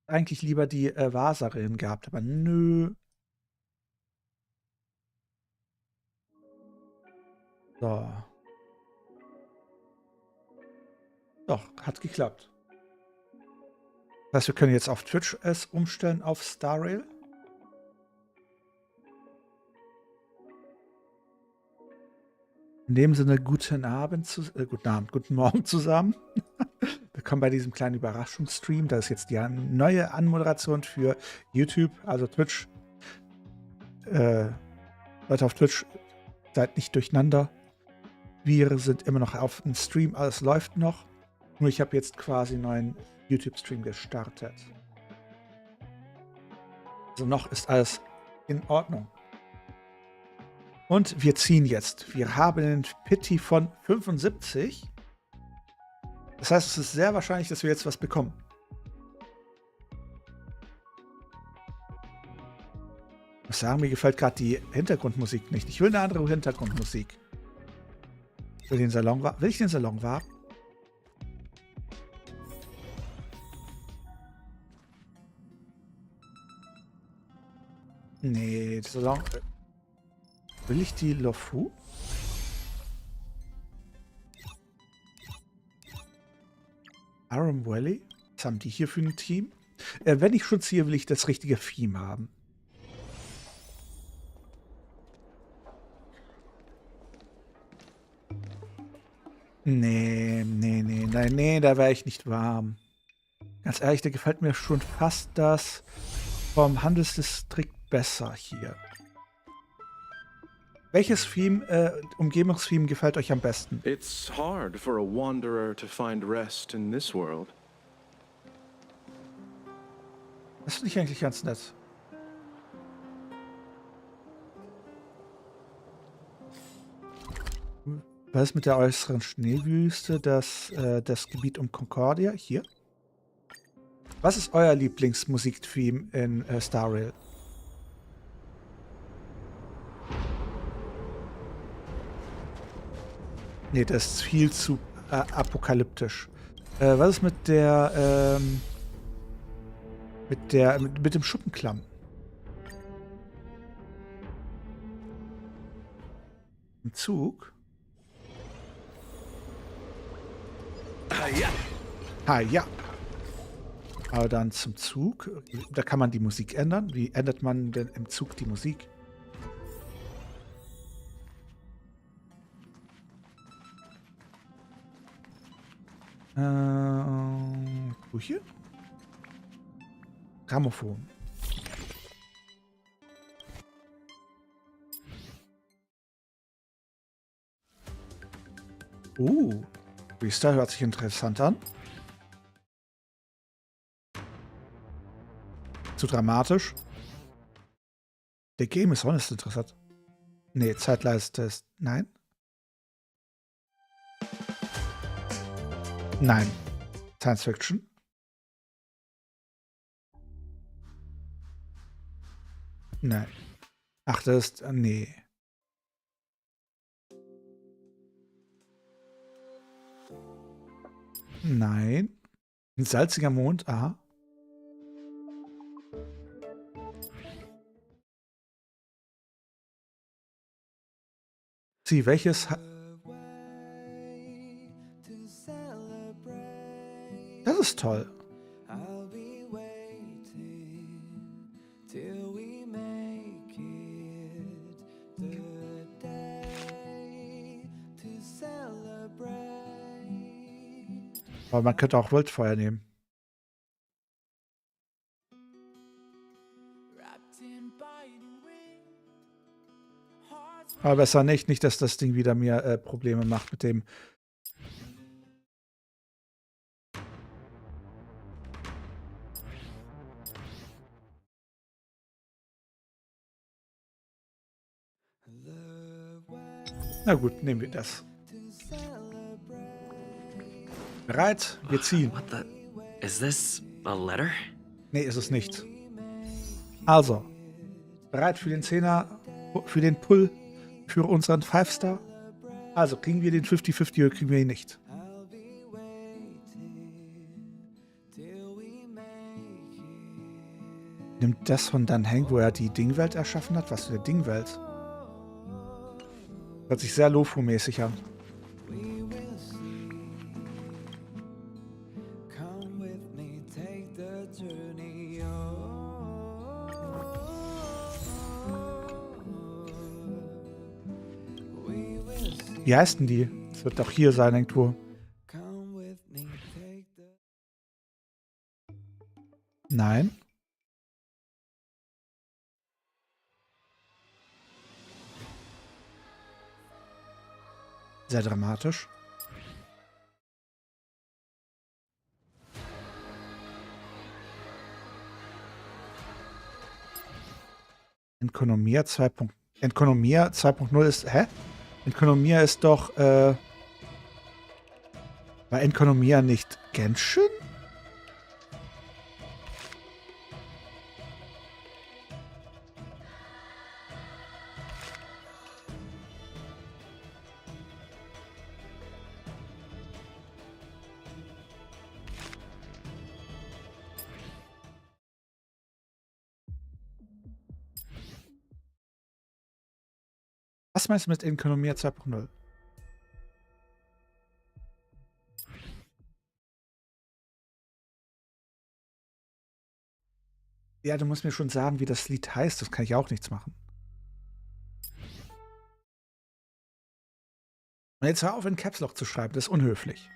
Eigentlich lieber die Wahrsagerin gehabt, aber nö. So. Doch, hat geklappt. Das heißt, wir können jetzt auf Twitch es umstellen auf Starrail. In dem Sinne, guten Abend, guten Morgen zusammen. Willkommen bei diesem kleinen Überraschungsstream. Das ist jetzt die neue Anmoderation für YouTube, also Twitch. Leute auf Twitch, seid nicht durcheinander. Wir sind immer noch auf dem Stream, alles läuft noch. Nur ich habe jetzt quasi einen neuen YouTube-Stream gestartet. Also noch ist alles in Ordnung. Und wir ziehen jetzt. Wir haben einen Pity von 75. Das heißt, es ist sehr wahrscheinlich, dass wir jetzt was bekommen. Ich muss sagen, mir gefällt gerade die Hintergrundmusik nicht. Ich will eine andere Hintergrundmusik. Will ich den Salon warten? Nee, der Salon. Will ich die Lofu? Aram Valley? Was haben die hier für ein Team? Wenn ich schon ziehe, will ich das richtige Theme haben. Nee, da wäre ich nicht warm. Ganz ehrlich, da gefällt mir schon fast das vom Handelsdistrikt besser hier. Welches Theme, Umgebungstheme gefällt euch am besten? It's hard for a wanderer to find rest in this world. Das finde ich eigentlich ganz nett. Was ist mit der äußeren Schneewüste? Das Gebiet um Concordia? Hier? Was ist euer Lieblingsmusiktheme in Starrail? Nee, das ist viel zu apokalyptisch. Was ist mit der, mit dem Schuppenklamm? Im Zug? Ah ja. Aber dann zum Zug. Da kann man die Musik ändern. Wie ändert man denn im Zug die Musik? Wo hier? Grammophon. Freestyle hört sich interessant an. Zu dramatisch. Der Game ist honest interessant. Nee, Zeitleiste ist. Nein. Nein. Science Fiction. Nein. Ach, das ist. Nee. Nein. Ein salziger Mond, aha. Sie, welches. Das ist toll. Aber man könnte auch Wildfeuer nehmen. Aber besser nicht. Nicht, dass das Ding wieder mir Probleme macht mit dem. Na gut, nehmen wir das. Bereit? Wir ziehen. What the? Is this a letter? Nee, ist es nicht. Also, bereit für den 10er, für den Pull, für unseren 5-Star? Also, kriegen wir den 50-50 oder kriegen wir ihn nicht? Nimmt das von Dan Heng, wo er die Dingwelt erschaffen hat? Was für eine Dingwelt? Hört sich sehr Lofu-mäßig an. Wie heißt denn die? Das wird doch hier sein irgendwo. Nein. Sehr dramatisch. Enkonomia 2.0 ist. Hä? Enkonomia ist doch. War Enkonomia nicht Genshin? Was meinst du mit Enkonomia 2.0? Ja, du musst mir schon sagen, wie das Lied heißt. Das kann ich auch nichts machen. Und jetzt hör auf, in Caps Lock zu schreiben. Das ist unhöflich.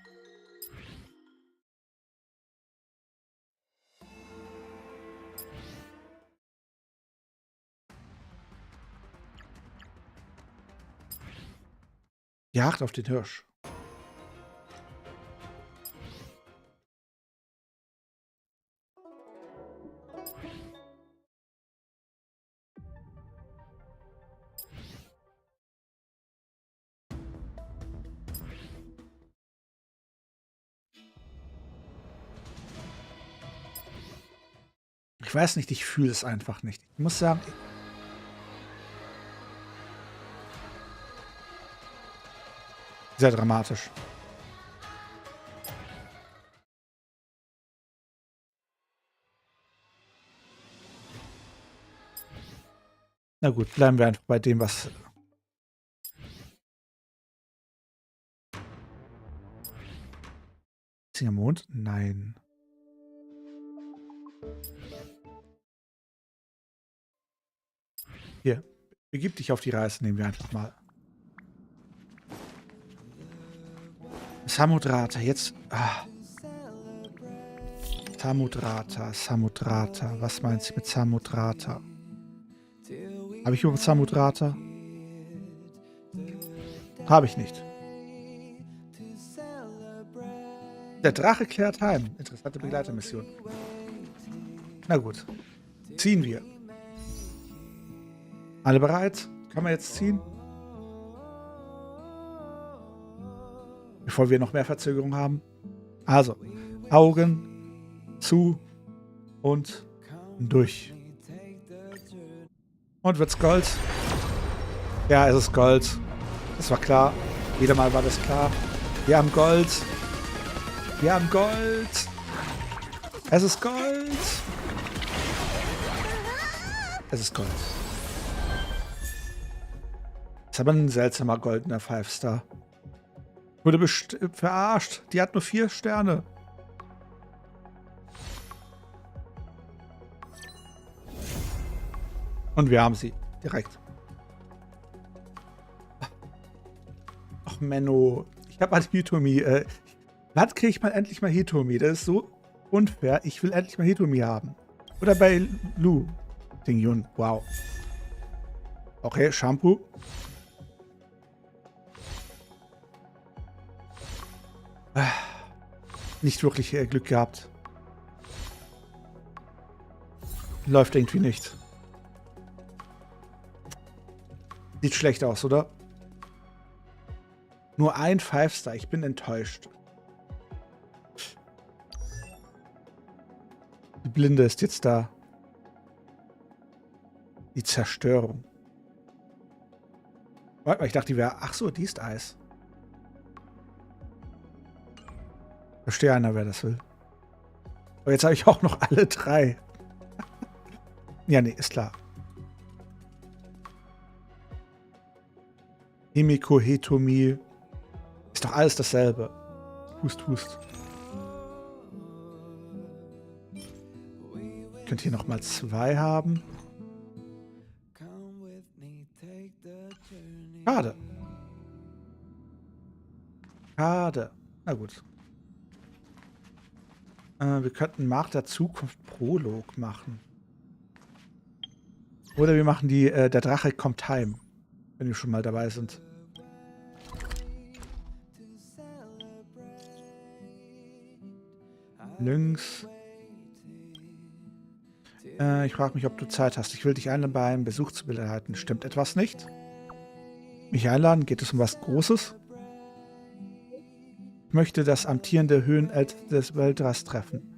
Jagd auf den Hirsch. Ich weiß nicht, ich fühle es einfach nicht. Ich muss sagen, sehr dramatisch. Na gut, bleiben wir einfach bei dem, was... Ist hier Mond? Nein. Hier, begib dich auf die Reise, nehmen wir einfach mal. Samudrata, jetzt... Ah. Samudrata. Was meint sie mit Samudrata? Habe ich überhaupt Samudrata? Habe ich nicht. Der Drache kehrt heim. Interessante Begleitermission. Na gut. Ziehen wir. Alle bereit? Kann man jetzt ziehen? Bevor wir noch mehr Verzögerung haben. Also, Augen zu und durch. Und wird's Gold? Ja, es ist Gold. Das war klar. Wieder mal war das klar. Wir haben Gold. Wir haben Gold. Es ist Gold. Es ist Gold. Das ist aber ein seltsamer goldener 5-Star. Wurde verarscht. Die hat nur 4 Sterne. Und wir haben sie. Direkt. Ach, Menno. Ich habe halt Hitomi. Wann kriege ich mal endlich mal Hitomi? Das ist so unfair. Ich will endlich mal Hitomi haben. Oder bei Lu. Dingyun. Wow. Okay, Shampoo. Nicht wirklich Glück gehabt. Läuft irgendwie nicht. Sieht schlecht aus, oder? Nur ein 5-Star. Ich bin enttäuscht. Die Blinde ist jetzt da. Die Zerstörung. Warte mal, ich dachte, die wäre... Ach so, die ist Eis. Verstehe einer, wer das will. Aber jetzt habe ich auch noch alle 3. Ja, nee, ist klar. Himiko, Hitomi. Ist doch alles dasselbe. Hust, hust. Ich könnte hier nochmal 2 haben. Schade. Schade. Na gut. Wir könnten Mach der Zukunft Prolog machen. Oder wir machen die Der Drache kommt heim. Wenn wir schon mal dabei sind. Links. Ich frage mich, ob du Zeit hast. Ich will dich einladen, bei einem Besuch zu begleiten. Stimmt etwas nicht? Mich einladen? Geht es um was Großes? Ich möchte das amtierende Höhenälteste des Weltras treffen.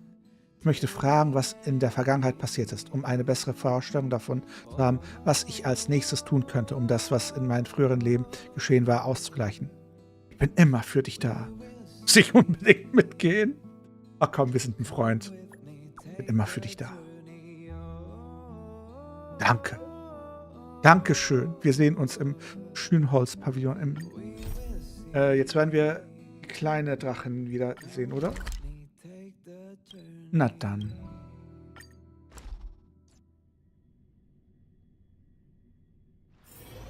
Ich möchte fragen, was in der Vergangenheit passiert ist, um eine bessere Vorstellung davon zu haben, was ich als nächstes tun könnte, um das, was in meinem früheren Leben geschehen war, auszugleichen. Ich bin immer für dich da. Muss ich unbedingt mitgehen? Ach komm, wir sind ein Freund. Ich bin immer für dich da. Danke. Dankeschön. Wir sehen uns im Schönholz-Pavillon. Jetzt werden wir kleine Drachen wieder sehen, oder? Na dann.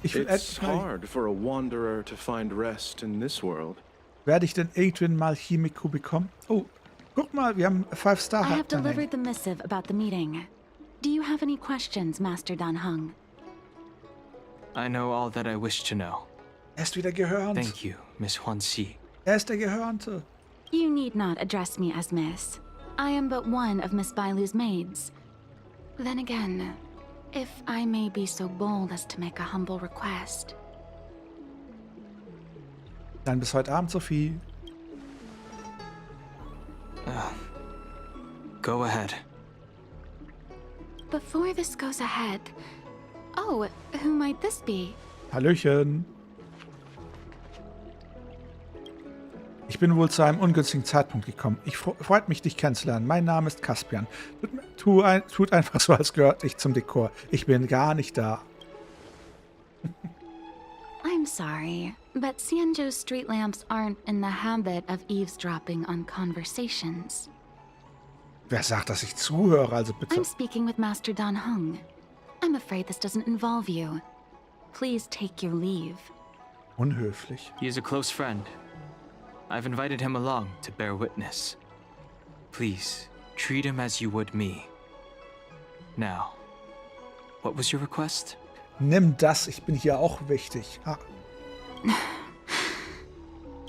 Ich will It's hard for a wanderer to find rest in this world. Werde ich denn irgendwann mal Himiko bekommen? Oh, guck mal, wir haben 5-Star. I have delivered the missive about the meeting. Do you have any questions, Master Danhung? I know all that I wish to know. Er ist wieder gehörnt. Thank you, Miss Huanxi. Er ist der Gehörnte. You need not address me as Miss. I am but one of Miss Bailu's maids. Then again, if I may be so bold as to make a humble request. Dann bis heute Abend, Sophie. Go ahead. Before this goes ahead... Oh, who might this be? Hallöchen. Ich bin wohl zu einem ungünstigen Zeitpunkt gekommen. Ich freut mich, dich kennenzulernen. Mein Name ist Kaspian. Tut einfach so, als gehört ich zum Dekor. Ich bin gar nicht da. I'm sorry, but Xianzhou's street lamps aren't in the habit of eavesdropping on conversations. Wer sagt, dass ich zuhöre? Also bitte. I'm speaking with Master Danhung. I'm afraid this doesn't involve you. Please take your leave. Unhöflich. He is a close friend. I've invited him along to bear witness. Please, treat him as you would me. Now, what was your request? Nimm das, ich bin hier auch wichtig. Ah.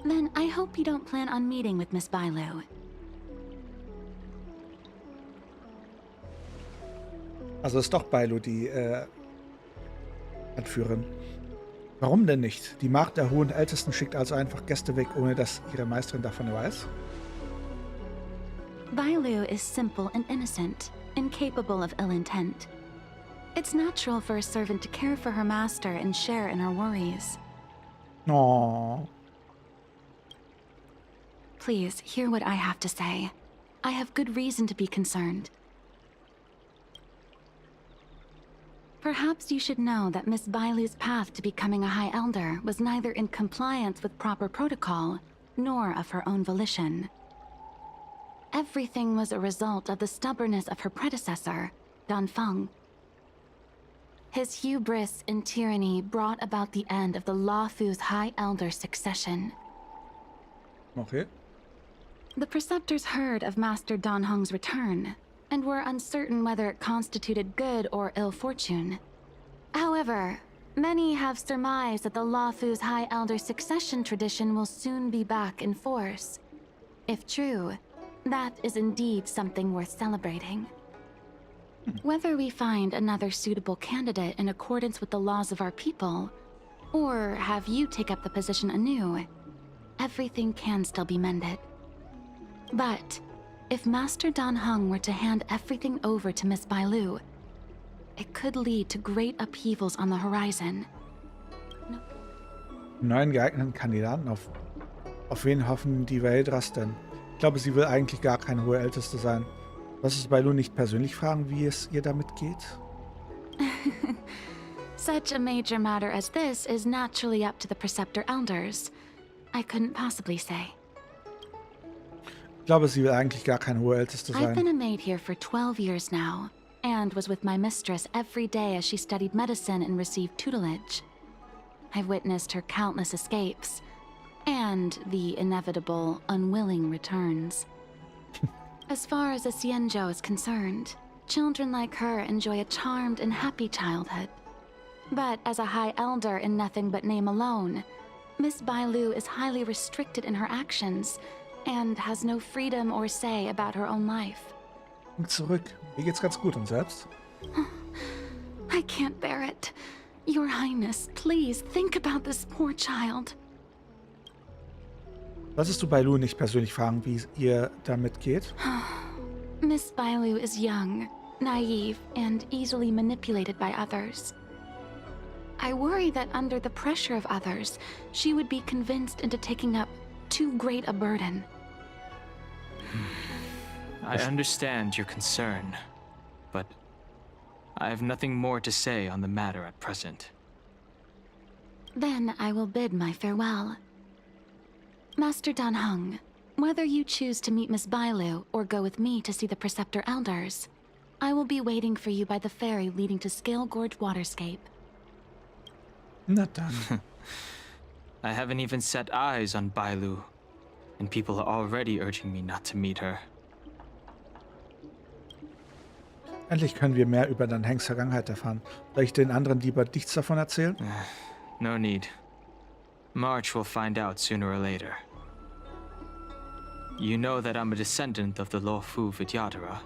Then I hope you don't plan on meeting with Miss Bailu. Also ist doch Bailu die Anführerin. Warum denn nicht? Die Macht der hohen Ältesten schickt also einfach Gäste weg, ohne dass ihre Meisterin davon weiß? Bailu is simple and innocent, incapable of ill intent. It's natural for a servant to care for her master and share in her worries. Oh. Please, hear what I have to say. I have good reason to be concerned. Perhaps you should know that Miss Bailu's path to becoming a High Elder was neither in compliance with proper protocol, nor of her own volition. Everything was a result of the stubbornness of her predecessor, Danfeng. His hubris and tyranny brought about the end of the Luofu's High Elder succession. Okay. The preceptors heard of Master Danhong's return, and were uncertain whether it constituted good or ill fortune. However, many have surmised that the Luofu's High Elder succession tradition will soon be back in force. If true, that is indeed something worth celebrating. Whether we find another suitable candidate in accordance with the laws of our people, or have you take up the position anew, everything can still be mended. But if Master Danhung were to hand everything over to Miss Bailu, it could lead to great upheavals on the horizon. Neuen geeigneten Kandidaten. Auf wen hoffen die Veldras denn? Ich glaube, sie will eigentlich gar keine hohe Älteste sein. Lass es Bailu nicht persönlich fragen, wie es ihr damit geht? Such a major matter as this is naturally up to the Preceptor Elders. I couldn't possibly say. Ich glaube, sie will eigentlich gar keine Urälteste I've been sein. a maid here for 12 years now, and was with my mistress every day as she studied medicine and received tutelage. I've witnessed her countless escapes, and the inevitable, unwilling returns. As far as a Xianzhou is concerned, children like her enjoy a charmed and happy childhood. But as a High Elder in nothing but name alone, Miss Bailu is highly restricted in her actions, and has no freedom or say about her own life. Und zurück. Mir geht's ganz gut und selbst? I can't bear it. Your Highness, please think about this poor child. Solltest du Bailu nicht persönlich fragen, wie es ihr damit geht? Miss Bailu is young, naive, and easily manipulated by others. I worry that under the pressure of others, she would be convinced into taking up too great a burden. I understand your concern, but I have nothing more to say on the matter at present. Then I will bid my farewell. Master Dan Heng, whether you choose to meet Miss Bailu or go with me to see the Preceptor Elders, I will be waiting for you by the ferry leading to Scale Gorge Waterscape. Na dann. I haven't even set eyes on Bailu, and people are already urging me not to meet her. Endlich können wir mehr über Dan Hengs Vergangenheit erfahren. Soll ich den anderen lieber nichts davon erzählen? No need. March will find out sooner or later. You know that I'm a descendant of the Luofu Vidyadhara.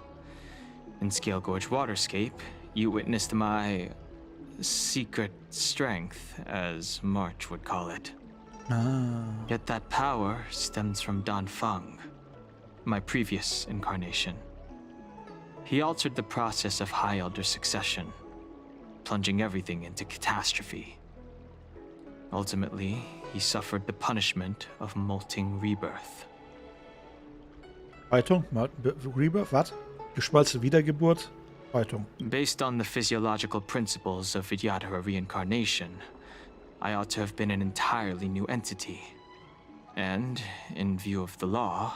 In Scale Gorge Waterscape, you witnessed my secret strength, as March would call it. Ah. Yet that power stems from Danfang, my previous incarnation. He altered the process of High Elder succession, plunging everything into catastrophe. Ultimately, he suffered the punishment of molting rebirth. Häutung? Rebirth? Was? Geschmolzene Wiedergeburt? Häutung. Based on the physiological principles of Vidyadhara reincarnation, I ought to have been an entirely new entity. And, in view of the law,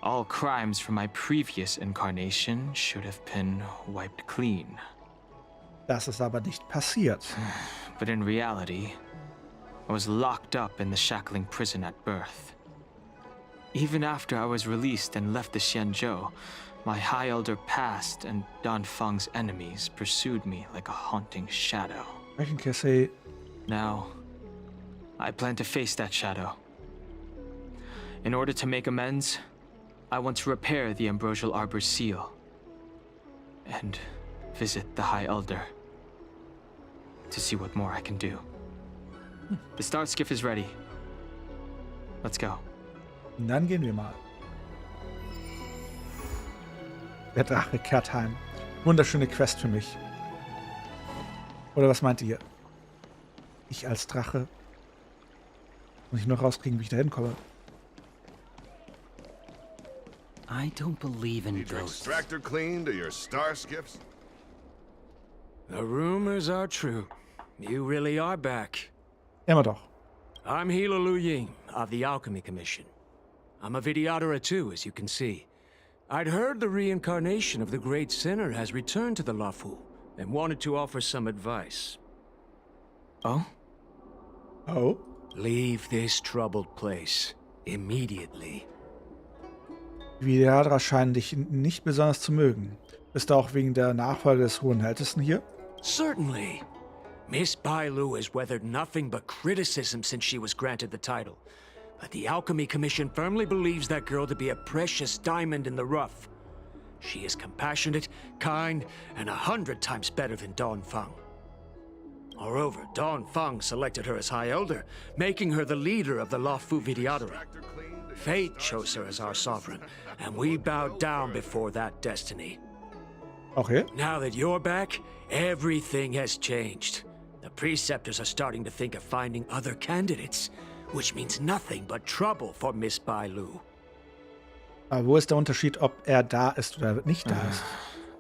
all crimes from my previous incarnation should have been wiped clean. Das ist aber nicht passiert. But in reality, I was locked up in the shackling prison at birth. Even after I was released and left the Xianzhou, my High Elder past and Danfang's enemies pursued me like a haunting shadow. I can say, Now, I plan to face that shadow. In order to make amends, I want to repair the Ambrosial Arbor's seal and visit the High Elder to see what more I can do. The star skiff is ready. Let's go. dann gehen wir mal. Der Drache kehrt heim. Wunderschöne Quest für mich. Oder was meint ihr? Ich als Drache. Muss ich noch rauskriegen, wie ich da hinkomme? I don't believe in Need your ghosts. extractor cleaned or your star skiffs? The rumors are true. You really are back. Immer doch. I'm Hila Lu Ying of the Alchemy Commission. I'm a Vidyadhara too, as you can see. I'd heard the reincarnation of the great sinner has returned to the Luofu and wanted to offer some advice. Oh? Oh? Leave this troubled place immediately. Die Vidyadhara scheinen dich nicht besonders zu mögen. Bist du auch wegen der Nachfolge des Hohen Ältesten hier? Certainly. Miss Bailu has weathered nothing but criticism since she was granted the title. But the Alchemy Commission firmly believes that girl to be a precious diamond in the rough. She is compassionate, kind, and 100 times better than Danfang. Moreover, Danfang selected her as High Elder, making her the leader of the Luofu Vidyadhara. Extractor cleaned or your Fate star chose her skiffs? as our sovereign, and we bowed down before that destiny. Okay. Now that you're back, everything has changed. The Preceptors are starting to think of finding other candidates, which means nothing but trouble for Miss Bailu. Aber wo ist der Unterschied, ob er da ist oder nicht da ist?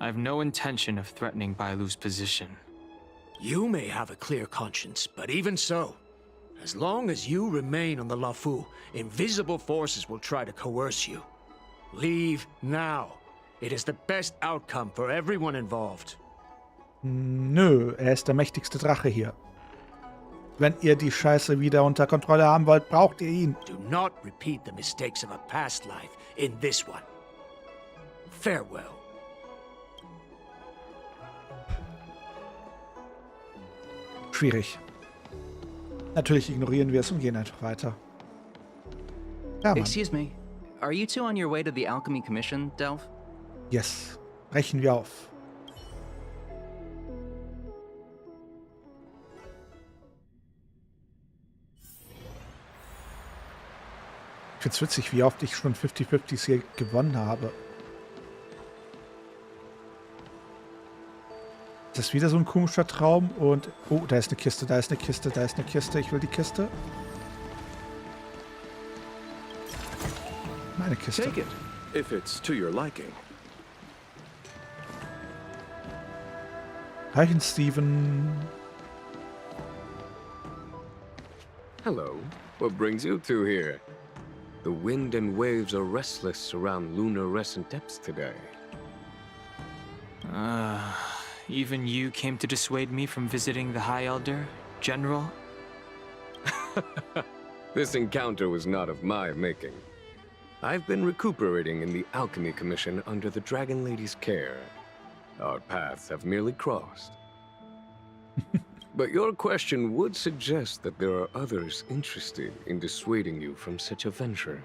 I have no intention of threatening Bailu's position. You may have a clear conscience, but even so, as long as you remain on the Lafu, invisible forces will try to coerce you. Leave now. It is the best outcome for everyone involved. Nö, er ist der mächtigste Drache hier. Wenn ihr die Scheiße wieder unter Kontrolle haben wollt, braucht ihr ihn. Do not repeat the mistakes of a past life in this one. Farewell. Schwierig. Natürlich ignorieren wir es und gehen einfach weiter. Ja, Mann. Excuse me. Are you two on your way to the Alchemy Commission, Delph? Yes. Brechen wir auf. Ich find's witzig, wie oft ich schon 50-50s hier gewonnen habe. Das ist wieder so ein komischer Traum und... Oh, da ist eine Kiste, da ist eine Kiste, da ist eine Kiste. Ich will die Kiste. Meine Kiste. Take it, if it's to your liking. Hi, Steven. Hello. What brings you two here? The wind and waves are restless around lunar-rescent depths today. Even you came to dissuade me from visiting the High Elder, General? This encounter was not of my making. I've been recuperating in the Alchemy Commission under the Dragon Lady's care. Our paths have merely crossed. But your question would suggest that there are others interested in dissuading you from such a venture.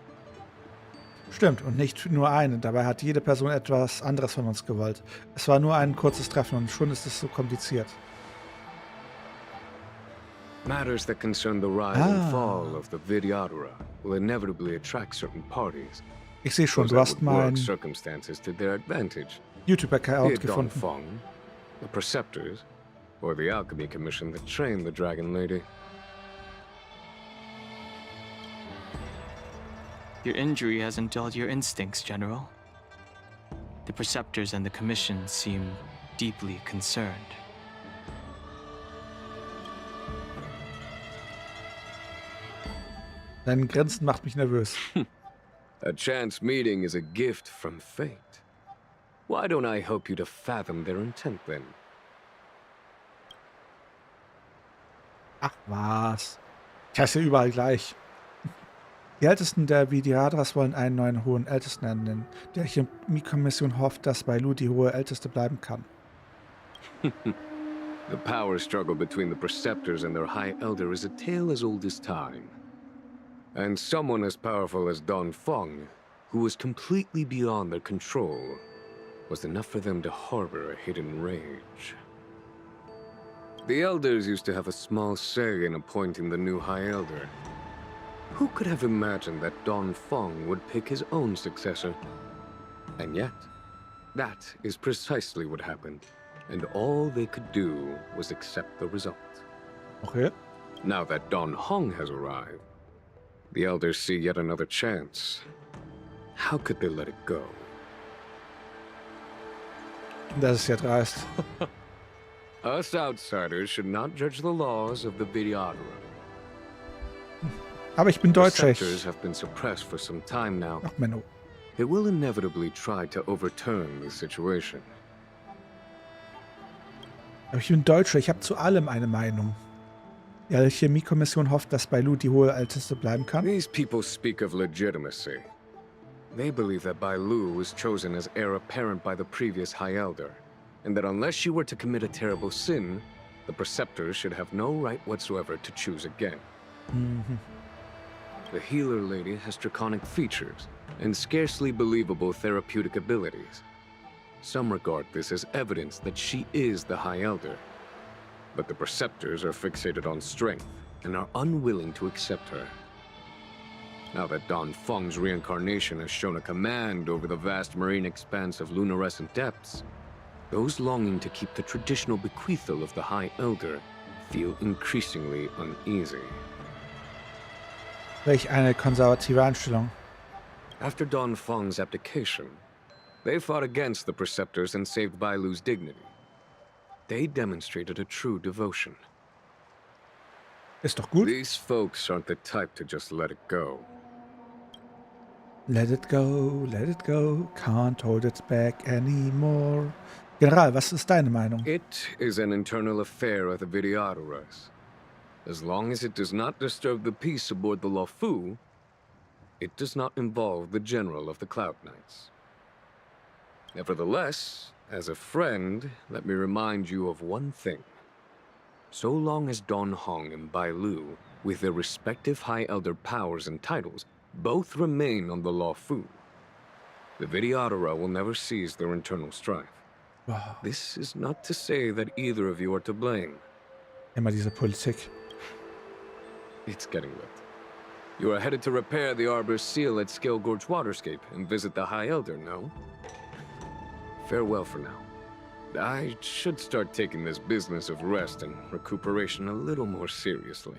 Stimmt, und nicht nur eine. Dabei hat jede Person etwas anderes von uns gewollt. Es war nur ein kurzes Treffen und schon ist es so kompliziert. Matters that concern the rise and fall of the Vidyadhara will inevitably attract certain parties. Ich sehe schon, Those du that hast would work meinen circumstances to their advantage. YouTube-Account Be it Don gefunden. Fong, the Preceptors, or the Alchemy Commission that trained the Dragon Lady. Your injury hasn't dulled your instincts, General. The Preceptors and the Commission seem deeply concerned. Dein Grinsen macht mich nervös. A chance meeting is a gift from fate. Why don't I help you to fathom their intent then? Ach was. Ich heiße ja überall gleich. Die Ältesten der Vidyadhras wollen einen neuen hohen Ältesten ernennen. Die Alchemie-Kommission hofft, dass Bailu die hohe Älteste bleiben kann. The power struggle between the Preceptors and their High Elder is a tale as old as time. And someone as powerful as Don Fong, who was completely beyond their control, was enough for them to harbor a hidden rage. The Elders used to have a small say in appointing the new High Elder. Who could have imagined that Don Fong would pick his own successor? And yet, that is precisely what happened, and all they could do was accept the result. Okay. Now that Don Hong has arrived, the Elders see yet another chance. How could they let it go? Das ist ja dreist. Us outsiders should not judge the laws of the Vidyadhara. Aber ich bin Deutscher. Preceptors have been suppressed for some time now. Ach, Menno. They will inevitably try to overturn the situation. Aber ich bin Deutscher. Ich habe zu allem eine Meinung. Die Alchemie-Kommission hofft, dass Bailu die hohe Älteste bleiben kann. These people speak of legitimacy. They believe that Bailu was chosen as heir apparent by the previous High Elder, and that unless she were to commit a terrible sin, the Preceptors should have no right whatsoever to choose again. The Healer Lady has draconic features and scarcely believable therapeutic abilities. Some regard this as evidence that she is the High Elder, but the Preceptors are fixated on strength and are unwilling to accept her. Now that Don Fong's reincarnation has shown a command over the vast marine expanse of lunarescent depths, those longing to keep the traditional bequeathal of the High Elder feel increasingly uneasy. Welch eine konservative Einstellung. After Don Fong's abdication, they fought against the Preceptors and saved Bailu's dignity. They demonstrated a true devotion. Ist doch gut. These folks aren't the type to just let it go. Let it go, can't hold it back anymore. General, was ist deine Meinung? It is an internal affair of the Videoteras. As long as it does not disturb the peace aboard the Luofu, it does not involve the general of the Cloud Knights. Nevertheless, as a friend, let me remind you of one thing. So long as Don Hong and Bai Lu, with their respective High Elder powers and titles, both remain on the Luofu, the Videotera will never cease their internal strife. Wow. This is not to say that either of you are to blame. Immer diese Politik. It's getting late. You are headed to repair the Arbor's seal at Scale Gorge Waterscape and visit the High Elder, no? Farewell for now. I should start taking this business of rest and recuperation a little more seriously.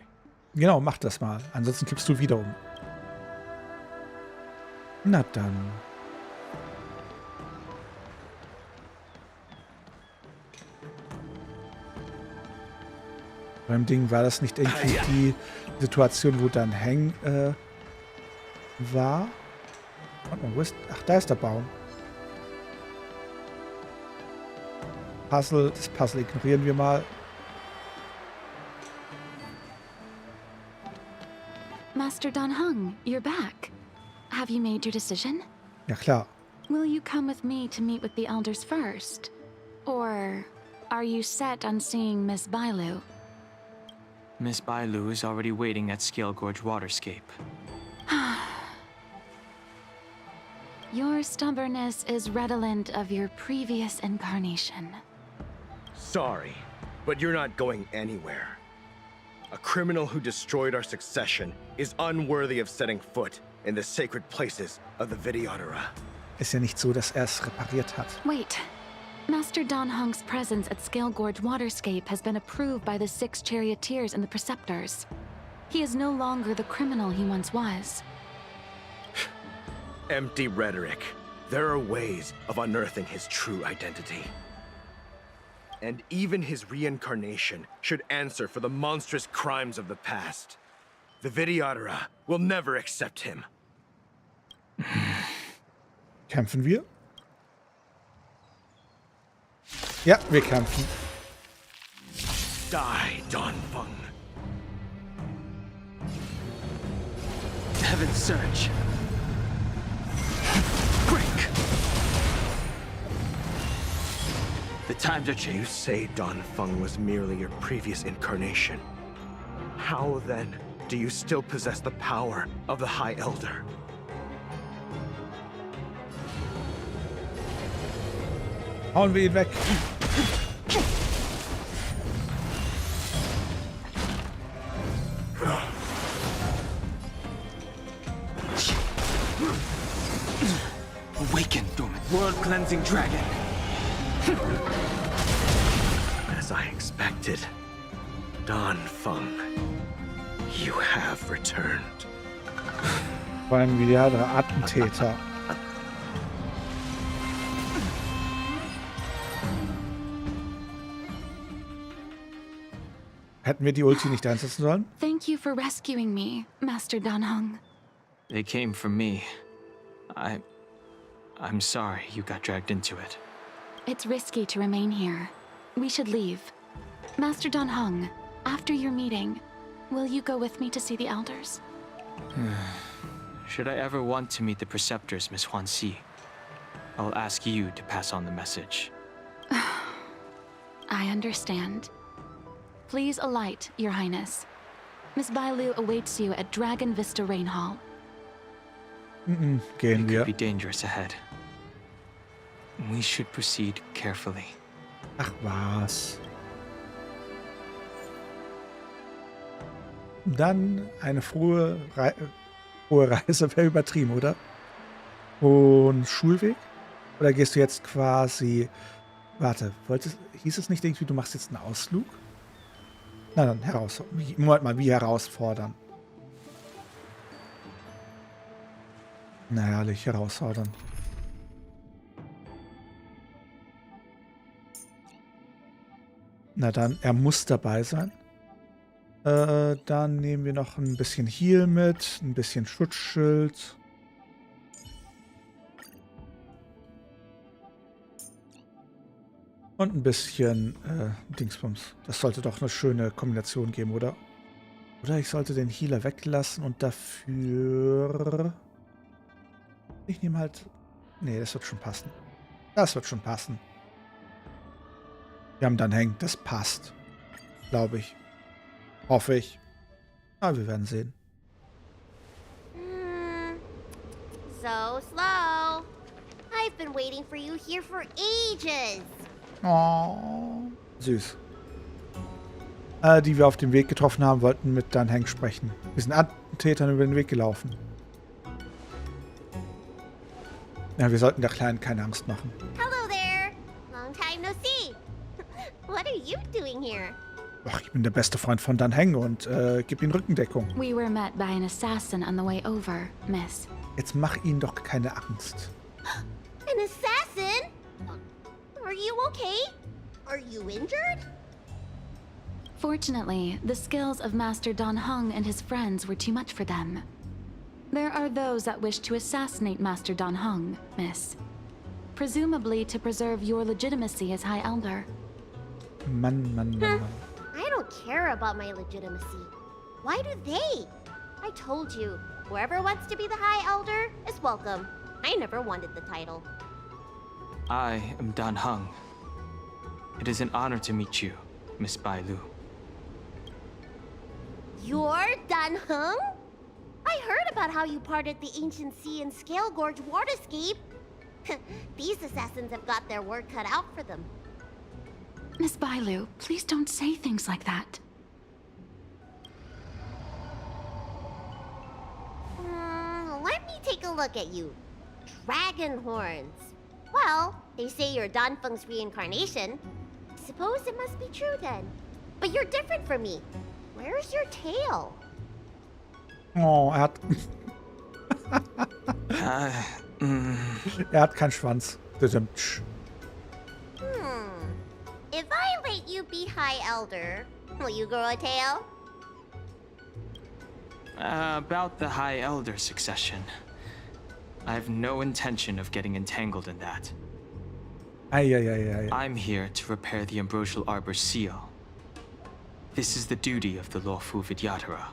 Genau, mach das mal. Ansonsten kippst du wieder um. Na dann. Beim Ding war das nicht irgendwie die Situation, wo dann Heng war? Warte mal, wo ist... Ach, da ist der Baum. Das Puzzle ignorieren wir mal. Master Don Hung, you're back. Have you made your decision? Ja, klar. Will you come with me to meet with the elders first? Or are you set on seeing Miss Bailu? Miss Bailu is already waiting at Scale Gorge Waterscape. Your stubbornness is redolent of your previous incarnation. Sorry, but you're not going anywhere. A criminal who destroyed our succession is unworthy of setting foot in the sacred places of the Videotera. Ist ja nicht so, dass er es repariert hat. Wait. Master Don Hung's presence at Scale Gorge Waterscape has been approved by the 6 charioteers and the preceptors. He is no longer the criminal he once was. Empty rhetoric. There are ways of unearthing his true identity. And even his reincarnation should answer for the monstrous crimes of the past. The Videotera will never accept him. Kämpfen wir? Ja, wir kämpfen. Die, Don Fung. Heaven Surge. Break. The times are You changed. say Don Fung was merely your previous incarnation. How then do you still possess the power of the High Elder? Hauen wir ihn weg. Awaken, dormant world-cleansing dragon. As I expected, Don Fung, you have returned. Vor allem wie der Attentäter. Hätten wir die Ulti nicht einsetzen sollen? Thank you for rescuing me, Master Don Hung. They came for me. I'm sorry you got dragged into it. It's risky to remain here. We should leave. Master Don Hung, after your meeting, will you go with me to see the elders? Should I ever want to meet the preceptors, Miss Huanxi, I'll ask you to pass on the message. I understand. Please alight, Your Highness. Miss Bailu awaits you at Dragon Vista Rain Hall. Gehen It wir. could be dangerous ahead. We should proceed carefully. Ach was. Dann eine frohe Reise wäre übertrieben, oder? Und Schulweg? Oder gehst du jetzt quasi... Warte, hieß es nicht irgendwie, du machst jetzt einen Ausflug? Na dann, Moment mal, wie herausfordern? Na herrlich, herausfordern. Na dann, er muss dabei sein. Dann nehmen wir noch ein bisschen Heal mit, ein bisschen Schutzschild. Und ein bisschen Dingsbums. Das sollte doch eine schöne Kombination geben, oder? Oder ich sollte den Healer weglassen und dafür... Ich nehme halt... Nee, das wird schon passen. Das wird schon passen. Wir haben dann hängen. Das passt. Glaube ich. Hoffe ich. Aber wir werden sehen. So slow. I've been waiting for you here for ages. Oh, süß. Die wir auf dem Weg getroffen haben, wollten mit Dan Heng sprechen. Wir sind Attentätern über den Weg gelaufen. Ja, wir sollten der Kleinen keine Angst machen. Hello there. Long time no see. What are you doing here? Ach, ich bin der beste Freund von Dan Heng und gib ihm Rückendeckung. We were met by an assassin on the way over, miss. Jetzt mach ihnen doch keine Angst. An assassin? Are you okay? Are you injured? Fortunately, the skills of Master Dan Heng and his friends were too much for them. There are those that wish to assassinate Master Dan Heng, miss. Presumably to preserve your legitimacy as High Elder. Mann, Mann, Mann, Mann. I don't care about my legitimacy. Why do they? I told you, whoever wants to be the High Elder is welcome. I never wanted the title. I am Dan Heng. It is an honor to meet you, Miss Bai Lu. You're Dan Heng? I heard about how you parted the ancient sea and Scale Gorge waterscape. These assassins have got their work cut out for them. Miss Bailu, please don't say things like that. Let me take a look at you. Dragon horns. Well, they say you're Dan Feng's reincarnation. Suppose it must be true then. But you're different from me. Where's your tail? Oh, er hat... Er hat keinen Schwanz. If I let you be High Elder, will you grow a tail? About the High Elder succession. I have no intention of getting entangled in that. Ei. I'm here to repair the Ambrosial Arbor's seal. This is the duty of the lawful Vidyadhara.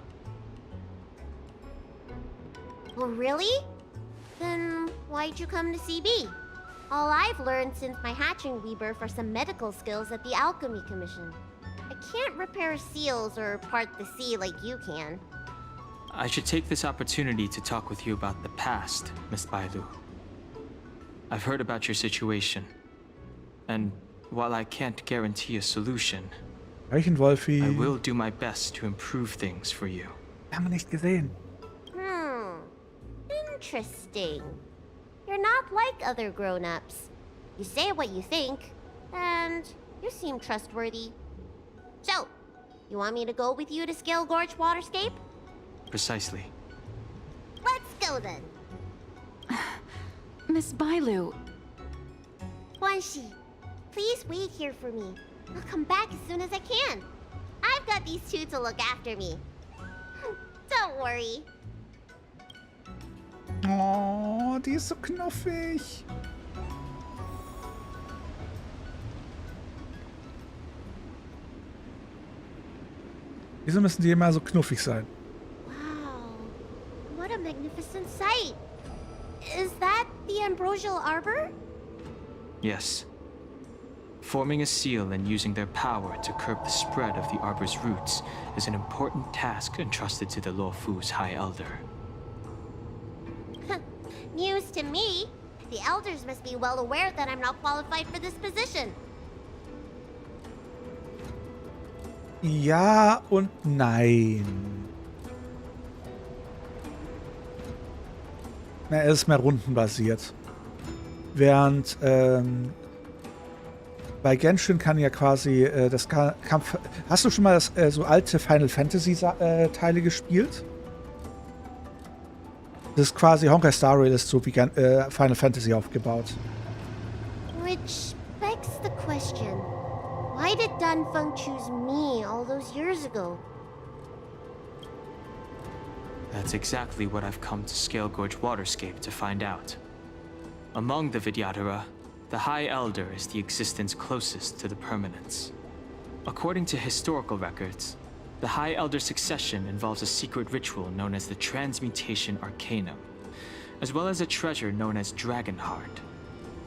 Well, really? Then why'd you come to CB? All I've learned since my hatching rebirth are some medical skills at the Alchemy Commission. I can't repair seals or part the sea like you can. I should take this opportunity to talk with you about the past, Miss Bailu. I've heard about your situation, and while I can't guarantee a solution, Wolfi. I will do my best to improve things for you. Lange nicht gesehen. Interesting. You're not like other grown-ups. You say what you think, and you seem trustworthy. So, you want me to go with you to Scale Gorge Waterscape? Precisely. Let's go then. Miss Bailu, Wanshi, please wait here for me. I'll come back as soon as I can. I've got these two to look after me. Don't worry. Oh, die ist so knuffig. Wieso müssen die immer so knuffig sein? Wow, what a magnificent sight. Is that the Ambrosial Arbor? Yes. Forming a seal and using their power to curb the spread of the Arbor's roots is an important task entrusted to the Luofu's High Elder. News to me. The elders must be well aware that I'm not qualified for this position. Ja und nein. Na, er ist mehr rundenbasiert. Während bei Genshin kann ja quasi das Kampf... Hast du schon mal das so alte Final Fantasy Teile gespielt? Das ist quasi Honkai Star Rail ist so wie Final Fantasy aufgebaut. Which begs the question, Why did Danfeng choose me all those years ago? That's exactly what I've come to Scale Gorge Waterscape to find out. Among the Vidyadhara, the High Elder is the existence closest to the permanence. According to historical records, the High Elder succession involves a secret ritual known as the Transmutation Arcanum, as well as a treasure known as Dragonheart.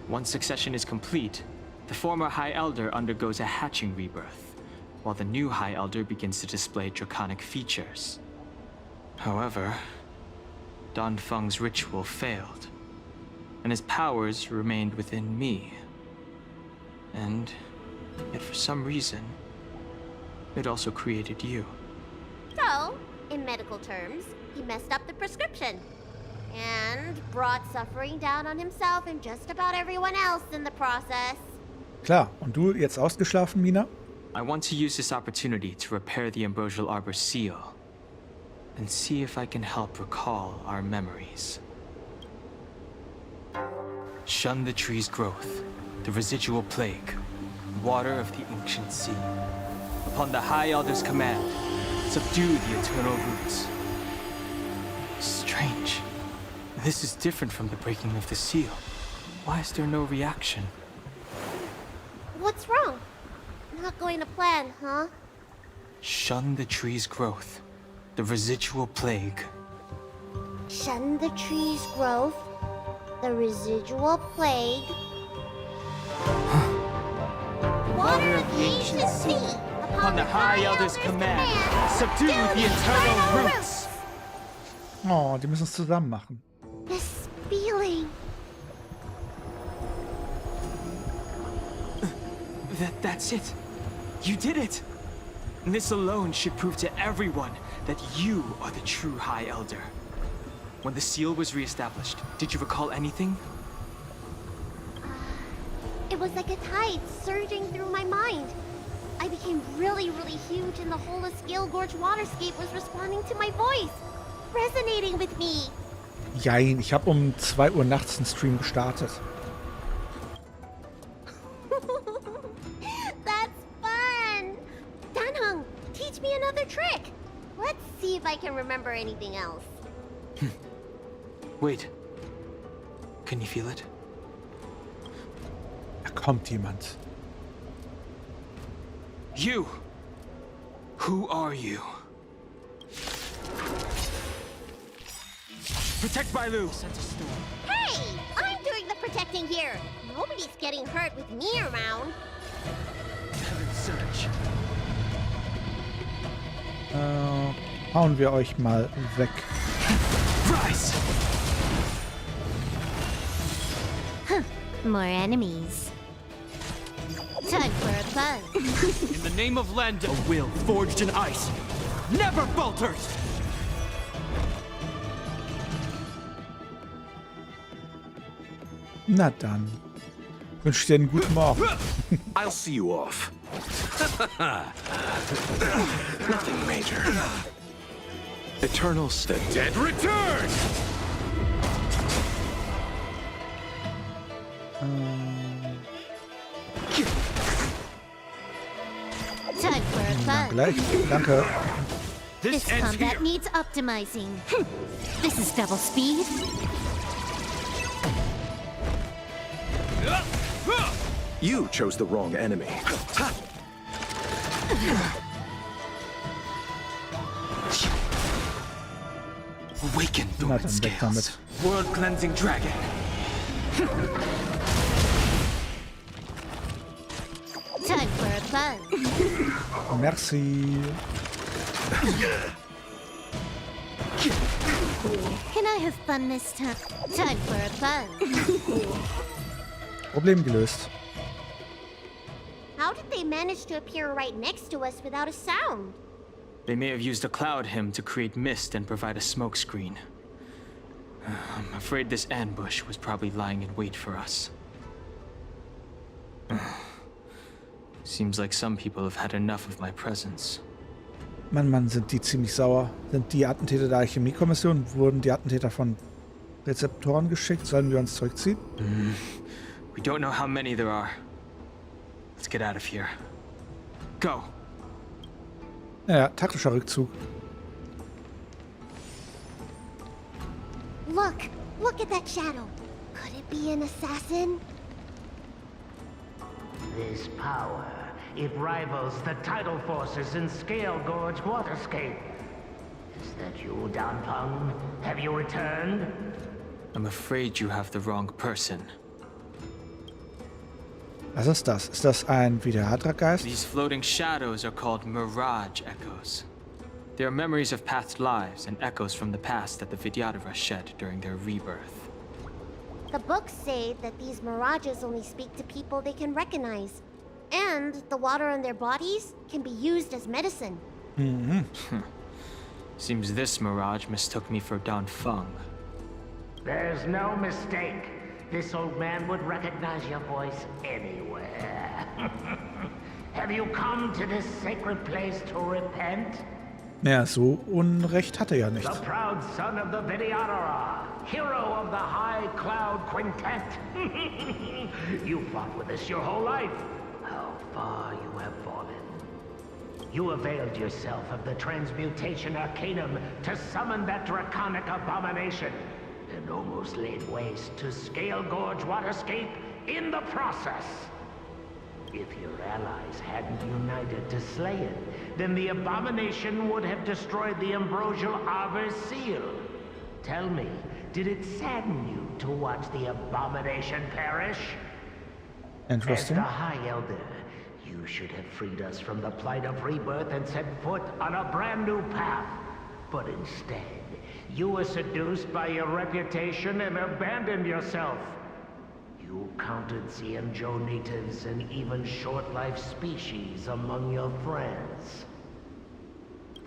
Once succession is complete, the former High Elder undergoes a hatching rebirth, while the new High Elder begins to display draconic features. However, Danfeng's ritual failed, and his powers remained within me. And yet for some reason, it also created you. So, in medical terms, he messed up the prescription. And brought suffering down on himself and just about everyone else in the process. Klar. Und du jetzt ausgeschlafen, Mina? I want to use this opportunity to repair the Ambrosial Arbor's seal, and see if I can help recall our memories. Shun the tree's growth, the residual plague, water of the ancient sea. Upon the High Elder's command, subdue the eternal roots. Strange. This is different from the breaking of the seal. Why is there no reaction? What's wrong? Not going to plan, huh? Shun the tree's growth, the residual plague. Shun the tree's growth, the residual plague. Water of the ancient sea. Upon the High Elder's command, subdue the eternal roots. Oh, die müssen es zusammen machen. This feeling. That's it. You did it. And this alone should prove to everyone that you are the true High Elder. When the seal was reestablished, did you recall anything? It was like a tide surging through my mind. I became really, really huge and the whole of Scale Gorge Waterscape was responding to my voice. Resonating with me. Jein, ich habe um 2 Uhr nachts einen Stream gestartet. That's fun! Danheng, teach me another trick. Let's see if I can remember anything else. Wait. Can you feel it? Da kommt jemand. You! Who are you? Protect Bailu! Hey! I'm doing the protecting here. Nobody's getting hurt with me around. Heaven surge. Hauen wir euch mal weg. Rise! More enemies. Time for a buzz. In the name of Lend, a will forged in ice never falters! Na dann. Wünsche ich dir einen guten Morgen. I'll see you off. Nothing major. Eternal the dead return! Time for a Na, buzz. gleich. Danke. This combat needs optimizing. This is double speed. You chose the wrong enemy. Awaken, Na Dormant dann, weg damit. Scales. World-cleansing dragon. Time for a buzz. Merci. Can I have fun this time? Time for a buzz. Problem gelöst. How did they manage to appear right next to us without a sound? They may have used a cloud hymn to create mist and provide a smoke screen. I'm afraid this ambush was probably lying in wait for us. Seems like some people have had enough of my presence. Mann, sind die ziemlich sauer. Sind die Attentäter der Alchemiekommission? Wurden die Attentäter von Rezeptoren geschickt? Sollen wir uns zurückziehen? We don't know how many there are. Let's get out of here. Go. Ja, taktischer Rückzug. Look at that shadow. Could it be an assassin? This power, it rivals the tidal forces in Scale Gorge Waterscape. Is that you, Danfeng? Have you returned? I'm afraid you have the wrong person. Was ist das? Ist das ein Videadra-Geist? These floating shadows are called mirage echoes. They are memories of past lives and echoes from the past that the Vidyadhara shed during their rebirth. The books say that these mirages only speak to people they can recognize. And the water on their bodies can be used as medicine. Seems this mirage mistook me for Danfeng. There's no mistake. This old man would recognize your voice anywhere. Have you come to this sacred place to repent? Ja, so Unrecht hat er ja nicht. The proud son of the Vidyadhara, hero of the High Cloud Quintet. You fought with us your whole life. How far you have fallen. You availed yourself of the transmutation arcanum to summon that draconic abomination, and almost laid waste to Scale Gorge Waterscape in the process. If your allies hadn't united to slay it, then the abomination would have destroyed the Ambrosial Arbor's seal. Tell me, did it sadden you to watch the abomination perish? Interesting. As the High Elder, you should have freed us from the plight of rebirth and set foot on a brand new path. But instead, you were seduced by your reputation and abandoned yourself. You counted Xianzhou natives and even short-life species among your friends.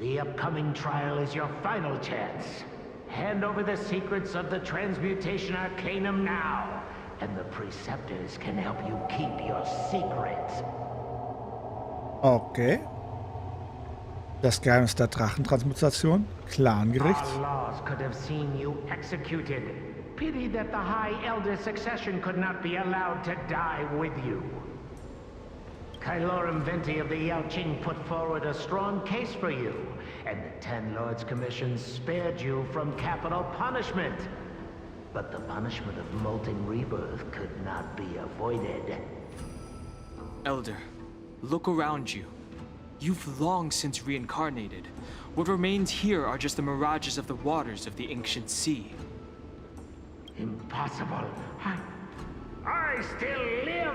The upcoming trial is your final chance. Hand over the secrets of the transmutation arcanum now, and the preceptors can help you keep your secrets. Okay. Das Geheimnis der Drachentransmutation. Clangericht. Our laws could have seen you executed. Pity that the High Elder succession could not be allowed to die with you. Kailorum Venti of the Yaoqing put forward a strong case for you, and the Ten Lords Commission spared you from capital punishment. But the punishment of molten rebirth could not be avoided. Elder, look around you. You've long since reincarnated. What remains here are just the mirages of the waters of the ancient sea. Impossible. I still live!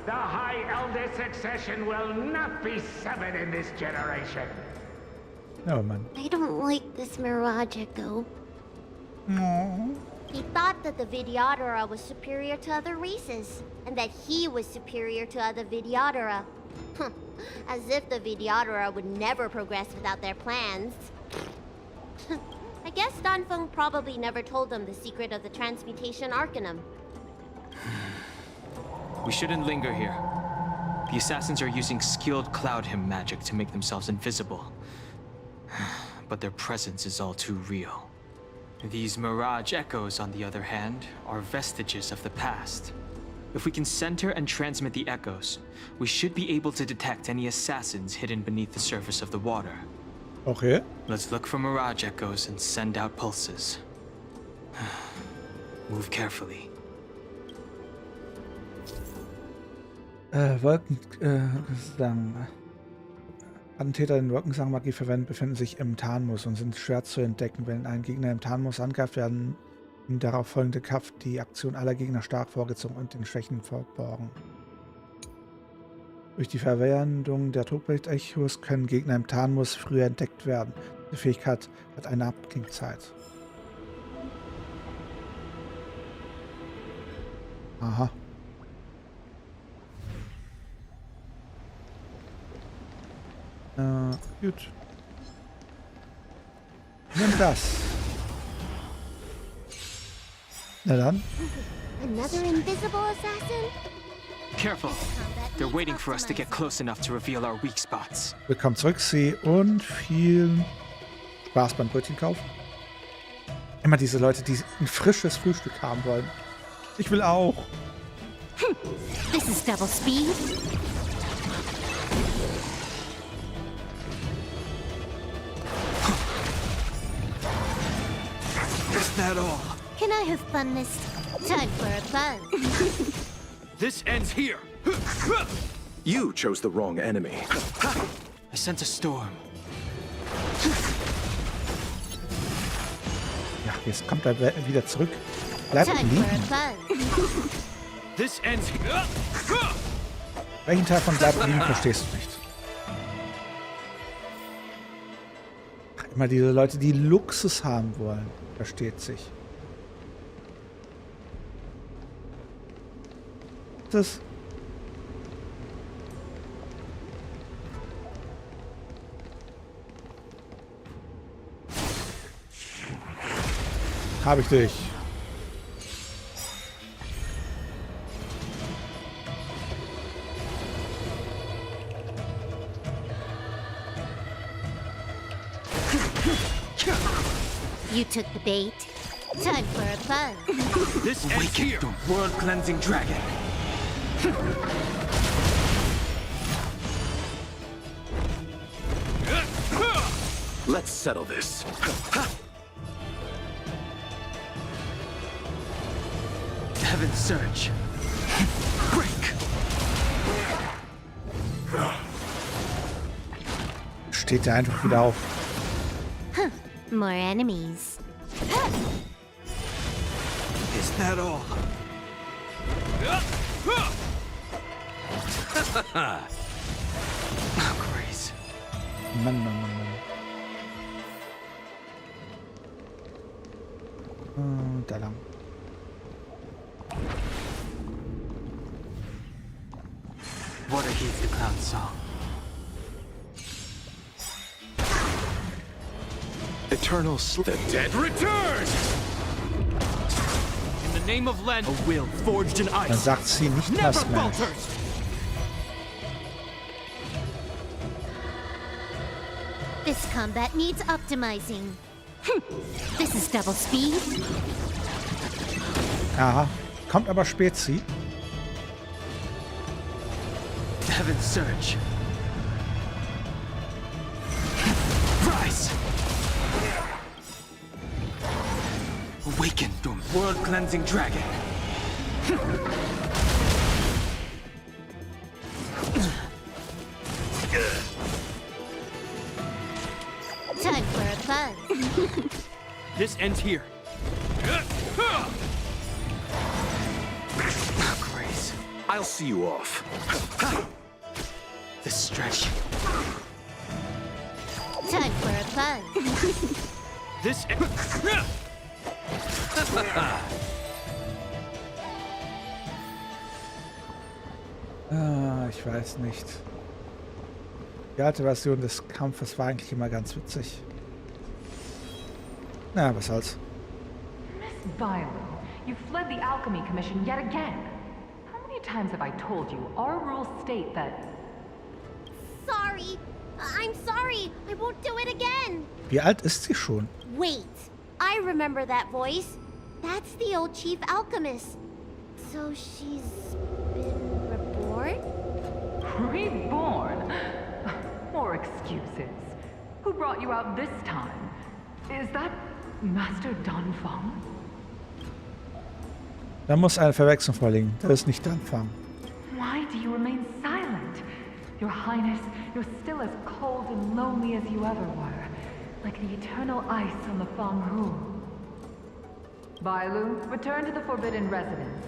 The High Elder succession will not be severed in this generation. Oh, man. I don't like this Mirage Echo. No. He thought that the Vidyadhara was superior to other races, and that he was superior to other Vidyadhara. As if the Vidyadhara would never progress without their plans. I guess Danfeng probably never told them the secret of the transmutation arcanum. We shouldn't linger here. The assassins are using skilled cloud hymn magic to make themselves invisible. But their presence is all too real. These mirage echoes, on the other hand, are vestiges of the past. If we can center and transmit the echoes, we should be able to detect any assassins hidden beneath the surface of the water. Okay. Let's look for mirage echoes and send out pulses. Move carefully. Wolkengesang. Attentäter, die Wolkensangmagie verwenden, befinden sich im Tarnmus und sind schwer zu entdecken. Wenn ein Gegner im Tarnmus angreift, werden im darauf folgende Kampf die Aktion aller Gegner stark vorgezogen und in Schwächen verborgen. Durch die Verwendung der Todbildechos können Gegner im Tarnmus früher entdeckt werden. Die Fähigkeit hat eine Abklingzeit. Aha. Gut. Nimm das. Na dann. Another invisible assassin? Careful. They're waiting for us to get close enough to reveal our weak spots. Willkommen zurück, Sie, und viel Spaß beim Brötchen kaufen. Immer diese Leute, die ein frisches Frühstück haben wollen. Ich will auch. This is double speed. Is that all? Can I have fun this time for a fun? This ends here. You chose the wrong enemy. I sense a storm. Ja, jetzt kommt er wieder zurück. Bleibt Time for a liegen. fun. This ends here. Welchen Teil von bleibt liegen verstehst du nicht? Immer diese Leute, die Luxus haben wollen. Versteht sich. Das. Habe ich dich. You took the bait. Time for a fun. This ends here. The world-cleansing dragon. Let's settle this. Heaven's surge. Break. Steht er einfach wieder auf. More enemies. Is that all? Oh, Grace. Mann, Mann, Mann, Mann. Da lang. What a heath the clown song. Eternal sleep. The dead return! In the name of Len, a will forged in Dann ice. sagt sie nicht Never was mehr. falters. This combat needs optimizing. This is double speed. Aha. Kommt aber Spezi. Heaven's surge. Rise. Awaken the world-cleansing dragon. Time for a fun. This ends here. Grace. I'll see you off. The stretch. Time for a fun. This Ich weiß nicht. Die alte Version des Kampfes war eigentlich immer ganz witzig. Na, was soll's. Miss Violet, you fled the Alchemy Commission yet again. How many times have I told you our rules state that... Sorry. I'm sorry. I won't do it again. Wie alt ist sie schon? Wait. I remember that voice. That's the old chief alchemist. So she's been reborn? Reborn? More excuses. Who brought you out this time? Is that Master Danfang? Da muss eine Verwechslung vorliegen. Das ist nicht Anfang. Why do you remain silent? Your Highness, you're still as cold and lonely as you ever were, like the eternal ice on the Fanghu. Bailu, return to the Forbidden Residence.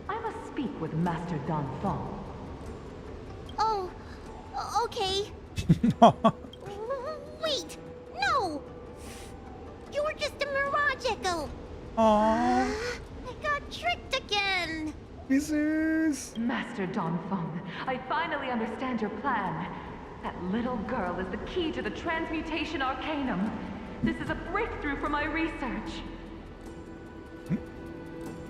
I must speak with Master Danfang. Oh, okay. Wait, no! You were just a mirage echo. Oh, I got tricked again. wie süß. Master Danfang, I finally understand your plan. That little girl is the key to the Transmutation Arcanum. This is a breakthrough for my research.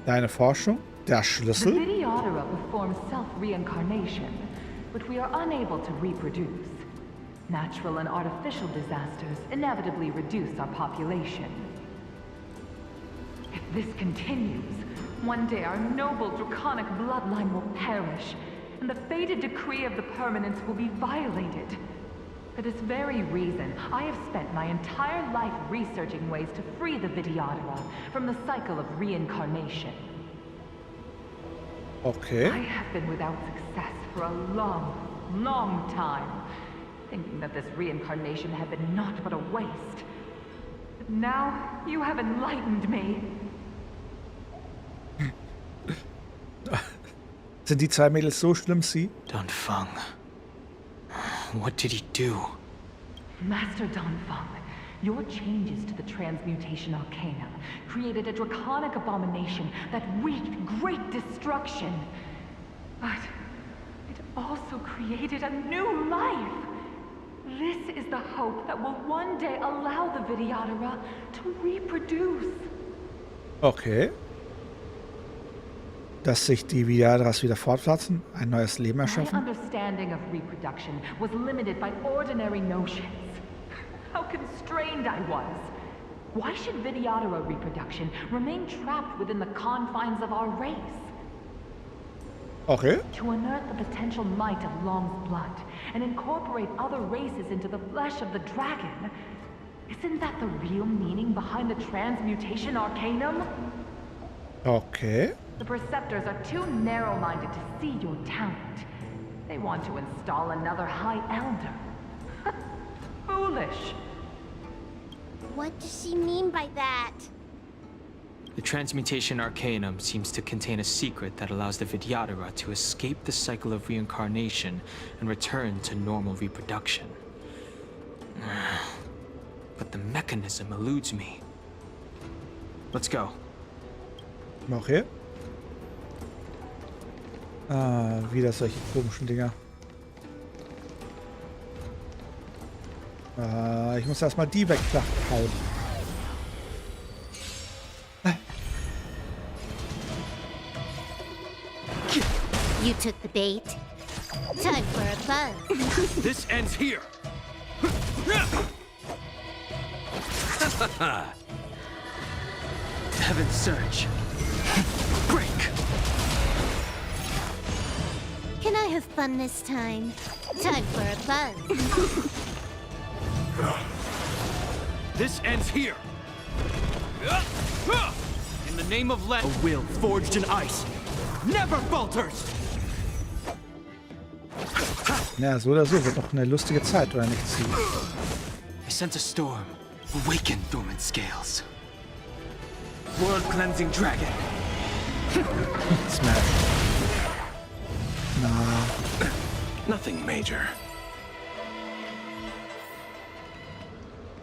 Deine Forschung? Der The Schlüssel? Videodora performs self-reincarnation, but we are unable to reproduce. Natural and artificial disasters inevitably reduce our population. If this continues, one day our noble draconic bloodline will perish, and the fated decree of the permanence will be violated. For this very reason, I have spent my entire life researching ways to free the Vidyadhara from the cycle of reincarnation. Okay. I have been without success for a long, long time, thinking that this reincarnation had been naught but a waste. But now, you have enlightened me. Sind die zwei Mädels so schlimm, sie? Danfang. What did he do? Master Danfang, your changes to the transmutation arcanum created a draconic abomination that wreaked great destruction. But it also created a new life. This is the hope that will one day allow the Vidyadhara to reproduce. Okay. Dass sich die Vidyadharas wieder fortpflanzen, ein neues Leben My erschaffen. understanding of reproduction was limited by ordinary notions. How constrained I was. Why should Vidyadhara reproduction remain trapped within the confines of our race? Okay. To unearth the potential might of Long's blood and incorporate other races into the flesh of the dragon, isn't that the real meaning behind the transmutation arcanum? Okay. The Preceptors are too narrow-minded to see your talent. They want to install another High Elder. Foolish. What does she mean by that? The transmutation arcanum seems to contain a secret that allows the Vidyadhara to escape the cycle of reincarnation and return to normal reproduction. But the mechanism eludes me. Let's go. Okay. Ah, wieder solche komischen Dinger. Ich muss erstmal die weghauen. You took the bait. Time for a buzz. This ends here. Heaven's Surge. Break! Can I have fun this time? Time for a buzz. This ends here. In the name of a will forged in ice never falters. Ja, so oder so wird noch eine lustige Zeit, oder nicht? Sie. I sense a storm. Awaken dormant scales. World-cleansing dragon. Smash. Na. Nothing major.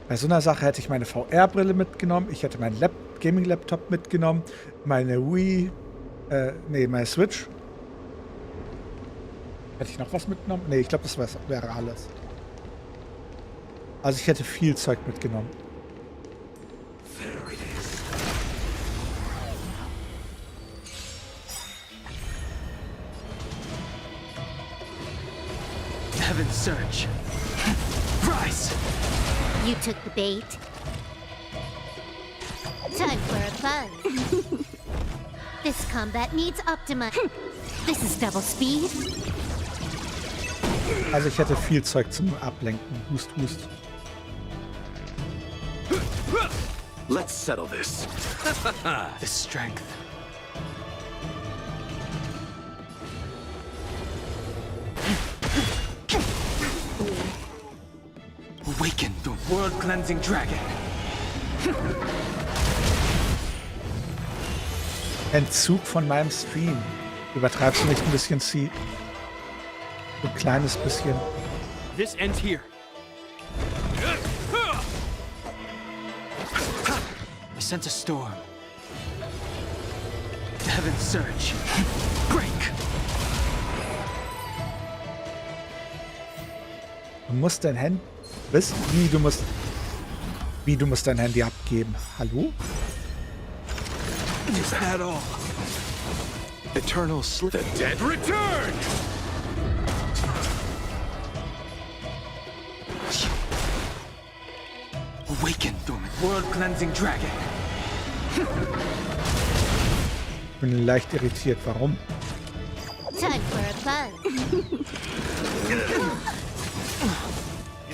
Bei so einer Sache hätte ich meine VR-Brille mitgenommen, ich hätte meinen Gaming-Laptop mitgenommen, meine Wii, meine Switch. Hätte ich noch was mitgenommen? Nee, ich glaube, das wäre alles. Also ich hätte viel Zeug mitgenommen. Heaven's Surge. Rise! You took the bait. Time for a buzz. This combat needs optima. This is double speed. Also ich hätte viel Zeug zum Ablenken. Hust, hust. Let's settle this. The strength. Awaken the world-cleansing dragon. Entzug von meinem Stream. Übertreibst du nicht ein bisschen, Sie? So ein kleines bisschen. This ends here. I sense a storm. Heaven's Surge. Break! Du musst dein Handy... Was? Wie, du musst dein Handy abgeben? Hallo? Is that all? Eternal sleep. The dead return! Awaken, dormant world-cleansing dragon. Ich bin leicht irritiert. Warum? Time for a buzz.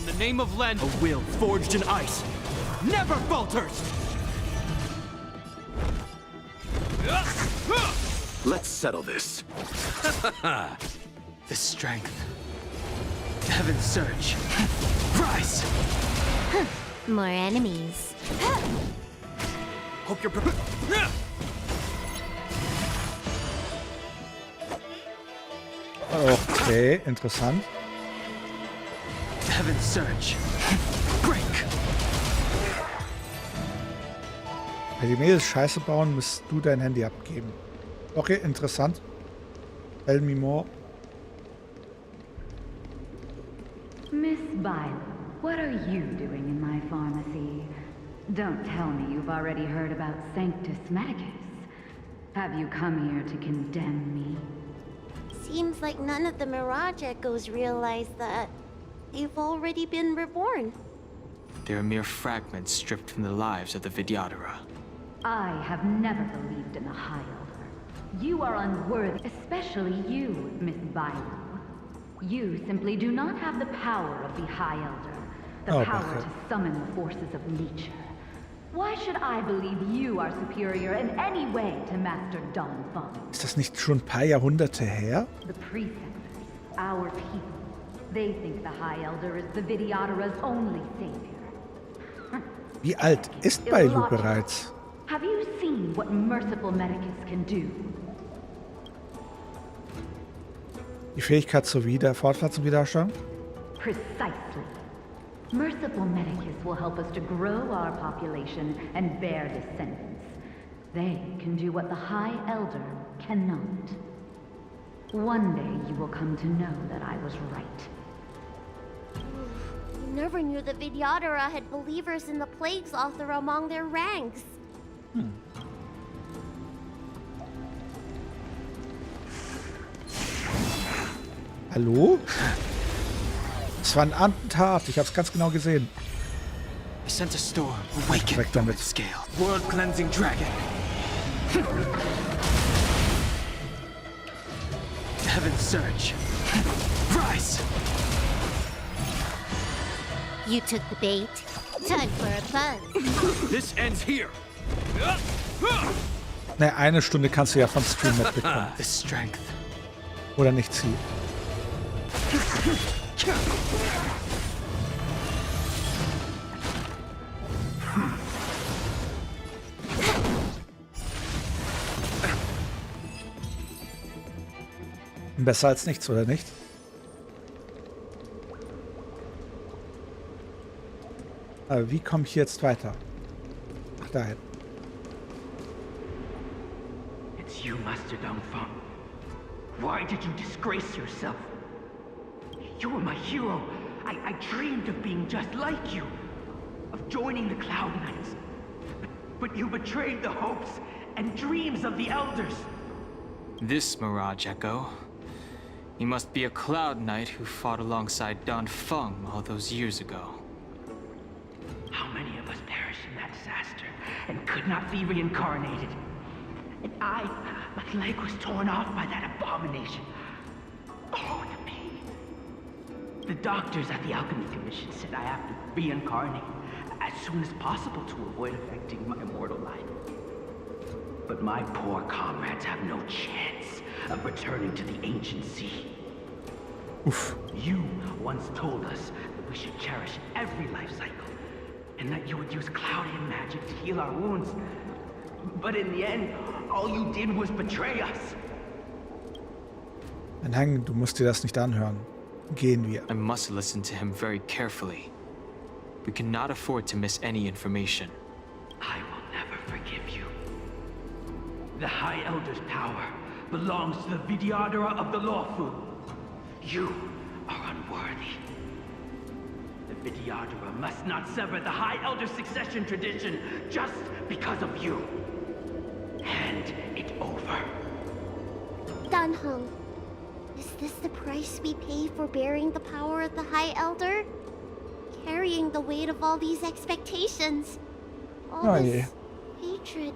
In the name of Len, a will forged in ice never falters! Let's settle this. The strength. Heaven's surge. Rise! More enemies. Hope you're prepared. Okay, interessant. Heaven's surge. Break! Wenn die Mädels Scheiße bauen, musst du dein Handy abgeben. Okay, interessant. Tell me more. Miss Bile, what are you doing in my pharmacy? Don't tell me you've already heard about Sanctus Medicus. Have you come here to condemn me? Seems like none of the Mirage Echoes realize that they've already been reborn. They're mere fragments stripped from the lives of the Vidyadhara. I have never believed in the High Elder. You are unworthy, especially you, Miss Bile. You simply do not have the power of the High Elder, the power to summon the forces of nature. Why should I believe you are superior in any way to Master Don Fong? Ist das nicht schon ein paar Jahrhunderte her? The preceptors, our people, they think the High Elder is the Vidyadhara's only savior. Wie alt ist Bailu bereits? Have you seen what merciful Medicus can do? Die Fähigkeit zur Fortpflanzung-Widerstand? Precisely. Merciful Medicus will help us to grow our population and bear descendants. They can do what the High Elder cannot. One day you will come to know that I was right. I never knew the Vidyadhara had believers in the Plagues Author among their ranks. Hallo? Es war ein Attentat. Ich hab's ganz genau gesehen. I sent a storm, awakened Weg damit. scale, world-cleansing dragon. Heaven's surge. Rise! You took the bait. Time for a buzz. This ends here. Ne, eine Stunde kannst du ja vom Stream mitbekommen. The strength. Oder nicht sie. Besser als nichts, oder nicht? Aber wie komme ich jetzt weiter? Ach, dahin. It's you, Master Dongfang. Why did you disgrace yourself? You were my hero. I dreamed of being just like you, of joining the Cloud Knights. But you betrayed the hopes and dreams of the Elders. This Mirage Echo. He must be a Cloud Knight who fought alongside Don Feng all those years ago. How many of us perished in that disaster and could not be reincarnated? And my leg was torn off by that abomination. Oh, the pain. The doctors at the Alchemy Commission said I have to reincarnate as soon as possible to avoid affecting my immortal life. But my poor comrades have no chance of returning to the ancient sea. Uff. You once told us that we should cherish every life cycle, and that you would use Cloudian magic to heal our wounds. But in the end, all you did was betray us. Mein Hang, du musst dir das nicht anhören. Gehen wir. I must listen to him very carefully. We cannot afford to miss any information. I will never forgive you. The High Elder's power belongs to the Vidyadhara of the Lawful. You are unworthy. The Vidyadhara must not sever the High Elder's succession tradition just because of you. Hand it over. Dan Heng, is this the price we pay for bearing the power of the High Elder? Carrying the weight of all these expectations. All this hatred.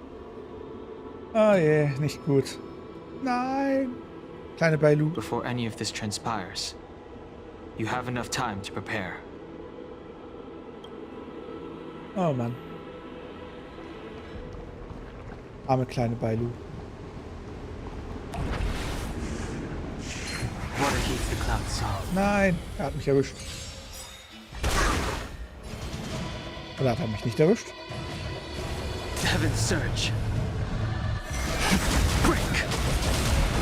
Oh je, nicht gut. Nein. Kleine Bailu. Before any of this transpires, you have enough time to prepare. Oh Mann. Arme kleine Bailu. Water heats the cloud song. Nein, er hat mich erwischt. Oder hat er mich nicht erwischt? Heaven's surge. Break.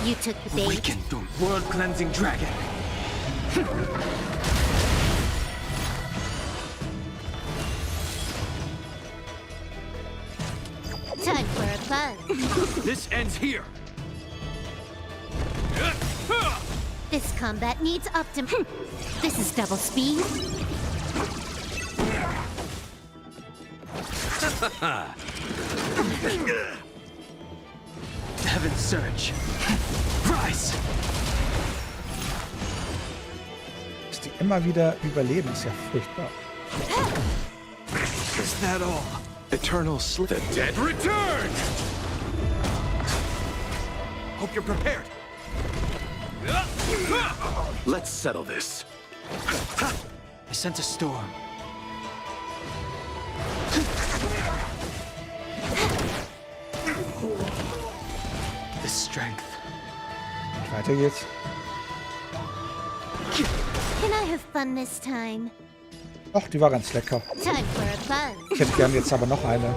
You took the bait. Weaken them. World cleansing dragon. Time for a buzz. This ends here. This combat needs optim. This is double speed. Heaven's surge. Rise. Dass die immer wieder überleben, ist ja furchtbar. Is that all? Eternal slip. The dead return! Hope you're prepared. Let's settle this. I sense a storm. The strength. Weiter geht's. Can I have fun this time? Ach, die war ganz lecker. Time for a buzz. Ich hätte gern jetzt aber noch eine.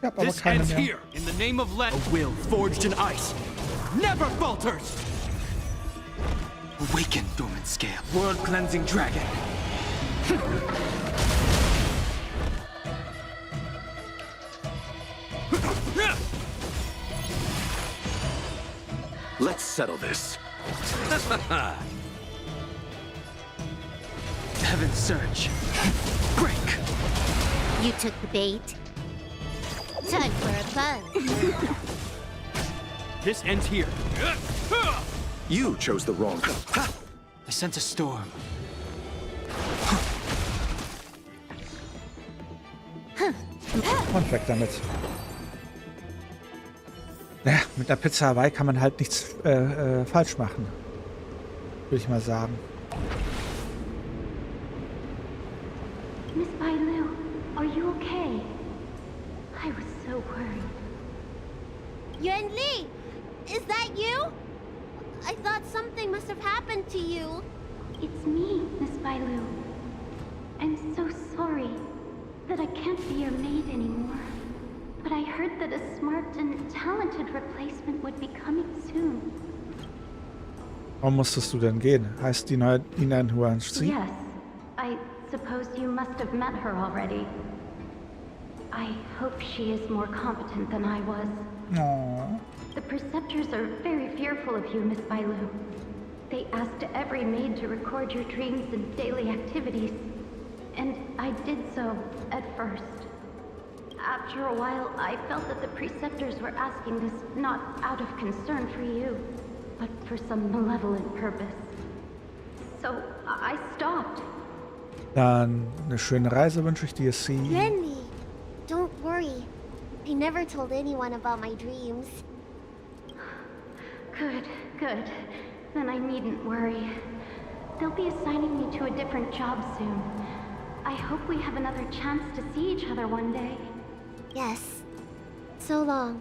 Ich hab aber This keine ends mehr. here. In the name of let. A will forged in ice. Never falters. Awaken, dormant scale. World cleansing dragon. Let's settle this. Heaven's surge. Break. You took the bait. Time for a buzz. This ends here. You chose the wrong. I sense a storm. Und weg damit. Ja, mit der Pizza Hawaii kann man halt nichts falsch machen. Würde ich mal sagen. Miss Bailu, are you okay? I was so worried. Yuan Li, is that you? I thought something must have happened to you. It's me, Miss Bailu. I'm so sorry that I can't be your maid anymore. But I heard that a smart and talented replacement would be coming soon. Warum musstest du denn gehen? Heißt die neue Inan Huanzi? Yes, I suppose you must have met her already. I hope she is more competent than I was. Oh. The Preceptors are very fearful of you, Miss Bailu. They asked every maid to record your dreams and daily activities. And I did so at first. After a while, I felt that the Preceptors were asking this not out of concern for you, but for some malevolent purpose. So I stopped. Dann eine schöne Reise wünsche ich dir, Sie. Yuan Li, don't worry. I never told anyone about my dreams. Good, good. Then I needn't worry. They'll be assigning me to a different job soon. I hope we have another chance to see each other one day. Yes. So long.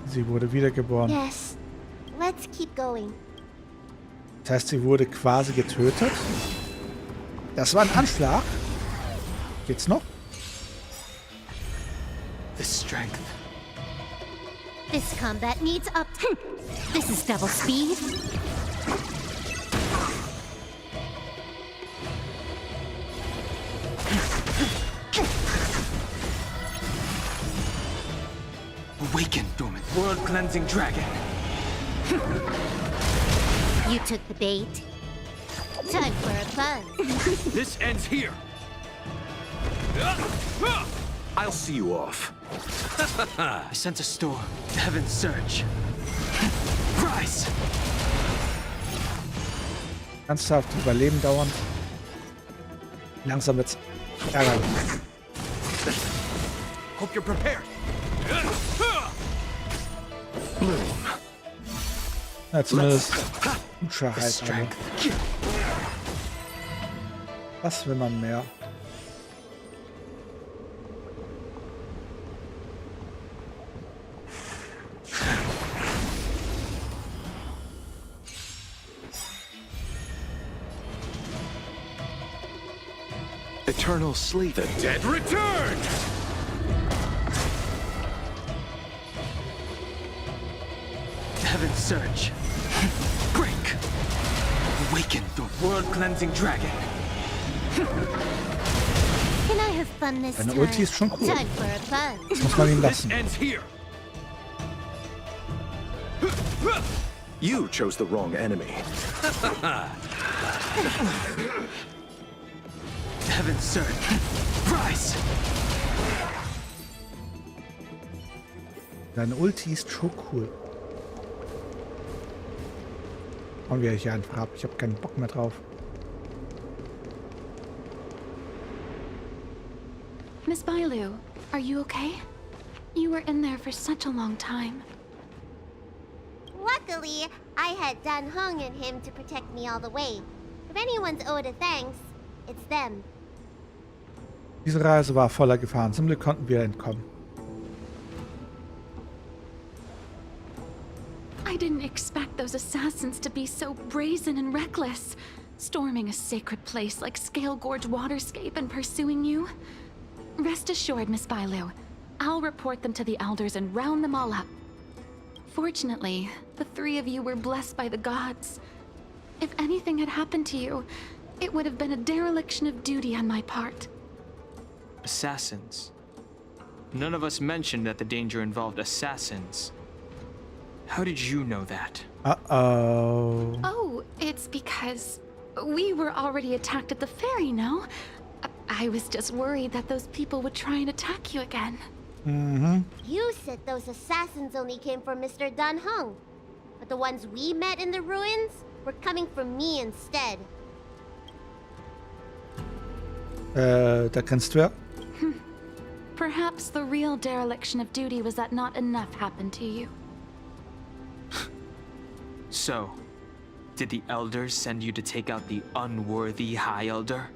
Sie wurde wiedergeboren. Yes. Let's keep going. Das heißt, sie wurde quasi getötet. Das war ein Anschlag. Geht's noch? The strength. This combat needs up. This is double speed. Awaken, dormant. World cleansing dragon. You took the bait. Time for a buzz. This ends here. I'll see you off. I sense a storm. Heaven's surge. Rise. Ernsthaft Überleben dauernd. Langsam wird's ärgerlich. Hope you're prepared. Ja, zumindest Utscha halt. Was will man mehr? eternal sleep. The dead return! Heaven's Surge. Break. Awaken the world-cleansing dragon. Can I have fun this Deine time? Ulti ist schon cool. Time for a fun. Das muss man ihn This lassen. ends here! You chose the wrong enemy. Heaven's Surge. Rise. Deine Ulti ist schon cool. Und wir hier einfach ab. Ich habe keinen Bock mehr drauf. Miss Bailu, are you okay? You were in there for such a long time. Luckily, I had Dan Heng and him to protect me all the way. If anyone's owed a thanks, it's them. Diese Reise war voller Gefahren. Zum Glück konnten wir entkommen. I didn't expect those assassins to be so brazen and reckless, storming a sacred place like Scale Gorge Waterscape and pursuing you. Rest assured, Miss Bailu, I'll report them to the elders and round them all up. Fortunately, the three of you were blessed by the gods. If anything had happened to you, it would have been a dereliction of duty on my part. Assassins. None of us mentioned that the danger involved assassins. How did you know that? Uh-oh. Oh, it's because we were already attacked at the ferry, no? I was just worried that those people would try and attack you again. Mhm. You said those assassins only came from Mr. Dan Heng, but the ones we met in the ruins were coming from me instead. Da kennst du ja. Perhaps the real dereliction of duty was that not enough happened to you. So, did the elders send you to take out the unworthy High Elder?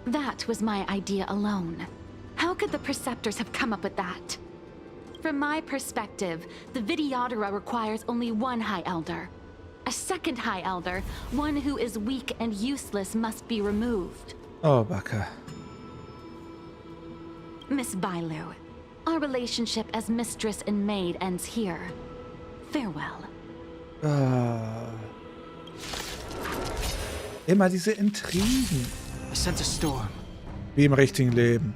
That was my idea alone. How could the Preceptors have come up with that? From my perspective, the Videodora requires only one High Elder. A second High Elder, one who is weak and useless, must be removed. Oh, Backe. Miss Bailu, our relationship as mistress and maid ends here. Farewell. Immer diese Intrigen. I sent a storm. Wie im richtigen Leben.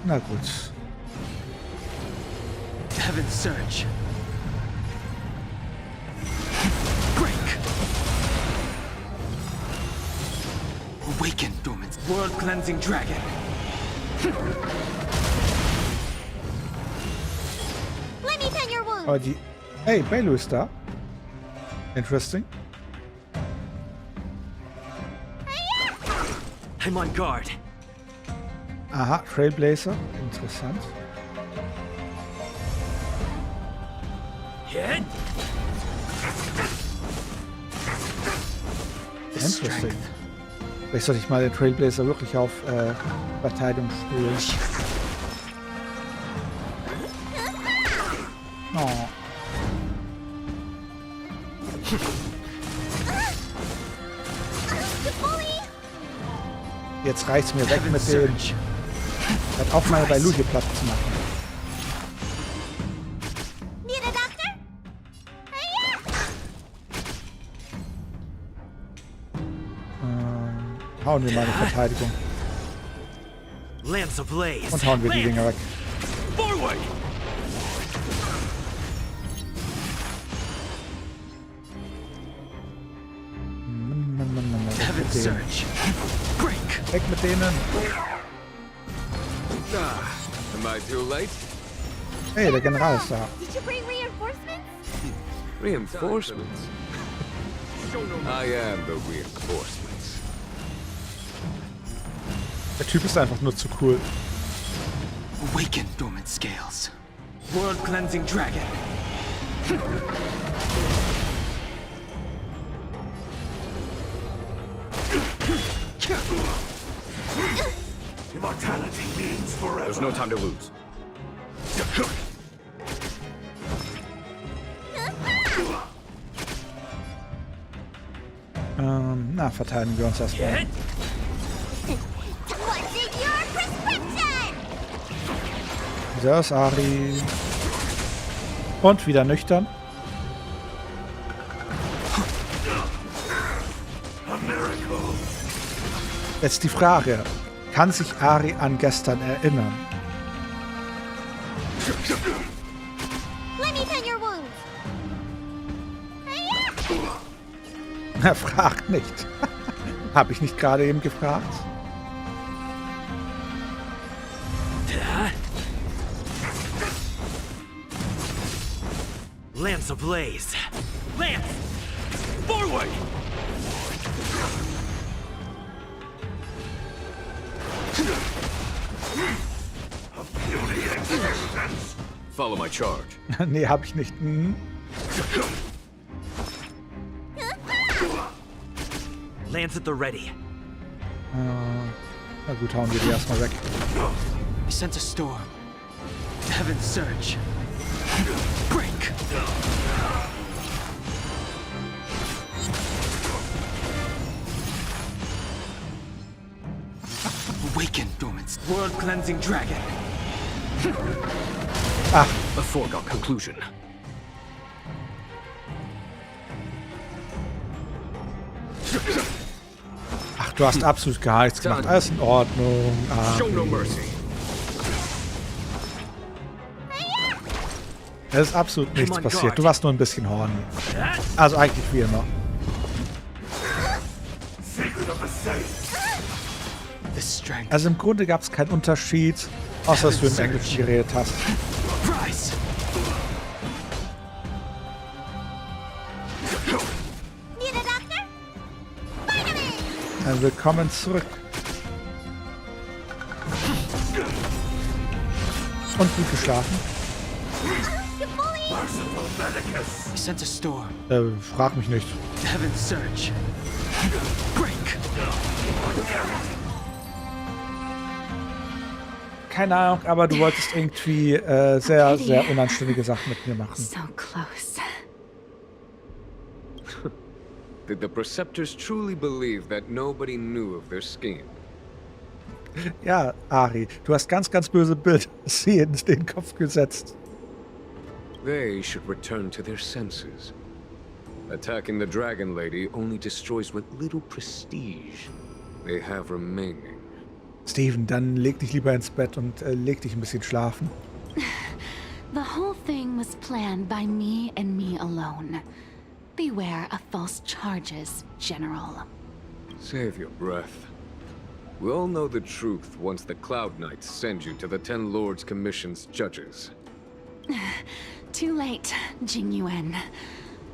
Na gut. Heaven's Surge. Break. Awaken, dormant world-cleansing dragon. Let me tend your wound. Aber die... Hey, Bailu ist da. Interesting. I'm on guard. Aha, Trailblazer. Interessant. Hit. Interesting. Vielleicht sollte ich mal den Trailblazer wirklich auf Verteidigung spielen. Oh. Jetzt reicht's mir weg mit dem. Hört auf, meine Bailu hier platt zu machen. Need a doctor? Hauen wir mal eine Verteidigung. Lamps ablaze. Und hauen wir die Dinger weg. Forward. Heaven's Surge. Break. Weg mit denen. Am I too late? Hey, der General ist da. Did you bring reinforcements? Reinforcements? I am the reinforcements. Der Typ ist einfach nur zu cool. Awaken, dormant scales. World-cleansing dragon. Immortality means forever. There's no time to lose. Na, verteidigen wir uns erstmal. What's in your prescription? Dieser ist Ari. Und wieder nüchtern. Jetzt die Frage, kann sich Ari an gestern erinnern? Let me tend your wounds. Er fragt nicht. Habe ich nicht gerade eben gefragt? Lance ablaze. Lance! Forward! Follow my charge. Nee, habe ich nicht. Hm. Lance at the ready. Na gut, hauen wir die erstmal weg. I sense a storm. Heaven's surge. Break! Awaken, dormant world-cleansing dragon. Ach, A foregone conclusion. ach, du hast absolut gar nichts gemacht. Alles in Ordnung. Show no Ari. mercy. Es ist absolut nichts passiert. Du warst nur ein bisschen horny. Also eigentlich wie immer. This strength. Also im Grunde gab es keinen Unterschied, außer dass du im Englischen geredet hast. Rise! Need a doctor? Vitamin! Willkommen zurück. Und gut geschlafen? I sense a storm. Frag mich nicht. Heaven's surge. Break! Keine Ahnung, aber du wolltest irgendwie sehr, sehr unanständige Sachen mit mir machen. So close. Did the Preceptors truly believe that nobody knew of their scheme? Ja, Ari, du hast ganz, ganz böse Bilder in den Kopf gesetzt. They should return to their senses. Attacking the Dragon Lady only destroys what little prestige they have remaining. Steven, dann leg dich lieber ins Bett und leg dich ein bisschen schlafen. The whole thing was planned by me and me alone. Beware of false charges, General. Save your breath. We all know the truth once the Cloud Knights send you to the Ten Lords Commission's judges. Too late, Jing Yuan.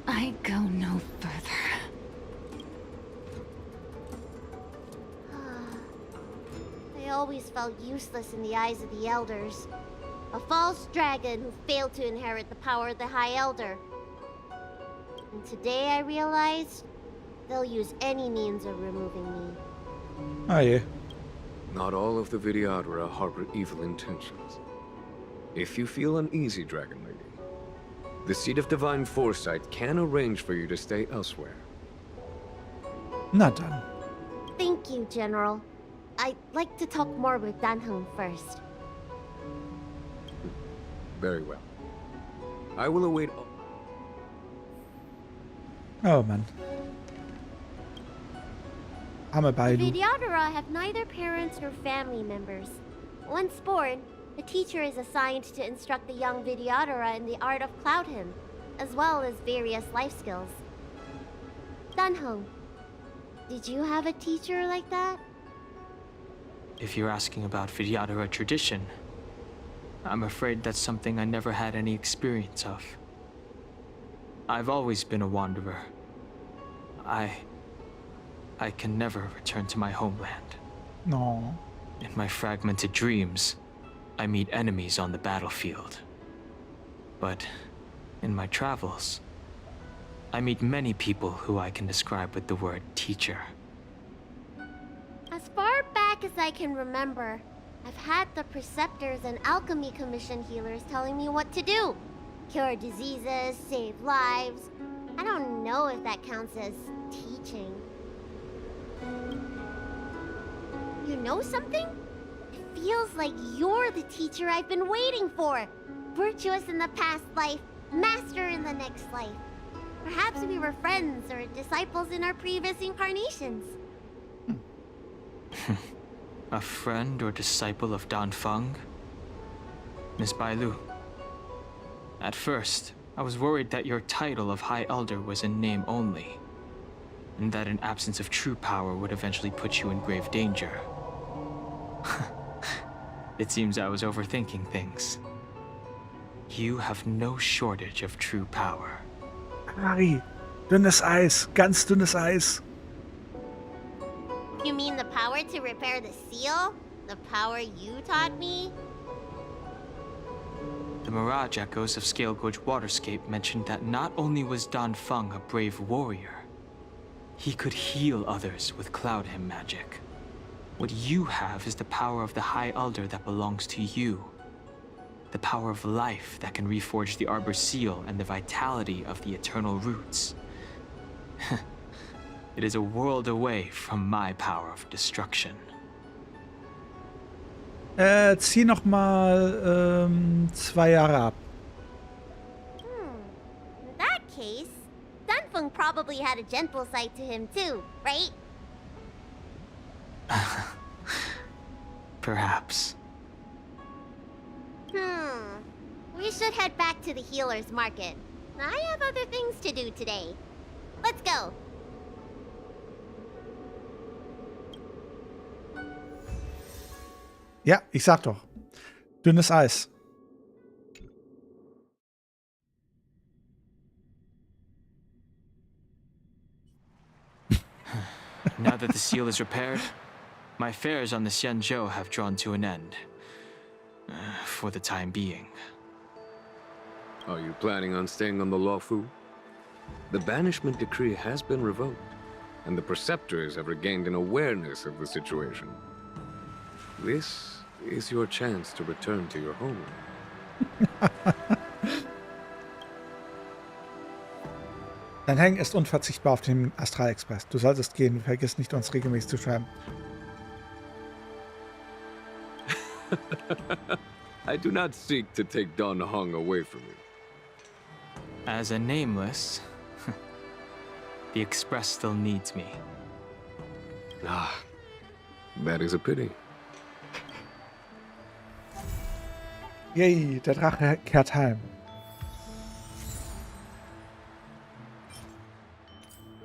I go no further. I always felt useless in the eyes of the elders. A false dragon who failed to inherit the power of the High Elder. And today I realized they'll use any means of removing me. Ah je. Not all of the Vidyadhara harbor evil intentions. If you feel uneasy, Dragon Lady, the Seat of Divine Foresight can arrange for you to stay elsewhere. Na dann. Thank you, General. I'd like to talk more with Danheng first. Very well. I will await. Oh Mann. Arme The Bailu. Vidyadhara have neither parents nor family members. Once born, the teacher is assigned to instruct the young Vidyadhara in the art of Cloud Hymn, as well as various life skills. Danheng, did you have a teacher like that? If you're asking about Vidyadhara tradition, I'm afraid that's something I never had any experience of. I've always been a wanderer. I can never return to my homeland. No. In my fragmented dreams, I meet enemies on the battlefield. But in my travels, I meet many people who I can describe with the word teacher. As far back as I can remember, I've had the Preceptors and Alchemy Commission healers telling me what to do. Cure diseases, save lives. I don't know if that counts as teaching. You know something? It feels like you're the teacher I've been waiting for. Virtuous in the past life, master in the next life. Perhaps we were friends or disciples in our previous incarnations. A friend or disciple of Danfeng? Miss Bailu. At first, I was worried that your title of High Elder was in name only, and that an absence of true power would eventually put you in grave danger. It seems I was overthinking things. You have no shortage of true power. Harry, dünnes Eis, ganz dünnes Eis. You mean the power to repair the seal? The power you taught me? The Mirage Echoes of Scale Gorge Waterscape mentioned that not only was Danfeng a brave warrior, he could heal others with Cloud Hymn magic. What you have is the power of the High Elder that belongs to you. The power of life that can reforge the Arbor's seal and the vitality of the eternal roots. It is a world away from my power of destruction. Zieh noch mal 2 Jahre ab. In that case, Danfeng probably had a gentle side to him too, right? Perhaps. We should head back to the healer's market. I have other things to do today. Let's go. Ja, ich sag doch. Dünnes Eis. Now that the seal is repaired, my affairs on the Xianzhou have drawn to an end. For the time being. Are you planning on staying on the Luofu? The banishment decree has been revoked, and the preceptors have regained an awareness of the situation. This is your chance to return to your home. Dein Hang ist unverzichtbar auf dem Astralexpress. Du solltest gehen. Vergiss nicht, uns regelmäßig zu schreiben. I do not seek to take Dan Heng away from you. As a nameless, the Express still needs me. Ah, that is a pity. Yay, der Drache kehrt heim.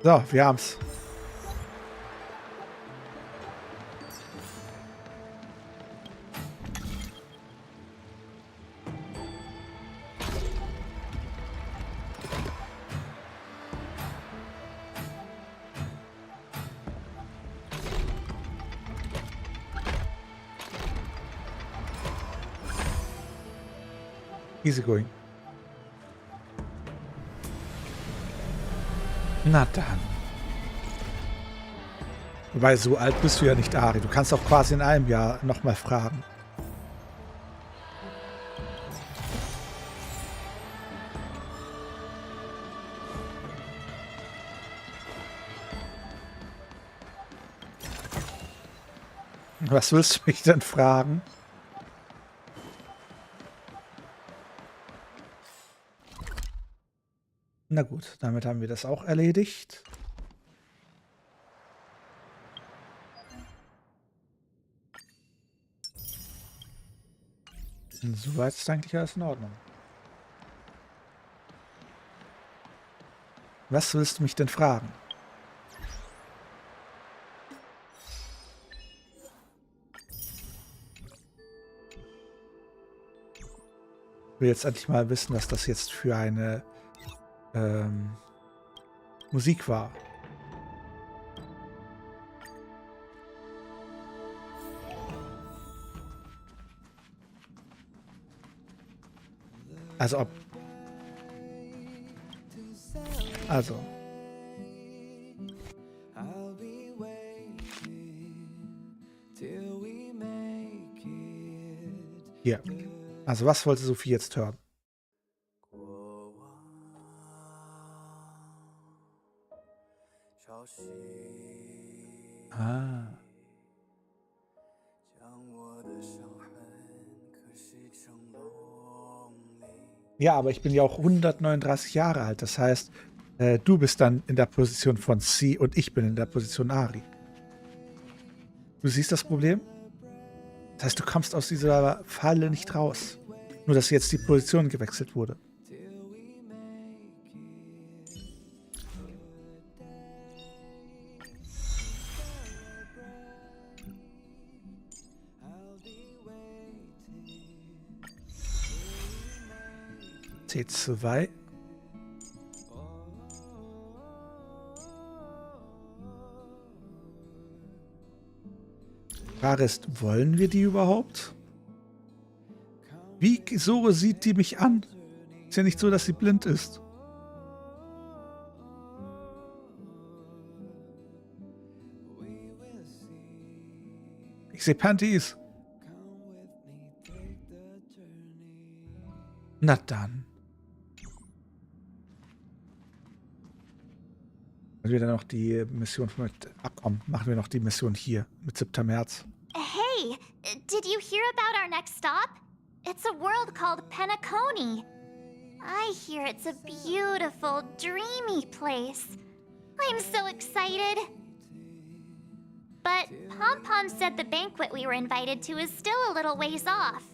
So, wir haben's. Easy going. Na dann. Wobei, so alt bist du ja nicht, Ari. Du kannst auch quasi in einem Jahr nochmal fragen. Was willst du mich denn fragen? Na gut, damit haben wir das auch erledigt. Und soweit ist eigentlich alles in Ordnung. Was willst du mich denn fragen? Ich will jetzt endlich mal wissen, was das jetzt für eine Musik war. Also ob... Also. Hier. Also was wollte Sophie jetzt hören? Ah. Ja, aber ich bin ja auch 139 Jahre alt. Das heißt, du bist dann in der Position von C und ich bin in der Position Ari. Du siehst das Problem? Das heißt, du kommst aus dieser Falle nicht raus. Nur, dass jetzt die Position gewechselt wurde. C2. Frage ist, wollen wir die überhaupt? Wieso sieht die mich an? Ist ja nicht so, dass sie blind ist. Ich sehe Panties. Na dann. Machen wir dann noch die Mission mit. Ach komm, machen wir noch die Mission hier mit 7. März. Hey, did you hear about our next stop? It's a world called Penacony. I hear it's a beautiful, dreamy place. I'm so excited. But Pom Pom said the banquet we were invited to is still a little ways off.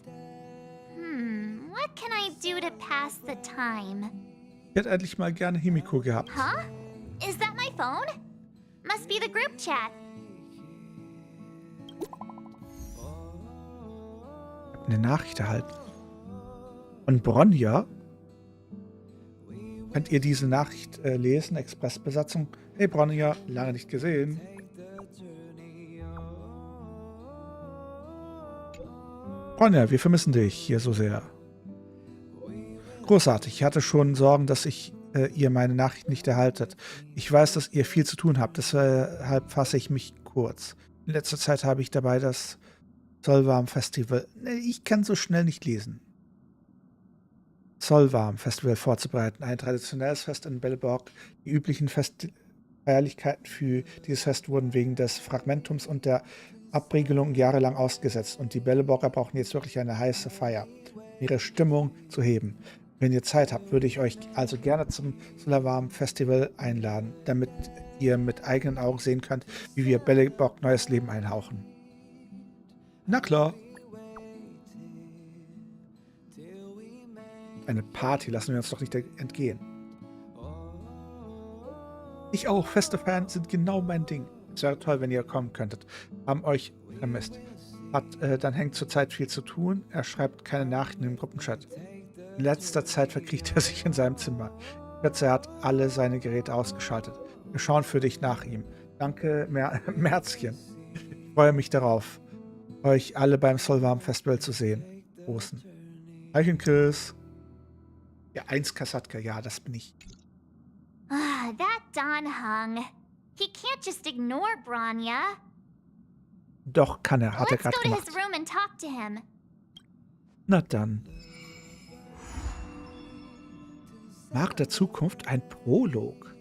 What can I do to pass the time? Ich hätte endlich mal gerne Himiko gehabt. Huh? Is that my phone? Must be the group chat. Ich habe eine Nachricht erhalten. Von Bronja. Könnt ihr diese Nachricht lesen? Expressbesatzung. Hey Bronja, lange nicht gesehen. Bronja, wir vermissen dich hier so sehr. Großartig. Ich hatte schon Sorgen, dass ihr meine Nachricht nicht erhaltet. Ich weiß, dass ihr viel zu tun habt, deshalb fasse ich mich kurz. In letzter Zeit habe ich dabei das Solwarm-Festival. Ich kann so schnell nicht lesen. Solwarm-Festival vorzubereiten. Ein traditionelles Fest in Belleborg. Die üblichen Feierlichkeiten für dieses Fest wurden wegen des Fragmentums und der Abriegelung jahrelang ausgesetzt. Und die Belleborger brauchen jetzt wirklich eine heiße Feier, um ihre Stimmung zu heben. Wenn ihr Zeit habt, würde ich euch also gerne zum Solwarm-Festival einladen, damit ihr mit eigenen Augen sehen könnt, wie wir Belleborg neues Leben einhauchen. Na klar. Eine Party lassen wir uns doch nicht entgehen. Ich auch. Feste Fans sind genau mein Ding. Es wäre toll, wenn ihr kommen könntet. Haben euch vermisst. Dann hängt zurzeit viel zu tun. Er schreibt keine Nachrichten im Gruppenchat. In letzter Zeit verkriecht er sich in seinem Zimmer. Er hat alle seine Geräte ausgeschaltet. Wir schauen für dich nach ihm. Danke, Märzchen. Ich freue mich darauf, euch alle beim Solwarm Festival zu sehen. Großen. Eichen Chris. Ja, 1 Kasatka, ja, das bin ich. Ah, that Don Hung. He can't just ignore Bronya. Doch, kann er, hat er Let's gerade go to gemacht. his room and talk to him. Na dann. Mark der Zukunft, ein Prolog.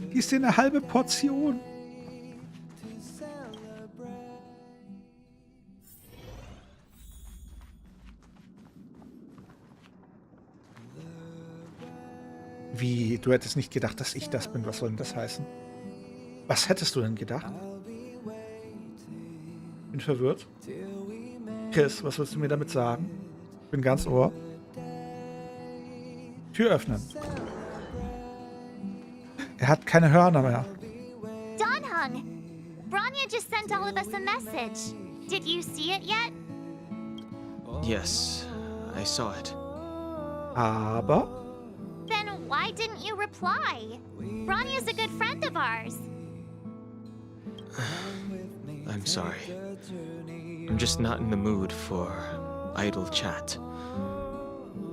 Gieß dir eine halbe Portion. Wie, du hättest nicht gedacht, dass ich das bin. Was soll denn das heißen? Was hättest du denn gedacht? Bin verwirrt. Chris, was willst du mir damit sagen? Ich bin ganz Ohr. Tür öffnen. Er hat keine Hörner mehr. Don Hung, Bronya just sent all of us a message. Did you see it yet? Yes, I saw it. Aber Then why didn't you reply? Bronya's a good friend of ours. I'm sorry. I'm just not in the mood for idle chat.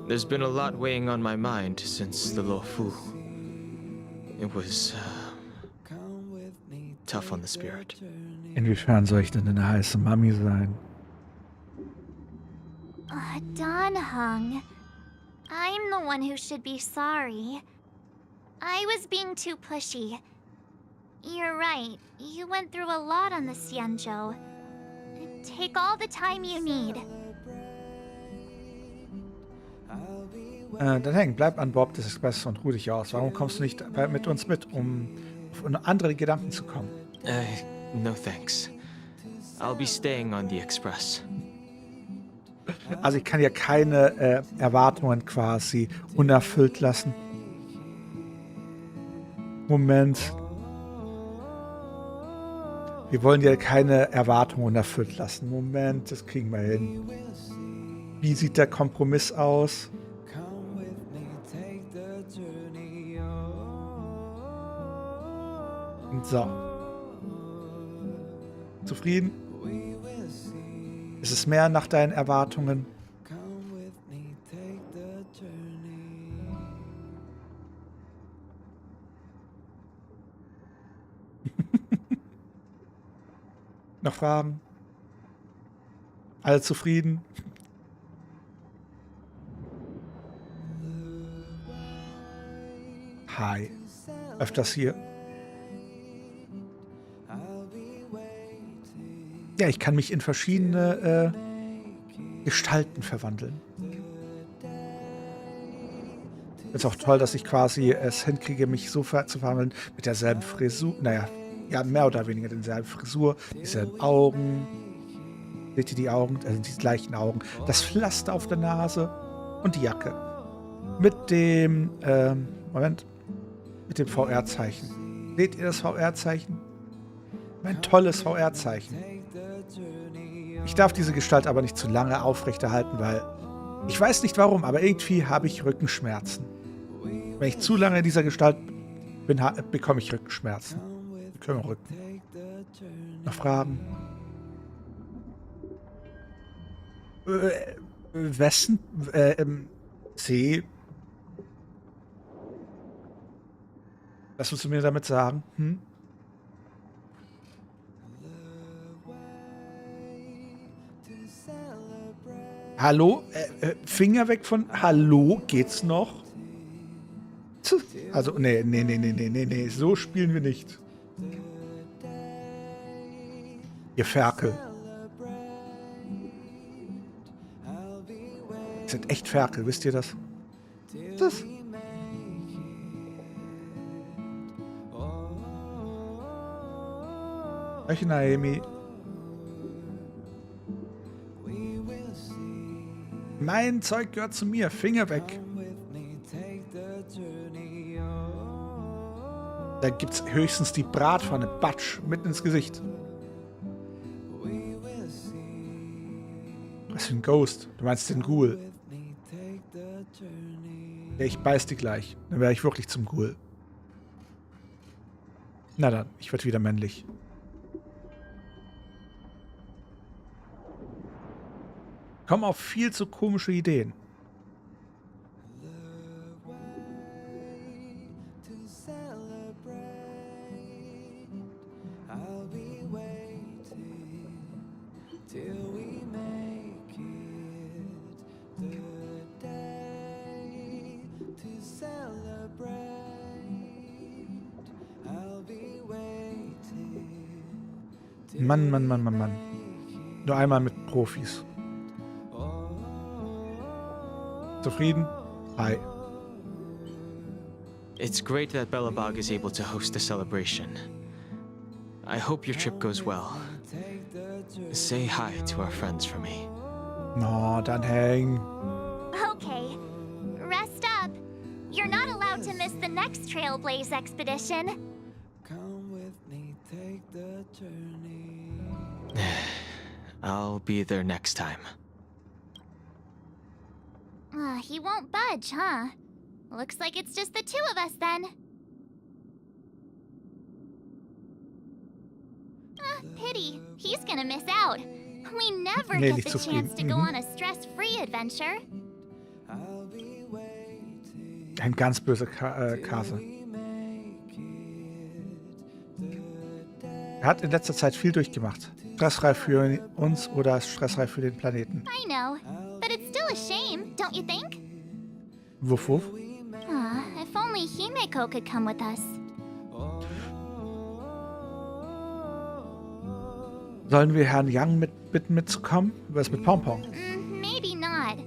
There's been a lot weighing on my mind since the Lofu. It was tough on the spirit. inwiefern soll ich denn eine heiße Mami sein? Don Hung, I'm the one who should be sorry. I was being too pushy. You're right. You went through a lot on the Xianzhou. Take all the time you need. Dann Hank, bleib an Bord des Expresses und ruh dich aus. Warum kommst du nicht mit uns mit, um auf andere Gedanken zu kommen? No thanks. I'll be staying on the Express. Also ich kann ja keine Erwartungen quasi unerfüllt lassen. Moment. Wir wollen ja keine Erwartungen unerfüllt lassen. Moment, das kriegen wir hin. Wie sieht der Kompromiss aus? So. Zufrieden? Ist es mehr nach deinen Erwartungen? Noch Fragen? Alle zufrieden? Hi. Öfters hier. Ja, ich kann mich in verschiedene Gestalten verwandeln. Ist auch toll, dass ich quasi es hinkriege, mich so zu verwandeln mit derselben Frisur. Naja, ja, mehr oder weniger denselben Frisur, dieselben Augen. Seht ihr die Augen? Also die gleichen Augen. Das Pflaster auf der Nase und die Jacke. Mit dem, Moment, mit dem VR-Zeichen. Seht ihr das VR-Zeichen? Mein tolles VR-Zeichen. Ich darf diese Gestalt aber nicht zu lange aufrechterhalten, weil ich weiß nicht warum, aber irgendwie habe ich Rückenschmerzen. Wenn ich zu lange in dieser Gestalt bin, bekomme ich Rückenschmerzen. Rücken. Noch Fragen? Wessen? C? Was willst du mir damit sagen? Hm? Hallo? Finger weg von Hallo? Geht's noch? Also, nee. So spielen wir nicht. Ihr Ferkel. Ihr seid echt Ferkel, wisst ihr das? Das? Euch Naomi. Mein Zeug gehört zu mir. Finger weg. Da gibt's höchstens die Bratpfanne. Batsch. Mitten ins Gesicht. Was für ein Ghost? Du meinst den Ghoul? Ja, ich beiß die gleich. Dann wäre ich wirklich zum Ghoul. Na dann, ich werde wieder männlich. Komm auf viel zu komische Ideen. Mann. Nur einmal mit Profis. Zufrieden? Hi. It's great that Belobog is able to host the celebration. I hope your trip goes well. Say hi to our friends for me. No, dann häng. Okay. Rest up. You're not allowed to miss the next Trailblaze expedition. I'll be there next time. He won't budge, huh? Looks like it's just the two of us then. Pity. He's gonna miss out. We never get the chance to go on a stress-free adventure. Ein ganz böser Kase. Er hat in letzter Zeit viel durchgemacht. Stressreich für uns oder stressreich für den Planeten. I know, but it's still a shame, don't you think? Wuff, wuff. If only Himeko could come with us. Sollen wir Herrn Young bitten mitzukommen? Was mit Pompon? Maybe not.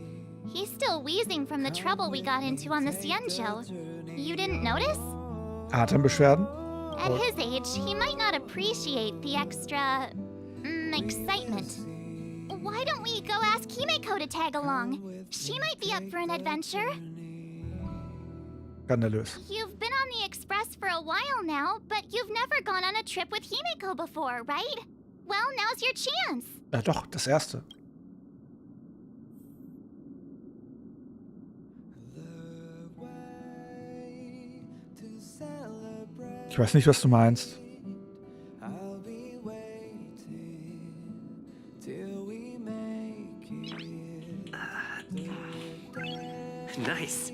He's still wheezing from the trouble we got into on the Xianzhou. You didn't notice? Atembeschwerden? At his age, he might not appreciate the extra... excitement. Why don't we go ask Himeko to tag along? She might be up for an adventure. Skandalös. You've been on the Express for a while now, but you've never gone on a trip with Himeko before, right? Well, now's your chance. Ja doch, das erste. Ich weiß nicht, was du meinst. Nice.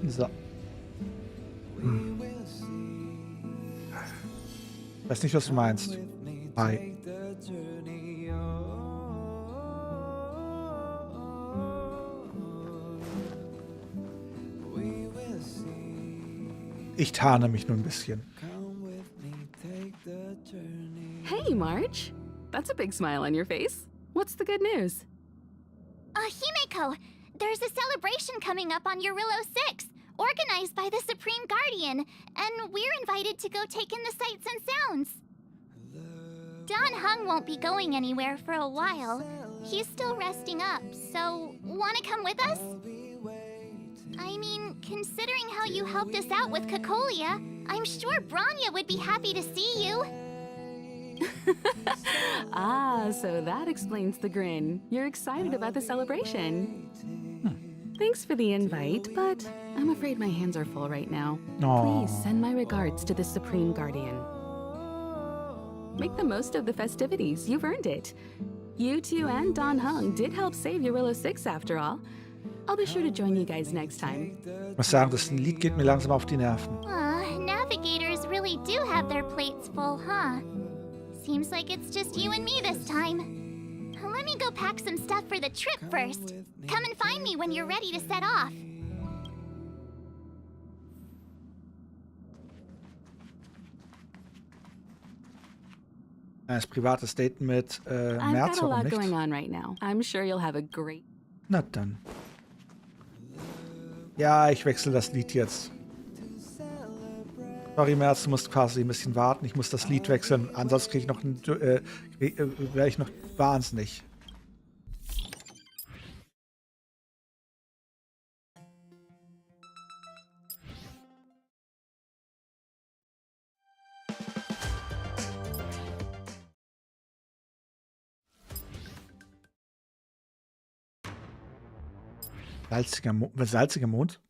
So. Weiß nicht, was du meinst. Hi. Ich tarne mich nur ein bisschen. Hey, March. That's a big smile on your face. What's the good news? Himeko, there's a celebration coming up on Eurillo 6, organized by the Supreme Guardian, and we're invited to go take in the sights and sounds. Don Hung won't be going anywhere for a while. He's still resting up, so wanna come with us? I mean, considering how you helped us out with Cocolia, I'm sure Branya would be happy to see you. Ah, so that explains the grin. You're excited about the celebration. Thanks for the invite, but I'm afraid my hands are full right now. Please send my regards to the Supreme Guardian. Make the most of the festivities. You've earned it. You two and Don Hung did help save Eurillo 6 after all. I'll be sure to join you guys next time. Ich muss sagen, das Lied geht mir langsam auf die Nerven. Navigators really do have their plates full, huh? Seems like it's just you and me this time. Let me go pack some stuff for the trip first. Come and find me when you're ready to set off. Das privates Date mit I've März, got a warum lot nicht? going on right now. I'm sure you'll have a great... Na dann. Ja, ich wechsle das Lied jetzt. Sorry, März, du musst quasi ein bisschen warten. Ich muss das Lied wechseln. Ansonsten kriege ich noch wäre ich noch wahnsinnig. Salziger Mond?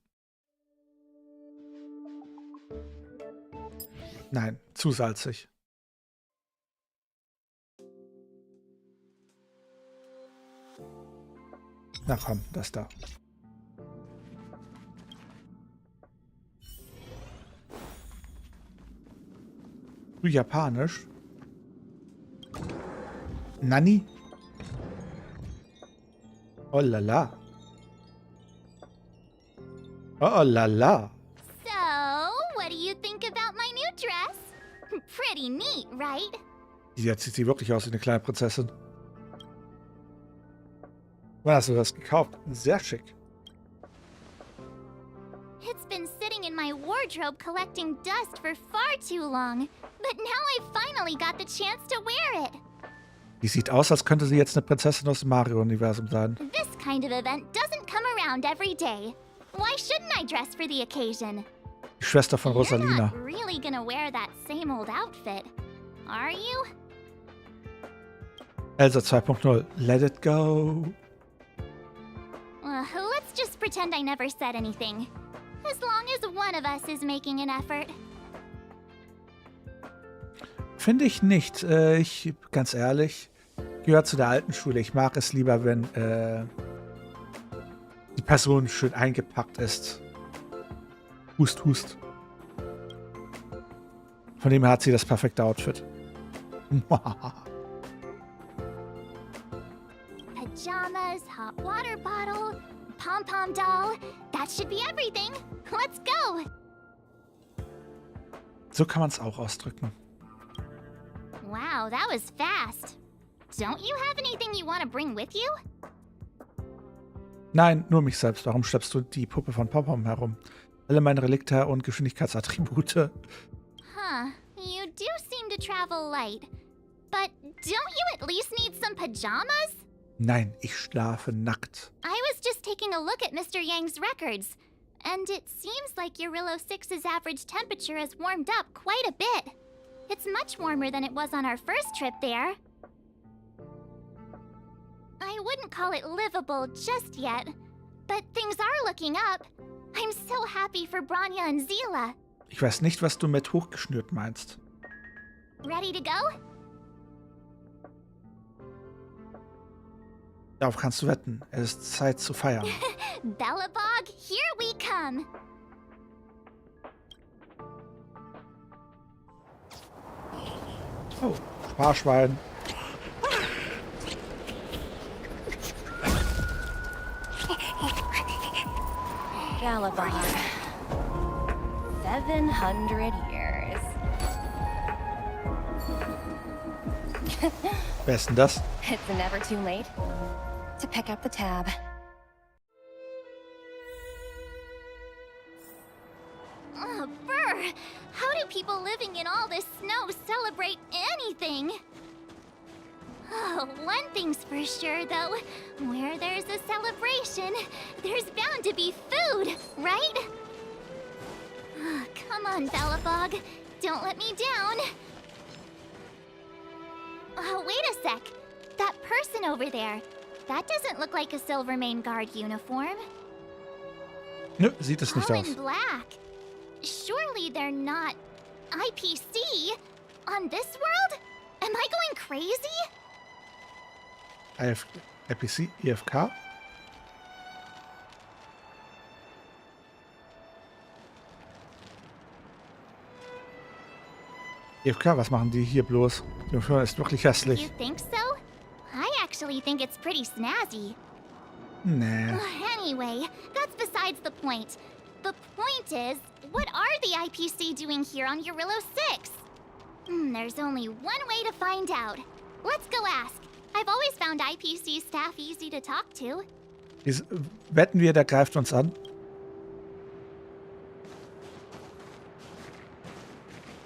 Nein, zu salzig. Na komm, das da. Du Japanisch? Nani? Oh la la. Oh la la. So, what do you think about my new dress? Pretty neat, right? Jetzt sieht sie wirklich aus wie eine kleine Prinzessin. Wann hast du das gekauft? Sehr schick. It's been sitting in my wardrobe collecting dust for far too long, but now I finally got the chance to wear it. Die sieht aus, als könnte sie jetzt eine Prinzessin aus dem Mario-Universum sein. This kind of event doesn't come around every day. Why shouldn't I dress for the occasion? Die Schwester von Rosalina. You're not really gonna wear that same old outfit, are you? Elsa 2.0. Let it go. Let's just pretend I never said anything. As long as one of us is making an effort. Finde ich nicht. Ich, ganz ehrlich, gehöre zu der alten Schule. Ich mag es lieber, wenn die Person schön eingepackt ist. Hust, hust. Von dem her hat sie das perfekte Outfit. Pajamas, hot water bottle, pom-pom doll. That should be everything. Let's go. So kann man es auch ausdrücken. Wow, that was fast. Don't you have anything you want to bring with you? Nein, nur mich selbst. Warum schleppst du die Puppe von Pom-Pom herum? Alle meine Relikte und Geschwindigkeitsattribute. Huh, you do seem to travel light. But don't you at least need some pajamas? Nein, ich schlafe nackt. I was just taking a look at Mr. Yang's records, and it seems like Eurillo 6's average temperature has warmed up quite a bit. It's much warmer than it was on our first trip there. I wouldn't call it livable just yet, but things are looking up. I'm so happy for Branya and Zila. Ich weiß nicht, was du mit hochgeschnürt meinst. Ready to go? Darauf kannst du wetten. Es ist Zeit zu feiern. Bellabog, here we come. Oh, Sparschwein. Bellabog. 700 years. Wer ist denn das? It's never too late to pick up the tab. Oh, brr! How do people living in all this snow celebrate anything? Oh, one thing's for sure, though. Where there's a celebration, there's bound to be food, right? Oh, come on, Bellabog. Don't let me down. Oh, wait a sec. That person over there. That doesn't look like a Silvermane Guard uniform. Nö, sieht es nicht All aus. in black. Surely they're not IPC on this world? Am I going crazy? IPC, IFK? IFK, was machen die hier bloß? Die Uniform ist wirklich hässlich. You think so? I actually think it's pretty snazzy. Nee. Anyway, that's besides the point. The point is, what are the IPC doing here on Eurillo 6? There's only one way to find out. Let's go ask. I've always found IPC staff easy to talk to. Wetten wir, der greift uns an?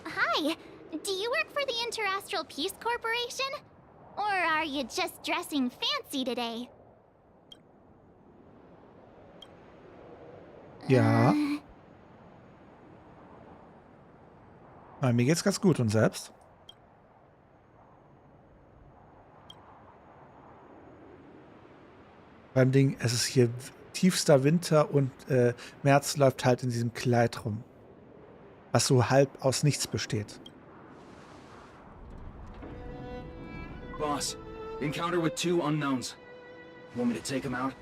Hi, do you work for the Interastral Peace Corporation? Or are you just dressing fancy today? Ja. Na, mir geht's ganz gut. Und selbst? Beim Ding, es ist hier tiefster Winter und März läuft halt in diesem Kleid rum. Was so halb aus nichts besteht. Boss, encounter with 2 unknowns. Want me to take them out?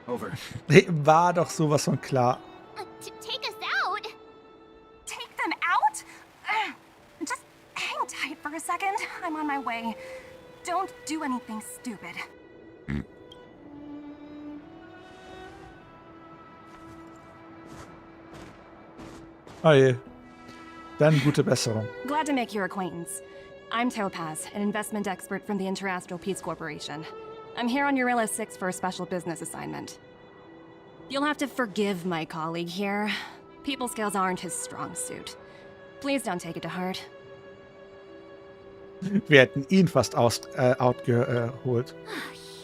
Over. War doch sowas von klar. Take us out? Take them out? Just hang tight for a second. I'm on my way. Don't do anything stupid. Oh je. Dann gute Besserung. Glad to make your acquaintance. I'm Topaz, an investment expert from the Interastral Peace Corporation. I'm here on Eurillo 6 for a special business assignment. You'll have to forgive my colleague here. People skills aren't his strong suit. Please don't take it to heart. Wir hätten ihn fast outgeholt.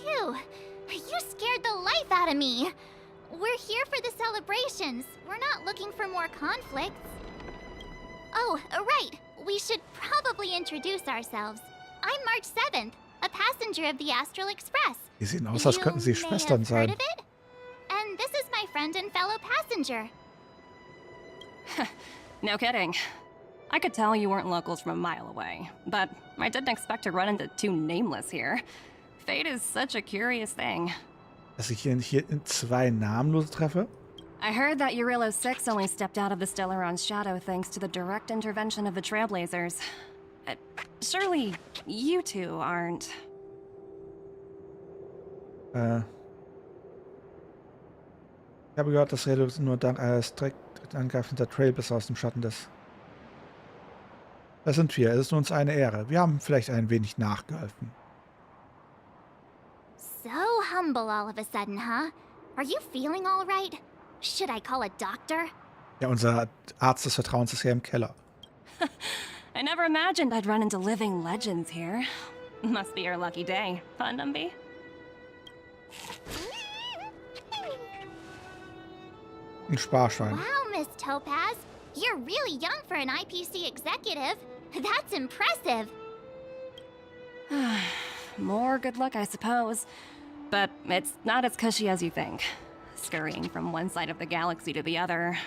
Phew, you scared the life out of me. We're here for the celebrations. We're not looking for more conflicts. Oh, right. We should probably introduce ourselves. I'm March 7th, a passenger of the Astral Express. Die sehen aus, als könnten sie Schwestern sein. And this is my friend and fellow passenger. No kidding. I could tell you weren't locals from a mile away, but I didn't expect to run into 2 nameless here. Fate is such a curious thing. dass ich hier 2 Namenlose treffe? I heard that Eurillo 6 only stepped out of the Stellaron's shadow thanks to the direct intervention of the Trailblazers. Surely you two aren't... Ich habe gehört, dass Redux nur dank eines direkt angreifender Trailblazer aus dem Schatten des... Das sind wir. Es ist uns eine Ehre. Wir haben vielleicht ein wenig nachgeholfen. So humble all of a sudden, huh? Are you feeling all right? Should I call a doctor? Ja, unser Arzt des Vertrauens ist hier im Keller. I never imagined I'd run into living legends here. Must be your lucky day, huh, Numby? Ein Sparschwein. Wow, Miss Topaz. You're really young for an IPC executive. That's impressive. More good luck, I suppose. But it's not as cushy as you think. Scurrying from one side of the galaxy to the other.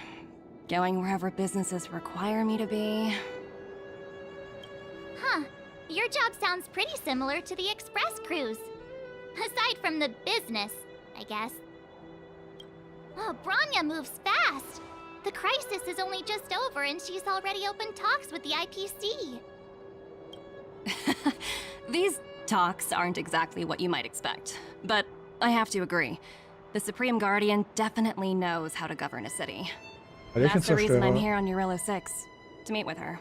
Going wherever businesses require me to be. Huh. Your job sounds pretty similar to the express cruise. Aside from the business, I guess. Oh, Branya moves fast. The crisis is only just over and she's already opened talks with the IPC. These talks aren't exactly what you might expect. But I have to agree. The Supreme Guardian definitely knows how to govern a city. That's the reason I'm here on Eurillo 6, to meet with her.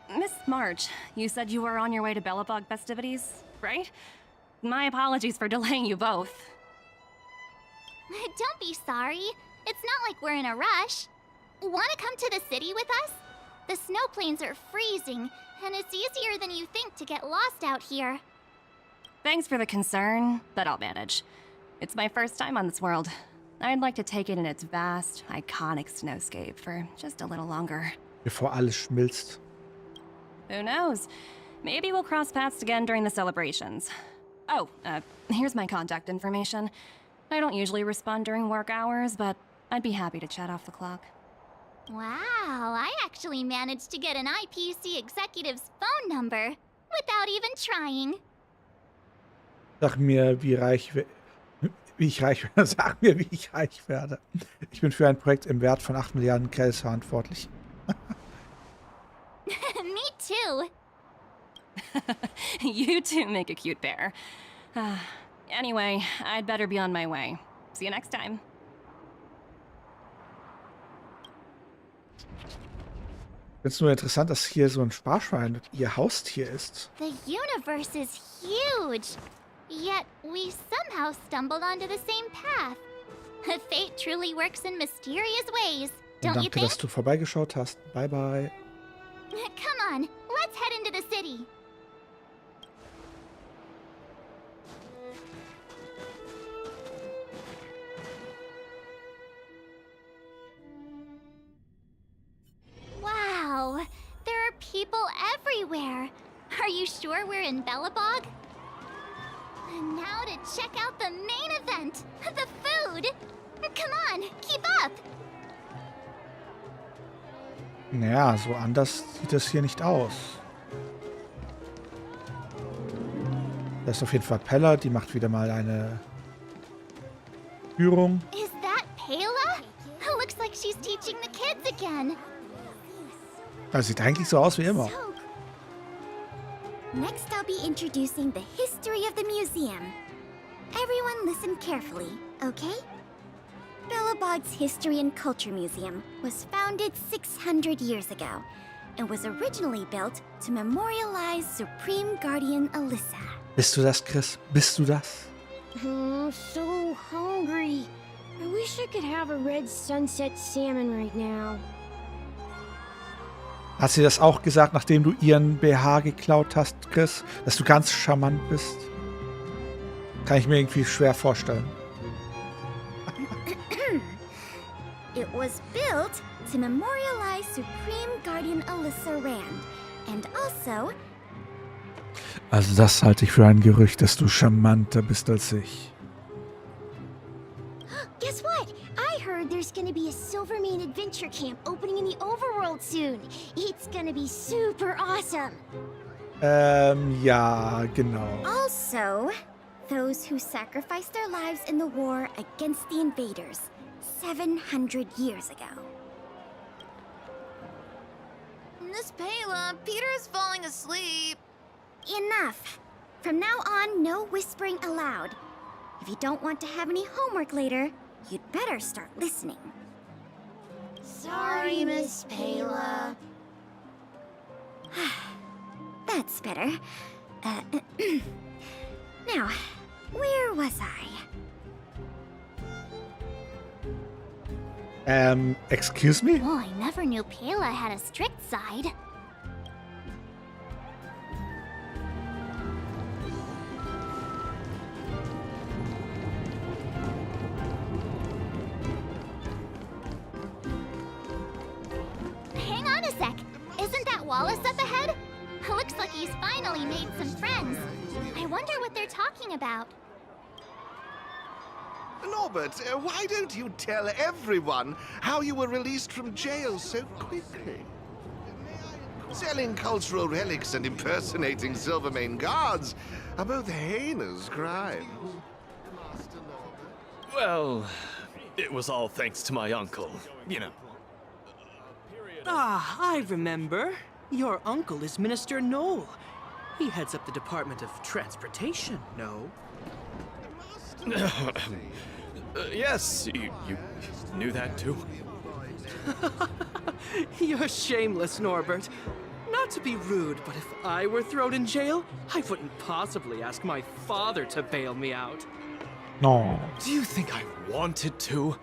Miss March, you said you were on your way to Belobog festivities, right? My apologies for delaying you both. Don't be sorry. It's not like we're in a rush. Want to come to the city with us? The snow plains are freezing, and it's easier than you think to get lost out here. Thanks for the concern, but I'll manage. It's my first time on this world. I'd like to take it in its vast, iconic snowscape for just a little longer. Bevor alles schmilzt. Who knows? Maybe we'll cross paths again during the celebrations. Oh, here's my contact information. I don't usually respond during work hours, but I'd be happy to chat off the clock. Wow, I actually managed to get an IPC executive's phone number without even trying. Sag mir, wie ich reich werde. Sag mir, wie ich reich werde. Ich bin für ein Projekt im Wert von 8 Milliarden Kells verantwortlich. Me too. You two make a cute pair. Anyway, I'd better be on my way. See you next time. Ich finde es nur interessant, dass hier so ein Sparschwein ihr Haustier ist. The universe is huge. Yet we somehow stumbled onto the same path. Fate truly works in mysterious ways, don't you Danke, think? dass du vorbeigeschaut hast. Bye bye. Come on, let's head into the city. Wow, there are people everywhere. Are you sure we're in Belobog? And now to check out the main event, the food. Come on, keep up. Naja, so anders sieht das hier nicht aus. Da ist auf jeden Fall Pella, die macht wieder mal eine Führung. Is that Pela? Looks like she's teaching the kids again. Das sieht eigentlich so aus wie immer. Next, I'll be introducing the history of the museum. Everyone listen carefully, okay? Belobog's History and Culture Museum was founded 600 years ago and was originally built to memorialize Supreme Guardian Alyssa. Bist du das, Chris? Bist du das? I'm so hungry. I wish I could have a red sunset salmon right now. Hat sie das auch gesagt, nachdem du ihren BH geklaut hast, Chris? Dass du ganz charmant bist? Kann ich mir irgendwie schwer vorstellen. It was built to memorialize Supreme Guardian Alyssa Rand and also... Also das halte ich für ein Gerücht, dass du charmanter bist als ich. Guess what? I heard there's gonna be a Silvermane adventure camp opening in the overworld soon. It's gonna be super awesome. Ja, genau. Also, Those who sacrificed their lives in the war against the invaders 700 years ago. Miss Payla, Peter's falling asleep. Enough! From now on, no whispering aloud. If you don't want to have any homework later, you'd better start listening. Sorry, Miss Payla. That's better. Now, where was I? Excuse me? Oh, I never knew Payla had a strict side. Hang on a sec. Isn't that Wallace up ahead? Looks like he's finally made some friends. I wonder what they're talking about. Norbert, why don't you tell everyone how you were released from jail so quickly? Selling cultural relics and impersonating Silvermane guards are both heinous crimes. Well, it was all thanks to my uncle, you know. Ah, I remember. Your uncle is Minister Knoll. He heads up the Department of Transportation, no? Yes, you knew that too? You're shameless, Norbert. Not to be rude, but if I were thrown in jail, I wouldn't possibly ask my father to bail me out. No. Do you think I wanted to?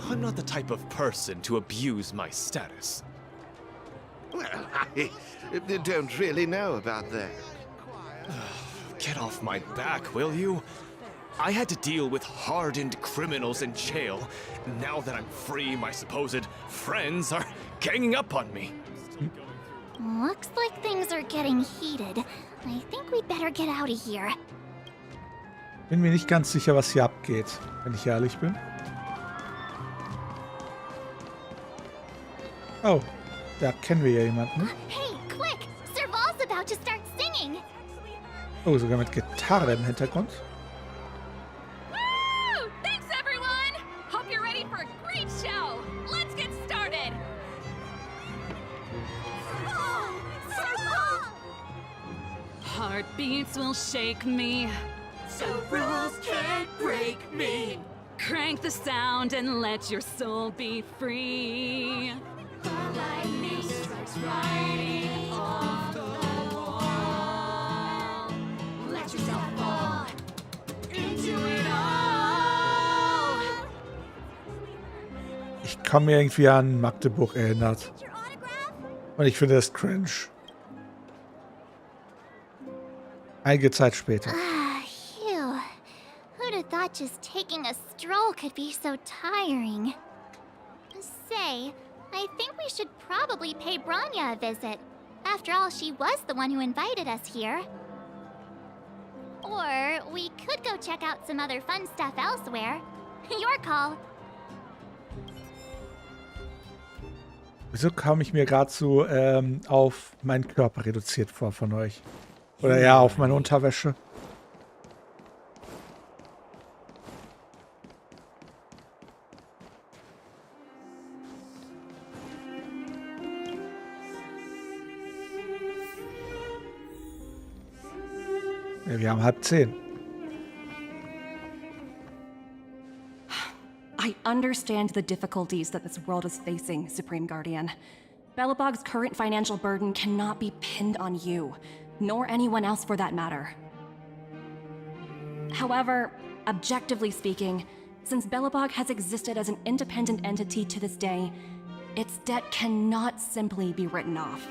I'm not the type of person to abuse my status. Well, I don't really know about that. Get off my back, will you? I had to deal with hardened criminals in jail. Now that I'm free, my supposed friends are ganging up on me. Looks like things are getting heated. I think we'd better get out of here. Bin mir nicht ganz sicher, was hier abgeht, wenn ich ehrlich bin. Oh, da kennen wir ja jemanden. Hey, quick! Serval's about to start singing! Oh, sogar mit Gitarre im Hintergrund. Woo! Thanks, everyone! Hope you're ready for a great show! Let's get started! Serval! Heartbeats will shake me, so rules can't break me. Crank the sound and let your soul be free. The lightning strikes writing on the wall. Let yourself fall into it all. Ich komme mir irgendwie an Magdeburg erinnert. Und ich finde das cringe. Einige Zeit später. Phew. Who'd have thought just taking a stroll could be so tiring? Say, I think we should probably pay Branya a visit. After all, she was the one who invited us here. Or we could go check out some other fun stuff elsewhere. Your call. Wieso kam ich mir gerade so auf meinen Körper reduziert vor von euch? Oder ja, auf meine Unterwäsche. Ja, wir haben 9:30. I understand the difficulties that this world is facing, Supreme Guardian. Belobog's current financial burden cannot be pinned on you, nor anyone else for that matter. However, objectively speaking, since Belobog has existed as an independent entity to this day, its debt cannot simply be written off.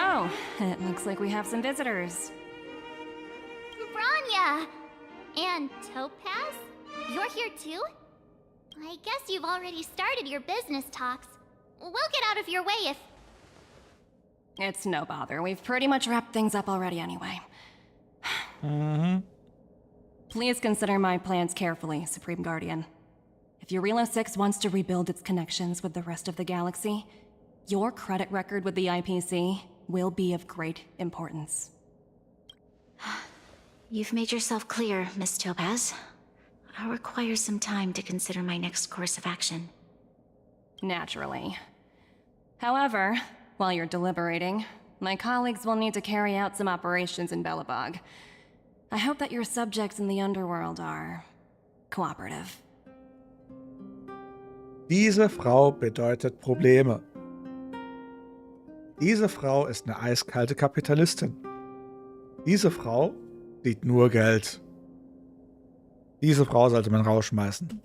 Oh, it looks like we have some visitors. Branya! And Topaz? You're here too? I guess you've already started your business talks. We'll get out of your way if... It's no bother. We've pretty much wrapped things up already anyway. Please consider my plans carefully, Supreme Guardian. If Eurilo 6 wants to rebuild its connections with the rest of the galaxy, your credit record with the IPC will be of great importance. You've made yourself clear, Miss Topaz. I'll require some time to consider my next course of action. Naturally. However, while you're deliberating, my colleagues will need to carry out some operations in Belobog. I hope that your subjects in the underworld are cooperative. Diese Frau bedeutet Probleme. Diese Frau ist eine eiskalte Kapitalistin. Diese Frau sieht nur Geld. Diese Frau sollte man rausschmeißen.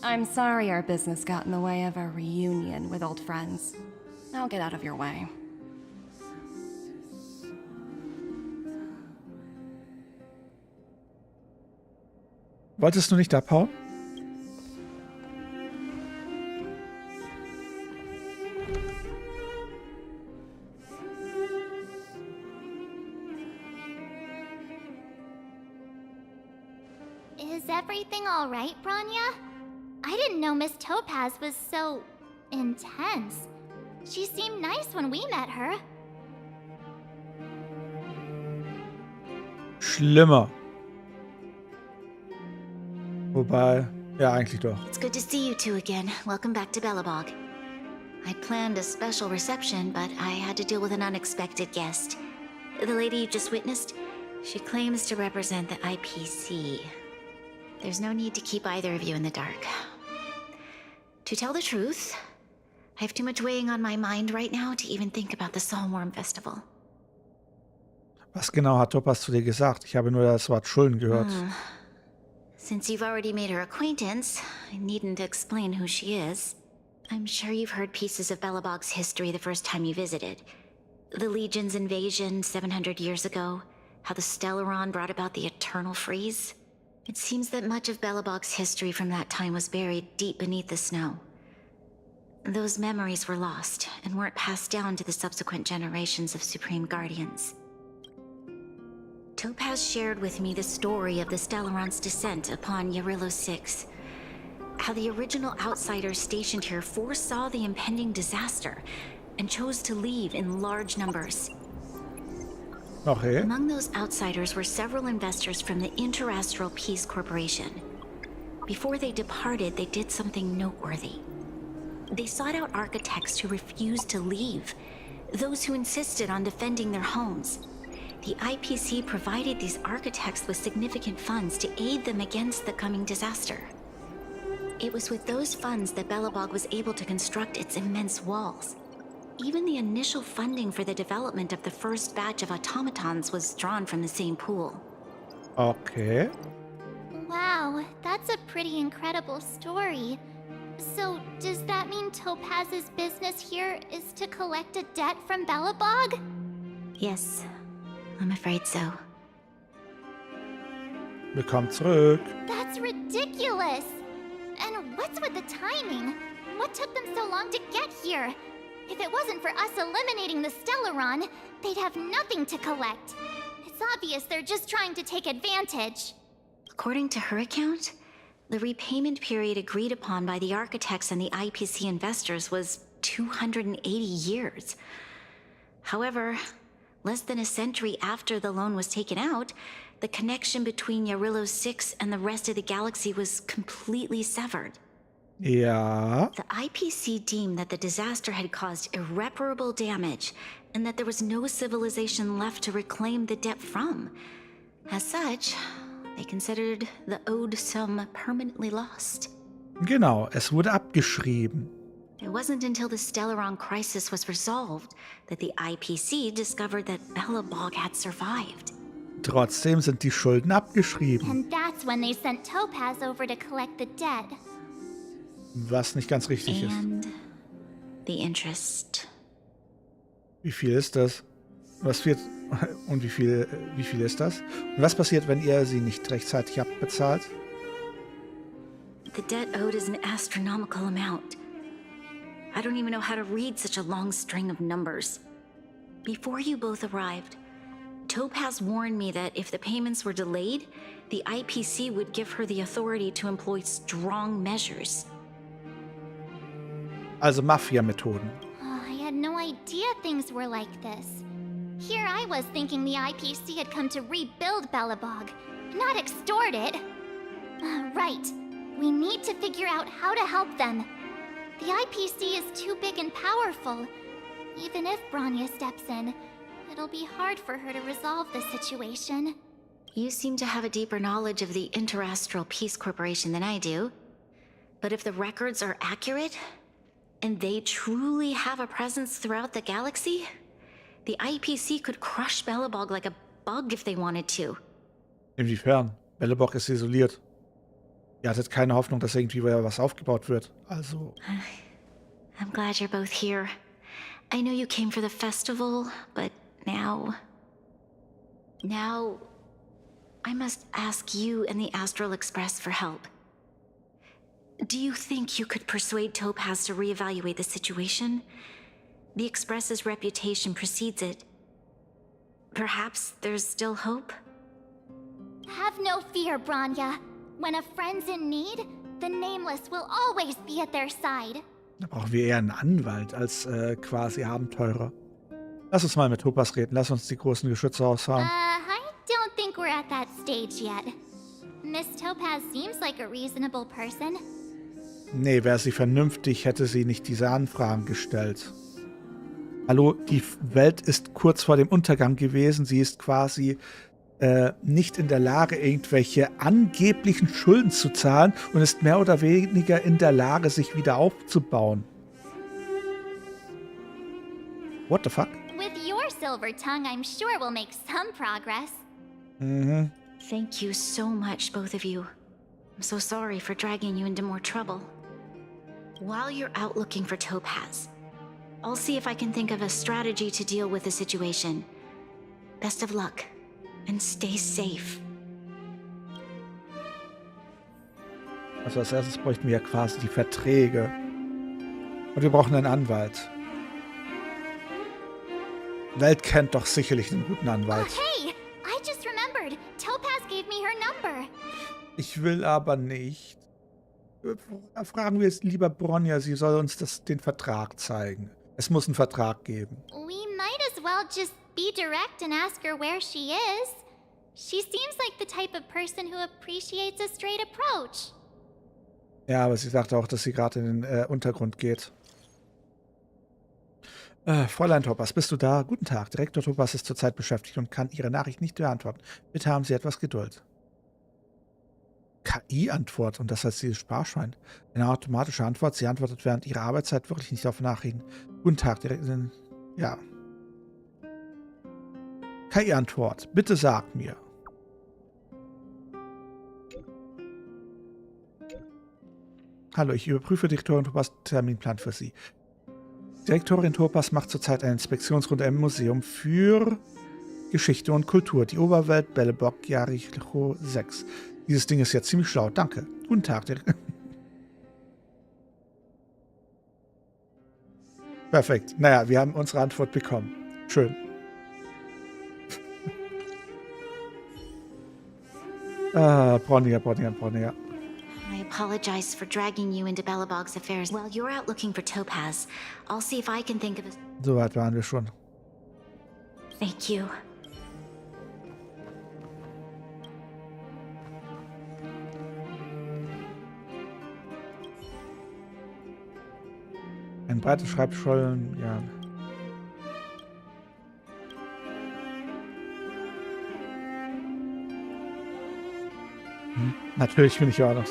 I'm sorry our business got in the way of a reunion with old friends. I'll get out of your way. Wolltest du nicht abhauen? Is everything all right, Branya? I didn't know Miss Topaz was so intense. She seemed nice when we met her. Schlimmer. Wobei, ja, eigentlich doch. It's good to see you two again. Welcome back to Belobog. I'd planned a special reception, but I had to deal with an unexpected guest. The lady you just witnessed, she claims to represent the IPC. There's no need to keep either of you in the dark. To tell the truth, I have too much weighing on my mind right now to even think about the Saltworm Festival. Was genau hat Topaz zu dir gesagt? Ich habe nur das Wort Schulden gehört. Since you've already made her acquaintance, I needn't explain who she is. I'm sure you've heard pieces of Belobog's history the first time you visited. The Legion's invasion 700 years ago, how the Stellaron brought about the Eternal Freeze. It seems that much of Belobog's history from that time was buried deep beneath the snow. Those memories were lost and weren't passed down to the subsequent generations of Supreme Guardians. Topaz shared with me the story of the Stellaron's descent upon Yarillo 6. How the original outsiders stationed here foresaw the impending disaster and chose to leave in large numbers. Okay. Among those outsiders were several investors from the Interastral Peace Corporation. Before they departed, they did something noteworthy. They sought out architects who refused to leave, those who insisted on defending their homes. The IPC provided these architects with significant funds to aid them against the coming disaster. It was with those funds that Belobog was able to construct its immense walls. Even the initial funding for the development of the first batch of automatons was drawn from the same pool. Okay. Wow, that's a pretty incredible story. So, does that mean Topaz's business here is to collect a debt from Belobog? Yes, I'm afraid so. Willkommen zurück. That's ridiculous! And what's with the timing? What took them so long to get here? If it wasn't for us eliminating the Stellaron, they'd have nothing to collect. It's obvious they're just trying to take advantage. According to her account, the repayment period agreed upon by the architects and the IPC investors was 280 years. However, less than a century after the loan was taken out, the connection between Yarillo 6 and the rest of the galaxy was completely severed. Ja. The IPC deemed that the disaster had caused irreparable damage and that there was no civilization left to reclaim the debt from. As such, they considered the owed sum permanently lost. Genau, es wurde abgeschrieben. It wasn't until the Stellaron crisis was resolved that the IPC discovered that Belobog had survived. Trotzdem sind die Schulden abgeschrieben. And that's when they sent Topaz over to collect the debt. Was nicht ganz richtig ist. And the interest. Wie viel ist das? Was wird und wie viel ist das? Und was passiert, wenn ihr sie nicht rechtzeitig abbezahlt? The debt owed is an astronomical amount. I don't even know how to read such a long string of numbers. Before you both arrived, Topaz warned me that if the payments were delayed, the IPC would give her the authority to employ strong measures. Also Mafia-Methoden. I had no idea things were like this. Here I was thinking the IPC had come to rebuild Belobog, not extort it. Right. We need to figure out how to help them. The IPC is too big and powerful. Even if Bronya steps in, it'll be hard for her to resolve the situation. You seem to have a deeper knowledge of the Interastral Peace Corporation than I do. But if the records are accurate, and they truly have a presence throughout the galaxy, the IPC could crush Belobog like a bug if they wanted to. Inwiefern? Belobog ist isoliert. Ihr hattet keine Hoffnung, dass irgendwie was aufgebaut wird. Also. I'm glad you're both here. I know you came for the festival, but now I must ask you and the Astral Express for help. Do you think you could persuade Topaz to reevaluate the situation? The Express's reputation precedes it. Perhaps there's still hope? Have no fear, Bronya. When a friend's in need, the Nameless will always be at their side. Da brauchen wir eher einen Anwalt als quasi Abenteurer. Lass uns mal mit Topaz reden. Lass uns die großen Geschütze ausfahren. I don't think we're at that stage yet. Miss Topaz seems like a reasonable person. Nee, wäre sie vernünftig, hätte sie nicht diese Anfragen gestellt. Hallo, die Welt ist kurz vor dem Untergang gewesen. Sie ist quasi nicht in der Lage, irgendwelche angeblichen Schulden zu zahlen und ist mehr oder weniger in der Lage, sich wieder aufzubauen. What the fuck? With your silver tongue, I'm sure we'll make some progress. Mhm. Thank you so much, both of you. I'm so sorry for dragging you into more trouble. While you're out looking for Topaz, I'll see if I can think of a strategy to deal with the situation. Best of luck, and stay safe. Also als erstes bräuchten wir ja quasi die Verträge. Und wir brauchen einen Anwalt. Welt kennt doch sicherlich einen guten Anwalt. Hey, I just remembered. Topaz gave me her number. Ich will aber nicht. Fragen wir jetzt lieber Bronya, sie soll uns den Vertrag zeigen. Es muss einen Vertrag geben. We might as well just be direct and ask her where she is. She seems like the type of person who appreciates a straight approach. Ja, aber sie sagte auch, dass sie gerade in den Untergrund geht. Fräulein Topaz, bist du da? Guten Tag. Direktor Topaz ist zurzeit beschäftigt und kann Ihre Nachricht nicht beantworten. Bitte haben Sie etwas Geduld. KI-Antwort, und das heißt dieses Sparschwein. Eine automatische Antwort. Sie antwortet während ihrer Arbeitszeit wirklich nicht auf Nachrichten. Guten Tag, Direktor. Ja. KI-Antwort. Bitte sag mir. Hallo, ich überprüfe Direktorin Topaz' Terminplan für Sie. Direktorin Topaz macht zurzeit eine Inspektionsrunde im Museum für Geschichte und Kultur. Die Oberwelt Belobog, Jahre 6. Dieses Ding ist ja ziemlich schlau. Danke. Guten Tag. Perfekt. Naja, wir haben unsere Antwort bekommen. Schön. Bronya. I apologize for dragging you into Belobog's affairs. While you're out looking for Topaz, I'll see if I can think of a... So weit waren wir schon. Thank you. Ein breites Schreibschollen, ja. Natürlich bin ich ja auch noch.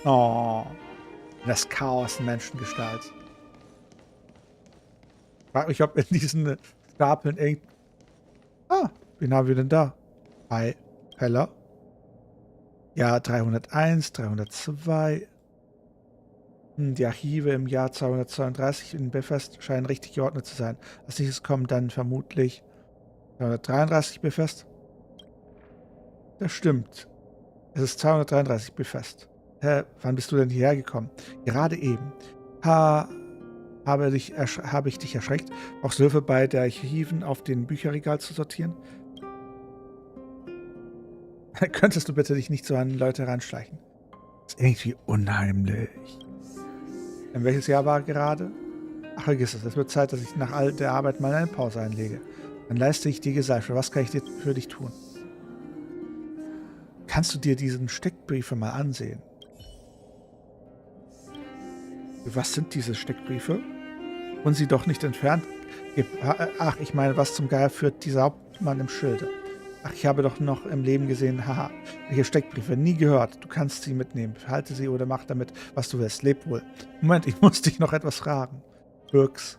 Oh, das Chaos in Menschengestalt. Ich frage mich, ob in diesen Stapeln irgend... Ah, wen haben wir denn da? Hi, Heller. Ja, 301, 302. Die Archive im Jahr 232 in Befest scheinen richtig geordnet zu sein. Als nächstes kommen dann vermutlich 233 Befest. Das stimmt. Es ist 233 Befest. Hä, wann bist du denn hierher gekommen? Gerade eben. Habe ich dich erschreckt? Brauchst du Hilfe bei der Archiven auf den Bücherregal zu sortieren? Könntest du bitte dich nicht so an Leute ranschleichen? Das ist irgendwie unheimlich. In welches Jahr war gerade? Ach, vergiss es. Es wird Zeit, dass ich nach all der Arbeit mal eine Pause einlege. Dann leiste ich dir Gesellschaft. Was kann ich für dich tun? Kannst du dir diesen Steckbriefe mal ansehen? Was sind diese Steckbriefe? Und sie doch nicht entfernt? Ach, ich meine, was zum Geier führt dieser Hauptmann im Schilde? Ach, ich habe doch noch im Leben gesehen, haha, welche Steckbriefe, nie gehört. Du kannst sie mitnehmen, behalte sie oder mach damit, was du willst. Leb wohl. Moment, ich muss dich noch etwas fragen. Birks.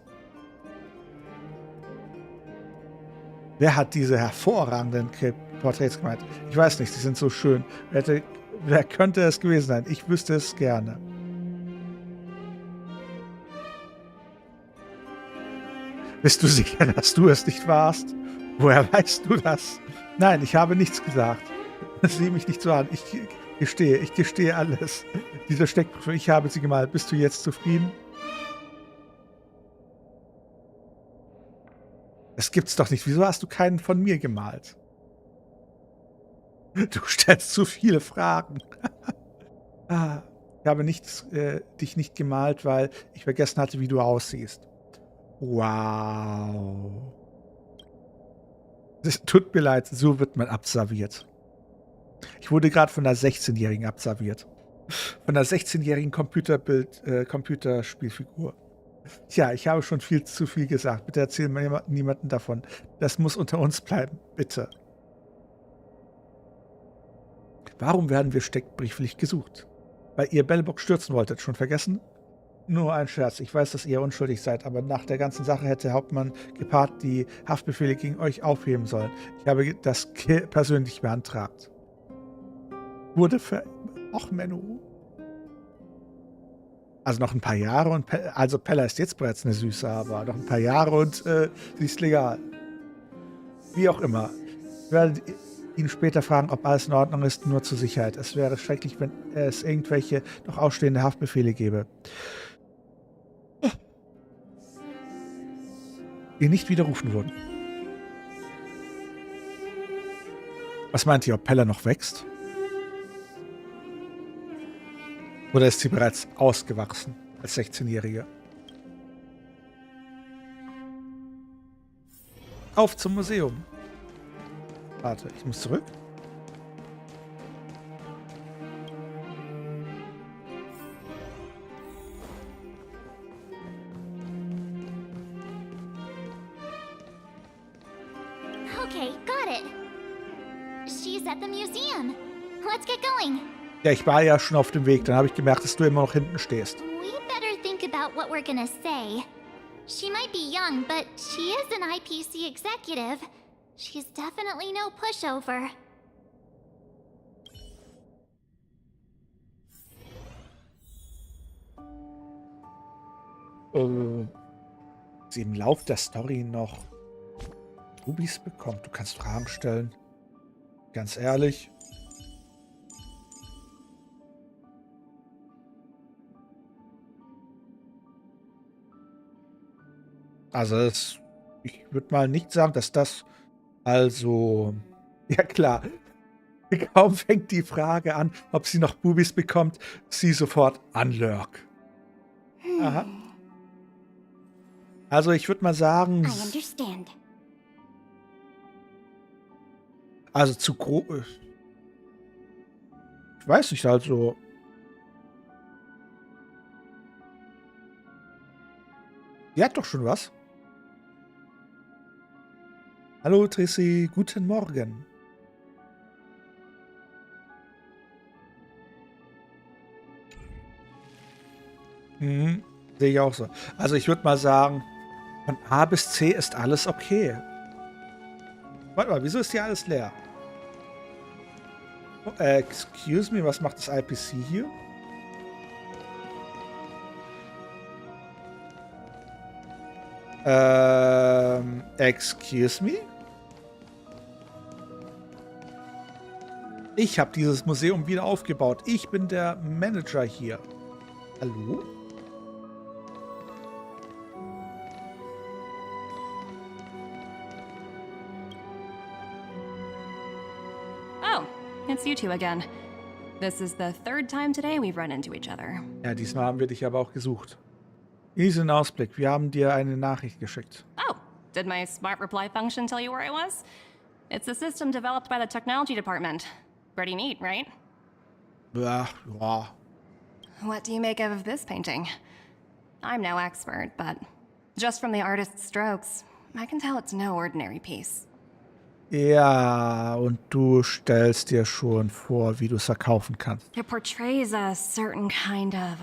Wer hat diese hervorragenden Porträts gemalt? Ich weiß nicht, sie sind so schön. Wer könnte es gewesen sein? Ich wüsste es gerne. Bist du sicher, dass du es nicht warst? Woher weißt du das? Nein, ich habe nichts gesagt. Sieh mich nicht so an. Ich gestehe alles. Diese Steckbriefe, ich habe sie gemalt. Bist du jetzt zufrieden? Das gibt's doch nicht. Wieso hast du keinen von mir gemalt? Du stellst zu viele Fragen. Ich habe dich nicht gemalt, weil ich vergessen hatte, wie du aussiehst. Wow. Es tut mir leid, so wird man abserviert. Ich wurde gerade von einer 16-Jährigen abserviert. Von einer 16-jährigen Computerspielfigur. Tja, ich habe schon viel zu viel gesagt. Bitte erzähl mir niemanden davon. Das muss unter uns bleiben. Bitte. Warum werden wir steckbrieflich gesucht? Weil ihr Bellbock stürzen wolltet. Schon vergessen? Nur ein Scherz. Ich weiß, dass ihr unschuldig seid, aber nach der ganzen Sache hätte Hauptmann Gepard die Haftbefehle gegen euch aufheben sollen. Ich habe das persönlich beantragt. Wurde Och, Menno. Also noch ein paar Jahre und also Pella ist jetzt bereits eine Süße, aber noch ein paar Jahre und sie ist legal. Wie auch immer. Ich werde ihn später fragen, ob alles in Ordnung ist, nur zur Sicherheit. Es wäre schrecklich, wenn es irgendwelche noch ausstehende Haftbefehle gäbe. Die nicht widerrufen wurden. Was meint ihr, ob Pella noch wächst? Oder ist sie bereits ausgewachsen als 16-Jährige? Auf zum Museum. Warte, ich muss zurück. Okay, got it. She's at the museum. Let's get going. Ja, ich war ja schon auf dem Weg. Dann habe ich gemerkt, dass du immer noch hinten stehst. We better think about what we're gonna say. She might be young, but she is an IPC executive. She's definitely no pushover. Sie im Lauf der Story noch Rubis bekommt. Du kannst Fragen stellen. Ganz ehrlich. Also ich würde mal nicht sagen, dass das also... Ja klar, kaum fängt die Frage an, ob sie noch Bubis bekommt, sie sofort anlurk. Aha. Also ich würde mal sagen... I understand. Also zu groß... Ich weiß nicht, also... Die hat doch schon was. Hallo Tracy, guten Morgen. Sehe ich auch so. Also ich würde mal sagen, von A bis C ist alles okay. Warte mal, wieso ist hier alles leer? Oh, excuse me, was macht das IPC hier? Excuse me? Ich habe dieses Museum wieder aufgebaut. Ich bin der Manager hier. Hallo? Oh, it's you two again. This is the third time today we've run into each other. Ja, diesmal haben wir dich aber auch gesucht. Easy Ausblick. Wir haben dir eine Nachricht geschickt. Oh, did my smart reply function tell you where I was? It's a system developed by the technology department. Pretty neat, right? Ja. What do you make of this painting? I'm no expert, but just from the artist's strokes, I can tell it's no ordinary piece. Ja, und du stellst dir schon vor, wie du es verkaufen kannst. It portrays a certain kind of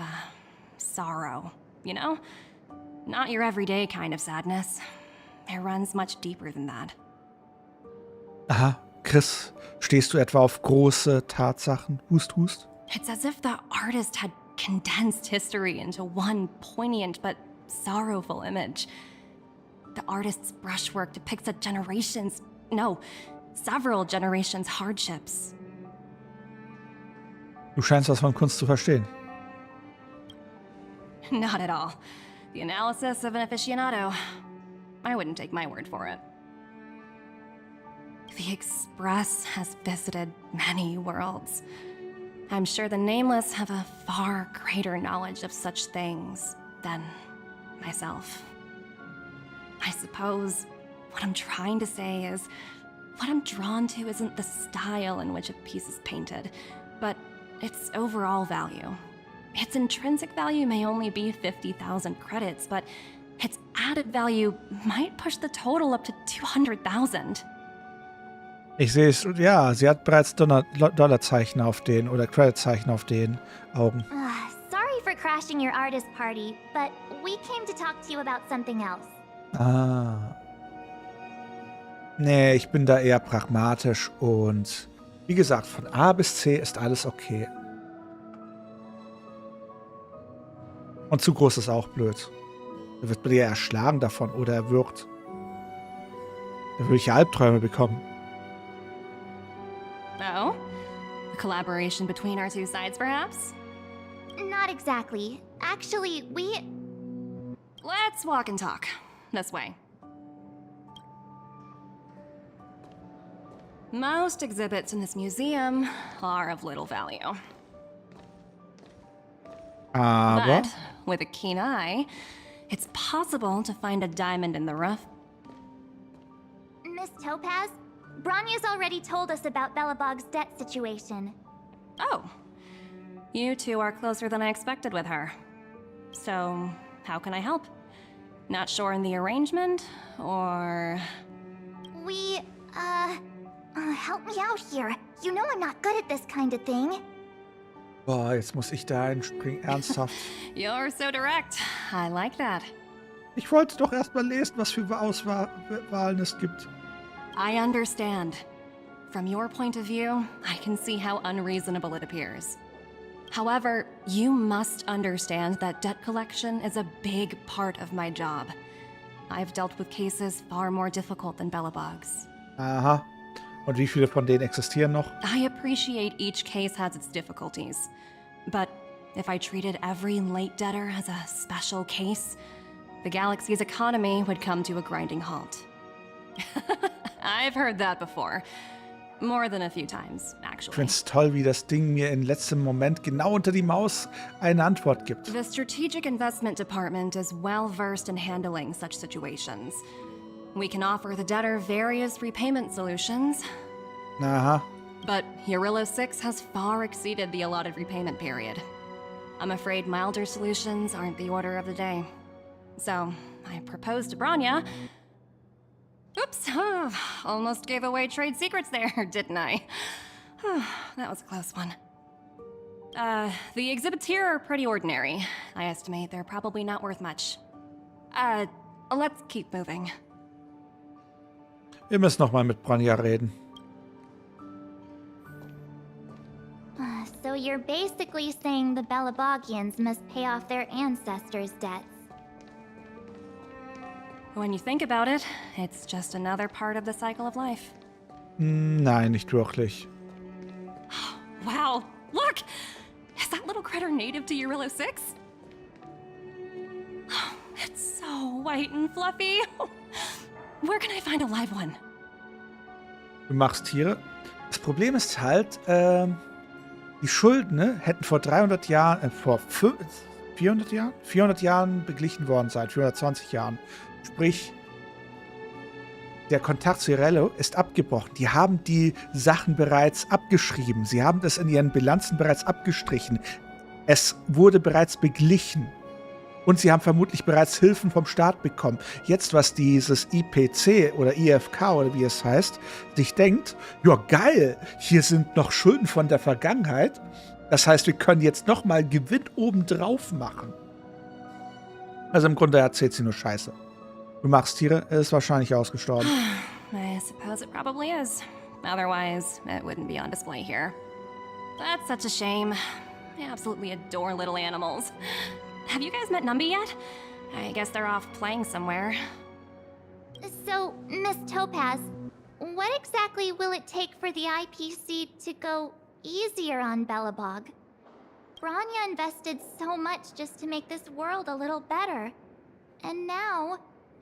sorrow, you know? Not your everyday kind of sadness. It runs much deeper than that. Aha, Chris, stehst du etwa auf große Tatsachen? Hust, hust. It's as if the artist had condensed history into one poignant but sorrowful image. The artist's brushwork depicts several generations' hardships. Du scheinst was von Kunst zu verstehen. Not at all. The analysis of an aficionado. I wouldn't take my word for it. The Express has visited many worlds. I'm sure the Nameless have a far greater knowledge of such things than myself. I suppose what I'm trying to say is, what I'm drawn to isn't the style in which a piece is painted, but its overall value. Its intrinsic value may only be 50,000 credits, but its added value might push the total up to 200,000. Ich sehe es, ja, sie hat bereits Dollarzeichen auf den, oder Creditzeichen auf den Augen. Sorry for crashing your artist party, but we came to talk to you about something else. Ah. Nee, ich bin da eher pragmatisch und wie gesagt, von A bis C ist alles okay. Und zu groß ist auch blöd. Er wird bei dir erschlagen davon oder erwürgt. Da würde ich ja Albträume bekommen. Oh? A collaboration between our two sides, perhaps? Not exactly. Actually, Let's walk and talk. This way. Most exhibits in this museum are of little value. Aber But with a keen eye, it's possible to find a diamond in the rough. Miss Topaz, Bronya's already told us about Belobog's debt situation. Oh. You two are closer than I expected with her. So, how can I help? Not sure in the arrangement, or... Help me out here. You know I'm not good at this kind of thing. Boah, jetzt muss ich da einspringen. Ernsthaft. You're so direct. I like that. Ich wollte doch erst mal lesen, was für Auswahlen es gibt. I understand. From your point of view, I can see how unreasonable it appears. However, you must understand that debt collection is a big part of my job. I've dealt with cases far more difficult than Belobog's. Aha. Und wie viele von denen existieren noch? I appreciate each case has its difficulties. But if I treated every late debtor as a special case, the galaxy's economy would come to a grinding halt. I've heard that before. More than a few times, actually. Ich find's toll, wie das Ding mir in letztem Moment genau unter die Maus eine Antwort gibt. The Strategic Investment Department is well versed in handling such situations. We can offer the debtor various repayment solutions. Aha. But Eurylo 6 has far exceeded the allotted repayment period. I'm afraid milder solutions aren't the order of the day. So, I proposed to Bronya. Oops, almost gave away trade secrets there, didn't I? That was a close one. The exhibits here are pretty ordinary. I estimate they're probably not worth much. Let's keep moving. Wir müssen noch mal mit Bronya reden. So you're basically saying the Belobogians must pay off their ancestors' debts. When you think about it, it's just another part of the cycle of life. Nein, nicht wirklich. Wow, look! Is that little critter native to Eurylo 6? It's so white and fluffy. Where can I find a live one? Du machst Tiere. Das Problem ist halt, Die Schulden, ne, hätten vor 300 Jahren, 400 Jahren? 400 Jahren beglichen worden sein, 420 Jahren. Sprich, der Kontakt zu Irello ist abgebrochen. Die haben die Sachen bereits abgeschrieben. Sie haben das in ihren Bilanzen bereits abgestrichen. Es wurde bereits beglichen. Und sie haben vermutlich bereits Hilfen vom Staat bekommen. Jetzt, was dieses IPC oder IFK oder wie es heißt, sich denkt, ja geil, hier sind noch Schulden von der Vergangenheit. Das heißt, wir können jetzt nochmal Gewinn obendrauf machen. Also im Grunde erzählt sie nur Scheiße. Du magst Tiere, er ist wahrscheinlich ausgestorben. I suppose it probably is. Otherwise, it wouldn't be on display here. That's such a shame. I absolutely adore little animals. Have you guys met Numby yet? I guess they're off playing somewhere. So, Miss Topaz, what exactly will it take for the IPC to go easier on Belobog? Branya invested so much just to make this world a little better. And now,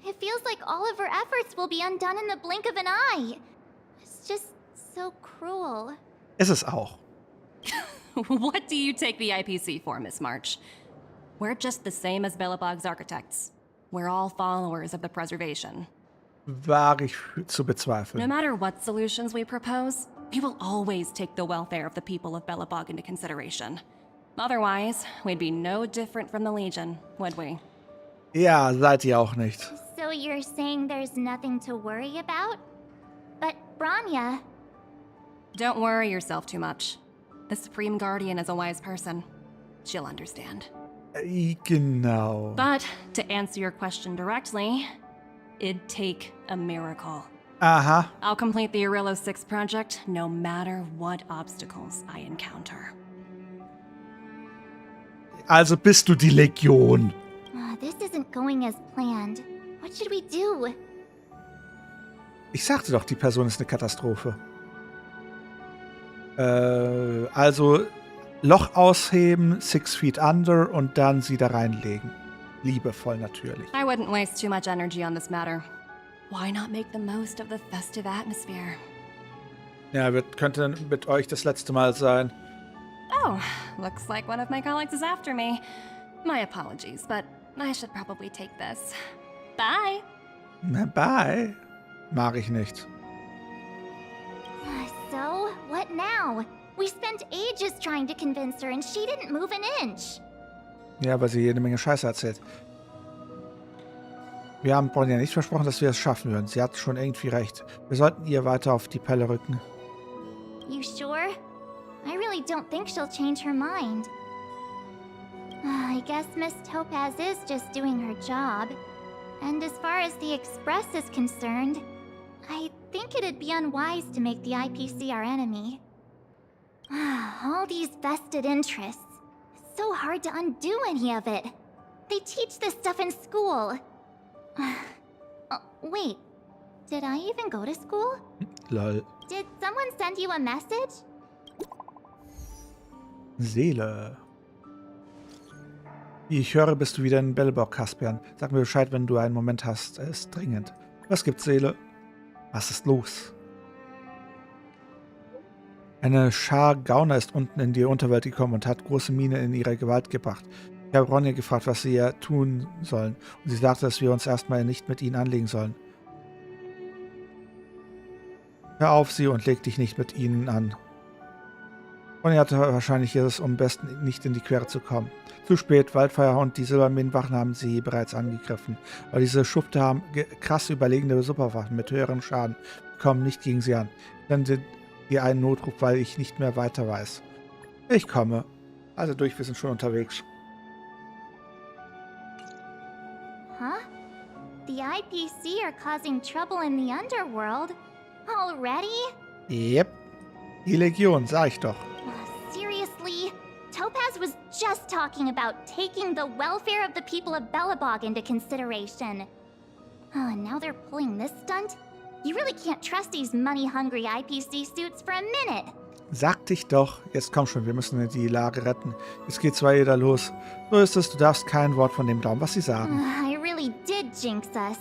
it feels like all of her efforts will be undone in the blink of an eye. It's just so cruel. Ist es auch. What do you take the IPC for, Miss March? We're just the same as Belobog's architects. We're all followers of the preservation. Wage ich zu bezweifeln. No matter what solutions we propose, we will always take the welfare of the people of Belobog into consideration. Otherwise, we'd be no different from the Legion, would we? Ja, seid ihr auch nicht. So you're saying there's nothing to worry about? But Branya... Don't worry yourself too much. The Supreme Guardian is a wise person. She'll understand. Genau. But, to answer your question directly, it'd take a miracle. Aha. I'll complete the Arillo 6 project no matter what obstacles I encounter. Also bist du die Legion. This isn't going as planned. What should we do? Ich sagte doch, die Person ist eine Katastrophe. Also Loch ausheben, 6 feet under und dann sie da reinlegen. Liebevoll natürlich. I wouldn't waste too much energy on this matter. Why not make the most of the festive atmosphere? Ja, könnte mit euch das letzte Mal sein. Oh, looks like one of my colleagues is after me. My apologies, but I should probably take this. Bye! Bye. Mag ich nicht. So, what now? We spent ages trying to convince her and she didn't move an inch. Ja, weil sie jede Menge Scheiße erzählt. Wir haben Branya nicht versprochen, dass wir es schaffen würden. Sie hat schon irgendwie recht. Wir sollten ihr weiter auf die Pelle rücken. You sure? I really don't think she'll change her mind. I guess Miss Topaz is just doing her job. And as far as the Express is concerned, I think it'd be unwise to make the IPC our enemy. All these vested interests. It's so hard to undo any of it. They teach this stuff in school. Wait, did I even go to school? Lol. Did someone send you a message? Seele. Wie ich höre, bist du wieder in Belobog, Kaspian. Sag mir Bescheid, wenn du einen Moment hast. Es ist dringend. Was gibt's, Seele? Was ist los? Eine Schar Gauner ist unten in die Unterwelt gekommen und hat große Mine in ihre Gewalt gebracht. Ich habe Ronja gefragt, was sie tun sollen. Und sie sagte, dass wir uns erstmal nicht mit ihnen anlegen sollen. Hör auf sie und leg dich nicht mit ihnen an. Ronja hatte wahrscheinlich es, um am besten nicht in die Quere zu kommen. Zu spät, Waldfeuer und die Silberminenwachen haben sie bereits angegriffen. Aber diese Schufte haben krass überlegene Superwaffen mit höherem Schaden. Wir kommen nicht gegen sie an. Ich sende dir einen Notruf, weil ich nicht mehr weiter weiß. Ich komme. Also durch, wir sind schon unterwegs. Huh? The IPC are causing trouble in the underworld? Already? Yep. Die Legion, sag ich doch. Seriously? Topaz was just talking about taking the welfare of the people of Belobog into consideration. Oh, and now they're pulling this stunt? You really can't trust these money-hungry IPC suits for a minute. Sagte ich doch. Jetzt komm schon, wir müssen die Lage retten. Jetzt geht's weiter los. So ist es, du darfst kein Wort von dem glauben, was sie sagen. I really did jinx us.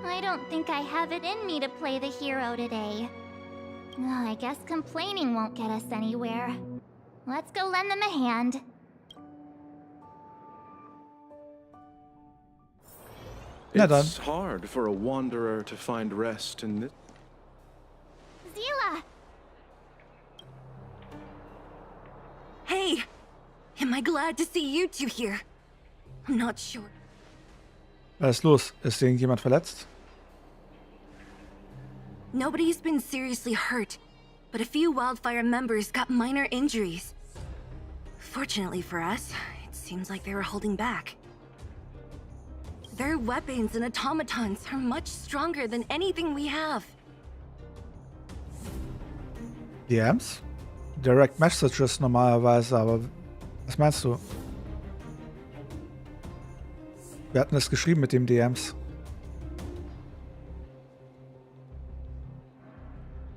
I don't think I have it in me to play the hero today. I guess complaining won't get us anywhere. Let's go lend them a hand. Na dann. It's hard for a wanderer to find rest in this. Zila! Hey! Am I glad to see you two here? I'm not sure. Was ist los? Ist irgendjemand verletzt? Nobody's been seriously hurt, but a few Wildfire members got minor injuries. Fortunately for us, it seems like they were holding back. Their weapons and automatons are much stronger than anything we have. DMs? Direct Messages normalerweise, aber was meinst du? Wir hatten es geschrieben mit dem DMs.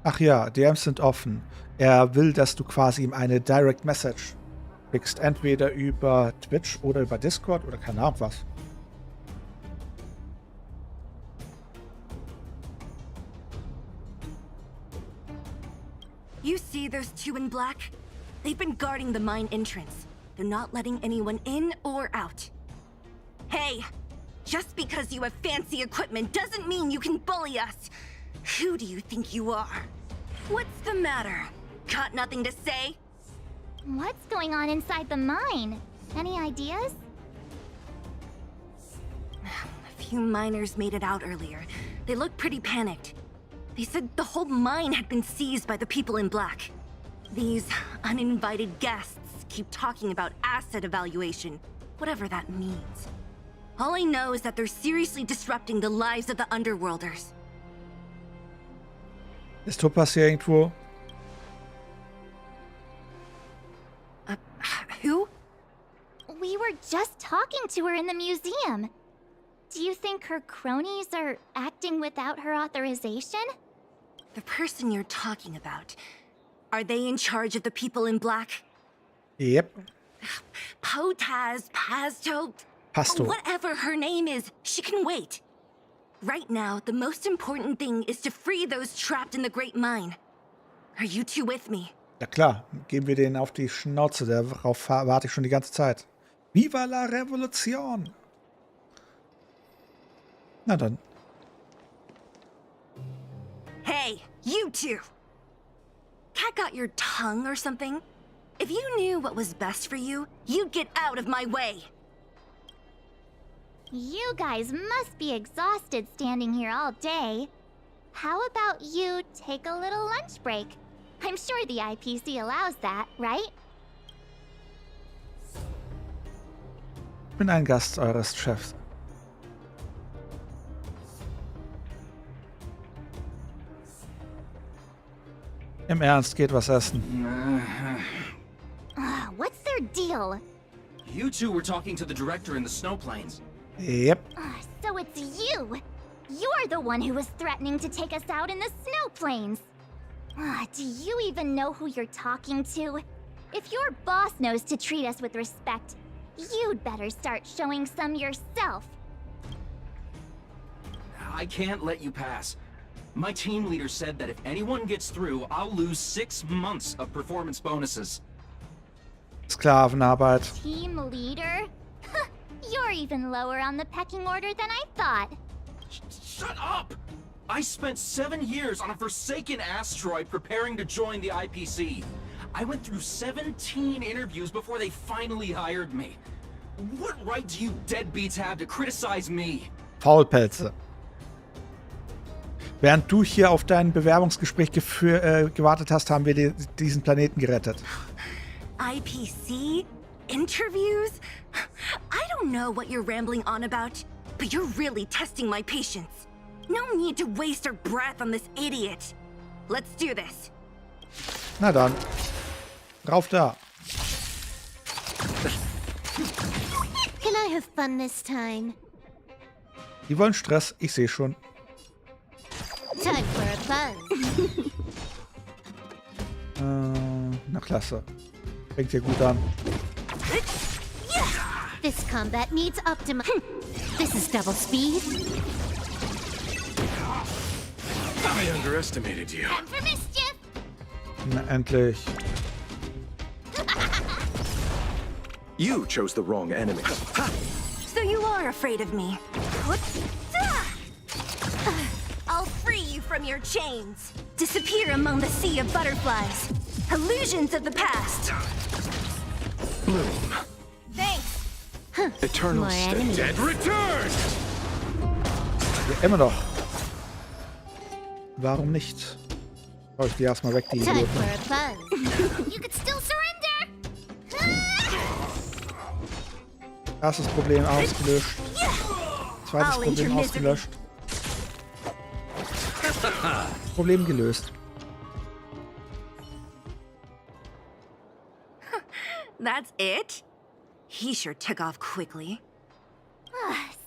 Ach ja, DMs sind offen. Er will, dass du quasi ihm eine Direct Message schickst. Entweder über Twitch oder über Discord oder keine Ahnung was. You see those two in black? They've been guarding the mine entrance. They're not letting anyone in or out. Hey, just because you have fancy equipment doesn't mean you can bully us. Who do you think you are? What's the matter? Got nothing to say? What's going on inside the mine? Any ideas? A few miners made it out earlier. They looked pretty panicked. They said the whole mine had been seized by the people in black. These uninvited guests keep talking about asset evaluation, whatever that means. All I know is that they're seriously disrupting the lives of the Underworlders. Ist Topas hier irgendwo? Who? We were just talking to her in the museum. Do you think her cronies are acting without her authorization? The person you're talking about, are they in charge of the people in black? Yep. Potaz, Pasto. Whatever her name is, she can wait. Right now, the most important thing is to free those trapped in the Great Mine. Are you two with me? Ja klar, geben wir den auf die Schnauze, darauf warte ich schon die ganze Zeit. Viva la Revolution! Na dann. Hey, you two! Cat got your tongue or something? If you knew what was best for you, you'd get out of my way! You guys must be exhausted standing here all day. How about you take a little lunch break? I'm sure the IPC allows that, right? Ich bin ein Gast eures Chefs. Im Ernst, geht was essen. What's their deal? You two were talking to the director in the snow plains. Yep. So it's you! You're the one who was threatening to take us out in the snow plains! Do you even know who you're talking to? If your boss knows to treat us with respect, you'd better start showing some yourself. I can't let you pass. My team leader said that if anyone gets through, I'll lose 6 months of performance bonuses. Sklavenarbeit. Team leader? You're even lower on the pecking order than I thought. Shut up! I spent 7 years on a forsaken asteroid preparing to join the IPC. I went through 17 interviews before they finally hired me. What right do you deadbeats have to criticize me? Faulpelze. Während du hier auf dein Bewerbungsgespräch gewartet hast, haben wir diesen Planeten gerettet. IPC? Interviews? I don't know what you're rambling on about, but you're really testing my patience. No need to waste our breath on this idiot. Let's do this. Na dann. Rauf da. Can I have fun this time? Die wollen Stress, ich sehe schon. Time for a buzz. Na klasse. Fängt hier gut an. This combat needs This is double speed. I underestimated you. Time for mischief. Na, endlich. You chose the wrong enemy. So you are afraid of me. I'll free you from your chains. Disappear among the sea of butterflies. Illusions of the past. Bloom. Thanks. Eternal state. Dead return! Ja, immer noch. Warum nicht? Schau ich die erstmal weg, die Time Idioten. for a buzz. You could still surrender. Erstes Problem ausgelöscht. Zweites Problem ausgelöscht. Problem gelöst. That's it? He sure took off quickly.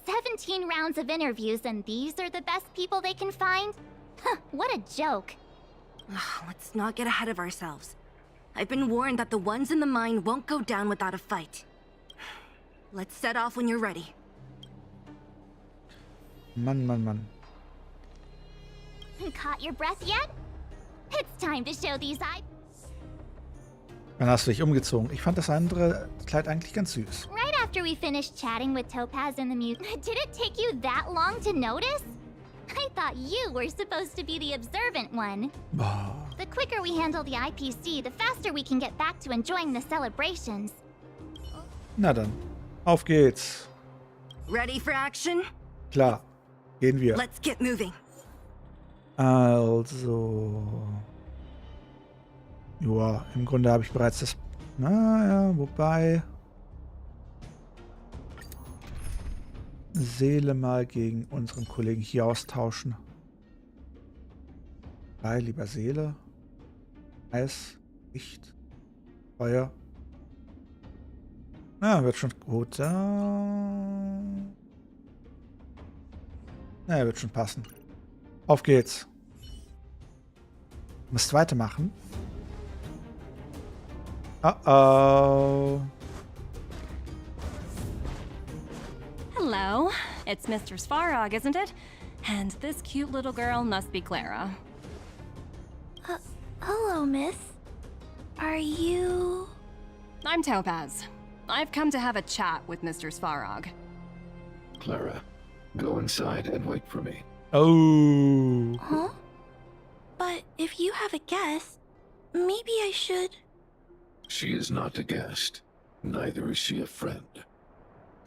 17 rounds of interviews and these are the best people they can find? What a joke. Let's not get ahead of ourselves. I've been warned that the ones in the mine won't go down without a fight. Let's set off when you're ready. Mann. Caught your breath yet? It's time to show these eyes. Dann hast du dich umgezogen. Ich fand das andere Kleid eigentlich ganz süß. Right after we finished chatting with Topaz in the mute, did it take you that long to notice? I thought you were supposed to be the observant one. The quicker we handle the IPC, the faster we can get back to enjoying the celebrations. Na dann, auf geht's. Ready for action? Klar, gehen wir. Let's get moving. Also. Joa, im Grunde habe ich bereits das. Naja, wobei. Seele mal gegen unseren Kollegen hier austauschen. Bei lieber Seele. Eis, Licht, Feuer. Na, wird schon gut. Na, wird schon passen. Auf geht's. Müsst weitermachen. Uh-oh. Hello. It's Mr. Svarog, isn't it? And this cute little girl must be Clara. Hello, miss. Are you... I'm Topaz. I've come to have a chat with Mr. Svarog. Clara, go inside and wait for me. Oh. Huh? But if you have a guest, maybe I should... She is not a guest. Neither is she a friend.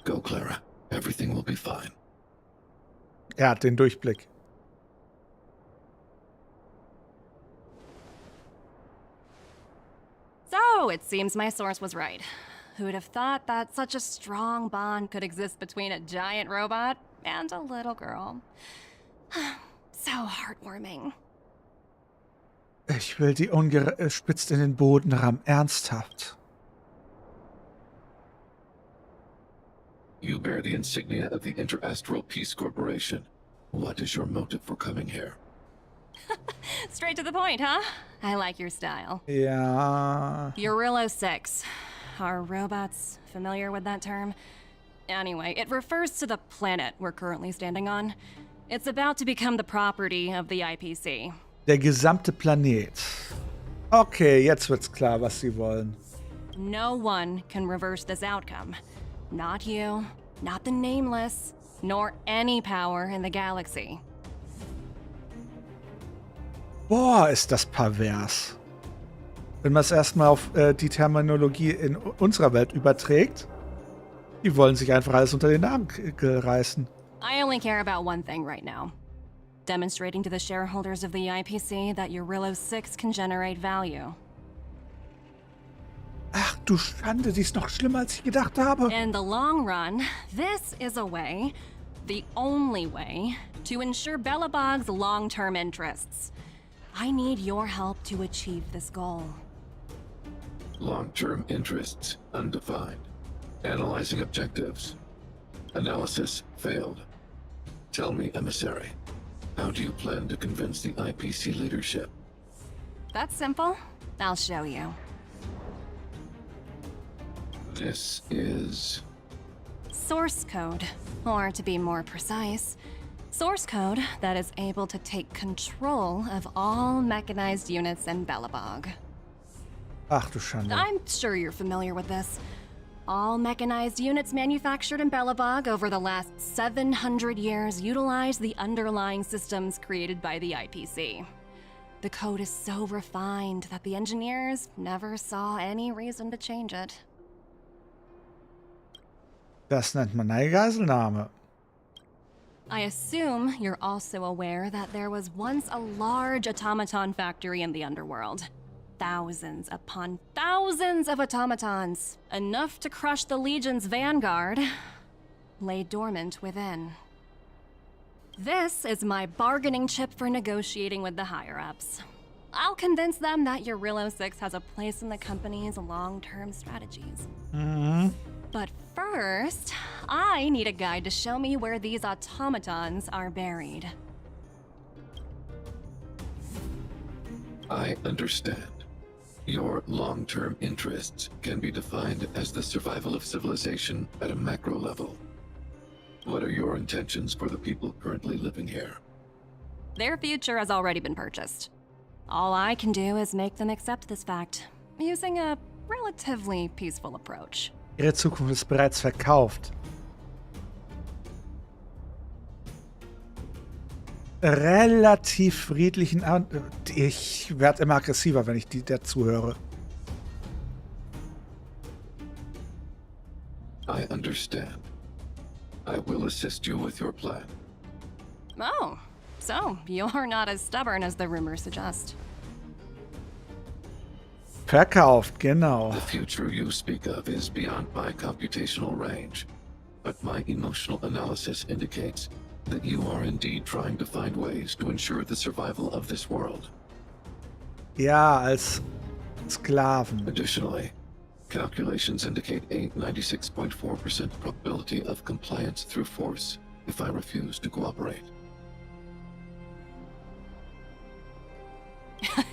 Go, Clara. Everything will be fine. Hat den Durchblick. So, it seems my source was right. Who would have thought that such a strong bond could exist between a giant robot and a little girl? So heartwarming. Ich will die ungespitzt in den Boden rammen. Ernsthaft. You bear the insignia of the Interastral Peace Corporation. What is your motive for coming here? Straight to the point, huh? I like your style. Ja. Eurillo 6. Are robots familiar with that term? Anyway, it refers to the planet we're currently standing on. It's about to become the property of the IPC. Der gesamte Planet. Okay, jetzt wird's klar, was sie wollen. No one can reverse this outcome. Not you, not the Nameless, nor any power in the galaxy. Boah, ist das pervers. Wenn man es erstmal auf die Terminologie in unserer Welt überträgt, die wollen sich einfach alles unter den Nagel reißen. I only care about one thing right now. Demonstrating to the shareholders of the IPC that Eurillo 6 can generate value. Ach du Schande, die ist noch schlimmer, als ich gedacht habe. In the long run, this is a way, the only way, to ensure Belobog's long-term interests. I need your help to achieve this goal. Long-term interests undefined. Analyzing objectives. Analysis failed. Tell me, emissary, how do you plan to convince the IPC leadership? That's simple. I'll show you. This is... Source code, or to be more precise, source code that is able to take control of all mechanized units in Belobog. Ach du Schande. I'm sure you're familiar with this. All mechanized units manufactured in Belobog over the last 700 years utilize the underlying systems created by the IPC. The code is so refined that the engineers never saw any reason to change it. Das nennt man eine Geiselnahme. I assume you're also aware that there was once a large automaton factory in the underworld. Thousands upon thousands of automatons, enough to crush the Legion's vanguard, lay dormant within. This is my bargaining chip for negotiating with the higher-ups. I'll convince them that Eurilo 6 has a place in the company's long-term strategies. But first, I need a guide to show me where these automatons are buried. I understand. Your long-term interests can be defined as the survival of civilization at a macro level. What are your intentions for the people currently living here? Their future has already been purchased. All I can do is make them accept this fact, using a relatively peaceful approach. Ihre Zukunft ist bereits verkauft. Relativ friedlichen... Ich werde immer aggressiver, wenn ich dazu höre. I understand. I will assist you with your plan. Oh, so you're not as stubborn as the rumors suggest. Verkauft, genau. The future you speak of is beyond my computational range, but my emotional analysis indicates that you are indeed trying to find ways to ensure the survival of this world. Ja, als Sklaven. Additionally, calculations indicate a 96.4% probability of compliance through force if I refuse to cooperate.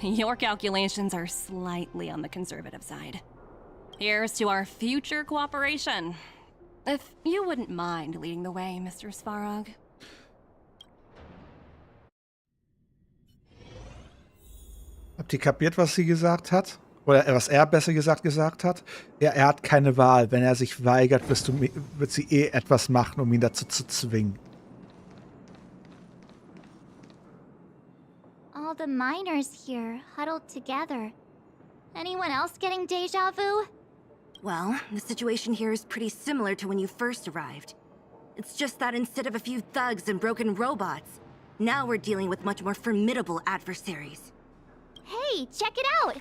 Your calculations are slightly on the conservative side. Here's to our future cooperation. If you wouldn't mind leading the way, Mr. Svarog. Habt ihr kapiert, was sie gesagt hat? Oder was er besser gesagt hat? Er hat keine Wahl. Wenn er sich weigert, wird sie eh etwas machen, um ihn dazu zu zwingen. All the miners here, huddled together. Anyone else getting deja vu? Well, the situation here is pretty similar to when you first arrived. It's just that instead of a few thugs and broken robots, now we're dealing with much more formidable adversaries. Hey, check it out!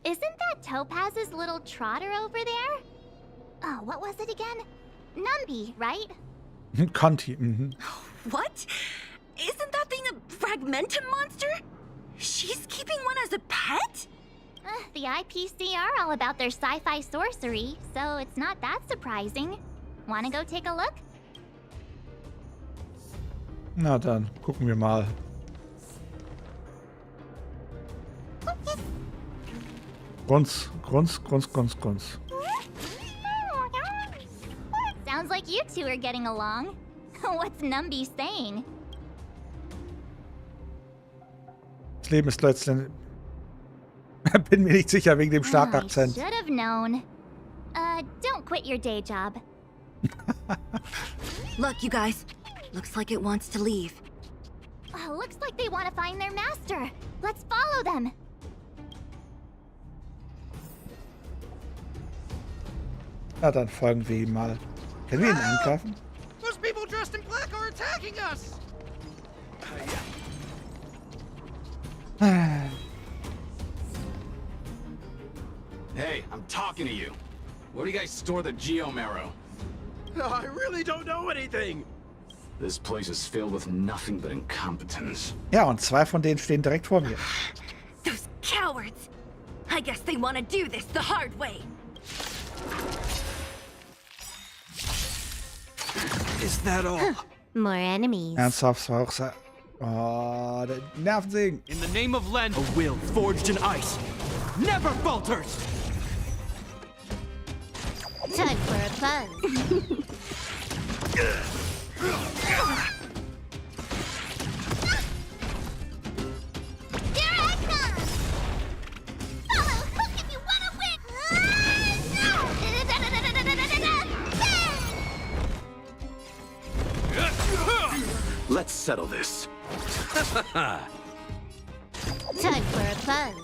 Isn't that Topaz's little trotter over there? Oh, what was it again? Numby, right? Conti, What? Isn't that thing a fragmentum monster? She's keeping one as a pet? The IPC are all about their sci-fi sorcery, so it's not that surprising. Wanna go take a look? Na dann, gucken wir mal. Grunz. Sounds like you two are getting along. What's Numby saying? Das Leben ist letztendlich... Bin mir nicht sicher wegen dem starken Akzent. Should have known. Don't quit your day job. Look, you guys. Looks like it wants to leave. Looks like they want to find their master. Let's follow them. Na, dann folgen wir ihm mal. Können wir ihn angreifen? Those people dressed in black are attacking us! Hey, I'm talking to you. Where do you guys store the Geomarrow? I really don't know anything! This place is filled with nothing but incompetence. Ja, und zwei von denen stehen direkt vor mir. Those cowards! I guess they want to do this the hard way. Is that all? More enemies. Ernsthaft, war auch so... Oh, der Nervensägen. In the name of Len, a will forged in ice never falters! Time for a buzz. Here I come! Follow hook if you want to win! Let's settle this. Time for a fun.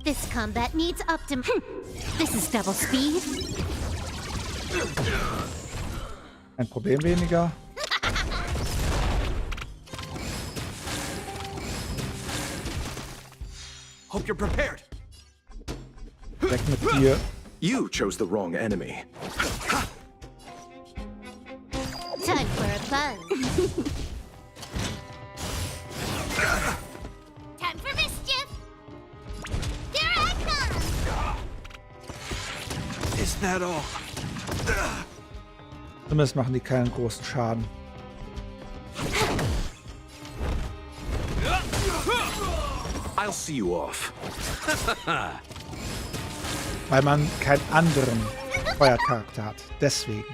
This combat needs This is double speed. Ein Problem weniger. Hope you're prepared. Weg mit dir. You chose the wrong enemy. Time for a fun. Time for mischief. Here I come. Is that all? Zumindest machen die keinen großen Schaden. I'll see you off. Weil man keinen anderen Feuercharakter hat. Deswegen.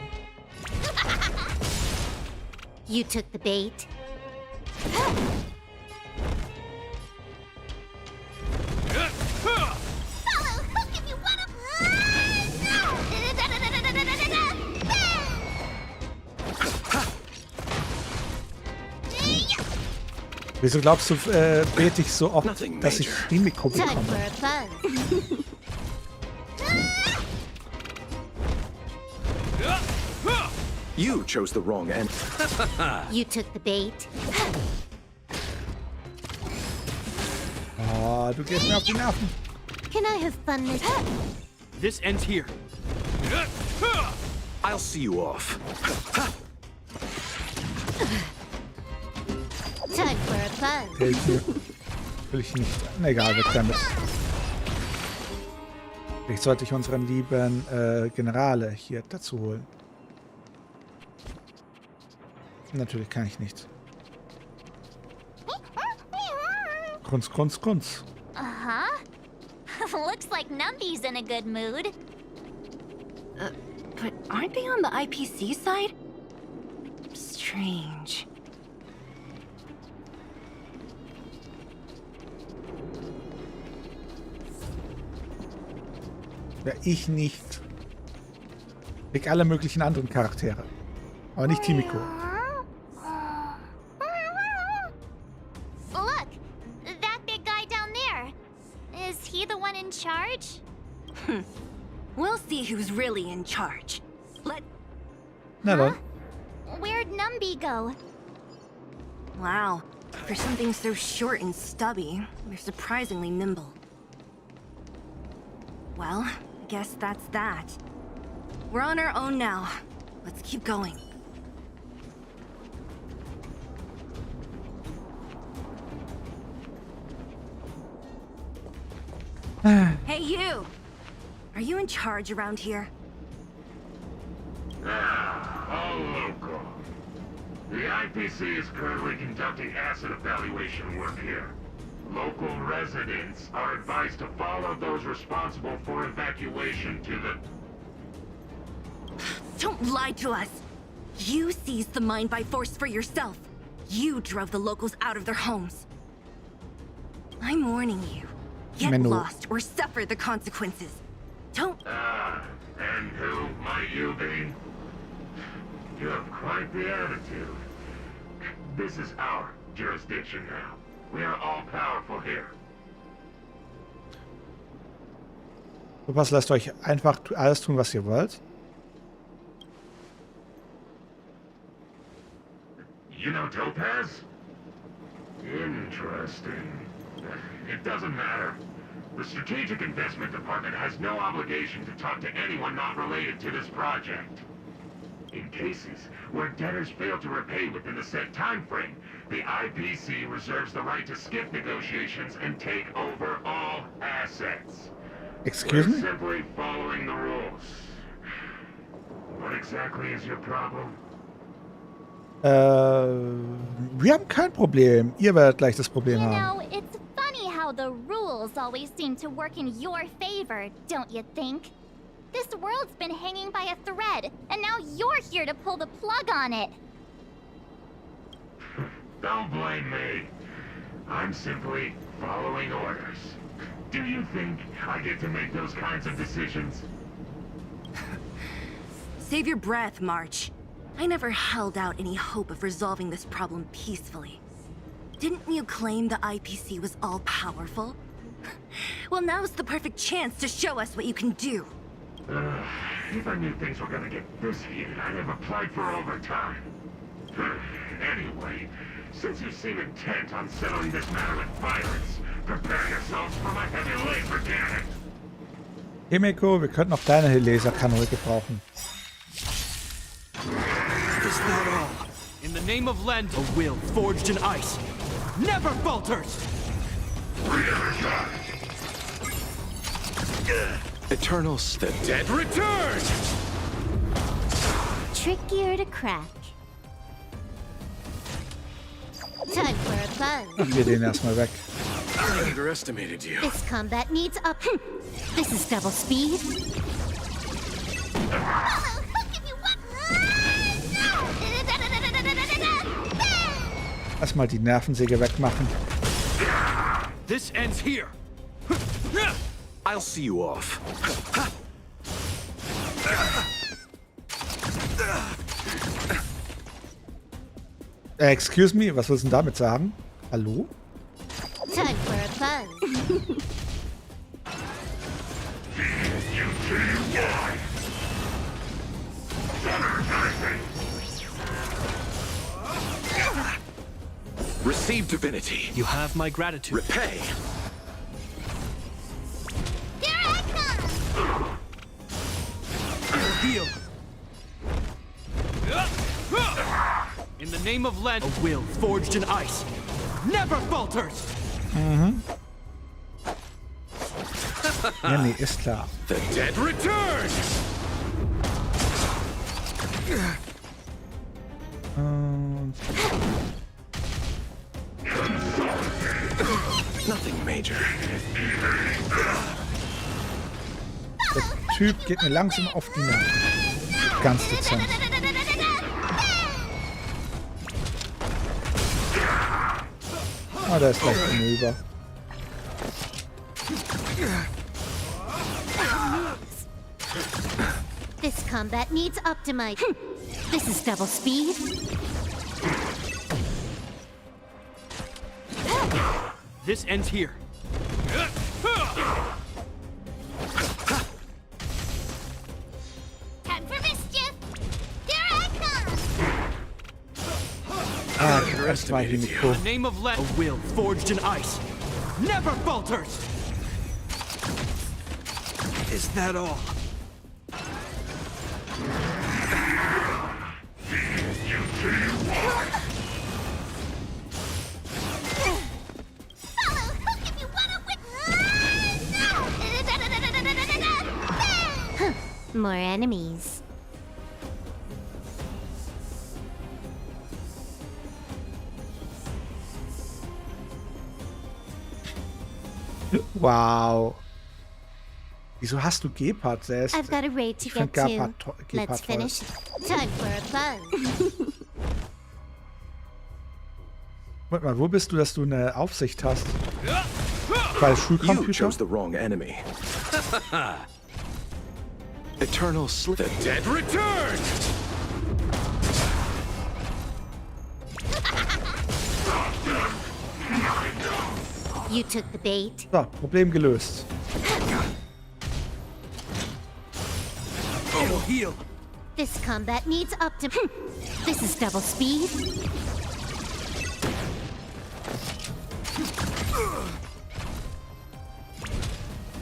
You took the bait. Wieso glaubst du, bete ich so oft, dass ich Himiko bekomme? You chose the wrong end. You took the bait. Oh, du gehst mir auf die Nerven. Can I have fun this This ends here. I'll see you off. Time for a fun. Okay, hier will ich nicht. Na egal, weg damit. Vielleicht sollte ich unseren lieben Generale hier dazu holen. Natürlich kann ich nicht. Grunz, grunz, grunz. Uh-huh. Looks like Numby's in a good mood. But aren't they on the IPC side? Strange. Ja, ich nicht. Ich alle möglichen anderen Charaktere. Aber nicht Himiko. Look, that big guy down there. Is he the one in charge? We'll see who's really in charge. Na dann. Where'd Numby go? Wow. For something so short and stubby, they're surprisingly nimble. Well, I guess that's that. We're on our own now. Let's keep going. Hey, you! Are you in charge around here? All local. The IPC is currently conducting asset evaluation work here. Local residents are advised to follow those responsible for evacuation to the... Don't lie to us! You seized the mine by force for yourself. You drove the locals out of their homes. I'm warning you. Get lost or suffer the consequences. Don't... and who might you be? You have quite the attitude. This is our jurisdiction now. We are all powerful here. Was lasst euch einfach alles tun, was ihr wollt? You know Topaz? Interesting. It doesn't matter. The Strategic Investment Department has no obligation to talk to anyone not related to this project. In cases where debtors fail to repay within the set time frame, the IPC reserves the right to skip negotiations and take over all assets. Excuse me? We're simply following the rules. What exactly is your problem? Wir haben kein Problem. Ihr werdet gleich das Problem haben. You know, it's funny how the rules always seem to work in your favor, don't you think? This world's been hanging by a thread, and now you're here to pull the plug on it. Don't blame me. I'm simply following orders. Do you think I get to make those kinds of decisions? Save your breath, March. I never held out any hope of resolving this problem peacefully. Didn't you claim the IPC was all-powerful? Well, now's the perfect chance to show us what you can do. If I knew things were gonna get this heated, I'd have applied for overtime. Anyway, since you seem intent on settling this matter with violence, prepare yourselves for my heavy laser cannon. Himeko, wir könnten auch deine Laserkanone gebrauchen. Is that all? In the name of Lend, a will forged in ice never falters! Eternal the dead return! Trickier to crack. Time for a fun. Machen wir den erstmal weg. I underestimated you. This combat needs up. This is double speed. Erstmal die Nervensäge wegmachen. This ends here. I'll see you off. Excuse me, was willst du denn damit sagen? Hallo? Time for a fun. Receive divinity. You have my gratitude. Repay. Here I come. Heal. In the name of Lend, a will forged in ice never falters. Ja, nee, ist klar. The dead return. Nothing major. Der Typ geht mir langsam auf die Nerven. Ganz dezent. Ah, da ist gleich hinüber. This combat needs optimized. This is double speed. This ends here. Time for mischief. Here I come. Ah, das war Himeko. In the name of Lend, a will forged in ice never falters. Is that all? More enemies. Wow. Wieso hast du Gepard selbst? I've got a raid to get to. Let's finish. Time for a fun. Warte mal, wo bist du, dass du eine Aufsicht hast? Bei Schulcomputer? You chose the wrong enemy. Eternal slip. The dead return. You took the bait. So, Problem gelöst. It'll heal. This combat needs This is double speed.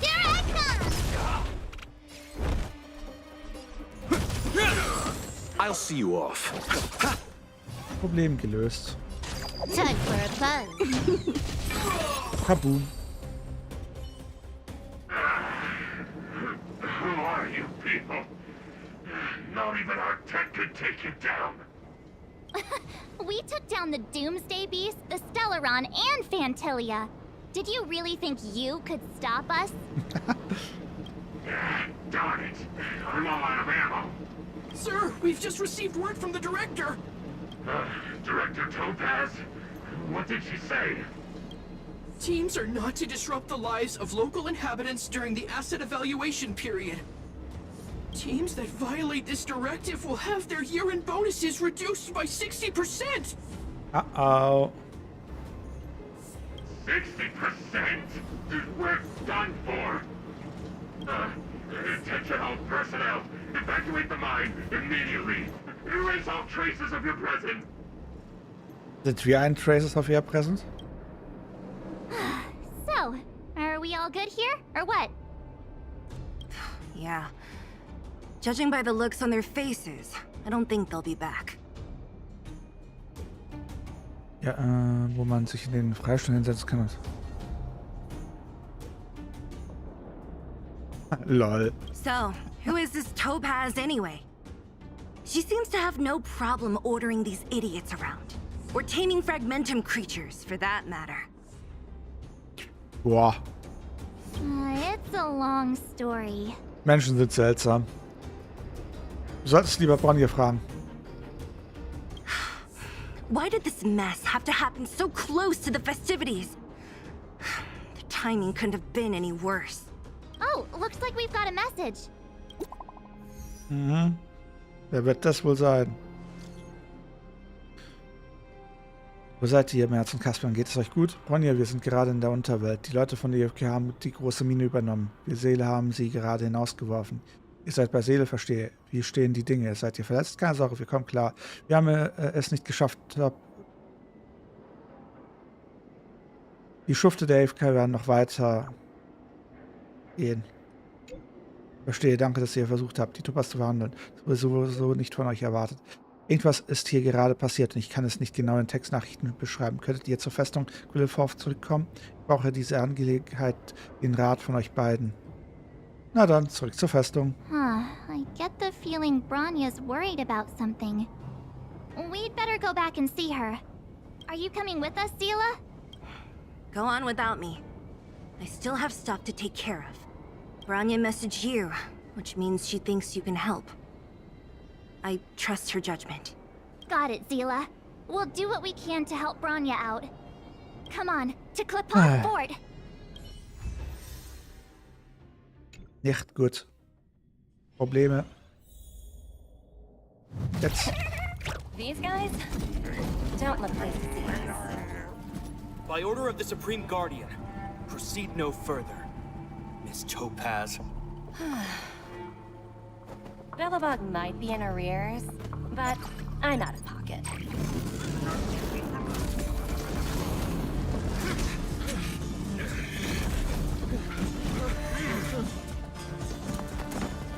Here I come. I'll see you off. Problem gelöst. Time for a fun. Kaboom. Who are you people? Not even our tech could take you down. We took down the Doomsday Beast, the Stellaron, and Phantilia. Did you really think you could stop us? Darn it. I'm all out of ammo. Sir, we've just received word from the director. Director Topaz? What did she say? Teams are not to disrupt the lives of local inhabitants during the asset evaluation period. Teams that violate this directive will have their year-end bonuses reduced by 60%! Uh-oh. 60%? We're done for. Attention all personnel. Evacuate the mine immediately. Erase all traces of your presence. Sind wir ein Traces of Your Presence? So, are we all good here, or what? Yeah. Judging by the looks on their faces, I don't think they'll be back. Ja, wo man sich in den Freistuhl hinsetzen kann. Lol. So, who is this Topaz anyway? She seems to have no problem ordering these idiots around. Or taming fragmentum creatures, for that matter. Boah. It's a long story. Menschen sind seltsam. Du solltest lieber Bronje fragen. Why did this mess have to happen so close to the festivities? The timing couldn't have been any worse. Oh, looks like we've got a message. Mhm. Wer wird das wohl sein? Wo seid ihr im Herzen Kaspian? Geht es euch gut? Bronje, wir sind gerade in der Unterwelt. Die Leute von der EFK haben die große Mine übernommen. Wir Seele haben sie gerade hinausgeworfen. Ihr seid bei Seele, verstehe. Wie stehen die Dinge? Seid ihr verletzt? Keine Sorge, wir kommen klar. Wir haben es nicht geschafft. Die Schufte der EFK werden noch weiter gehen. Verstehe, danke, dass ihr versucht habt, die Topaz zu verhandeln. Das wurde sowieso nicht von euch erwartet. Irgendwas ist hier gerade passiert und ich kann es nicht genau in Textnachrichten beschreiben. Könntet ihr zur Festung Quillforth zurückkommen? Ich brauche diese Angelegenheit, den Rat von euch beiden. Na dann, zurück zur Festung. I get the feeling Bronya's worried about something. We'd better go back and see her. Are you coming with us, Seela? Go on without me. I still have stuff to take care of. Bronya messaged you, which means she thinks you can help. I trust her judgment. Got it, Seela. We'll do what we can to help Bronya out. Come on, to Clipon Ford. Nicht gut. Probleme. Jetzt. These guys don't look like disease. By order of the Supreme Guardian, proceed no further, Miss Topaz. Bellabog might be in arrears, but I'm out of pocket.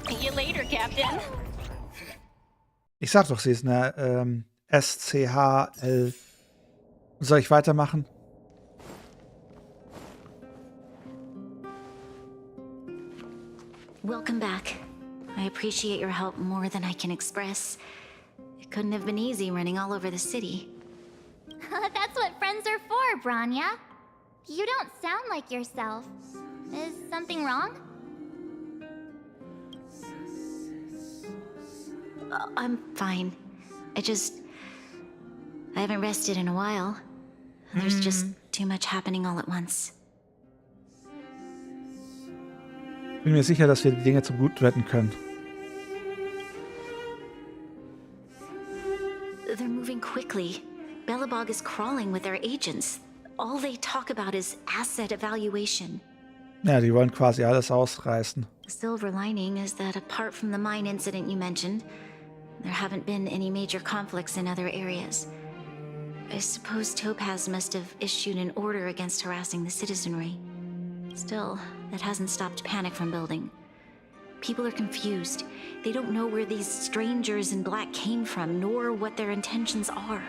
See you later, Captain. Ich sag doch, sie ist eine SCHL. Soll ich weitermachen? Welcome back. I appreciate your help more than I can express. It couldn't have been easy running all over the city. That's what friends are for, Bronya. You don't sound like yourself. Is something wrong? I'm fine. I haven't rested in a while. There's just too much happening all at once. Ich bin mir sicher, dass wir die Dinge zum Guten retten können. They're moving quickly. Bellabog is crawling with their agents. All they talk about is asset evaluation. Ja, die wollen quasi alles ausreißen. The silver lining is that apart from the mine incident you mentioned, there haven't been any major conflicts in other areas. I suppose Topaz must have issued an order against harassing the citizenry. Still, that hasn't stopped panic from building. People are confused. They don't know where these strangers in black came from, nor what their intentions are.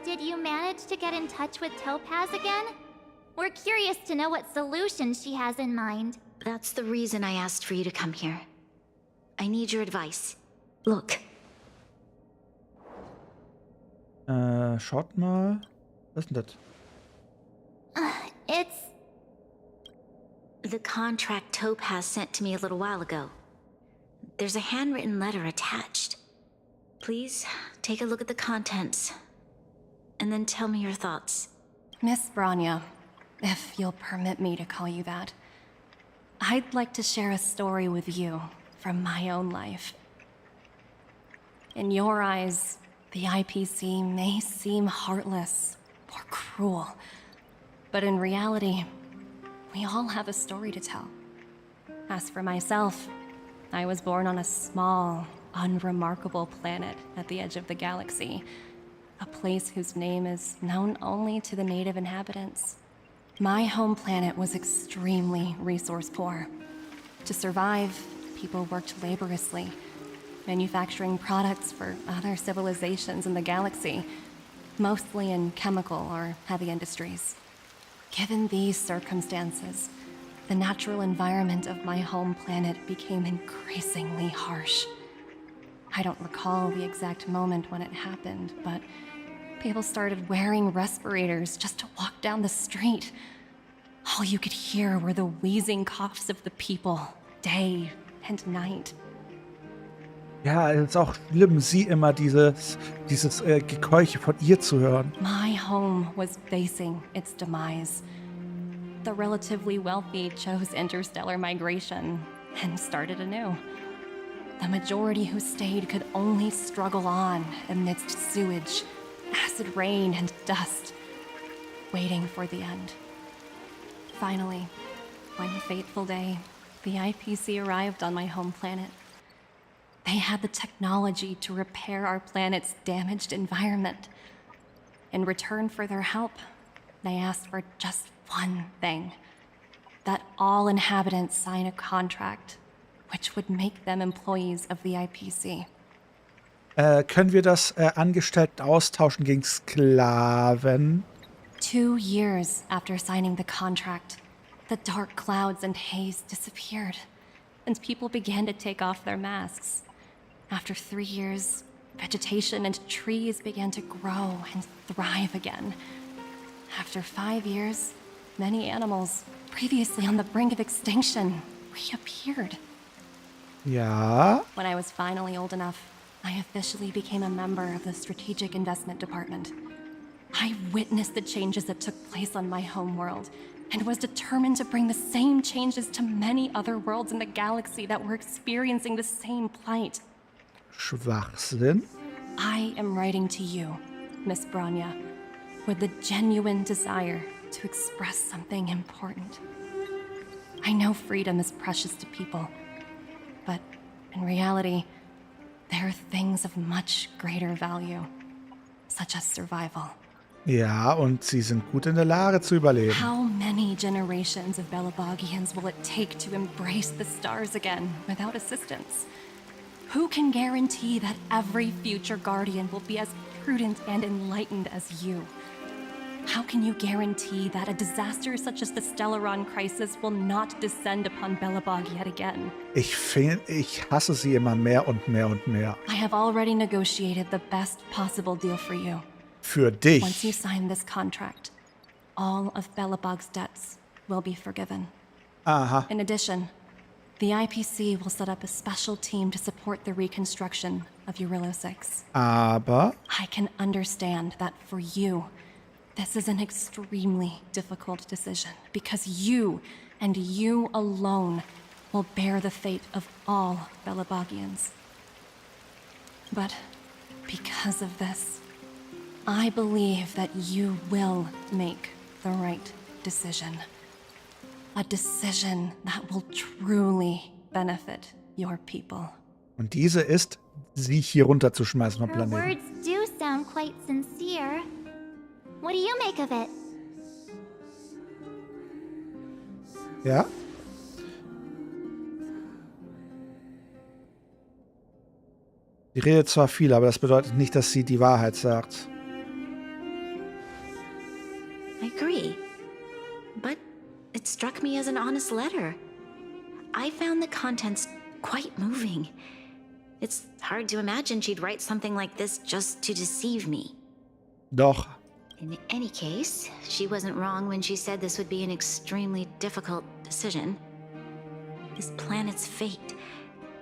Did you manage to get in touch with Topaz again? We're curious to know what solution she has in mind. That's the reason I asked for you to come here. I need your advice. Look. Schaut mal. Was ist denn das? It's... The contract Topaz sent to me a little while ago. There's a handwritten letter attached. Please, take a look at the contents. And then tell me your thoughts. Miss Bronya, if you'll permit me to call you that. I'd like to share a story with you from my own life. In your eyes, the IPC may seem heartless or cruel, but in reality, we all have a story to tell. As for myself, I was born on a small, unremarkable planet at the edge of the galaxy, a place whose name is known only to the native inhabitants. My home planet was extremely resource poor. To survive, people worked laboriously, manufacturing products for other civilizations in the galaxy, mostly in chemical or heavy industries. Given these circumstances, the natural environment of my home planet became increasingly harsh. I don't recall the exact moment when it happened, but people started wearing respirators just to walk down the street. All you could hear were the wheezing coughs of the people, day and night. Ja, es ist auch schlimm, sie immer dieses Gekeuche von ihr zu hören. My home was facing its demise. The relatively wealthy chose interstellar migration and started anew. The majority who stayed could only struggle on amidst sewage, acid rain, and dust, waiting for the end. Finally, one fateful day, the IPC arrived on my home planet. They had the technology to repair our planet's damaged environment. In return for their help, they asked for just one thing: that all inhabitants sign a contract which would make them employees of the IPC. Können wir das Angestellten austauschen gegen Sklaven? 2 years after signing the contract, the dark clouds and haze disappeared, and people began to take off their masks. After 3 years, vegetation and trees began to grow and thrive again. After 5 years, many animals, previously on the brink of extinction, reappeared. Ja. When I was finally old enough, I officially became a member of the Strategic Investment Department. I witnessed the changes that took place on my home world, and was determined to bring the same changes to many other worlds in the galaxy that were experiencing the same plight. Schwachsinn. I am writing to you, Miss Branya, with the genuine desire to express something important. I know freedom is precious to people, but in reality, there are things of much greater value, such as survival. Ja, und sie sind gut in der Lage zu überleben. How many generations of Belabogians will it take to embrace the stars again without assistance? Who can guarantee that every future guardian will be as prudent and enlightened as you? How can you guarantee that a disaster such as the Stellaron crisis will not descend upon Belobog yet again? Ich hasse sie immer mehr und mehr und mehr. I have already negotiated the best possible deal for you. Für dich. Once you sign this contract, all of Belobog's debts will be forgiven. Aha. In addition, the IPC will set up a special team to support the reconstruction of Urillo 6. Aber I can understand that for you, this is an extremely difficult decision, because you, and you alone, will bear the fate of all Belabogians. But because of this, I believe that you will make the right decision. A decision that will truly benefit your people. Und diese ist, sie hier runterzuschmeißen vom Her Planeten. words do sound quite sincere. What do you make of it? Ja? Sie redet zwar viel, aber das bedeutet nicht, dass sie die Wahrheit sagt. I agree. But it struck me as an honest letter. I found the contents quite moving. It's hard to imagine she'd write something like this just to deceive me. Doch. In any case, she wasn't wrong when she said this would be an extremely difficult decision. This planet's fate,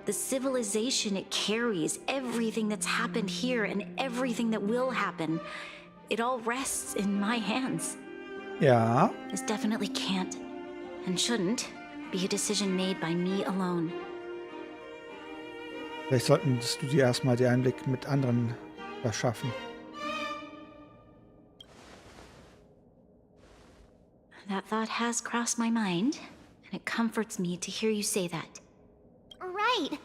the civilization it carries, everything that's happened here and everything that will happen, it all rests in my hands. Ja. This definitely can't, and shouldn't, be a decision made by me alone. Vielleicht solltest du dir erstmal den Einblick mit anderen verschaffen. That thought has crossed my mind, and it comforts me to hear you say that. Right.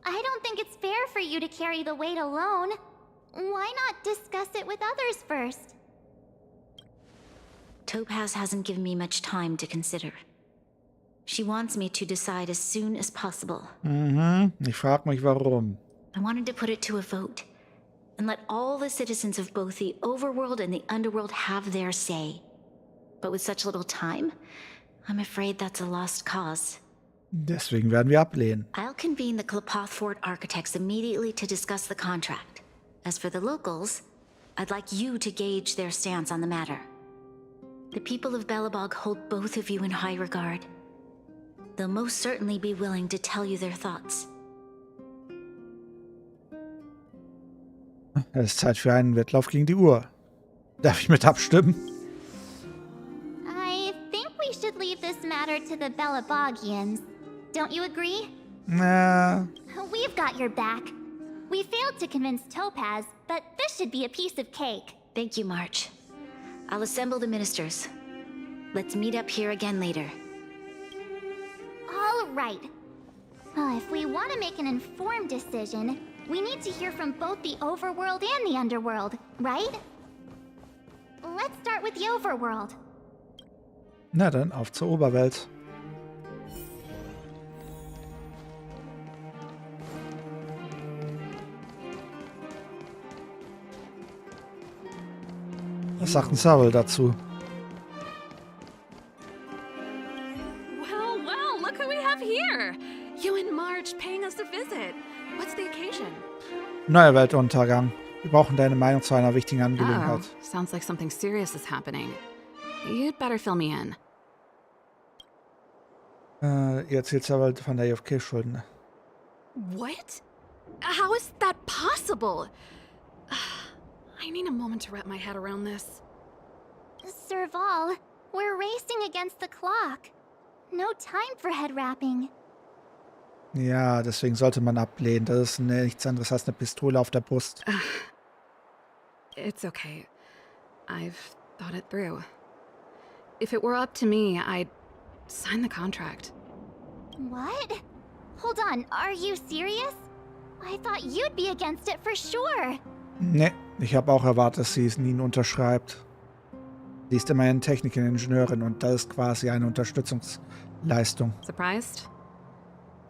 I don't think it's fair for you to carry the weight alone. Why not discuss it with others first? Topaz hasn't given me much time to consider. She wants me to decide as soon as possible. Ich frage mich, warum. I wanted to put it to a vote, and let all the citizens of both the overworld and the underworld have their say. But with such little time, I'm afraid that's a lost cause. Deswegen werden wir ablehnen. I'll convene the Klapoth Fort architects immediately to discuss the contract. As for the locals, I'd like you to gauge their stance on the matter. The people of Belobog hold both of you in high regard. They'll most certainly be willing to tell you their thoughts. Es ist Zeit für einen Wettlauf gegen die Uhr. Darf ich mit abstimmen? I think we should leave this matter to the Belabogians. Don't you agree? We've got your back. We failed to convince Topaz, but this should be a piece of cake. Thank you, March. I'll assemble the ministers. Let's meet up here again later. All right. If we want to make an informed decision, we need to hear from both the overworld and the underworld, right? Let's start with the overworld. Na dann, auf zur Oberwelt. Was sagt ein Saul dazu? Well, look who we have here. You and March paying us a visit. What's the occasion? Neuer Weltuntergang. Wir brauchen deine Meinung zu einer wichtigen Angelegenheit. Sounds like something serious is happening. You'd better fill me in. Ihr erzählt Saul von der AFK-Schulden. What? How is that possible? I need a moment to wrap my head around this. Serval, we're racing against the clock. No time for head wrapping. Ja, deswegen sollte man ablehnen. Das ist nichts anderes als eine Pistole auf der Brust. It's okay. I've thought it through. If it were up to me, I'd sign the contract. What? Hold on, are you serious? I thought you'd be against it for sure. Ne, ich habe auch erwartet, dass sie es nie unterschreibt. Sie ist immerhin Technik-Ingenieurin und das ist quasi eine Unterstützungsleistung. Surprised?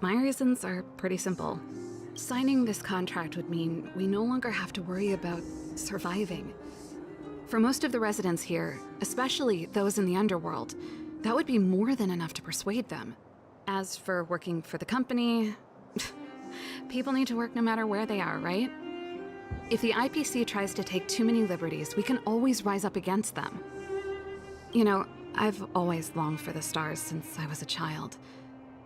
My reasons are pretty simple. Signing this contract would mean we no longer have to worry about surviving. For most of the residents here, especially those in the underworld, that would be more than enough to persuade them. As for working for the company, people need to work no matter where they are, right? If the IPC tries to take too many liberties, we can always rise up against them. You know, I've always longed for the stars since I was a child,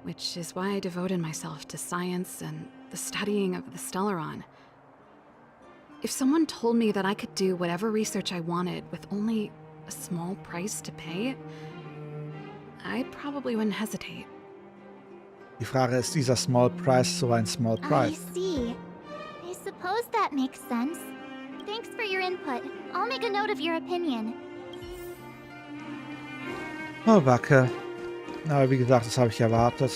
which is why I devoted myself to science and the studying of the Stellaron. If someone told me that I could do whatever research I wanted with only a small price to pay, I probably wouldn't hesitate. Die Frage ist, dieser Small Price so ein Small Price? I see. I suppose that makes sense. Thanks for your input. I'll make a note of your opinion. Oh, Backe. Aber wie gesagt, das habe ich erwartet.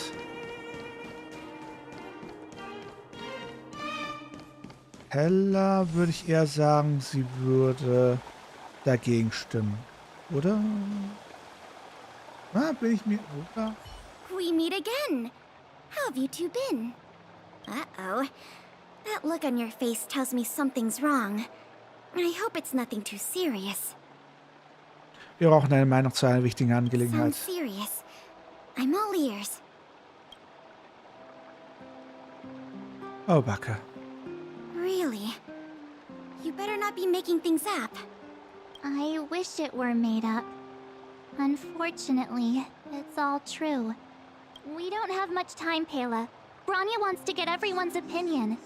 Hella würde ich eher sagen, sie würde dagegen stimmen. Oder? Bin ich mir... Oder? We meet again. How have you two been? Uh-oh. That look on your face tells me something's wrong. I hope it's nothing too serious. Wir brauchen eine Meinung zu einer wichtigen Angelegenheit. Sounds serious. I'm all ears. Oh, Backe. Really? You better not be making things up. I wish it were made up. Unfortunately, it's all true. We don't have much time, Pela. Branya wants to get everyone's opinion.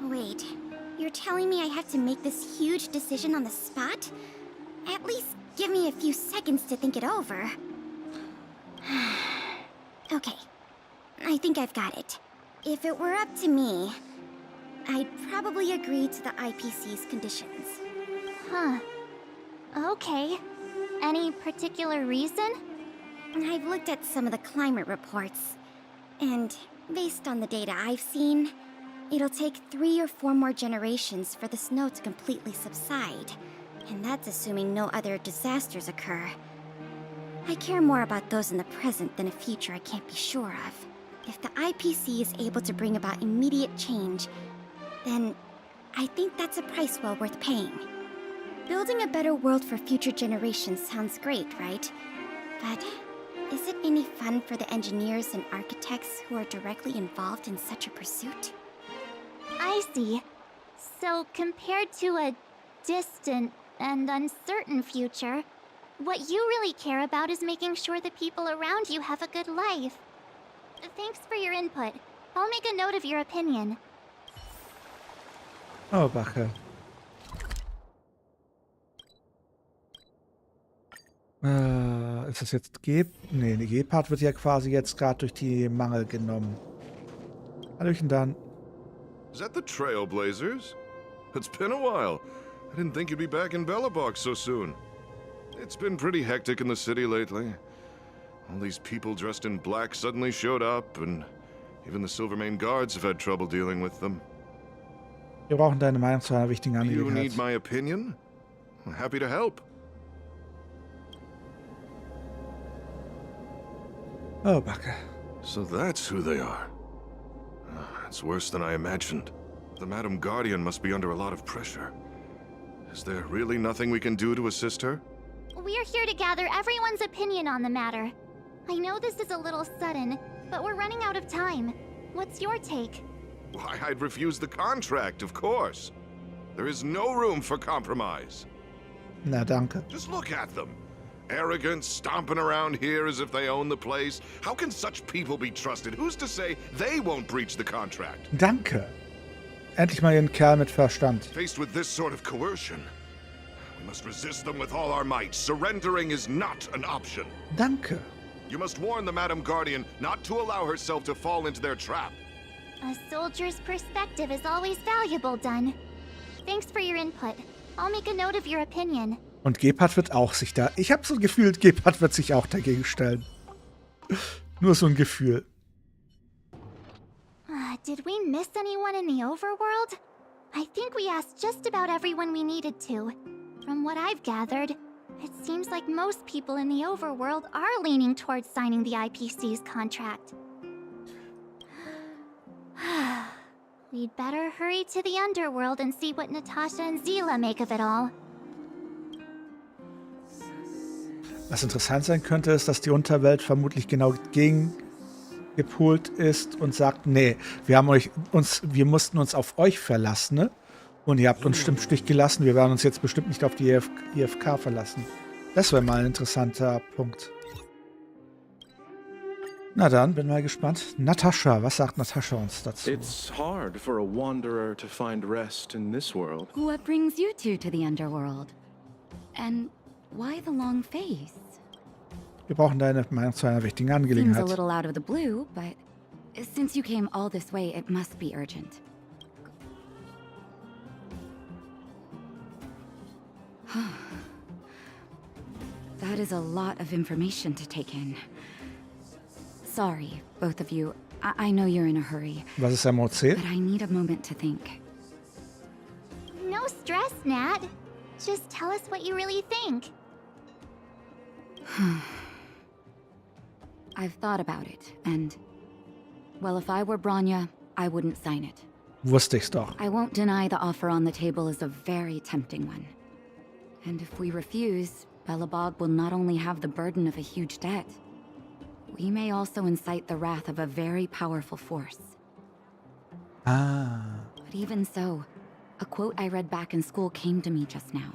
Wait, you're telling me I have to make this huge decision on the spot? At least give me a few seconds to think it over. Okay, I think I've got it. If it were up to me, I'd probably agree to the IPC's conditions. Huh. Okay. Any particular reason? I've looked at some of the climate reports, and based on the data I've seen, it'll take 3 or 4 more generations for the snow to completely subside, and that's assuming no other disasters occur. I care more about those in the present than a future I can't be sure of. If the IPC is able to bring about immediate change, then I think that's a price well worth paying. Building a better world for future generations sounds great, right? But is it any fun for the engineers and architects who are directly involved in such a pursuit? I see. So, compared to a distant and uncertain future, what you really care about is making sure the people around you have a good life. Thanks for your input. I'll make a note of your opinion. Oh, Backe. Ist das jetzt Nee, die G-Part wird ja quasi jetzt gerade durch die Mangel genommen. Hallöchen dann. Is that the Trailblazers? It's been a while. I didn't think you'd be back in Belobog so soon. It's been pretty hectic in the city lately. All these people dressed in black suddenly showed up, and even the Silvermane guards have had trouble dealing with them. Wir brauchen deine Meinung zu einer wichtigen You Angelegenheit. need my opinion? I'm happy to help. Oh, Backe. So that's who they are. It's worse than I imagined. The Madam Guardian must be under a lot of pressure. Is there really nothing we can do to assist her? We're here to gather everyone's opinion on the matter. I know this is a little sudden, but we're running out of time. What's your take? Why, I'd refuse the contract, of course. There is no room for compromise. Na, danke. Just look at them. Arrogant, stomping around here as if they own the place. How can such people be trusted? Who's to say they won't breach the contract? Danke. Endlich mal ihren Kerl mit Verstand. Faced with this sort of coercion, we must resist them with all our might. Surrendering is not an option. Danke. You must warn the Madam Guardian not to allow herself to fall into their trap. A soldier's perspective is always valuable, Dunn. Thanks for your input. I'll make a note of your opinion. Und Gepard wird auch sich da... Ich habe so ein Gefühl, Gepard wird sich auch dagegen stellen. Nur so ein Gefühl. Did we miss anyone in the overworld? I think we asked just about everyone we needed to. From what I've gathered, it seems like most people in the overworld are leaning towards signing the IPC's contract. We'd better hurry to the underworld and see what Natasha and Zila make of it all. Was interessant sein könnte, ist, dass die Unterwelt vermutlich genau gegengepolt ist und sagt, nee, wir mussten uns auf euch verlassen, ne? Und ihr habt uns im Stich gelassen, wir werden uns jetzt bestimmt nicht auf die IFK verlassen. Das wäre mal ein interessanter Punkt. Na dann, bin mal gespannt. Natascha, was sagt Natascha uns dazu? It's hard for a wanderer to find rest in this world. What brings you two to the underworld? And why the long face? Wir brauchen deine Meinung zu einer wichtigen Seems a Angelegenheit. little out of the blue, but since you came all this way, it must be urgent. That is a lot of information to take in. Sorry, both of you. I know you're in a hurry. Was ist MOC? But I need a moment to think. No stress, Nat. Just tell us what you really think. I've thought about it, and... well, if I were Branya, I wouldn't sign it. Wusste ich's doch. I won't deny the offer on the table is a very tempting one. And if we refuse, Belobog will not only have the burden of a huge debt, we may also incite the wrath of a very powerful force. Ah. But even so, a quote I read back in school came to me just now.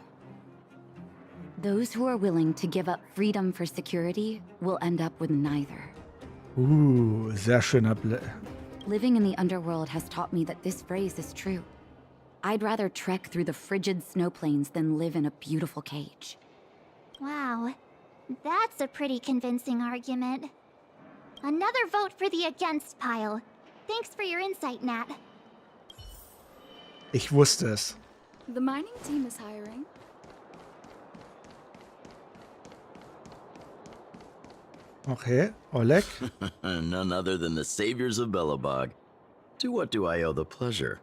Those who are willing to give up freedom for security will end up with neither. Sehr schöner Living in the underworld has taught me that this phrase is true. I'd rather trek through the frigid snow plains than live in a beautiful cage. Wow, that's a pretty convincing argument. Another vote for the against pile. Thanks for your insight, Nat. Ich wusste es. The mining team is hiring. Okay, Oleg. None other than the saviors of Belobog. To what do I owe the pleasure?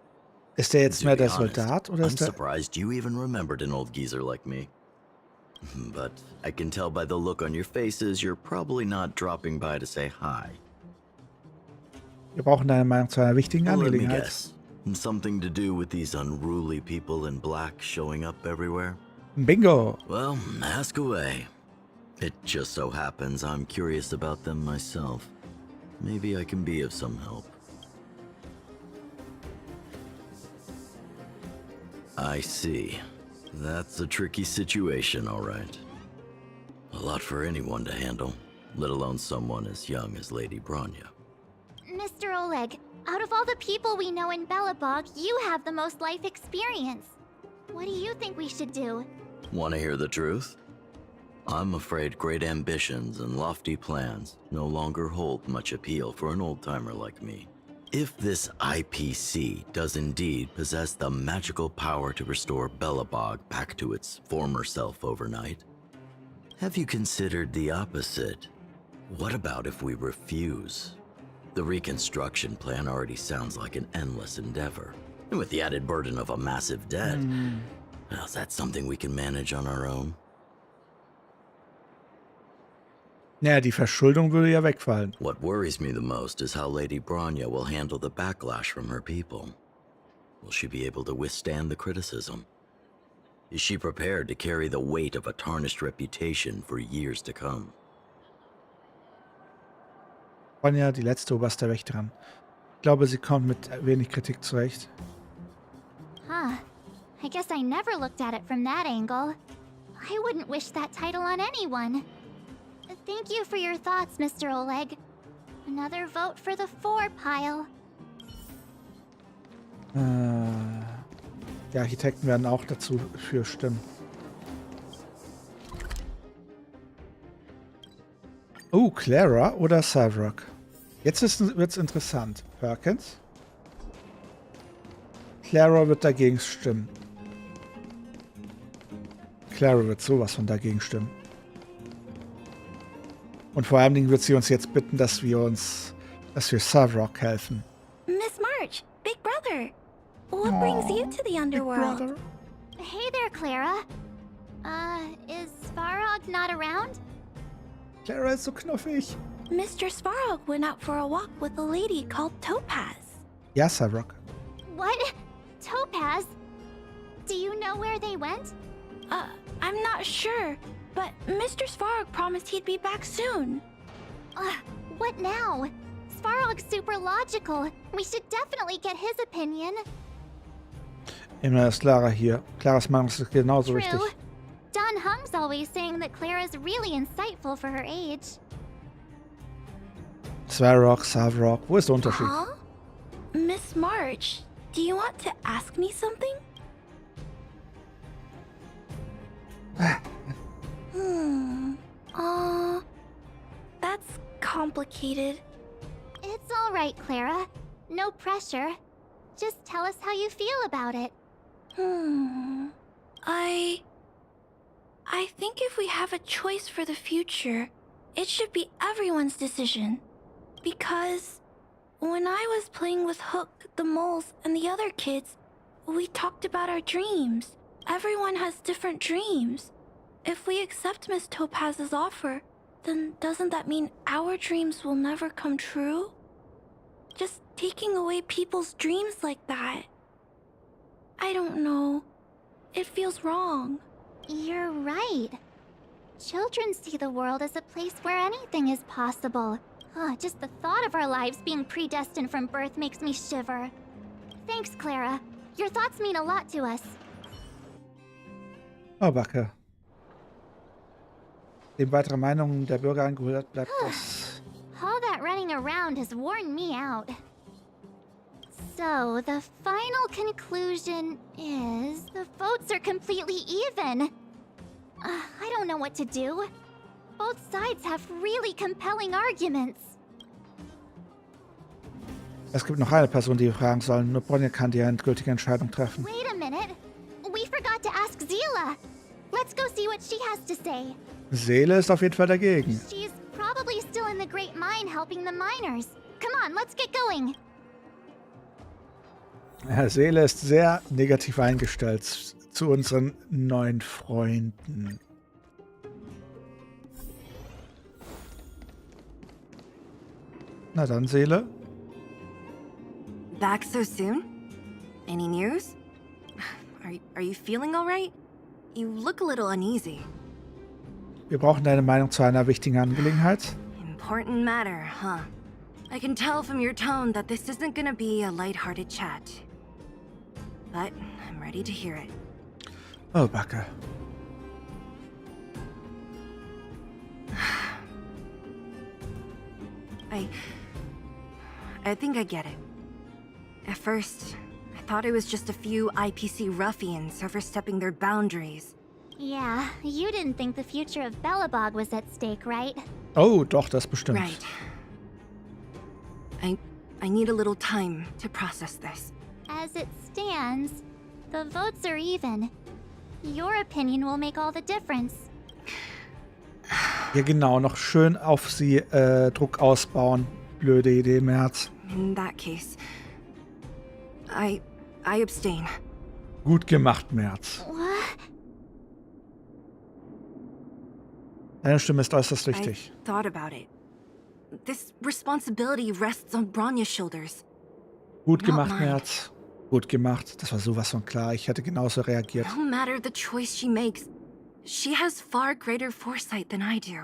Ist der jetzt mehr der honest, Soldat oder I'm ist der... surprised you even remembered an old geezer like me. But I can tell by the look on your faces you're probably not dropping by to say hi. Wir brauchen deine Meinung zu einer wichtigen Let me Angelegenheit. guess. Something to do with these unruly people in black showing up everywhere? Bingo! Well, ask away. It just so happens I'm curious about them myself. Maybe I can be of some help. I see. That's a tricky situation, all right. A lot for anyone to handle, let alone someone as young as Lady Bronya. Mr. Oleg, out of all the people we know in Belobog, you have the most life experience. What do you think we should do? Want to hear the truth? I'm afraid great ambitions and lofty plans no longer hold much appeal for an old-timer like me. If this IPC does indeed possess the magical power to restore Belobog back to its former self overnight, have you considered the opposite? What about if we refuse? The reconstruction plan already sounds like an endless endeavor. And with the added burden of a massive debt, well, is that something we can manage on our own? Naja, die Verschuldung würde ja wegfallen. What worries me the most is how Lady Bronya will handle the backlash from her people. Will she be able to withstand the criticism? Is she prepared to carry the weight of a tarnished reputation for years to come? Bronya, die letzte oberste Wächterin. Ich glaube, sie kommt mit wenig Kritik zurecht. Huh. I guess I never looked at it from that angle. I wouldn't wish that title on anyone. Thank you for your thoughts, Mr. Oleg. Another vote for the 4 pile. Die Architekten werden auch dazu für stimmen. Oh, Clara oder Savrock? Jetzt wird's interessant. Perkins? Clara wird dagegen stimmen. Clara wird sowas von dagegen stimmen. Und vor allen Dingen wird sie uns jetzt bitten, dass wir Savrock helfen. Miss March, Big Brother. What brings you to the underworld? Hey there, Clara. Is Svarog not around? Clara ist so knuffig. Mr. Svarog went out for a walk with a lady called Topaz. Ja, Savrock. What? Topaz? Do you know where they went? I'm not sure, but Mr. Svarog promised he'd be back soon. What now? Svarog's super logical. We should definitely get his opinion. Immer ist Clara hier. Claras Meinung ist genauso True. richtig. Don Hung's always saying that Clara's really insightful for her age. Svarog, Savrock, wo ist der Unterschied? Huh? Miss March, do you want to ask me something? That's complicated. It's all right, Clara. No pressure. Just tell us how you feel about it. I think if we have a choice for the future, it should be everyone's decision. Because when I was playing with Hook, the moles, and the other kids, we talked about our dreams. Everyone has different dreams. If we accept Miss Topaz's offer, then doesn't that mean our dreams will never come true? Just taking away people's dreams like that. I don't know. It feels wrong. You're right. Children see the world as a place where anything is possible. Just the thought of our lives being predestined from birth makes me shiver. Thanks, Clara. Your thoughts mean a lot to us. Oh, Backe. Dem weitere Meinungen der Bürger angehört, bleibt das. All that running around has worn me out. So, the final conclusion is the votes are completely even. I don't know what to do. Both sides have really compelling arguments. Es gibt noch eine Person, die wir fragen sollen. Nur Bronja kann die endgültige Entscheidung treffen. Wait a minute. We forgot to ask Zila. Let's go see what she has to say. Seele ist auf jeden Fall dagegen. She's probably still in the Great Mine helping the miners. Come on, let's get going. Ja, Seele ist sehr negativ eingestellt zu unseren neuen Freunden. Na dann, Seele. Back so soon? Any news? Are you feeling all right? You look a little uneasy. Wir brauchen deine Meinung zu einer wichtigen Angelegenheit. Important matter, huh? I can tell from your tone that this isn't gonna be a lighthearted chat. But I'm ready to hear it. Oh, Backe. I think I get it. At first, I thought it was just a few IPC ruffians overstepping their boundaries. Yeah, you didn't think the future of Belobog was at stake, right? Oh, doch, das bestimmt. Right. I need a little time to process this. As it stands, the votes are even. Your opinion will make all the difference. Ja, genau, noch schön auf sie Druck ausbauen. Blöde Idee, Merz. In that case, I abstain. Gut gemacht, Merz. What? Deine Stimme ist äußerst wichtig. I thought about it. This responsibility rests on Bronya's shoulders. Gut gemacht, Merz. Gut gemacht. Das war sowas von klar. Ich hätte genauso reagiert. No matter the choice she makes, she has far greater foresight than I do.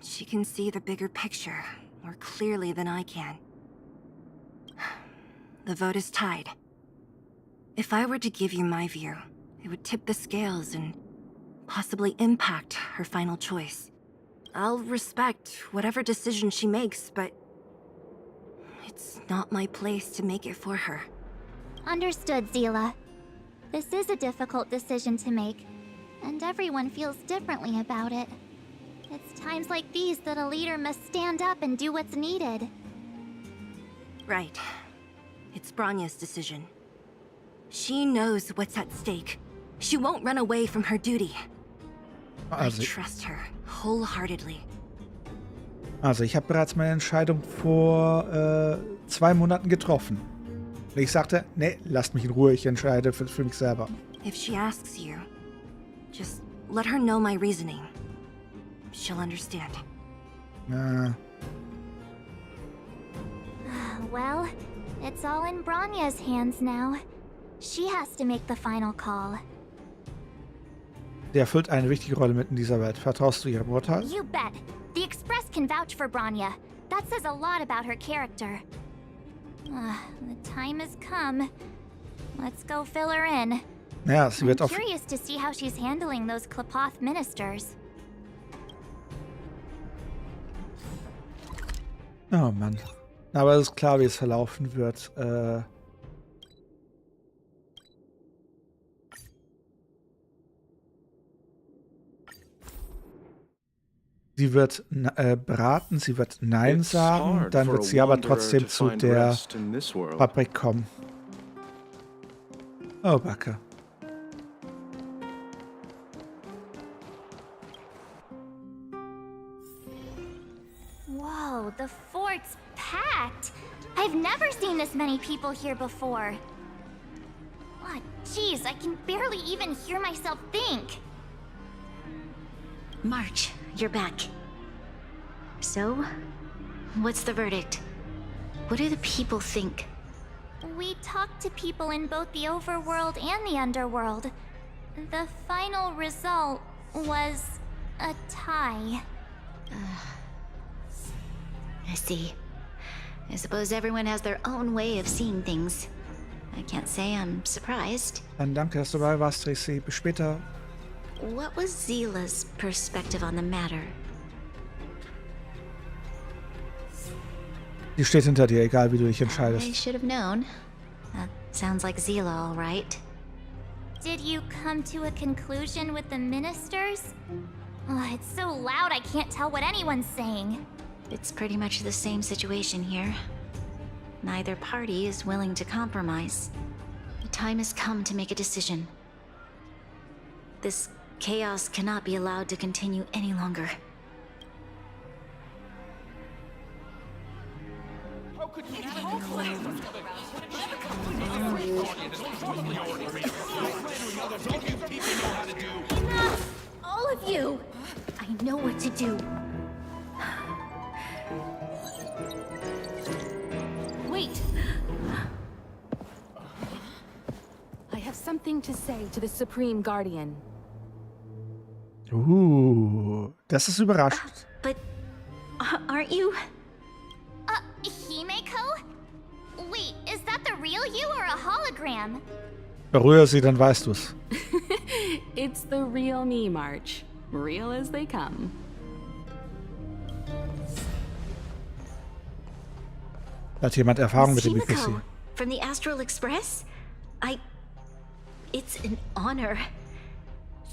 She can see the bigger picture more clearly than I can. The vote is tied. If I were to give you my view, it would tip the scales and possibly impact her final choice. I'll respect whatever decision she makes, but it's not my place to make it for her. Understood, Zila. This is a difficult decision to make, and everyone feels differently about it. It's times like these that a leader must stand up and do what's needed. Right. It's Bronya's decision. She knows what's at stake. She won't run away from her duty. I trust her wholeheartedly. Also, ich habe bereits meine Entscheidung vor 2 Monaten getroffen. Und ich sagte, nee, lasst mich in Ruhe, ich entscheide für mich selber. If she asks you, just let her know my reasoning. She'll understand. Well, it's all in Bronya's hands now. She has to make the final call. Sie erfüllt eine wichtige Rolle mitten in dieser Welt. Vertraust du ihrem Urteil? You bet. The Express can vouch for Bronya. That says a lot about her character. The time has come. Let's go fill her in. Ja, sie wird I'm auf... curious to see how she's handling those Klapoth ministers. Oh Mann. Aber es ist klar, wie es verlaufen wird. Sie wird beraten, sie wird Nein sagen, dann wird sie aber trotzdem zu der Fabrik kommen. Oh, Backe. Whoa, the fort's packed. I've never seen this many people here before. Oh, jeez, I can barely even hear myself think. March, you're back. So, what's the verdict? What do the people think? We talked to people in both the overworld and the underworld. The final result was a tie. I see. I suppose everyone has their own way of seeing things. I can't say I'm surprised. Dann danke, dass du dabei warst, Tracy. Bis später. What was Zila's perspective on the matter? Die steht hinter dir, egal wie du dich I entscheidest. should have known. That sounds like Zila, all right. Did you come to a conclusion with the ministers? Oh, it's so loud I can't tell what anyone's saying. It's pretty much the same situation here. Neither party is willing to compromise. The time has come to make a decision. This chaos cannot be allowed to continue any longer. Enough! All of you! I know what to do. Wait! I have something to say to the Supreme Guardian. Das ist überraschend. But aren't you? Himeko? Wait, is that the real you or a hologram? Berühre sie, dann weißt du's. It's the real me, March. Real as they come. Hat jemand Erfahrung mit dem IPC? From the Astral Express? It's an honor.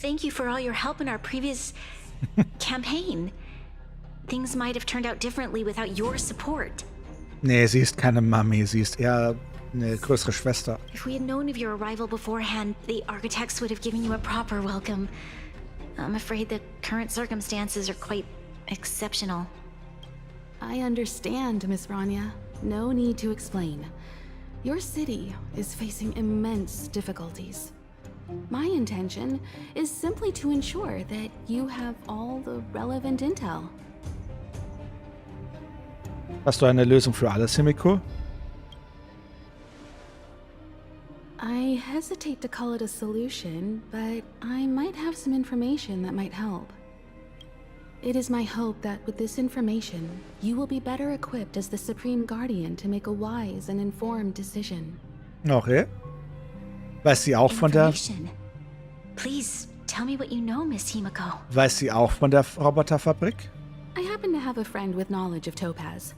Thank you for all your help in our previous campaign. Things might have turned out differently without your support. Nee, sie ist keine Mami, sie ist eher eine größere Schwester. If we had known of your arrival beforehand, the architects would have given you a proper welcome. I'm afraid the current circumstances are quite exceptional. I understand, Miss Rania. No need to explain. Your city is facing immense difficulties. My intention is simply to ensure that you have all the relevant intel. Hast du eine Lösung für alles, Himeko? I hesitate to call it a solution, but I might have some information that might help. It is my hope that with this information, you will be better equipped as the Supreme Guardian to make a wise and informed decision. Okay. Weiß sie auch von der... Please, tell me what you know, Miss Himeko. Weiß sie auch von der Roboterfabrik? I happen to have a friend with knowledge of Topaz.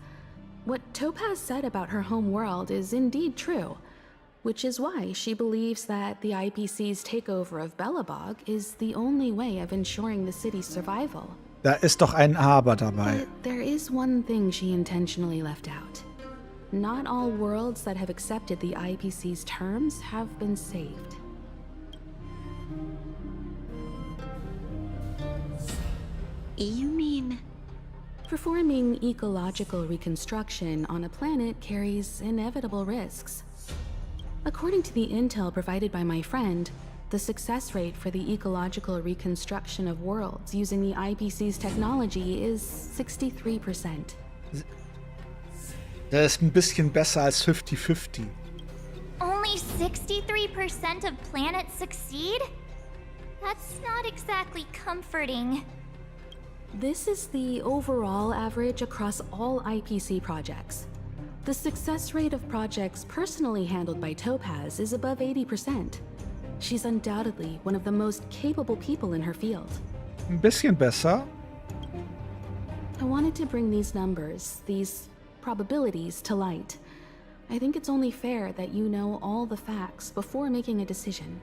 What Topaz said about her home world is indeed true, which is why she believes that the IPC's takeover of Belobog is the only way of ensuring the city's survival. Da ist doch ein Aber dabei. But there is one thing she intentionally left out. Not all worlds that have accepted the IPC's terms have been saved. You mean... Performing ecological reconstruction on a planet carries inevitable risks. According to the intel provided by my friend, the success rate for the ecological reconstruction of worlds using the IPC's technology is 63%. Das ist ein bisschen besser als 50-50. Only 63% of planets succeed? That's not exactly comforting. This is the overall average across all IPC projects. The success rate of projects personally handled by Topaz is above 80%. She's undoubtedly one of the most capable people in her field. Ein bisschen besser. I wanted to bring these numbers, these probabilities, to light. I think it's only fair that you know all the facts before making a decision.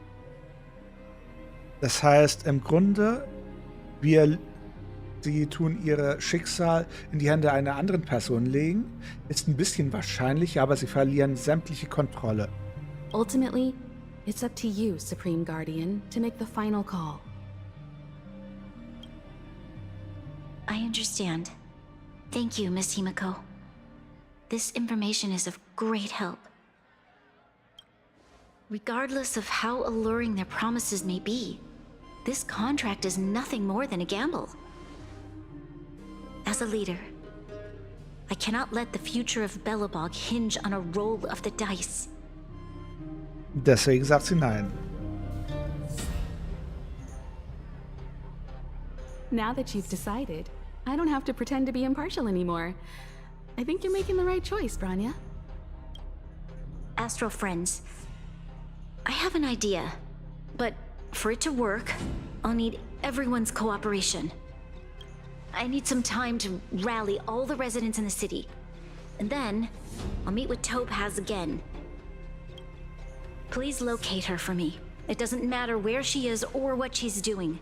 Das heißt, im Grunde, sie tun ihr Schicksal in die Hände einer anderen Person legen. Ist ein bisschen wahrscheinlich, aber sie verlieren sämtliche Kontrolle. Ultimately, it's up to you, Supreme Guardian, to make the final call. I understand. Thank you, Miss Himeko. This information is of great help. Regardless of how alluring their promises may be, this contract is nothing more than a gamble. As a leader, I cannot let the future of Belobog hinge on a roll of the dice. Deswegen sagt sie nein. Now that you've decided, I don't have to pretend to be impartial anymore. I think you're making the right choice, Branya. Astral friends, I have an idea, but for it to work, I'll need everyone's cooperation. I need some time to rally all the residents in the city, and then I'll meet with Topaz again. Please locate her for me. It doesn't matter where she is or what she's doing.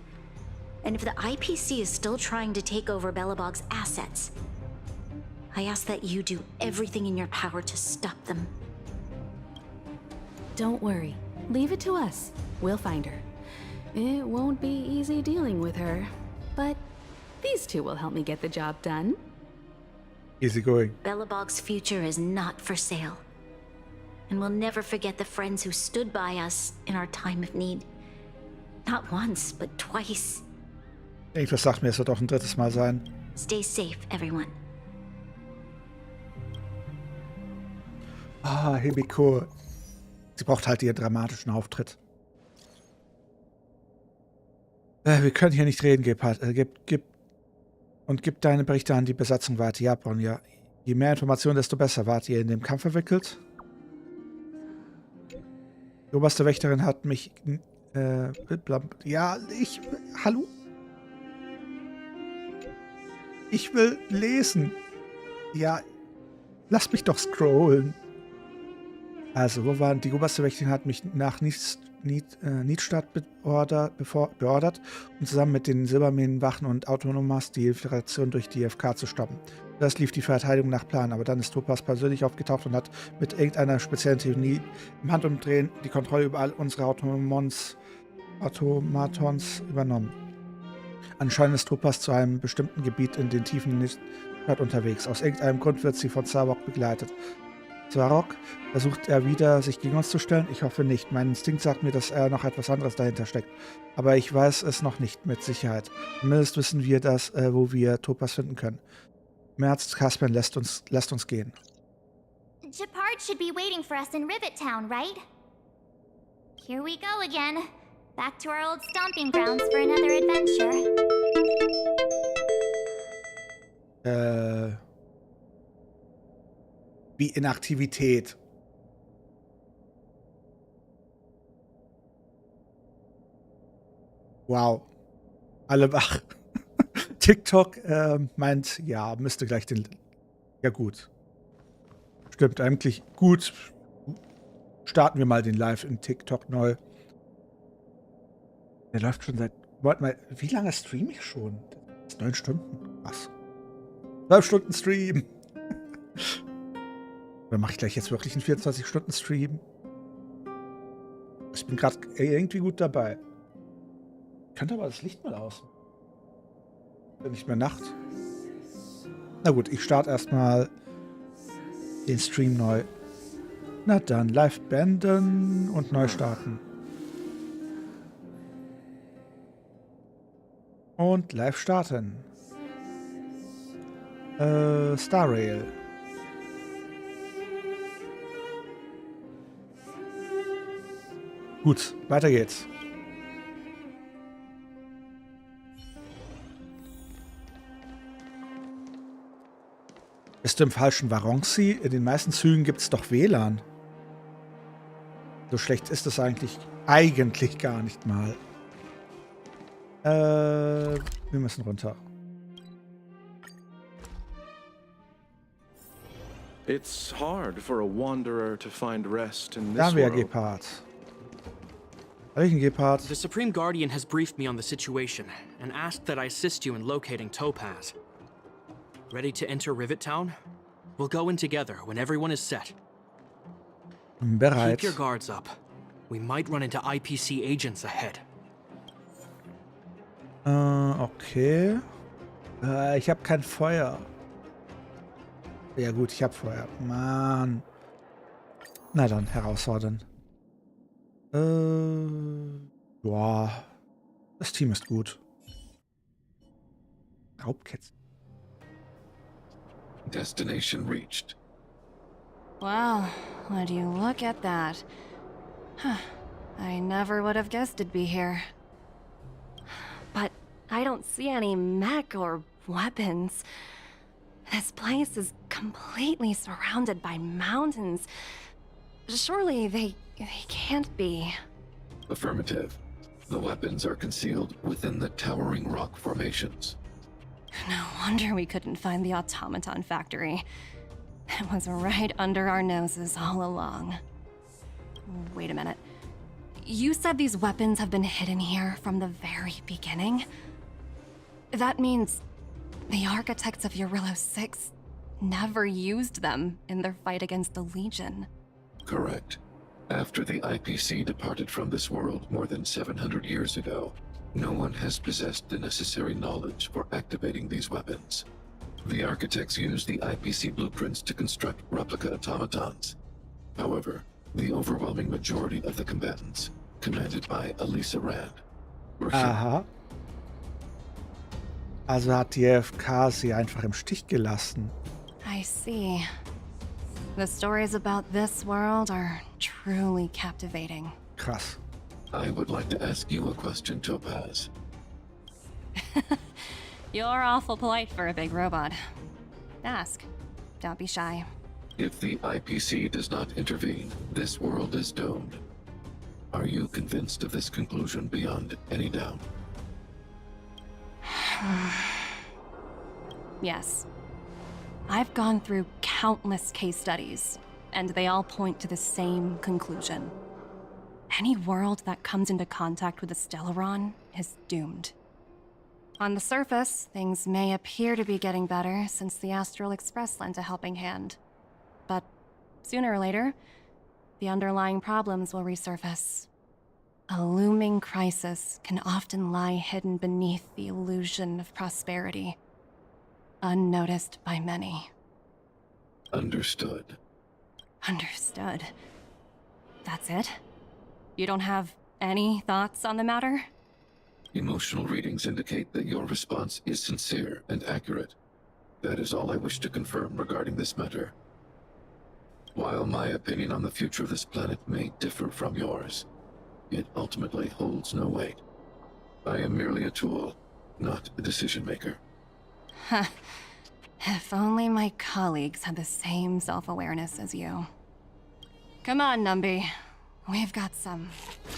And if the IPC is still trying to take over Belobog's assets, I ask that you do everything in your power to stop them. Don't worry. Leave it to us. We'll find her. It won't be easy dealing with her, but these two will help me get the job done. Easy going. Belobog's future is not for sale. And we'll never forget the friends who stood by us in our time of need. Not once, but twice. Irgendwas sagt mir, es wird auch ein drittes Mal sein. Stay safe, everyone. Ah, Himiko. Sie braucht halt ihren dramatischen Auftritt. Wir können hier nicht reden, Gebhardt. Gib deine Berichte an die Besatzung weiter. Japan, ja. Je mehr Informationen, desto besser. Wart ihr in dem Kampf verwickelt? Die oberste Wächterin hat mich... ja, hallo? Ich will lesen. Ja, lass mich doch scrollen. Also, wo waren die oberste Wächterin hat mich nach Niedstadt beordert, um zusammen mit den Silberminenwachen und Autonomas die Infiltration durch die FK zu stoppen. Das lief die Verteidigung nach Plan, aber dann ist Topaz persönlich aufgetaucht und hat mit irgendeiner speziellen Theorie im Handumdrehen die Kontrolle über all unsere Automatons übernommen. Anscheinend ist Topaz zu einem bestimmten Gebiet in den Tiefen Niedstadt unterwegs. Aus irgendeinem Grund wird sie von Zarok begleitet. Zarok versucht er wieder, sich gegen uns zu stellen? Ich hoffe nicht. Mein Instinkt sagt mir, dass noch etwas anderes dahinter steckt. Aber ich weiß es noch nicht mit Sicherheit. Zumindest wissen wir das, wo wir Topaz finden können. März, Kaspian lässt uns gehen. Gepard should be waiting for us in Rivet Town, right? Here we go again. Back to our old stomping grounds for another adventure. Wie Inaktivität. Wow. Alle wach. TikTok meint, ja, müsste gleich den... Ja gut. Stimmt, eigentlich gut. Starten wir mal den Live in TikTok neu. Der läuft schon seit... Warte mal, wie lange streame ich schon? Das ist 9 Stunden. Was? 12 Stunden Stream. Oder mache ich gleich jetzt wirklich einen 24-Stunden-Stream? Ich bin gerade irgendwie gut dabei. Ich könnte aber das Licht mal aus. Wenn nicht mehr Nacht. Na gut, ich starte erstmal den Stream neu. Na dann, live beenden und neu starten. Und live starten. Star Rail. Gut, weiter geht's. Bist du im falschen Waronxi? In den meisten Zügen gibt es doch WLAN. So schlecht ist es eigentlich gar nicht mal. Wir müssen runter. It's hard for a wanderer to find rest in Da this haben wir world. Gepard. Welchen Gepard? The Supreme Guardian has briefed me on the situation and asked that I assist you in locating Topaz. Ready to enter Rivet Town? We'll go in together when everyone is set. Bereit. Keep your guards up. We might run into IPC agents ahead. Okay. Ich habe kein Feuer. Ja gut, ich habe Feuer. Mann. Na dann, herausfordern. Boah. Das Team ist gut. Raubkätzchen. Destination reached. Wow, would you look at that? Huh. I never would have guessed it'd be here. But I don't see any mech or weapons. This place is completely surrounded by mountains. Surely they can't be. Affirmative. The weapons are concealed within the towering rock formations. No wonder we couldn't find the automaton factory. It was right under our noses all along. Wait a minute. you said these weapons have been hidden here from the very beginning? That means the architects of Eurillo 6 never used them in their fight against the Legion. Correct. After the IPC departed from this world more than 700 years ago, no one has possessed the necessary knowledge for activating these weapons. The architects used the IPC blueprints to construct replica automatons. However, the overwhelming majority of the combatants, commanded by Elisa Rand, were Aha. Also hat die FK sie einfach im Stich gelassen. I see. The stories about this world are truly captivating. Krass. I would like to ask you a question, Topaz. You're awful polite for a big robot. Ask. Don't be shy. If the IPC does not intervene, this world is doomed. Are you convinced of this conclusion beyond any doubt? Yes. I've gone through countless case studies, and they all point to the same conclusion. Any world that comes into contact with a Stellaron is doomed. On the surface, things may appear to be getting better since the Astral Express lent a helping hand. But sooner or later, the underlying problems will resurface. A looming crisis can often lie hidden beneath the illusion of prosperity, unnoticed by many. Understood. Understood. That's it? You don't have any thoughts on the matter? Emotional readings indicate that your response is sincere and accurate. That is all I wish to confirm regarding this matter. While my opinion on the future of this planet may differ from yours, it ultimately holds no weight. I am merely a tool, not a decision maker. Huh. If only my colleagues had the same self-awareness as you. Come on, Numby. We've got some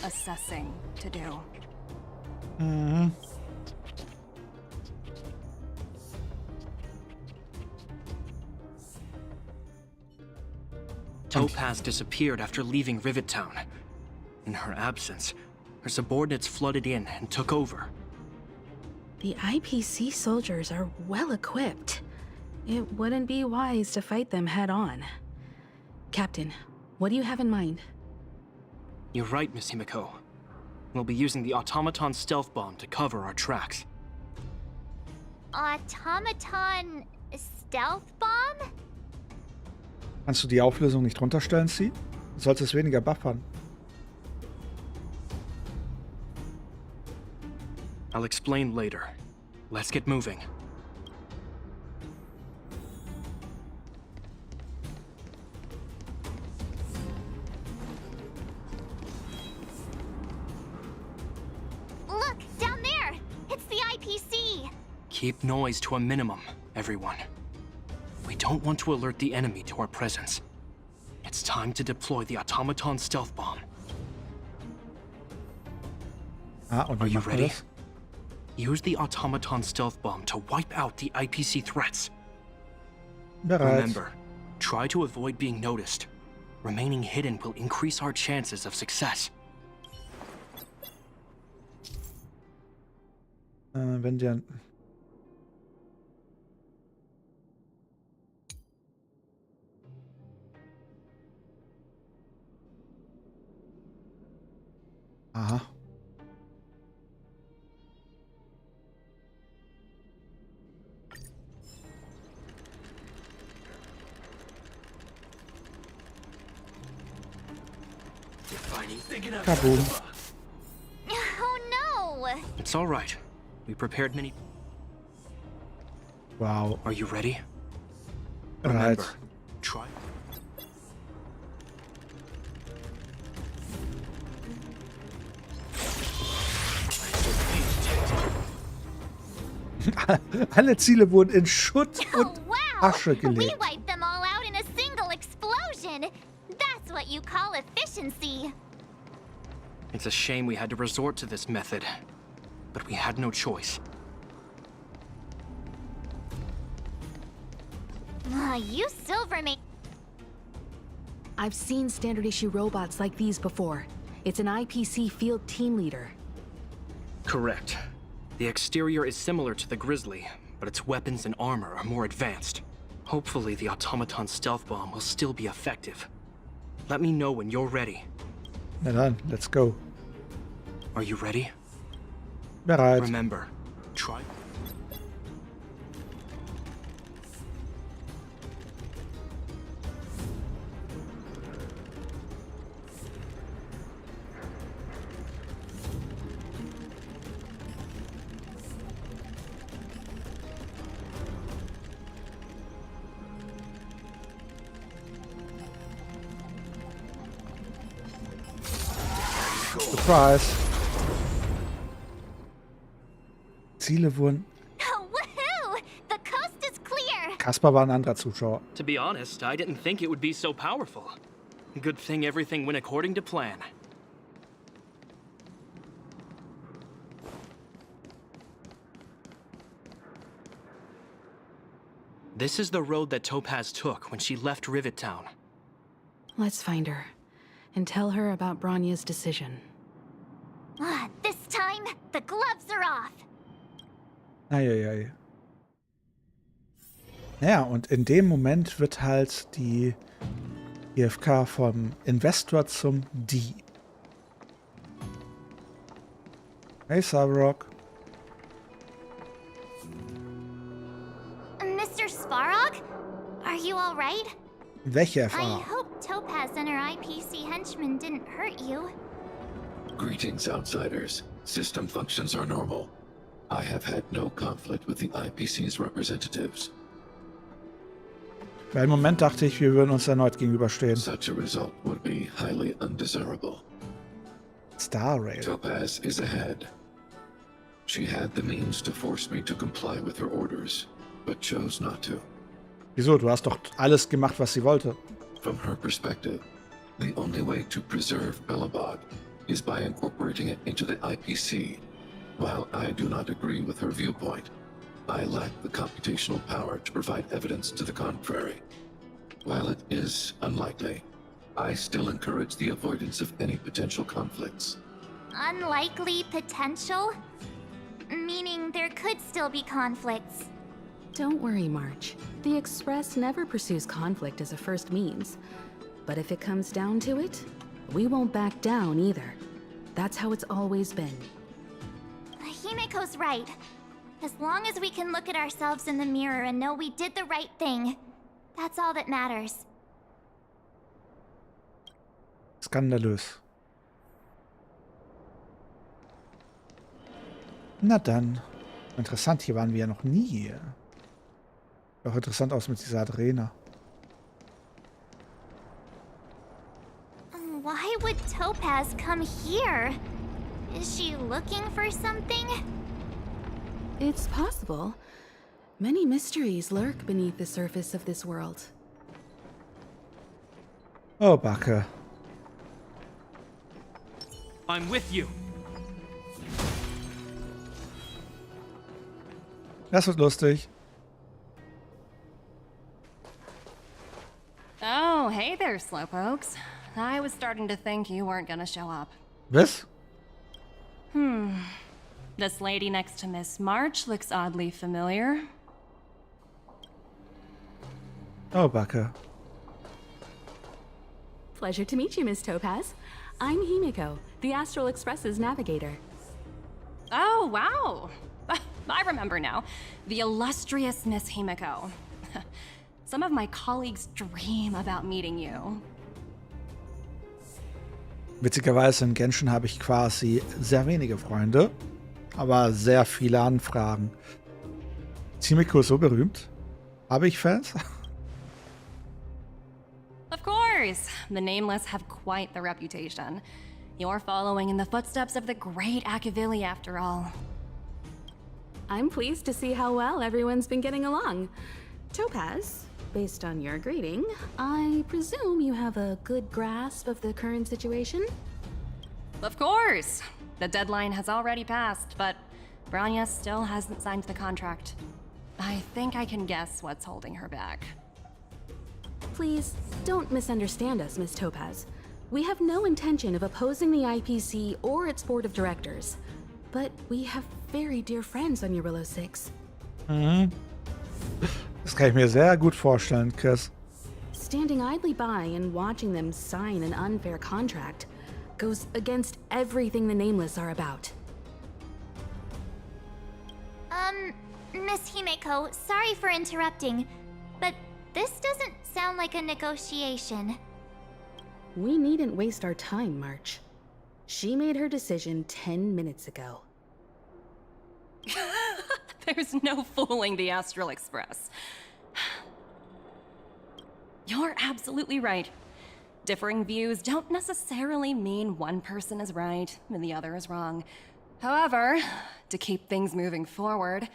assessing to do. Mhm. Topaz disappeared after leaving Rivet Town. In her absence, her subordinates flooded in and took over. The IPC soldiers are well equipped. It wouldn't be wise to fight them head on. Captain, what do you have in mind? You're right, Miss Himiko. We'll be using the automaton stealth bomb to cover our tracks. Automaton Stealth Bomb? Kannst du die Auflösung nicht runterstellen, Sie? Du sollst es weniger buffern. I'll explain later. Let's get moving. Look, down there! It's the IPC! Keep noise to a minimum, everyone. We don't want to alert the enemy to our presence. It's time to deploy the automaton stealth bomb. Und Are you machen wir ready? das? Use the automaton stealth bomb to wipe out the IPC threats. Bereits. Remember, try to avoid being noticed. Remaining hidden will increase our chances of success. Wenn der... Aha. Kaboom. Oh no! It's all right. We prepared many... Wow. Are you ready? Bereit. Remember, try... Alle Ziele wurden in Schutt und Asche We gelegt. wiped them all out in a single explosion! That's what you call efficiency! It's a shame we had to resort to this method, but we had no choice. You still remain... I've seen standard issue robots like these before. It's an IPC field team leader. Correct. The exterior is similar to the Grizzly, but its weapons and armor are more advanced. Hopefully the automaton stealth bomb will still be effective. Let me know when you're ready. Na dann, let's go. Are you ready? Bereit. Remember, try. Surprise. Ziele wurden... Woohoo! The coast is clear! Kaspar war ein anderer Zuschauer. To be honest, I didn't think it would be so powerful. Good thing everything went according to plan. This is the road that Topaz took when she left Rivet Town. Let's find her and tell her about Bronya's decision. This time, the gloves are off! Eieiei. Naja, und in dem Moment wird halt die IFK vom Investor zum D. Hey, Cyberrock. Mr. Svarog? Are you alright? Welche I Erfahrung? hope Topaz and her IPC henchmen didn't hurt you. Greetings, outsiders. System functions are normal. I have had no conflict with the IPC's representatives. Für einen Moment dachte ich, wir würden uns erneut gegenüberstehen. Such a result would be highly undesirable. Star Rail. Topaz is ahead. She had the means to force me to comply with her orders, but chose not to. Wieso? Du hast doch alles gemacht, was sie wollte. From her perspective, the only way to preserve Belobog is by incorporating it into the IPC. While I do not agree with her viewpoint, I lack the computational power to provide evidence to the contrary. While it is unlikely, I still encourage the avoidance of any potential conflicts. Unlikely potential? Meaning there could still be conflicts. Don't worry, March. The Express never pursues conflict as a first means. But if it comes down to it, we won't back down either. That's how it's always been. Himiko's right. As long as we can look at ourselves in the mirror and know we did the right thing, that's all that matters. Skandalös. Na dann. Interessant, hier waren wir ja noch nie. Auch interessant aus mit dieser Arena. Why would Topaz come here? Is she looking for something? It's possible. Many mysteries lurk beneath the surface of this world. Oh, Backe. I'm with you. Das wird lustig. Oh, hey there, Slowpokes. I was starting to think you weren't gonna show up. Was? This lady next to Miss March looks oddly familiar. Oh, Backe. Pleasure to meet you, Miss Topaz. I'm Himiko, the Astral Express's navigator. Oh, wow. I remember now. The illustrious Miss Himiko. Some of my colleagues dream about meeting you. Witzigerweise in Genshin habe ich quasi sehr wenige Freunde, aber sehr viele Anfragen. Ist Himiko so berühmt? Habe ich Fans? Of course. The Nameless have quite the reputation. You're following in the footsteps of the great Akavili, after all. I'm pleased to see how well everyone's been getting along. Topaz, based on your greeting, I presume you have a good grasp of the current situation? Of course. The deadline has already passed, but Bronya still hasn't signed the contract. I think I can guess what's holding her back. Please, don't misunderstand us, Miss Topaz. We have no intention of opposing the IPC or its board of directors, but we have very dear friends on Urillo 6. Mhm. Das kann ich mir sehr gut vorstellen, Chris. Standing idly by and watching them sign an unfair contract goes against everything the Nameless are about. Miss Himeko, sorry for interrupting, but this doesn't sound like a negotiation. We needn't waste our time, March. She made her decision 10 minutes ago. There's no fooling the Astral Express. You're absolutely right. Differing views don't necessarily mean one person is right and the other is wrong. However, to keep things moving forward,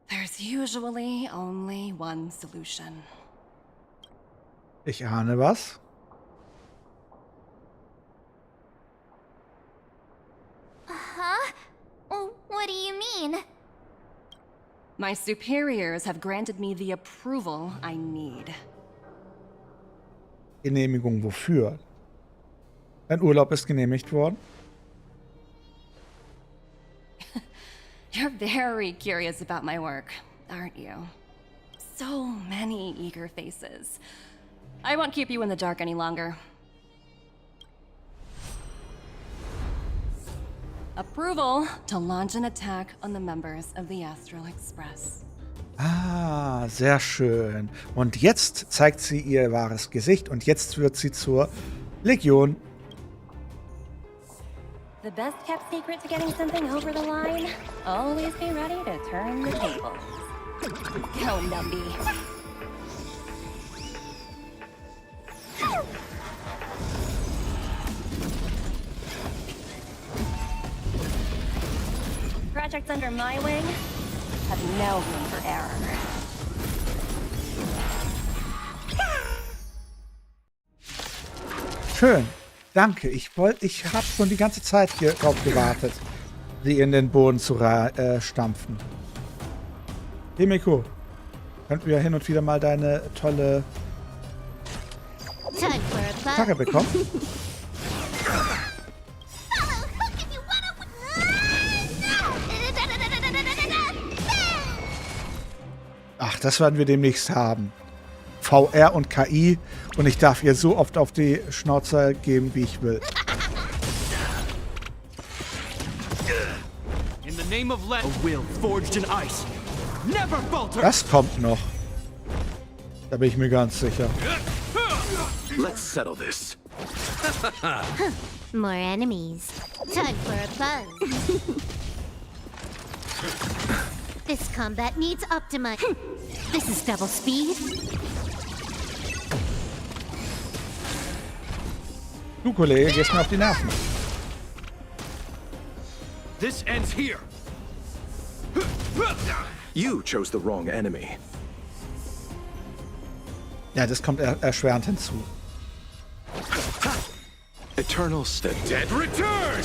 there's usually only one solution. Ich ahne was. Huh? What do you mean? My superiors have granted me the approval I need. Genehmigung wofür? Dein Urlaub ist genehmigt worden? You're very curious about my work, aren't you? So many eager faces. I won't keep you in the dark any longer. Approval to launch an attack on the members of the Astral Express. Ah, sehr schön. Und jetzt zeigt sie ihr wahres Gesicht und jetzt wird sie zur Legion. The best kept secret to getting something over the line? Always be ready to turn the tables. Go, Numby. Projects under my wing have no room for error. Schön. Danke. Ich habe schon die ganze Zeit hier drauf gewartet, sie in den Boden zu stampfen. Himeko, könnten wir hin und wieder mal deine tolle Gitarre bekommen? Ach, das werden wir demnächst haben. VR und KI und ich darf ihr so oft auf die Schnauze geben, wie ich will. In the name of a will forged in ice. Never falter. Das kommt noch. Da bin ich mir ganz sicher. Let's settle this. More enemies. Time for a buzz. This combat needs optimization. This is double speed. Du, Kollege, gehst mir auf die Nerven. This ends here. You chose the wrong enemy. Ja, das kommt erschwerend hinzu. Eternal State. Dead return!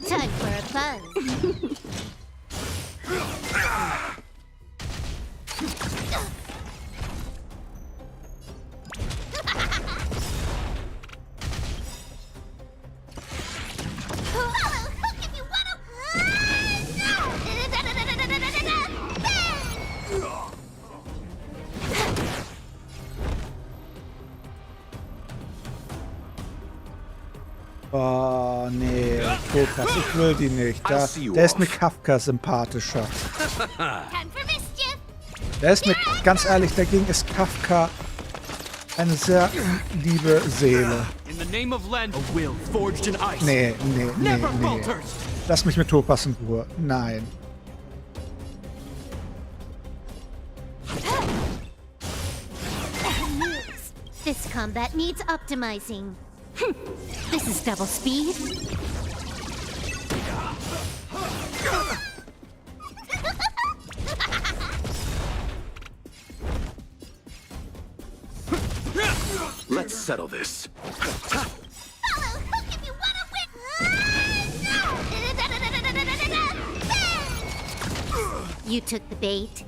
Time for a buzz. Oh, nee, Topas, ich will die nicht. Der ist mir Kafka sympathischer. Der ist mir, ganz ehrlich, dagegen ist Kafka eine sehr liebe Seele. Nee. Lass mich mit Topas in Ruhe. Nein. This combat needs optimizing. This is double speed. Let's settle this. You took the bait.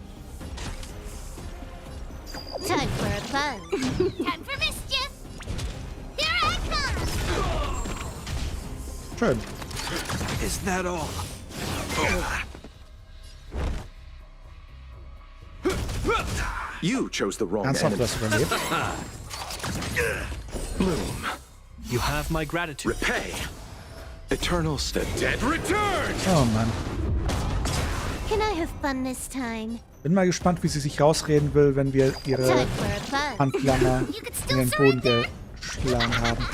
Time for a fun. Time for mischief. Here I come. Schön. Is that all? You chose the wrong Ernsthaft enemy. was überlebt. Bloom. You have my gratitude. Repay. Eternals. The dead return. Oh Mann. Can I have fun this time? Bin mal gespannt, wie sie sich rausreden will, wenn wir ihre Time for a fun. Handlanger You could in still den Boden surrender. geschlagen haben.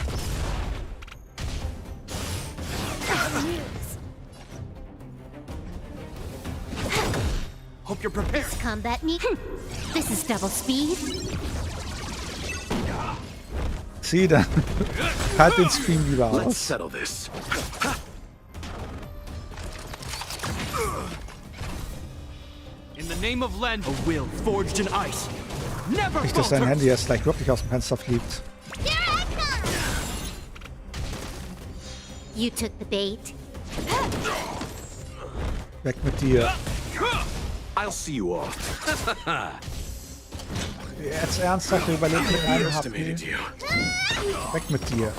Hope you're prepared. This combat need. This is double speed. Sieh, dann halt den Stream lieber Let's aus. settle this. In the name of Len, a will forged in ice. Never Nicht, dass dein falters. Handy jetzt gleich wirklich aus dem Fenster fliegt. Here I come. You took the bait. Weg mit dir. I'll see you off. Jetzt ernsthaft, wir überleben mit einem HP. Underestimated you. Weg mit dir.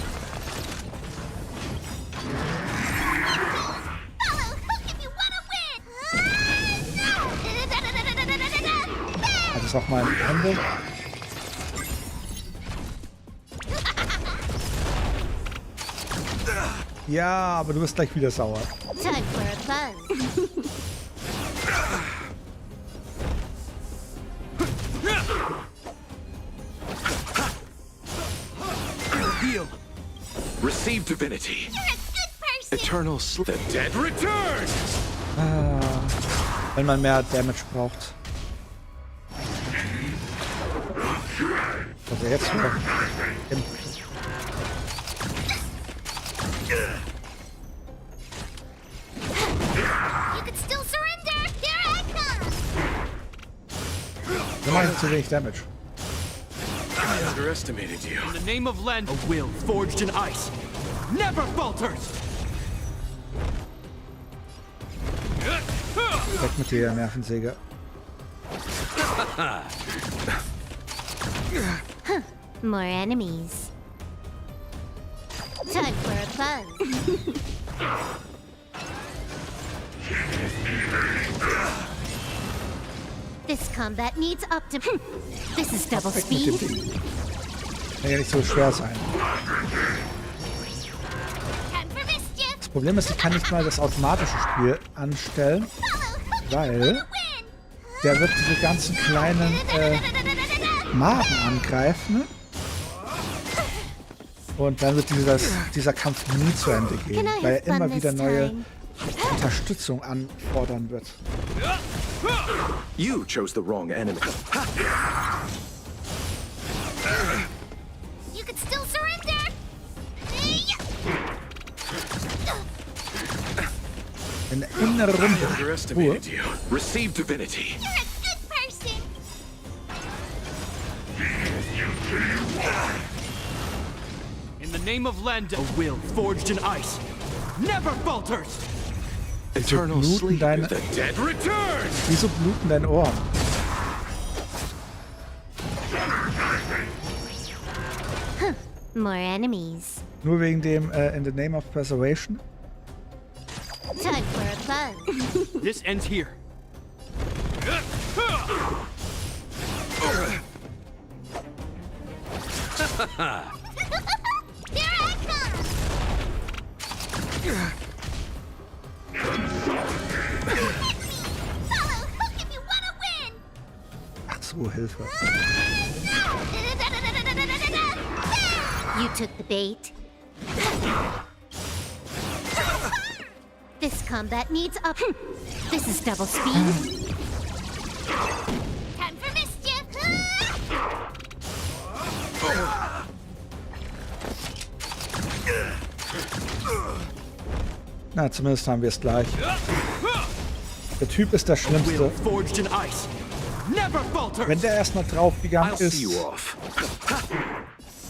Hat es auch mal ein Ende? Ja, aber du bist gleich wieder sauer. Time for a fun. Heal. Receive divinity. You're a good person. Eternal sleep. The dead return. Wenn man mehr Damage braucht. Also jetzt wieder. You could still surrender. Here I come. Wir machen zu wenig Damage. I underestimated you. In the name of Len, a will forged in ice. Never falters. Weg mit dir, Nervensäge. More enemies. Time for a fun. This combat needs optim. This is double Weg mit dem speed. Ding. Kann ja nicht so schwer sein. Time for mischief. Das Problem ist, ich kann nicht mal das automatische Spiel anstellen, weil der wird diese ganzen kleinen Magen angreifen und dann wird dieser Kampf nie zu Ende gehen, weil er immer wieder neue Unterstützung anfordern wird. You chose the wrong enemy. You could still surrender. In der inneren I Runde. underestimated you. Receive divinity. You're a good person. In the name of Len, a will forged in ice. Never falters. Eternal bluten sleep. deine- The dead return. Wieso bluten deine Ohren? More enemies. Nur wegen dem In the Name of Preservation? Time for a fun. This ends here. Here I come. Follow hook if you want to win. Ach so, Hilfe. You took the bait. This combat needs up. This is double speed. Time for mischief. Na, zumindest haben wir es gleich. Der Typ ist der Schlimmste. Forged in ice. Never falters. Wenn der erstmal draufgegangen I'll see ist, you off.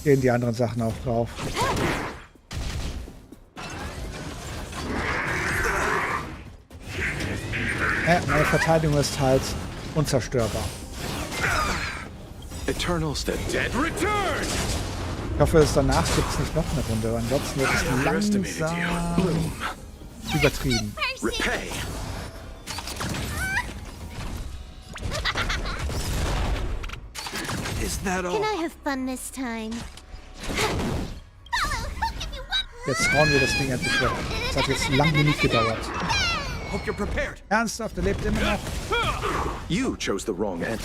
gehen die anderen Sachen auch drauf. Meine Verteidigung ist halt unzerstörbar. Eternals, the dead return! Ich hoffe, danach gibt es nicht noch eine Runde, weil ansonsten wird es langsam übertrieben. Repay! Is that all? Can I have fun this time? Jetzt hauen wir das Ding endlich weg. Das hat jetzt lang genug gedauert. Hope you're prepared. Ernsthaft, er lebt immer noch. You chose the wrong end.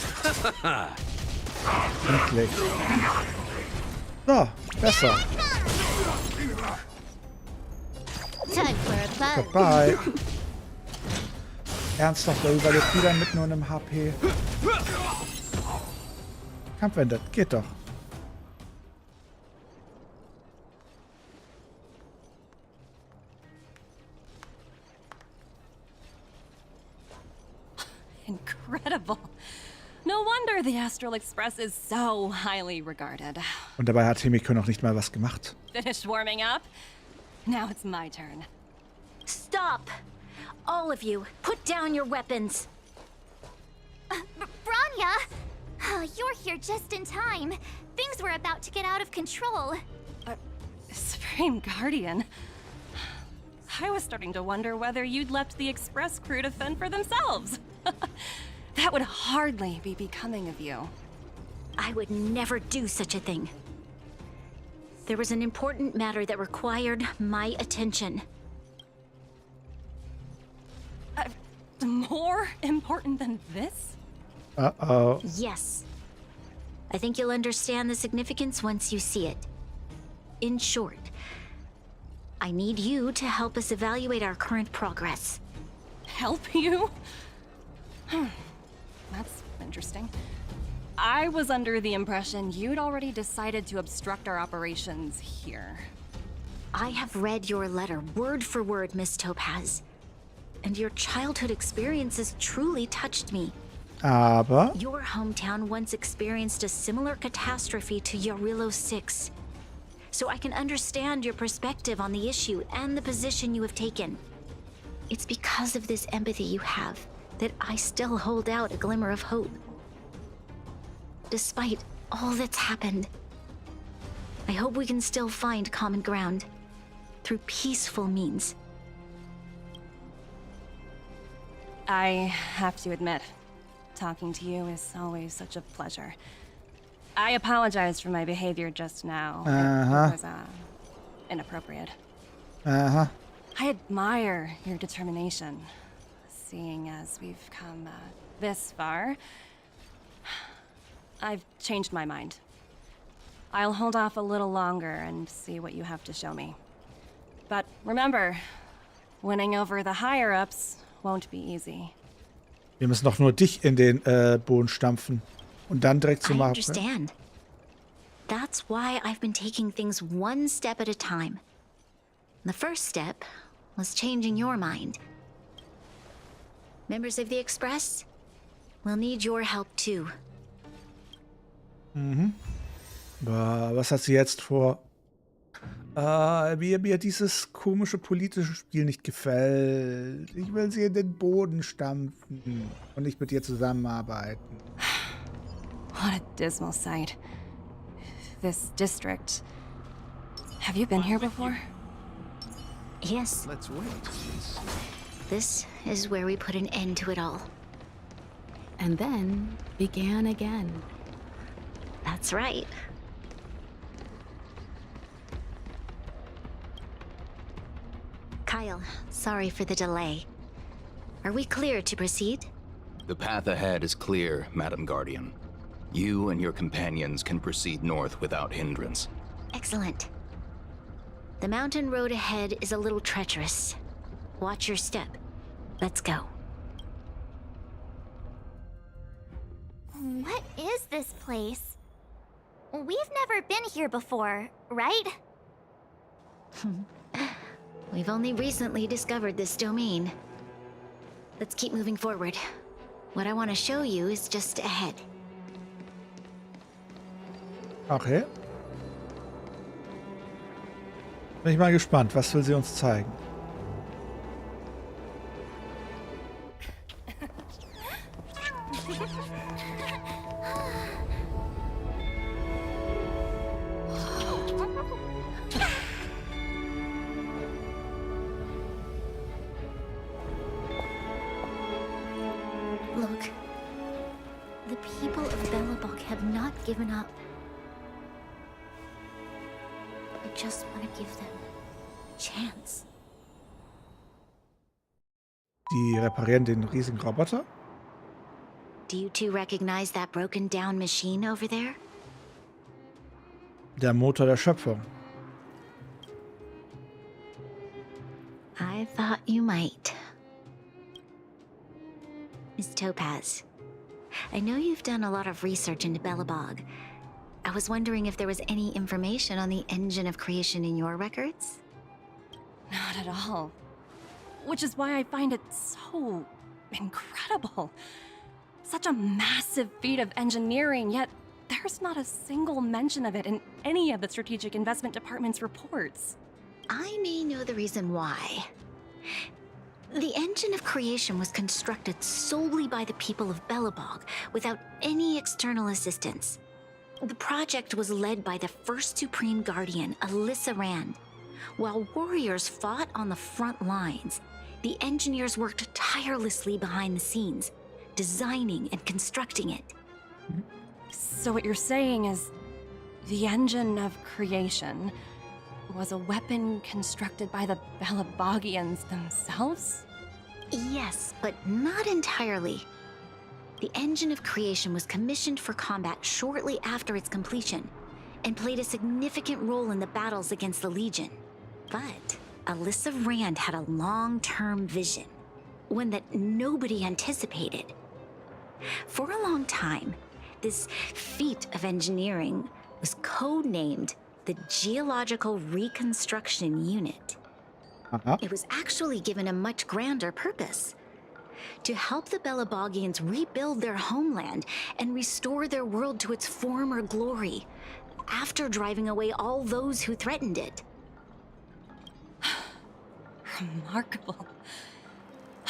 Endlich. So, besser. Time for a fun. Goodbye. Ernsthaft, er überlebt wieder mit nur einem HP. Kampfende, geht doch. Incredible. No wonder the Astral Express is so highly regarded. Und dabei hat Himiko noch nicht mal was gemacht. Finished warming up? Now it's my turn. Stop! All of you, put down your weapons. Branya! You're here just in time. Things were about to get out of control. Supreme Guardian. I was starting to wonder whether you'd left the Express crew to fend for themselves. That would hardly be becoming of you. I would never do such a thing. There was an important matter that required my attention. More important than this? Uh-oh. Yes. I think you'll understand the significance once you see it. In short, I need you to help us evaluate our current progress. Help you? That's interesting. I was under the impression you'd already decided to obstruct our operations here. I have read your letter word for word, Miss Topaz. And your childhood experiences truly touched me. Aber Your hometown once experienced a similar catastrophe to Yorilo 6. So I can understand your perspective on the issue and the position you have taken. It's because of this empathy you have that I still hold out a glimmer of hope. Despite all that's happened, I hope we can still find common ground through peaceful means. I have to admit, talking to you is always such a pleasure. I apologize for my behavior just now. It was, inappropriate. I admire your determination, seeing as we've come this far. I've changed my mind. I'll hold off a little longer and see what you have to show me. But remember, winning over the higher-ups won't be easy. wir müssen doch nur dich in den Boden stampfen. Und dann direkt zu I machen. understand. That's why I've been taking things one step at a time. The first step was changing your mind. Members of the Express, we'll need your help too. Mhm. Boah, was hat sie jetzt vor? Mir dieses komische politische Spiel nicht gefällt. Ich will sie in den Boden stampfen und nicht mit ihr zusammenarbeiten. What a dismal sight. This district. Have you been here before? Yes. Let's wait. This is where we put an end to it all. And then began again. That's right. Kyle, sorry for the delay. Are we clear to proceed? The path ahead is clear, Madam Guardian. You and your companions can proceed north without hindrance. Excellent. The mountain road ahead is a little treacherous. Watch your step. Let's go. What is this place? We've never been here before, right? We've only recently discovered this domain. Let's keep moving forward. What I want to show you is just ahead. Okay. Bin ich mal gespannt, was will sie uns zeigen? people of Belobog have not given up. I just want to give them a chance. Die reparieren den riesigen Roboter. Do you two recognize that broken down machine over there? Der Motor der Schöpfung. I thought you might. Miss Topaz, I know you've done a lot of research into Belobog. I was wondering if there was any information on the engine of creation in your records? Not at all. Which is why I find it so incredible. Such a massive feat of engineering, yet there's not a single mention of it in any of the Strategic Investment Department's reports. I may know the reason why. The engine of creation was constructed solely by the people of Belobog, without any external assistance. The project was led by the first Supreme Guardian, Alyssa Rand. While warriors fought on the front lines, the engineers worked tirelessly behind the scenes, designing and constructing it. So what you're saying is, the engine of creation was a weapon constructed by the Belabogians themselves? Yes, but not entirely. The engine of creation was commissioned for combat shortly after its completion, and played a significant role in the battles against the Legion. But Alyssa Rand had a long-term vision, one that nobody anticipated. For a long time, this feat of engineering was codenamed the Geological Reconstruction Unit. It was actually given a much grander purpose: to help the Belabogians rebuild their homeland and restore their world to its former glory, after driving away all those who threatened it. Remarkable.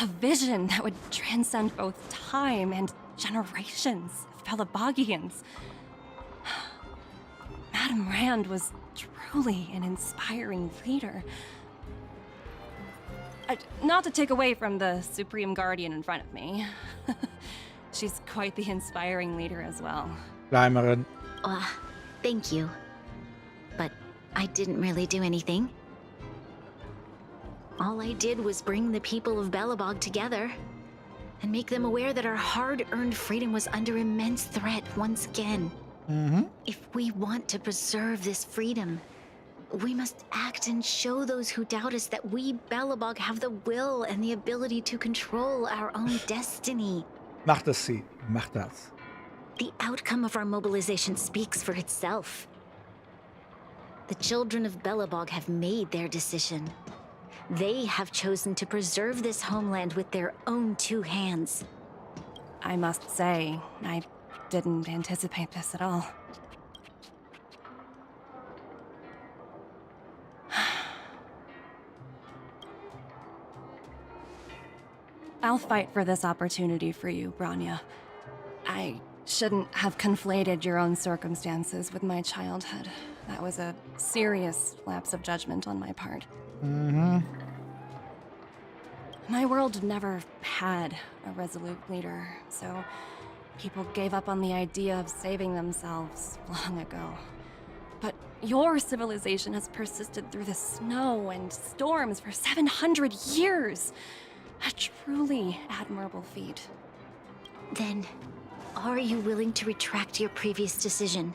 A vision that would transcend both time and generations of Belabogians. Madame Rand was truly an inspiring leader. Not to take away from the Supreme Guardian in front of me. She's quite the inspiring leader as well. Leimerin. Thank you. But I didn't really do anything. All I did was bring the people of Belobog together and make them aware that our hard-earned freedom was under immense threat once again. If we want to preserve this freedom, we must act and show those who doubt us that we Belobog have the will and the ability to control our own destiny. Macht es sie. Macht das. The outcome of our mobilization speaks for itself. The children of Belobog have made their decision. They have chosen to preserve this homeland with their own two hands. I must say, I didn't anticipate this at all. I'll fight for this opportunity for you, Branya. I shouldn't have conflated your own circumstances with my childhood. That was a serious lapse of judgment on my part. My world never had a resolute leader, so people gave up on the idea of saving themselves long ago. But your civilization has persisted through the snow and storms for 700 years. A truly admirable feat. Then, are you willing to retract your previous decision?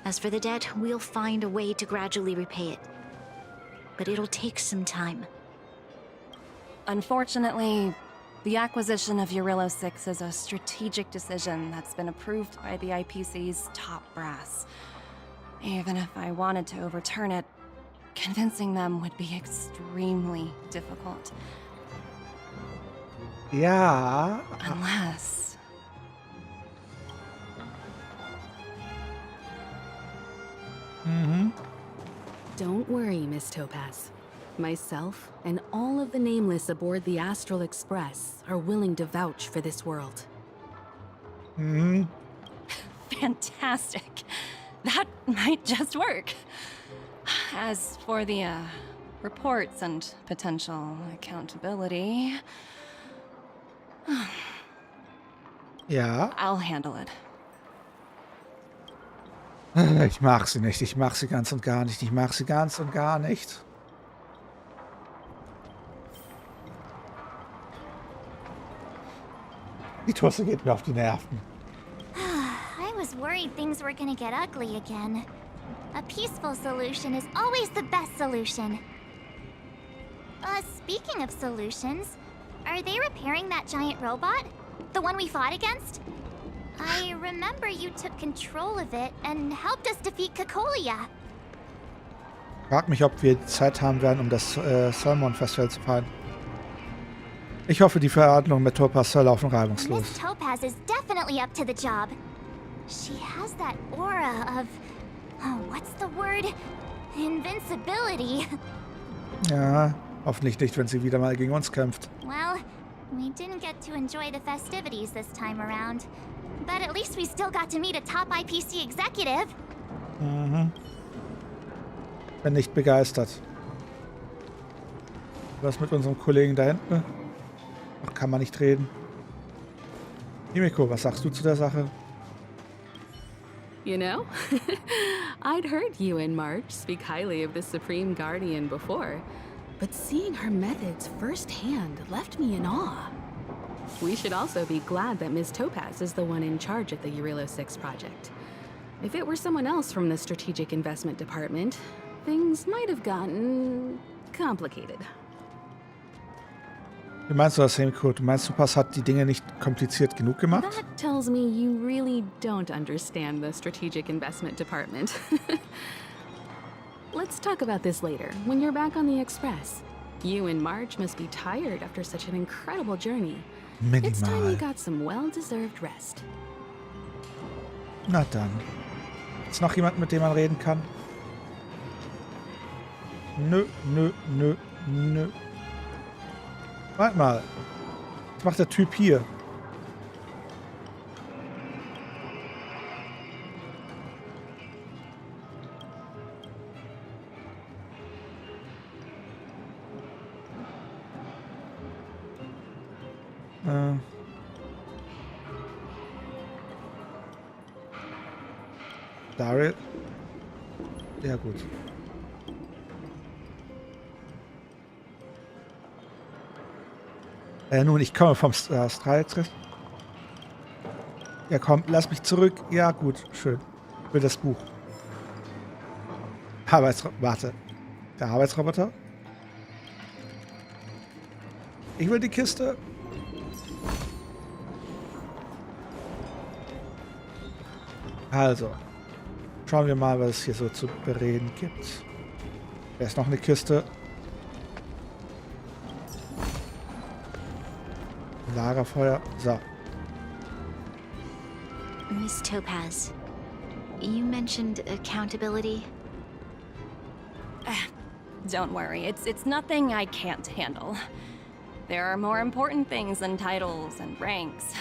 As for the debt, we'll find a way to gradually repay it. But it'll take some time. Unfortunately, the acquisition of Urillo 6 is a strategic decision that's been approved by the IPC's top brass. Even if I wanted to overturn it, convincing them would be extremely difficult. Ja. Unless... Don't worry, Miss Topaz. Myself and all of the nameless aboard the Astral Express are willing to vouch for this world. Fantastic. That might just work. As for the reports and potential accountability... Ja. I'll handle it. Ich mag sie nicht. Ich mag sie ganz und gar nicht. Ich mag sie ganz und gar nicht. Die Tusse geht mir auf die Nerven. I was worried things were gonna get ugly again. A peaceful solution is always the best solution. Speaking of solutions, are they repairing that giant robot? The one we fought against? I remember you took control of it and helped us defeat Kakolia. Frag mich, ob wir Zeit haben werden, um das Salmon-Festival zu feiern. Ich hoffe, die Verhandlungen mit Topaz laufen reibungslos. Miss Topaz is definitely up to the job. She has that aura of... what's the word? Invincibility. Ja, hoffentlich nicht, wenn sie wieder mal gegen uns kämpft. Well, we didn't get to enjoy the festivities this time around. But at least we still got to meet a top IPC executive. Mhm. Bin nicht begeistert. Was mit unserem Kollegen da hinten? Ach, kann man nicht reden. Himiko, was sagst du zu der Sache? You know, I'd heard you and March speak highly of the Supreme Guardian before, but seeing her methods firsthand left me in awe. We should also be glad that Ms. Topaz is the one in charge of the Eurilo 6 project. If it were someone else from the Strategic Investment Department, things might have gotten complicated. Wie meinst du das, Himiko? Du meinst, Topaz hat die Dinge nicht kompliziert genug gemacht? That tells me you really don't understand the Strategic Investment Department. Let's talk about this later, when you're back on the Express. You and Marge must be tired after such an incredible journey. Minimal. It's time you got some well-deserved rest. Na dann. Ist noch jemand, mit dem man reden kann? Nö, nö, nö, nö. Warte mal. Was macht der Typ hier? Daryl? Ja, gut. Nun, ich komme vom Strike. Ja, komm, lass mich zurück. Ja, gut, schön. Ich will das Buch. Warte. Der Arbeitsroboter? Ich will die Kiste. Also. Schauen wir mal, was es hier so zu bereden gibt. Da ist noch eine Kiste. Lagerfeuer. So. Miss Topaz, you mentioned accountability. Don't worry, it's nothing I can't handle. There are more important things than titles and ranks.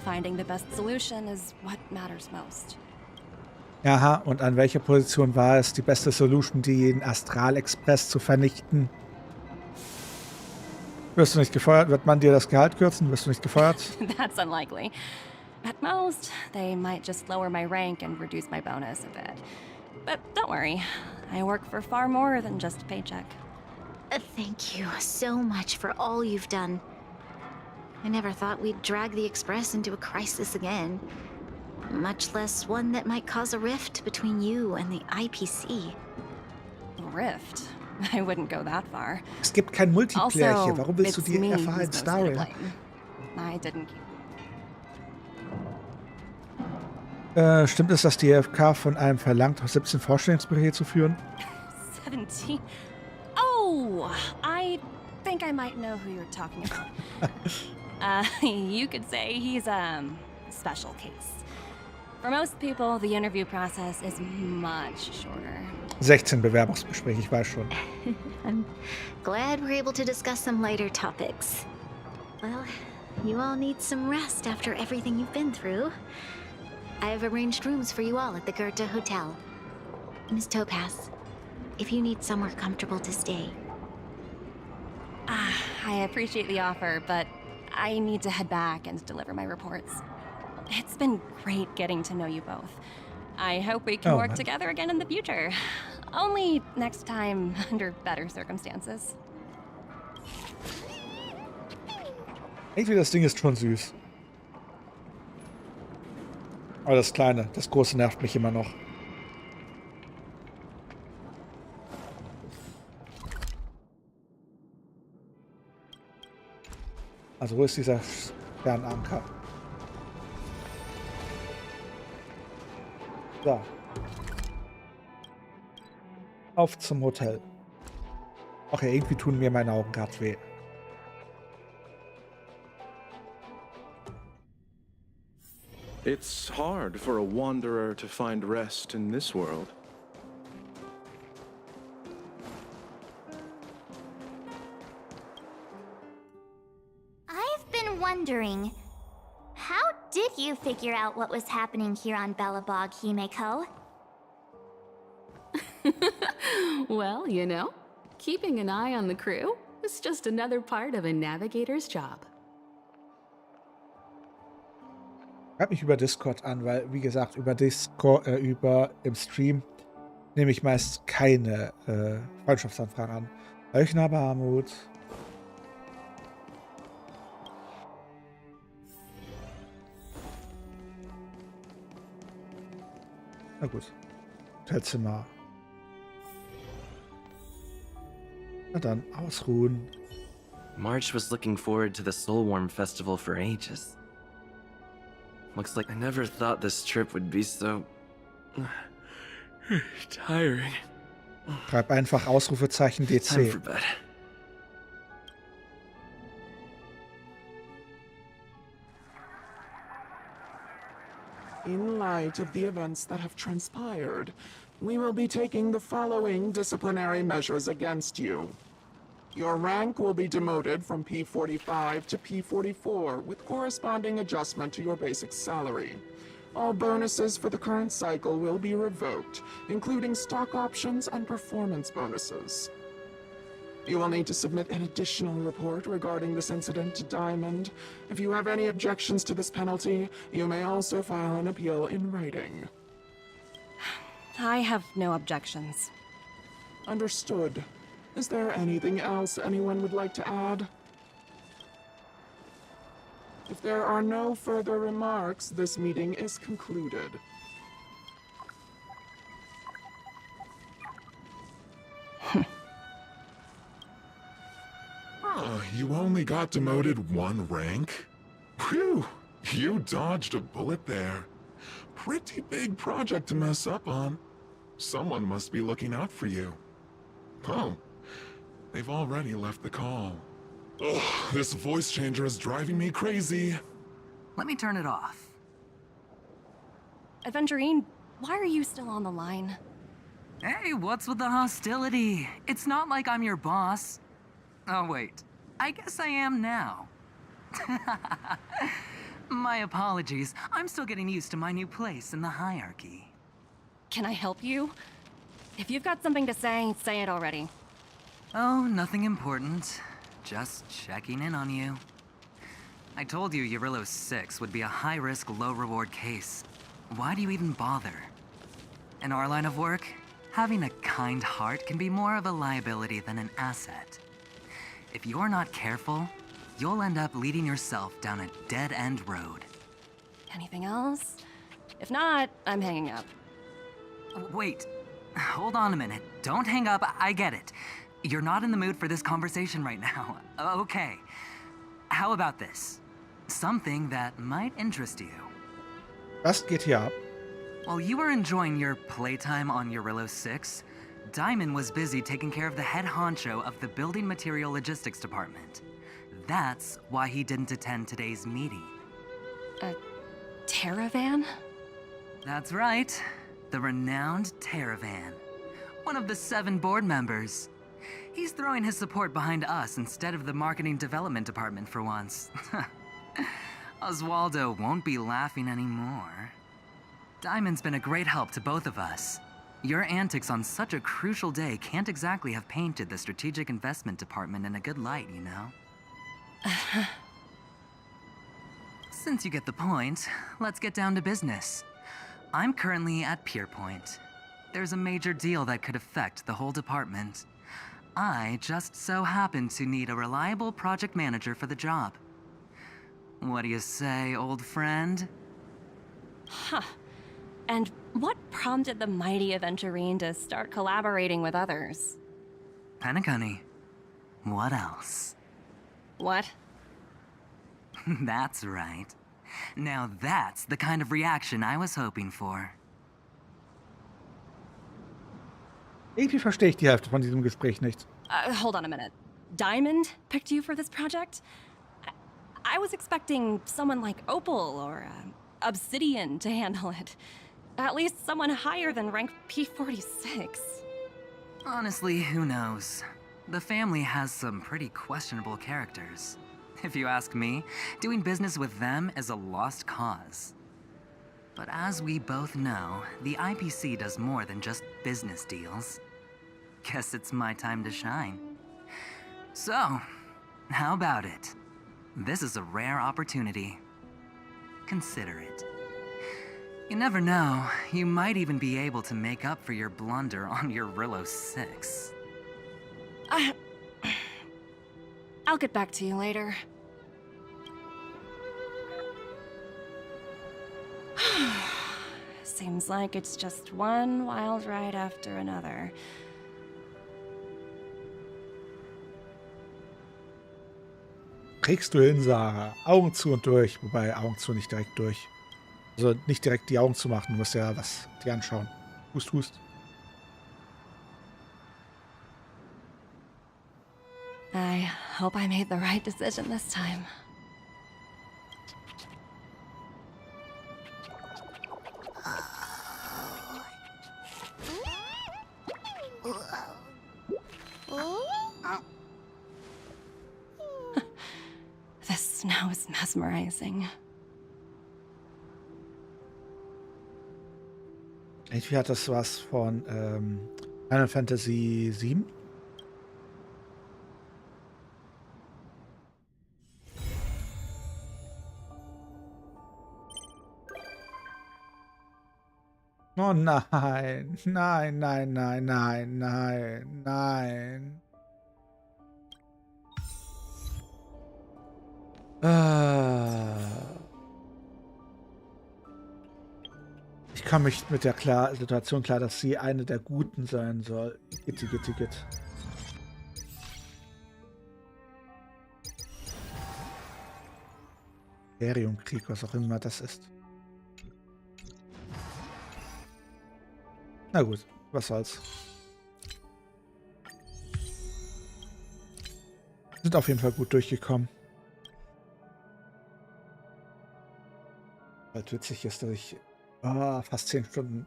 Finding the best solution is what matters most. Aha, und an welcher Position war es die beste Solution, den Astral-Express zu vernichten? Wirst du nicht gefeuert? Wird man dir das Gehalt kürzen? Wirst du nicht gefeuert? That's unlikely. At most, they might just lower my rank and reduce my bonus a bit. But don't worry, I work for far more than just a paycheck. Thank you so much for all you've done. I never thought we'd drag the Express into a crisis again. Much less one that might cause a rift between you and the IPC. Rift? I wouldn't go that far. Es gibt kein Multiplayer hier. Warum willst du it's die me erfahren, who's mostly to Daryl? blame. I didn't keep... Stimmt es, dass die FK von einem verlangt, 17 Vorstellungsberichte zu führen? 17? Oh, I think I might know who you're talking about. You could say he's a special case. For most people, the interview process is much shorter. 16 Bewerbungsgespräche, ich weiß schon. I'm glad we're able to discuss some lighter topics. Well, you all need some rest after everything you've been through. I've arranged rooms for you all at the Goethe Hotel. Miss Topaz, if you need somewhere comfortable to stay. I appreciate the offer, but I need to head back and deliver my reports. It's been great getting to know you both. I hope we can work together again in the future. Only next time under better circumstances. Irgendwie das Ding ist schon süß. Aber das Kleine, das Große nervt mich immer noch. Also wo ist dieser Fernanker? So. Auf zum Hotel. Okay, irgendwie tun mir meine Augen gerade weh. It's hard for a wanderer to find rest in this world. I've been wondering, how did you figure out what was happening here on Belobog, Himeko? Well, you know, keeping an eye on the crew is just another part of a navigator's job. Schreibt mich über Discord an, weil, wie gesagt, über im Stream nehme ich meist keine Freundschaftsanfragen an. Euchner Barmut. Na gut. Hotelzimmer. Na dann, ausruhen. March was looking forward to the Soulworm Festival for ages. Looks like I never thought this trip would be so tiring. Schreib einfach Ausrufezeichen Time DC. for bed. In light of the events that have transpired, we will be taking the following disciplinary measures against you. Your rank will be demoted from P45 to P44 with corresponding adjustment to your basic salary. All bonuses for the current cycle will be revoked, including stock options and performance bonuses. You will need to submit an additional report regarding this incident to Diamond. If you have any objections to this penalty, you may also file an appeal in writing. I have no objections. Understood. Is there anything else anyone would like to add? If there are no further remarks, this meeting is concluded. Oh, you only got demoted one rank? Phew, you dodged a bullet there. Pretty big project to mess up on. Someone must be looking out for you. Oh, they've already left the call. Ugh, this voice changer is driving me crazy. Let me turn it off. Aventurine, why are you still on the line? Hey, what's with the hostility? It's not like I'm your boss. Oh, wait. I guess I am now. My apologies. I'm still getting used to my new place in the hierarchy. Can I help you? If you've got something to say it already. Oh, nothing important. Just checking in on you. I told you Eurillo 6 would be a high-risk, low-reward case. Why do you even bother? In our line of work, having a kind heart can be more of a liability than an asset. If you're not careful, you'll end up leading yourself down a dead-end road. Anything else? If not, I'm hanging up. Wait, hold on a minute. Don't hang up, I get it. You're not in the mood for this conversation right now. Okay. How about this? Something that might interest you. Was geht hier ab? While you were enjoying your playtime on Eurillo 6, Diamond was busy taking care of the head honcho of the Building Material Logistics Department. That's why he didn't attend today's meeting. A Terravan? That's right. The renowned Terravan. One of the 7 board members. He's throwing his support behind us instead of the Marketing Development Department for once. Oswaldo won't be laughing anymore. Diamond's been a great help to both of us. Your antics on such a crucial day can't exactly have painted the Strategic Investment Department in a good light, you know? Since you get the point, let's get down to business. I'm currently at Pier Point. There's a major deal that could affect the whole department. I just so happen to need a reliable project manager for the job. What do you say, old friend? Huh. And what prompted the mighty Aventurine to start collaborating with others? Penacony. What else? What? That's right. Now that's the kind of reaction I was hoping for. Irgendwie verstehe ich die Hälfte von diesem Gespräch nicht. Hold on a minute. Diamond picked you for this project? I was expecting someone like Opal or Obsidian to handle it. At least someone higher than rank P46. Honestly, who knows? The family has some pretty questionable characters. If you ask me, doing business with them is a lost cause. But as we both know, the IPC does more than just business deals. Guess it's my time to shine. So, how about it? This is a rare opportunity. Consider it. You never know, you might even be able to make up for your blunder on your Rillo 6. I'll get back to you later. Seems like it's just one wild ride after another. Kriegst du hin, Sarah. Augen zu und durch. Wobei, Augen zu nicht direkt durch. Also nicht direkt die Augen zu machen. Du musst ja was dir anschauen. Hust, hust. I hope I made the right decision this time. The snow is mesmerizing. Irgendwie hat das was von Final Fantasy 7. Oh nein, nein, nein, nein, nein, nein, nein. Ich komme nicht mit der Situation klar, dass sie eine der Guten sein soll. Igitt. Imperiumkrieg, was auch immer das ist. Na gut, was soll's. Sind auf jeden Fall gut durchgekommen. Halt witzig ist, dass ich fast 10 Stunden.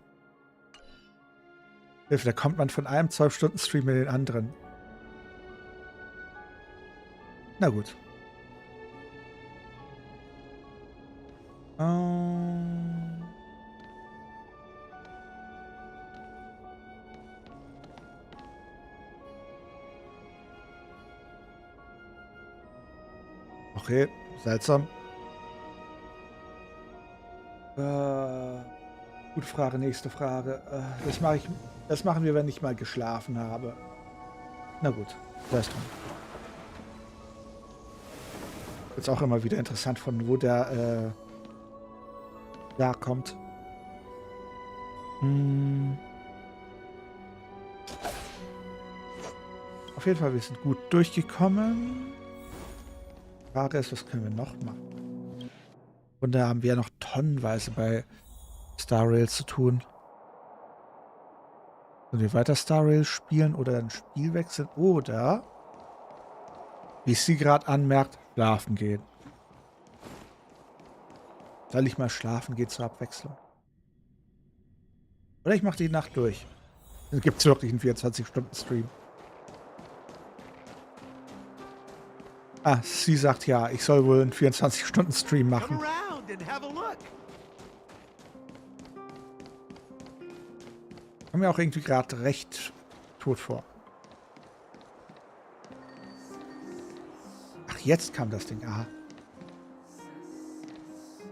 Hilfe, da kommt man von einem 12-Stunden-Stream in den anderen. Na gut. Okay, seltsam. Gute Frage, nächste Frage. Das machen wir, wenn ich mal geschlafen habe. Na gut, sei es dran. Jetzt auch immer wieder interessant, von wo der da kommt. Auf jeden Fall, wir sind gut durchgekommen. Frage ist, was können wir noch machen? Und da haben wir noch tonnenweise bei Star Rail zu tun. Sollen wir weiter Star Rail spielen oder ein Spiel wechseln oder, wie sie gerade anmerkt, schlafen gehen? Soll ich mal schlafen gehen zur Abwechslung? Oder ich mache die Nacht durch. Dann gibt es wirklich einen 24-Stunden-Stream. Ah, sie sagt ja, ich soll wohl einen 24-Stunden-Stream machen. Kommt mir auch irgendwie gerade recht tot vor. Ach, jetzt kam das Ding. Aha.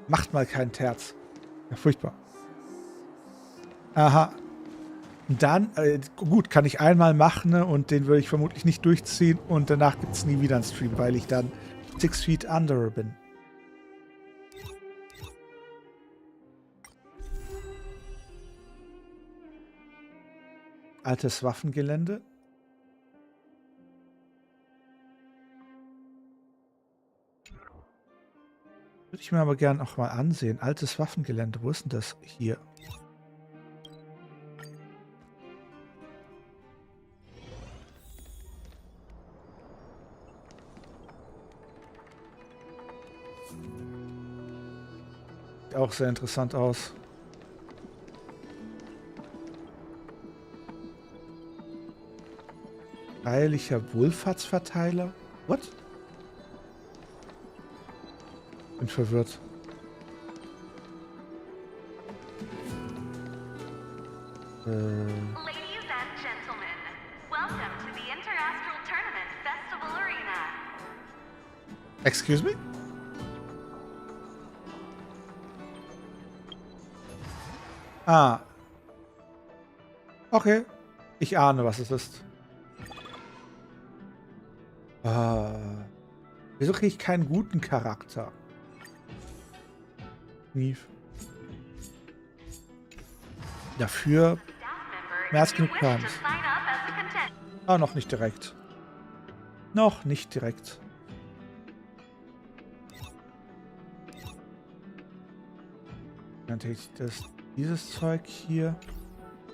Macht mal keinen Terz. Ja, furchtbar. Aha. Dann, gut, kann ich einmal machen, ne? Und den würde ich vermutlich nicht durchziehen und danach gibt es nie wieder einen Stream, weil ich dann 6 feet under bin. Altes Waffengelände. Würde ich mir aber gern auch mal ansehen. Altes Waffengelände, wo ist denn das? Hier. Sieht auch sehr interessant aus. Feierlicher Wohlfahrtsverteiler? What? Bin verwirrt. Ladies and gentlemen, welcome to the Interastral Tournament Festival Arena. Excuse me? Ah. Okay. Ich ahne, was es ist. Wieso kriege ich keinen guten Charakter? Neve. Dafür mehr als genug Plans. Ah, noch nicht direkt. Noch nicht direkt. Dann hätte ich dieses Zeug hier,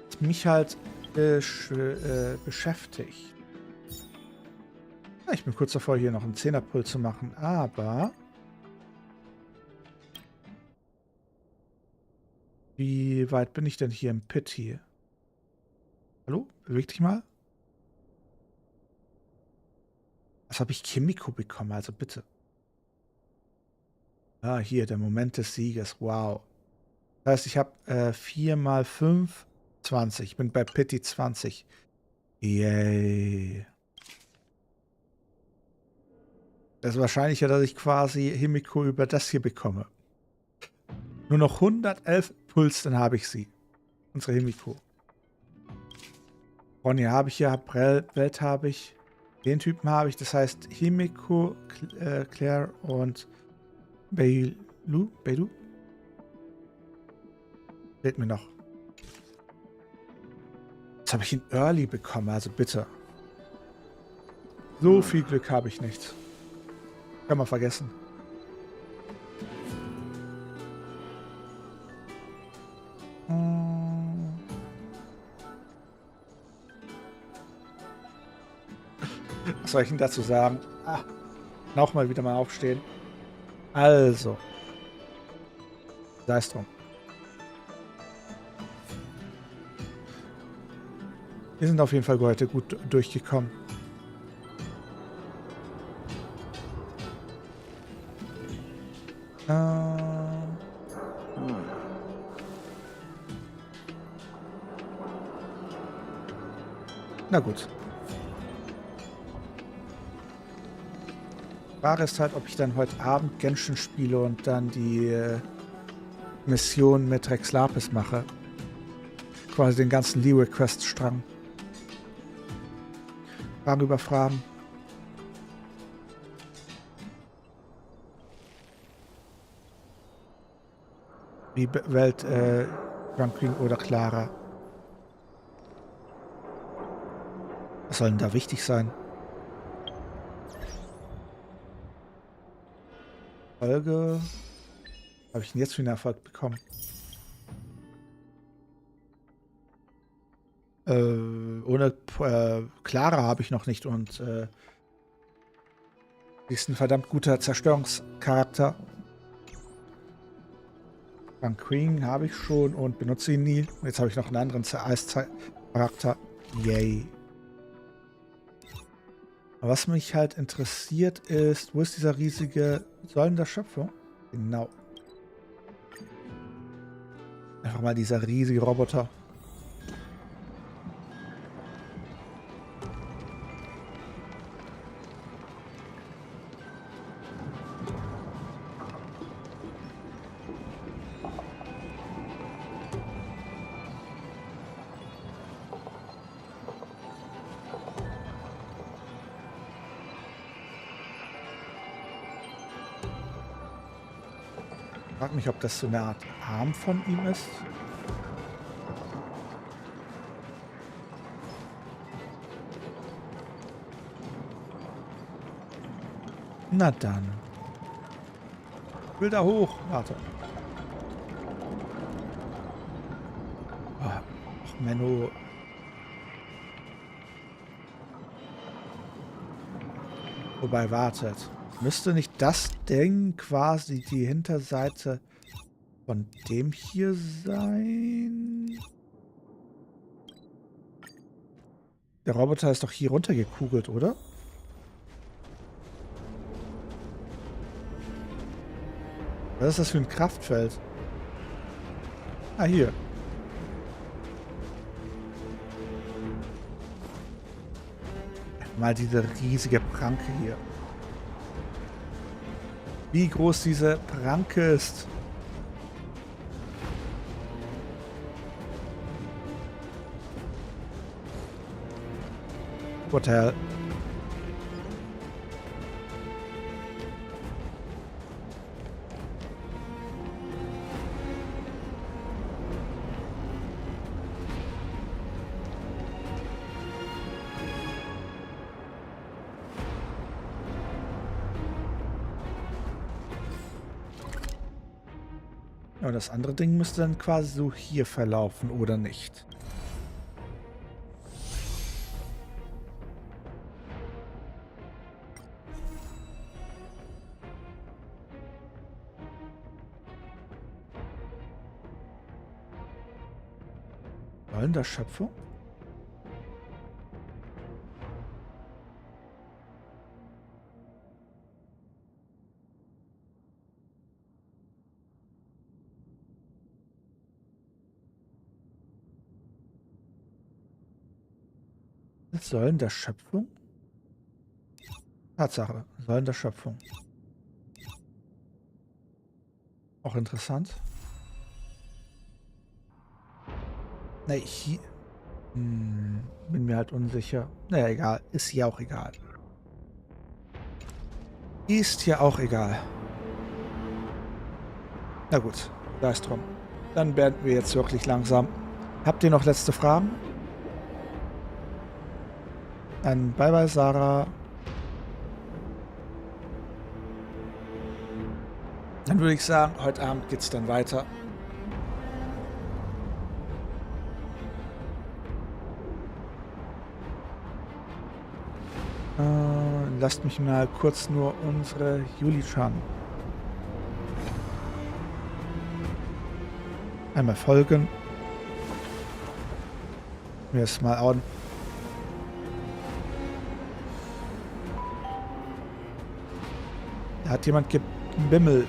das mich halt beschäftigt. Ich bin kurz davor, hier noch einen 10er-Pull zu machen, aber wie weit bin ich denn hier im Pit hier? Hallo? Beweg dich mal. Was habe ich Kimiko bekommen? Also bitte. Ah, hier, der Moment des Sieges. Wow. Das heißt, ich habe 4 mal 5, 20. Ich bin bei Pity 20. Yay. Das ist wahrscheinlicher, dass ich quasi Himiko über das hier bekomme. Nur noch 111 Puls, dann habe ich sie. Unsere Himiko. Ronja habe ich ja, Welt habe ich. Den Typen habe ich. Das heißt Himiko, Claire und Beilu. Fehlt mir noch. Jetzt habe ich ihn Early bekommen, also bitte. So viel Glück habe ich nicht. Kann man vergessen. Was soll ich denn dazu sagen? Noch mal wieder mal aufstehen. Also. Sei es drum. Wir sind auf jeden Fall heute gut durchgekommen. Na gut. Frage ist halt, ob ich dann heute Abend Genshin spiele und dann die Mission mit Rex Lapis mache. Quasi den ganzen Lee-Request-Strang. Fragen über Fragen. Wie Welt Grand Queen oder Clara. Was soll denn da wichtig sein? Folge. Was habe ich denn jetzt für einen Erfolg bekommen? Ohne Clara habe ich noch nicht und sie ist ein verdammt guter Zerstörungscharakter. Van Queen habe ich schon und benutze ihn nie. Jetzt habe ich noch einen anderen Eischarakter. Yay. Aber was mich halt interessiert ist, wo ist dieser riesige Säulen der Schöpfung? Genau. Einfach mal dieser riesige Roboter. frage mich, ob das so eine Art Arm von ihm ist. Na dann. Ich will da hoch. Warte. Oh, ach, Menno. Wobei, wartet. Müsste nicht das Ding quasi die Hinterseite von dem hier sein? Der Roboter ist doch hier runtergekugelt, oder? Was ist das für ein Kraftfeld? Ah, hier. Mal diese riesige Pranke hier. Wie groß diese Pranke ist. Hotel. Ja, das andere Ding müsste dann quasi so hier verlaufen, oder nicht? Rollen der Schöpfung? Säulen der Schöpfung? Tatsache, Säulen der Schöpfung. Auch interessant. Ne, hier... bin mir halt unsicher. Naja, egal. Ist hier auch egal. Ist hier auch egal. Na gut, da ist drum. Dann beenden wir jetzt wirklich langsam. Habt ihr noch letzte Fragen? Dann bye bye, Sarah. Dann würde ich sagen, heute Abend geht's dann weiter. Lasst mich mal kurz nur unsere Juli-Chan einmal folgen. Mir ist mal an. Da hat jemand gebimmelt.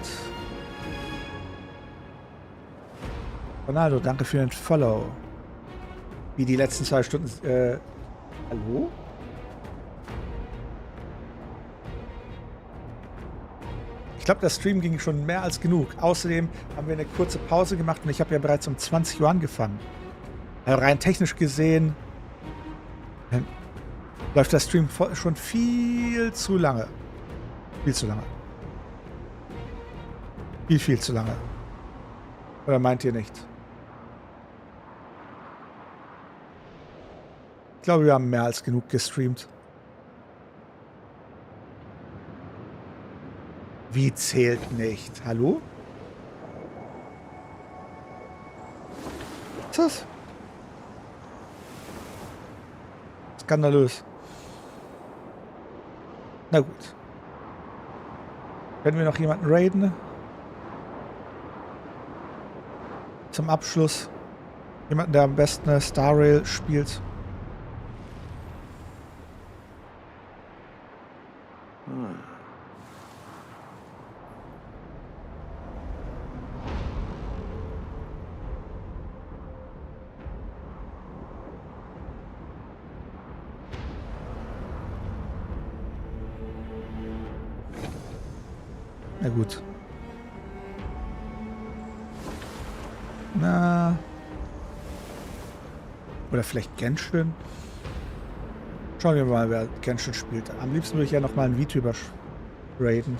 Ronaldo, danke für den Follow. Wie die letzten 2 Stunden. Hallo? Ich glaube, der Stream ging schon mehr als genug. Außerdem haben wir eine kurze Pause gemacht und ich habe ja bereits um 20 Uhr angefangen. Also rein technisch gesehen läuft der Stream schon viel zu lange. Viel zu lange. Viel zu lange. Oder meint ihr nicht? Ich glaube, wir haben mehr als genug gestreamt. Wie zählt nicht? Hallo? Was ist das? Skandalös. Na gut. Können wir noch jemanden raiden? Zum Abschluss. Jemanden, der am besten eine Star Rail spielt. Na gut. Na. Oder vielleicht Genshin? Schauen wir mal, wer Genshin spielt. Am liebsten würde ich ja nochmal einen Vtuber raiden.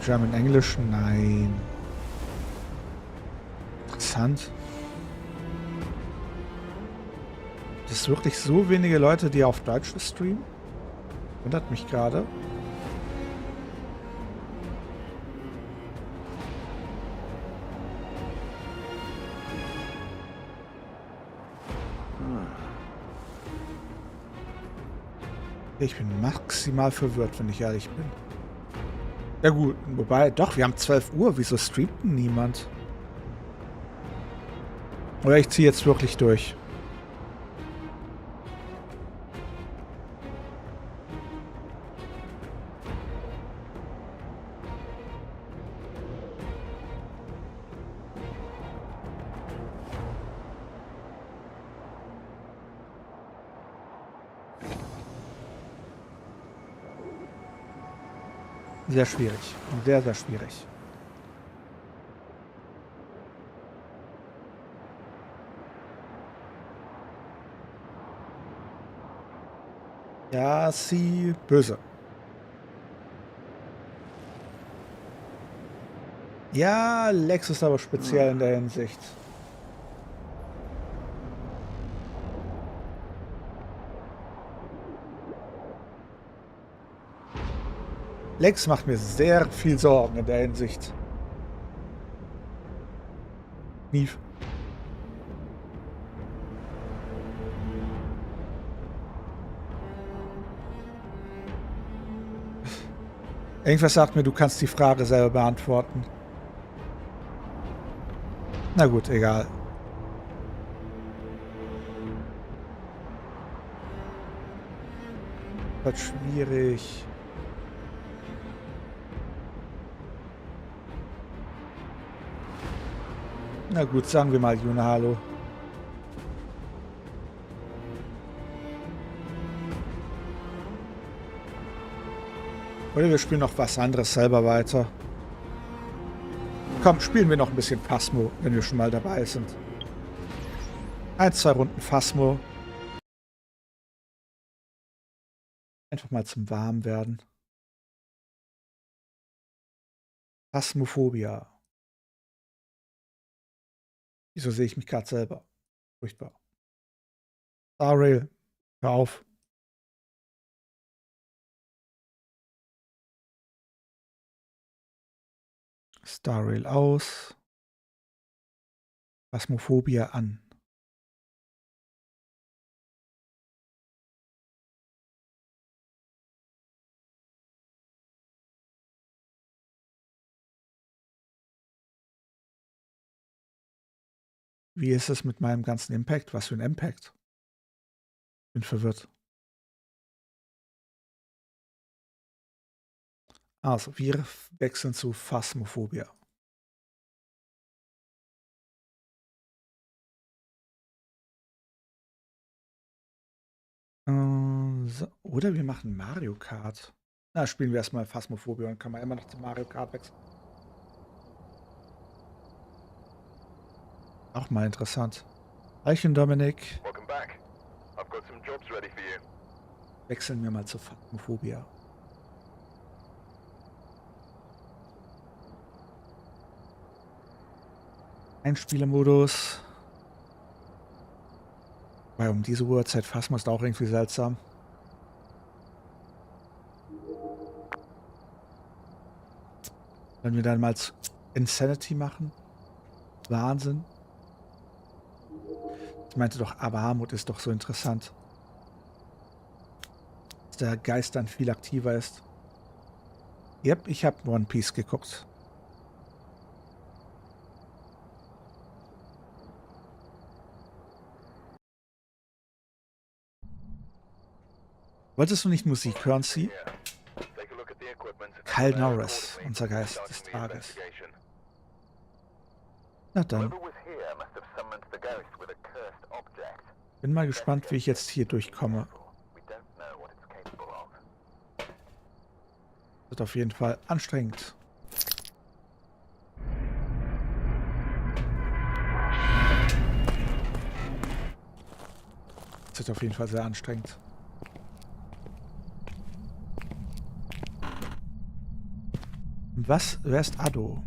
German, Englisch? Nein. Interessant. Das ist wirklich so wenige Leute, die auf Deutsch streamen? Wundert mich gerade. Ich bin maximal verwirrt, wenn ich ehrlich bin. Ja gut, wobei, doch, wir haben 12 Uhr. Wieso streamt denn niemand? Oder ich ziehe jetzt wirklich durch. Sehr schwierig. Sehr, sehr schwierig. Ja, sie böse. Ja, Lex ist aber speziell in der Hinsicht. Lex macht mir sehr viel Sorgen in der Hinsicht. Mief. Irgendwas sagt mir, du kannst die Frage selber beantworten. Na gut, egal. Wird schwierig. Na gut, sagen wir mal Juna Hallo. Oder wir spielen noch was anderes selber weiter. Komm, spielen wir noch ein bisschen Phasmo, wenn wir schon mal dabei sind. 1, 2 Runden Phasmo. Einfach mal zum Warmwerden. Phasmopobia. Wieso sehe ich mich gerade selber? Furchtbar. Starrail, hör auf. Starrail aus. Phasmophobia an. Wie ist es mit meinem ganzen Impact? Was für ein Impact? Bin verwirrt. Also, wir wechseln zu Phasmophobia. So. Oder wir machen Mario Kart. Na, spielen wir erstmal Phasmophobia und kann man immer noch zu Mario Kart wechseln. Auch mal interessant. Eichen Dominik. Wechseln wir mal zu Phasmophobia. Einspielermodus. Weil um diese Uhrzeit Phasmo ist auch irgendwie seltsam. Wenn wir dann mal Insanity machen. Wahnsinn. Ich meinte doch, aber Armut ist doch so interessant. Dass der Geist dann viel aktiver ist. Yep, ich habe One Piece geguckt. Wolltest du nicht Musik hören, Sie? Kyle Norris, unser Geist des Tages. Na dann. Bin mal gespannt, wie ich jetzt hier durchkomme. Wird auf jeden Fall anstrengend. Das wird auf jeden Fall sehr anstrengend. Wer ist Addo?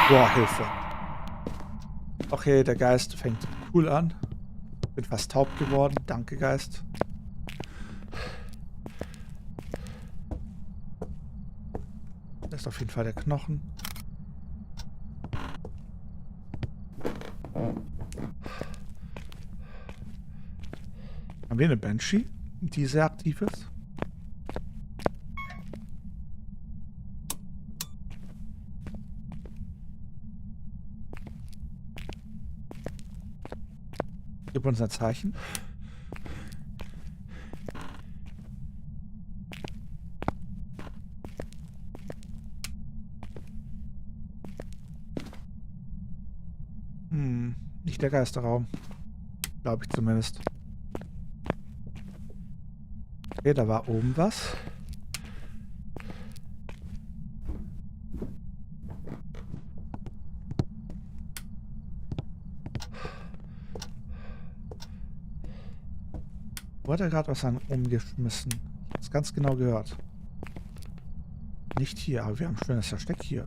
Boah, Hilfe. Okay, der Geist fängt cool an. Bin fast taub geworden. Danke, Geist. Das ist auf jeden Fall der Knochen. Haben wir eine Banshee, die sehr aktiv ist? Gib uns ein Zeichen. Nicht der Geisterraum. Glaube ich zumindest. Okay, da war oben was. Wo hat er gerade was umgeschmissen? Ich habe es ganz genau gehört. Nicht hier, aber wir haben ein schönes Versteck hier.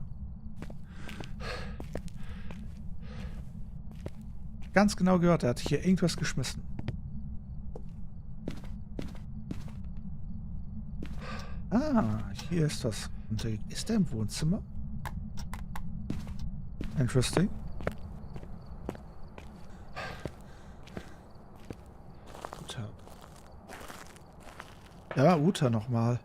Ganz genau gehört, er hat hier irgendwas geschmissen. Ah, hier ist das. Und ist der im Wohnzimmer? Interesting. Uta. Ja, Uta nochmal.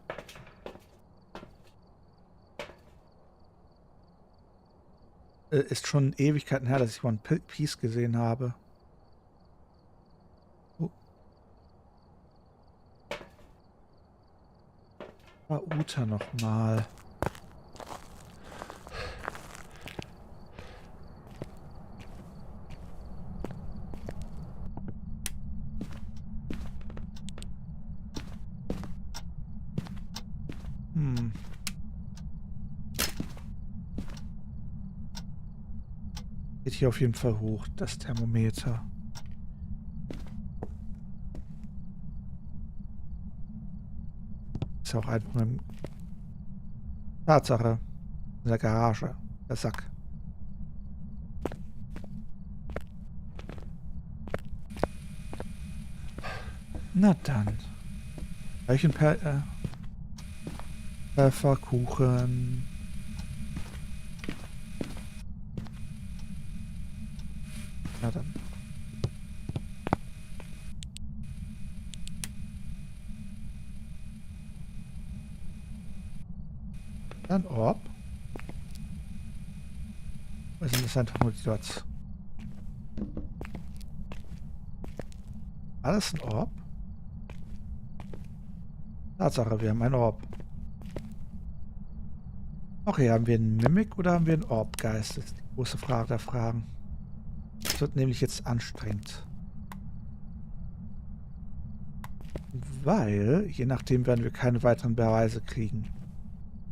Ist schon Ewigkeiten her, dass ich One Piece gesehen habe. Oh. Uta nochmal. Geht hier auf jeden Fall hoch, das Thermometer. Ist ja auch einfach eine Tatsache. In der Garage. Der Sack. Na dann. Welchen Pfefferkuchen. Na dann. Ein Orb. Oder sind das einfach nur die Dots? Alles ein Orb? Tatsache, wir haben ein Orb. Okay, haben wir einen Mimik oder haben wir einen Orbgeist? Das ist die große Frage der Fragen. Das wird nämlich jetzt anstrengend. Weil, je nachdem werden wir keine weiteren Beweise kriegen.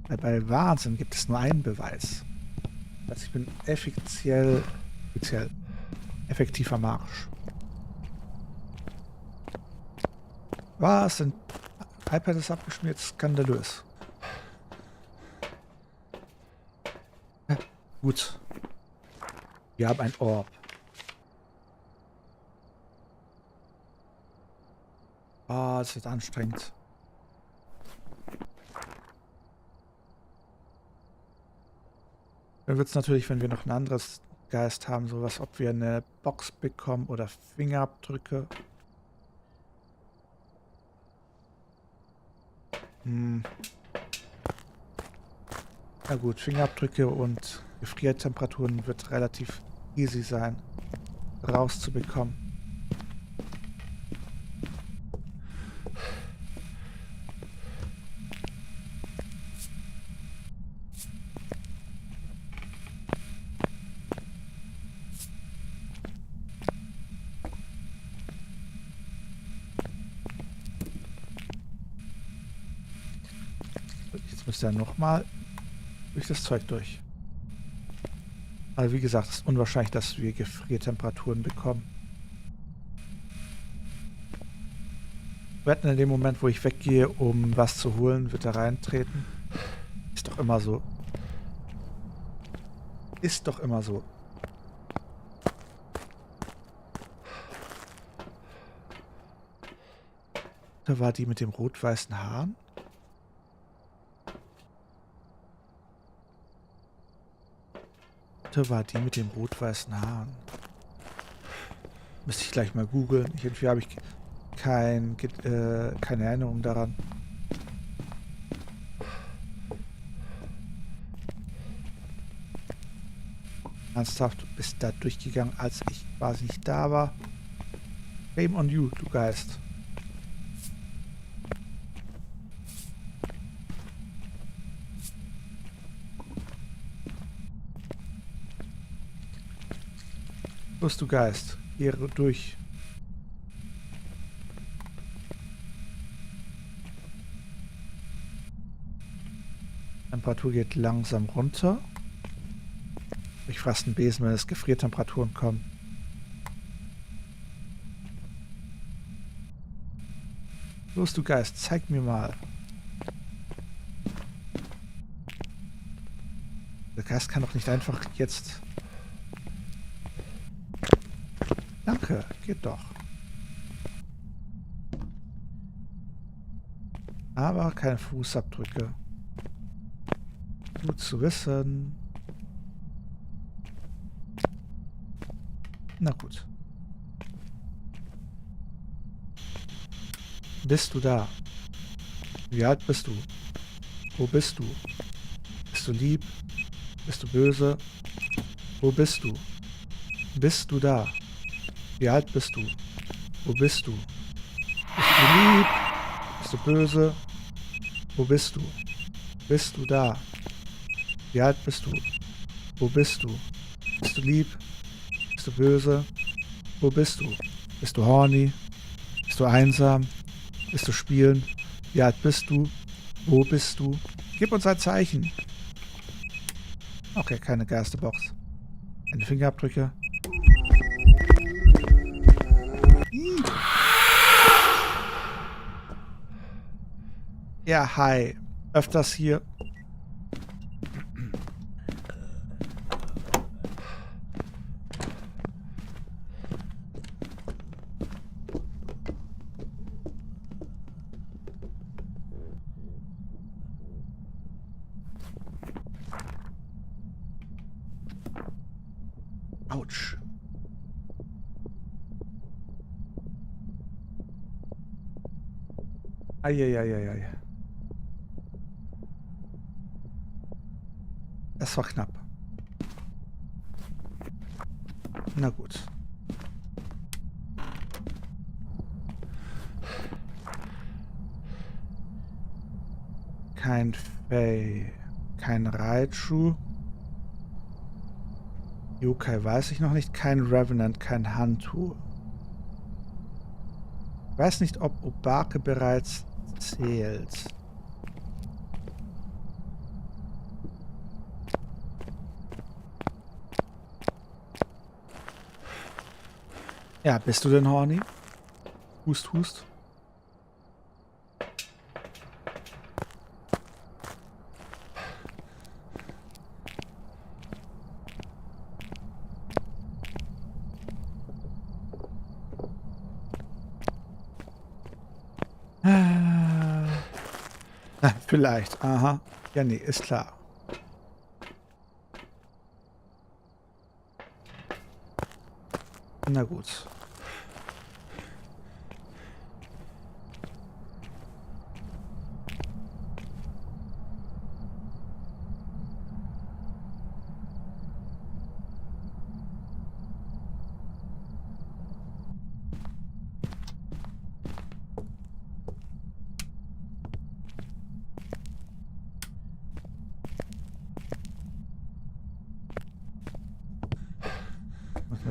Weil bei Wahnsinn gibt es nur einen Beweis. Also ich bin effektiv am Arsch. Was? Ein iPad ist abgeschmiert, skandalös. Ja, gut. Wir haben ein Orb. Ah, es wird anstrengend. Dann wird es natürlich, wenn wir noch ein anderes Geist haben, sowas, ob wir eine Box bekommen oder Fingerabdrücke. Na gut, Fingerabdrücke und Gefriertemperaturen wird relativ easy sein, rauszubekommen. Jetzt müsste er nochmal durch das Zeug durch. Aber wie gesagt, es ist unwahrscheinlich, dass wir Gefriertemperaturen bekommen. Wir hatten in dem Moment, wo ich weggehe, um was zu holen, wird er reintreten. Ist doch immer so. Ist doch immer so. Da war die mit dem rot-weißen Haaren. Da war die mit dem rot-weißen Haaren. Müsste ich gleich mal googeln. Irgendwie habe ich keine Erinnerung daran. Ernsthaft, du bist da durchgegangen, als ich quasi nicht da war. Shame on you, du Geist. Los, du Geist. Ehre durch. Temperatur geht langsam runter. Ich fasse einen Besen, wenn es Gefriertemperaturen kommen. Los, du Geist, zeig mir mal. Der Geist kann doch nicht einfach jetzt... Danke, geht doch. Aber keine Fußabdrücke. Gut zu wissen. Na gut. Bist du da? Wie alt bist du? Wo bist du? Bist du lieb? Bist du böse? Wo bist du? Bist du da? Wie alt bist du? Wo bist du? Bist du lieb? Bist du böse? Wo bist du? Bist du da? Wie alt bist du? Wo bist du? Bist du lieb? Bist du böse? Wo bist du? Bist du horny? Bist du einsam? Bist du spielen? Wie alt bist du? Wo bist du? Gib uns ein Zeichen. Okay, keine Geisterbox. Keine Fingerabdrücke. Ja, hi. Öfters hier. Autsch. Eieieiei. Das war knapp. Na gut. Kein Fey. Kein Raichu. Yokai weiß ich noch nicht. Kein Revenant. Kein Hantu. Ich weiß nicht, ob Obake bereits zählt. Ja, bist du denn horny? Hust, hust. Vielleicht, aha. Ja, nee, ist klar. Na gut.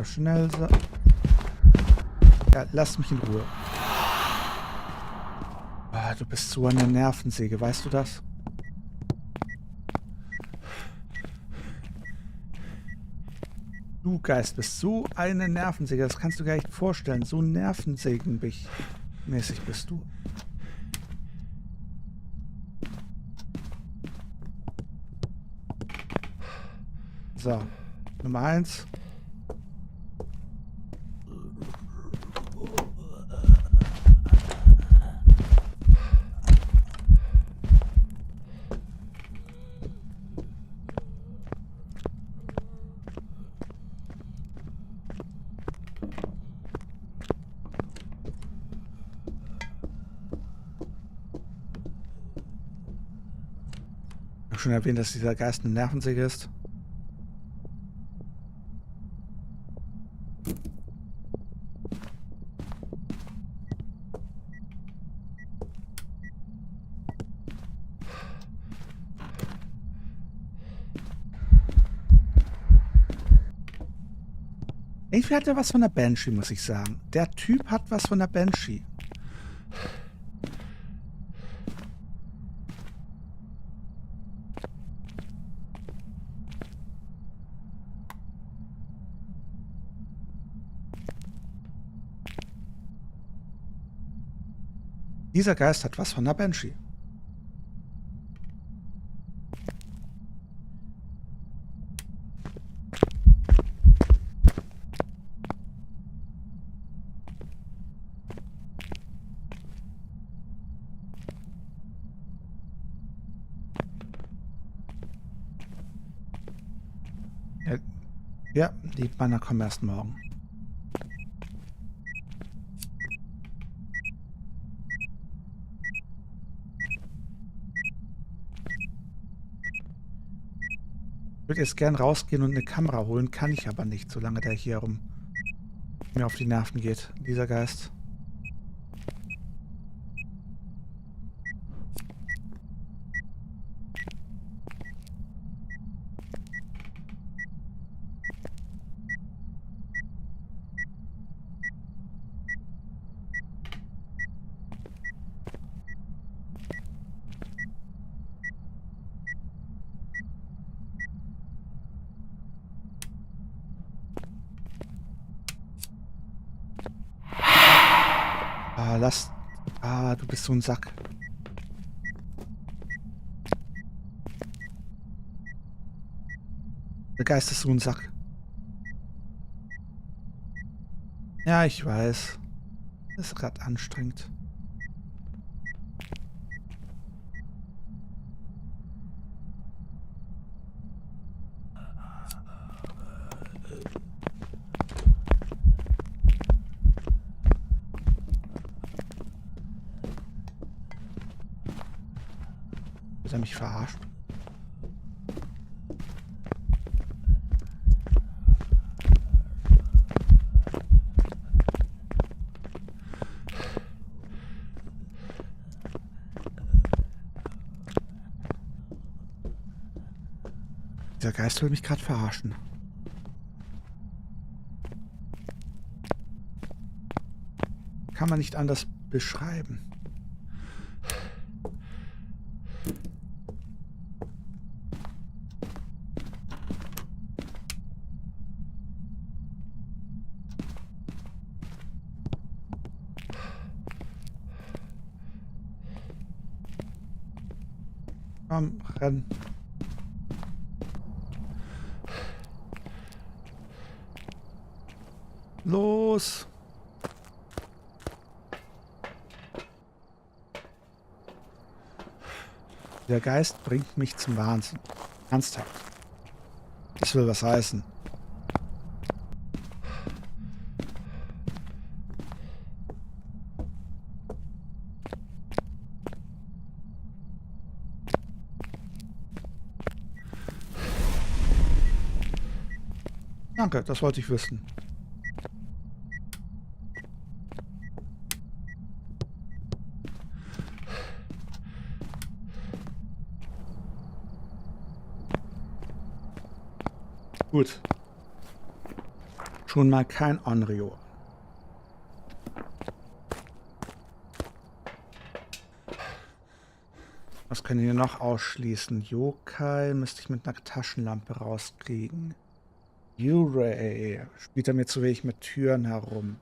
Schnell so. Ja, lass mich in Ruhe. Ah, du bist so eine Nervensäge, weißt du das? Du Geist bist so eine Nervensäge, das kannst du gar nicht vorstellen. So nervensägenmäßig bist du. So, Nummer 1. Ich habe schon erwähnt, dass dieser Geist eine Nervensäge ist. Irgendwie hat er was von der Banshee, muss ich sagen. Der Typ hat was von der Banshee. Dieser Geist hat was von der Banshee. Ja, die Banner kommen erst morgen. Ich würde jetzt gern rausgehen und eine Kamera holen, kann ich aber nicht, solange der hier rum mir auf die Nerven geht, dieser Geist. Du bist so ein Sack. Der Geist ist so ein Sack. Ja, ich weiß. Das ist gerade anstrengend. Hat er mich verarscht? Dieser Geist will mich gerade verarschen. Kann man nicht anders beschreiben. Komm, renn. Los! Der Geist bringt mich zum Wahnsinn. Ernsthaft. Das will was heißen. Danke, das wollte ich wissen. Gut. Schon mal kein Onryo. Was können wir noch ausschließen? Yokai müsste ich mit einer Taschenlampe rauskriegen. Uray spielt er mir zu wenig mit Türen herum.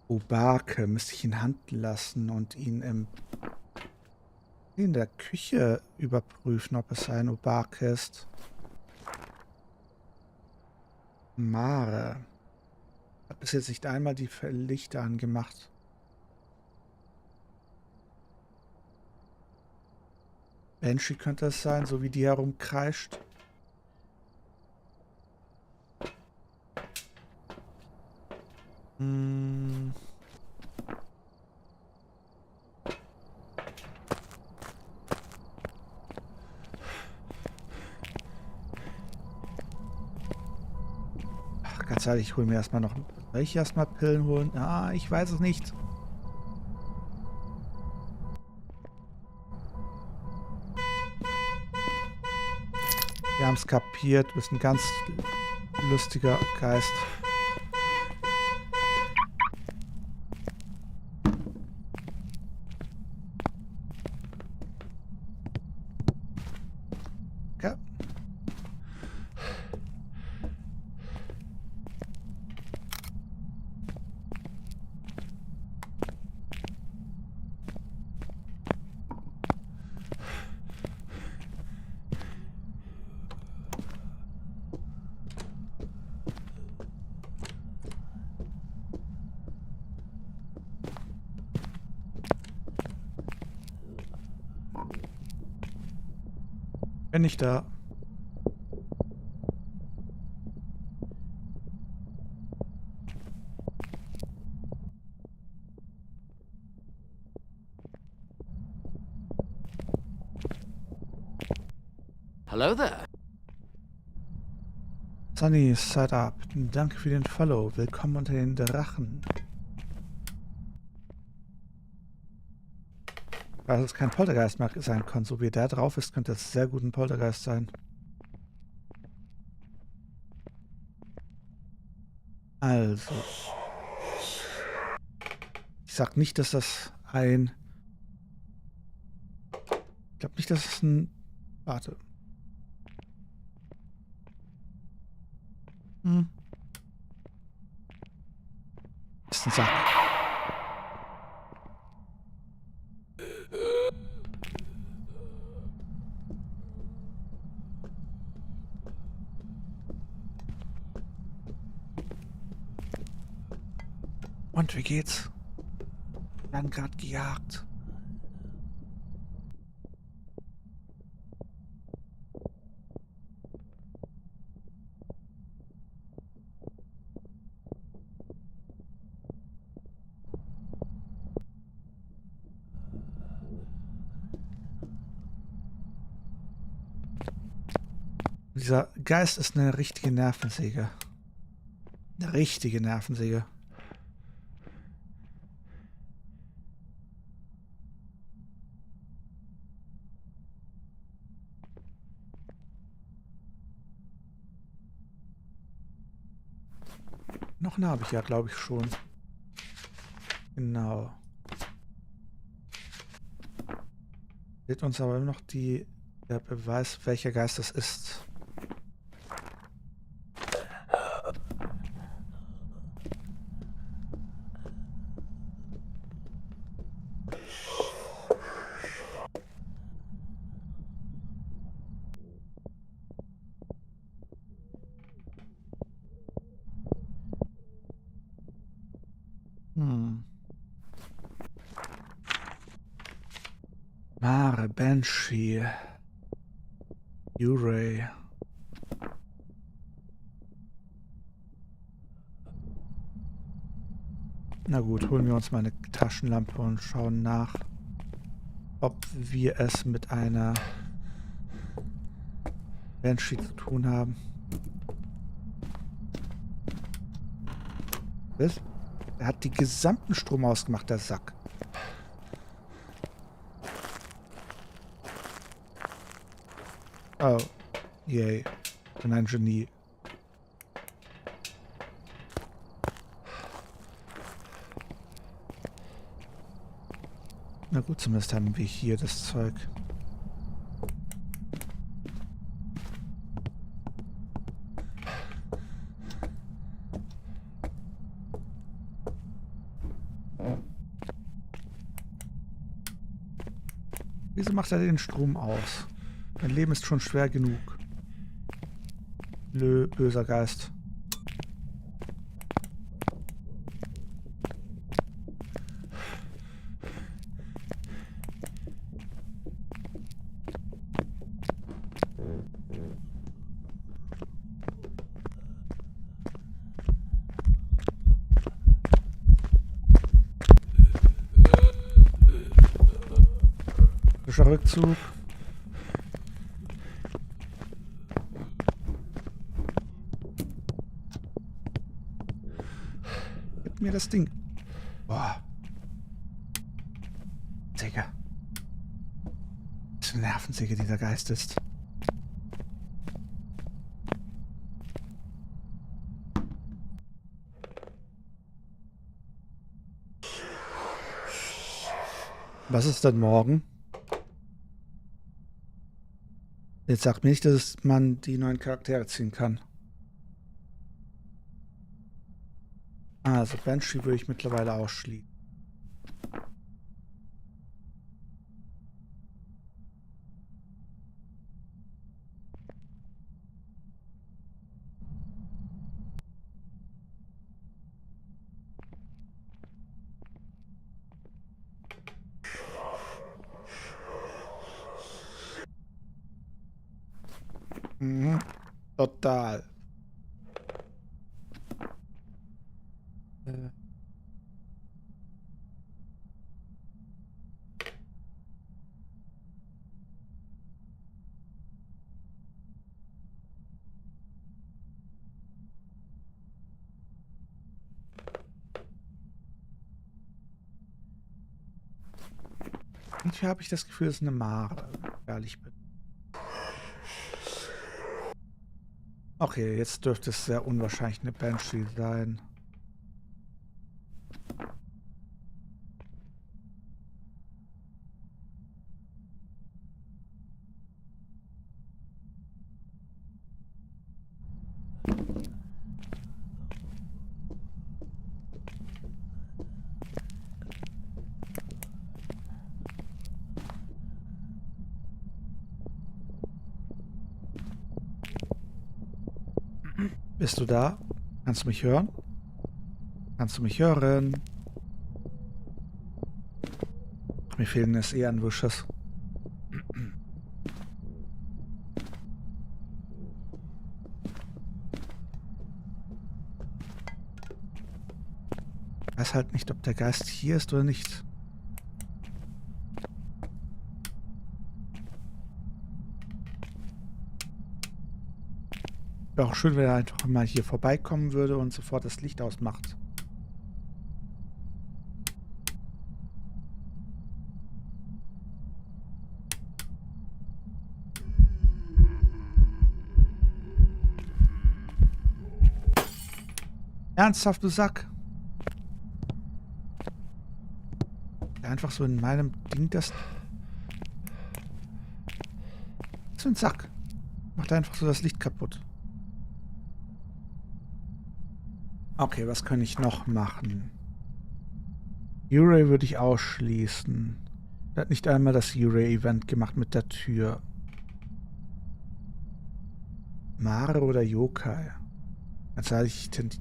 Obake müsste ich ihn Hand lassen und ihn im In der Küche überprüfen, ob es ein Obark ist. Mare. Hat bis jetzt nicht einmal die Lichter angemacht. Banshee könnte es sein, so wie die herumkreischt. Hm. Ach, ganz ehrlich, ich hole mir erstmal noch... Soll ich erstmal Pillen holen? Ah, ich weiß es nicht. Wir haben es kapiert. Du bist ein ganz lustiger Geist. Okay. Bin ich da? Hello there. Sunny, Setup. Danke für den Follow. Willkommen unter den Drachen. Weil es kein Poltergeist mehr sein kann, so wie der drauf ist, könnte es sehr gut ein Poltergeist sein. Also. Ich sag nicht, dass das ein... Ich glaube nicht, dass es ein... Warte. Das ist ein Sack. Und wie geht's? Wir werden gerade gejagt. Dieser Geist ist eine richtige Nervensäge. Eine richtige Nervensäge. Noch eine habe ich ja, glaube ich, schon. Genau. Fehlt uns aber immer noch der Beweis, welcher Geist das ist. Mare, Banshee, Uhr. Na gut, holen wir uns mal eine Taschenlampe und schauen nach, ob wir es mit einer Banshee zu tun haben. Was? Er hat die gesamten Strom ausgemacht, der Sack. Oh, yay. Ich bin ein Genie. Na gut, zumindest haben wir hier das Zeug. Wieso macht er den Strom aus? Mein Leben ist schon schwer genug. Böser Geist. Rückzug. Gib mir das Ding. Boah. Digga. Was für eine Nervensäge dieser Geist ist. Was ist denn morgen? Jetzt sagt mir nicht, dass man die neuen Charaktere ziehen kann. Also Banshee würde ich mittlerweile ausschließen. Mhm. Total. Irgendwie habe ich das Gefühl, es ist eine Mare, wenn ich ehrlich bin. Okay, jetzt dürfte es sehr unwahrscheinlich eine Banshee sein. Bist du da? Kannst du mich hören? Kannst du mich hören? Mir fehlen es eher an Wishes. Ich weiß halt nicht, ob der Geist hier ist oder nicht. Wäre auch schön, wenn er einfach mal hier vorbeikommen würde und sofort das Licht ausmacht. Ernsthaft, du Sack? Einfach so in meinem Ding das... Was für ein Sack? Macht einfach so das Licht kaputt. Okay, was kann ich noch machen? Uray würde ich ausschließen. Er hat nicht einmal das Uray-Event gemacht mit der Tür. Mare oder Yokai? Ganz ehrlich, ich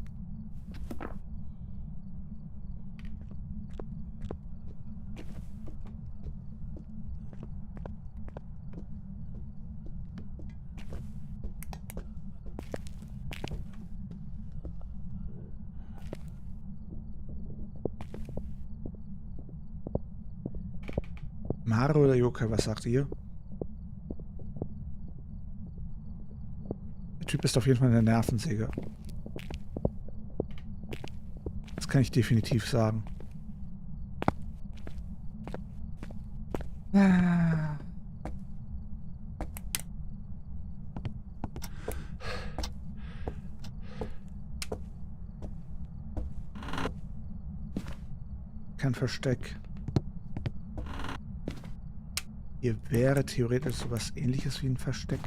Mare oder Yokai, was sagt ihr? Der Typ ist auf jeden Fall eine Nervensäge. Das kann ich definitiv sagen. Ah. Kein Versteck. Hier wäre theoretisch sowas Ähnliches wie ein Versteck.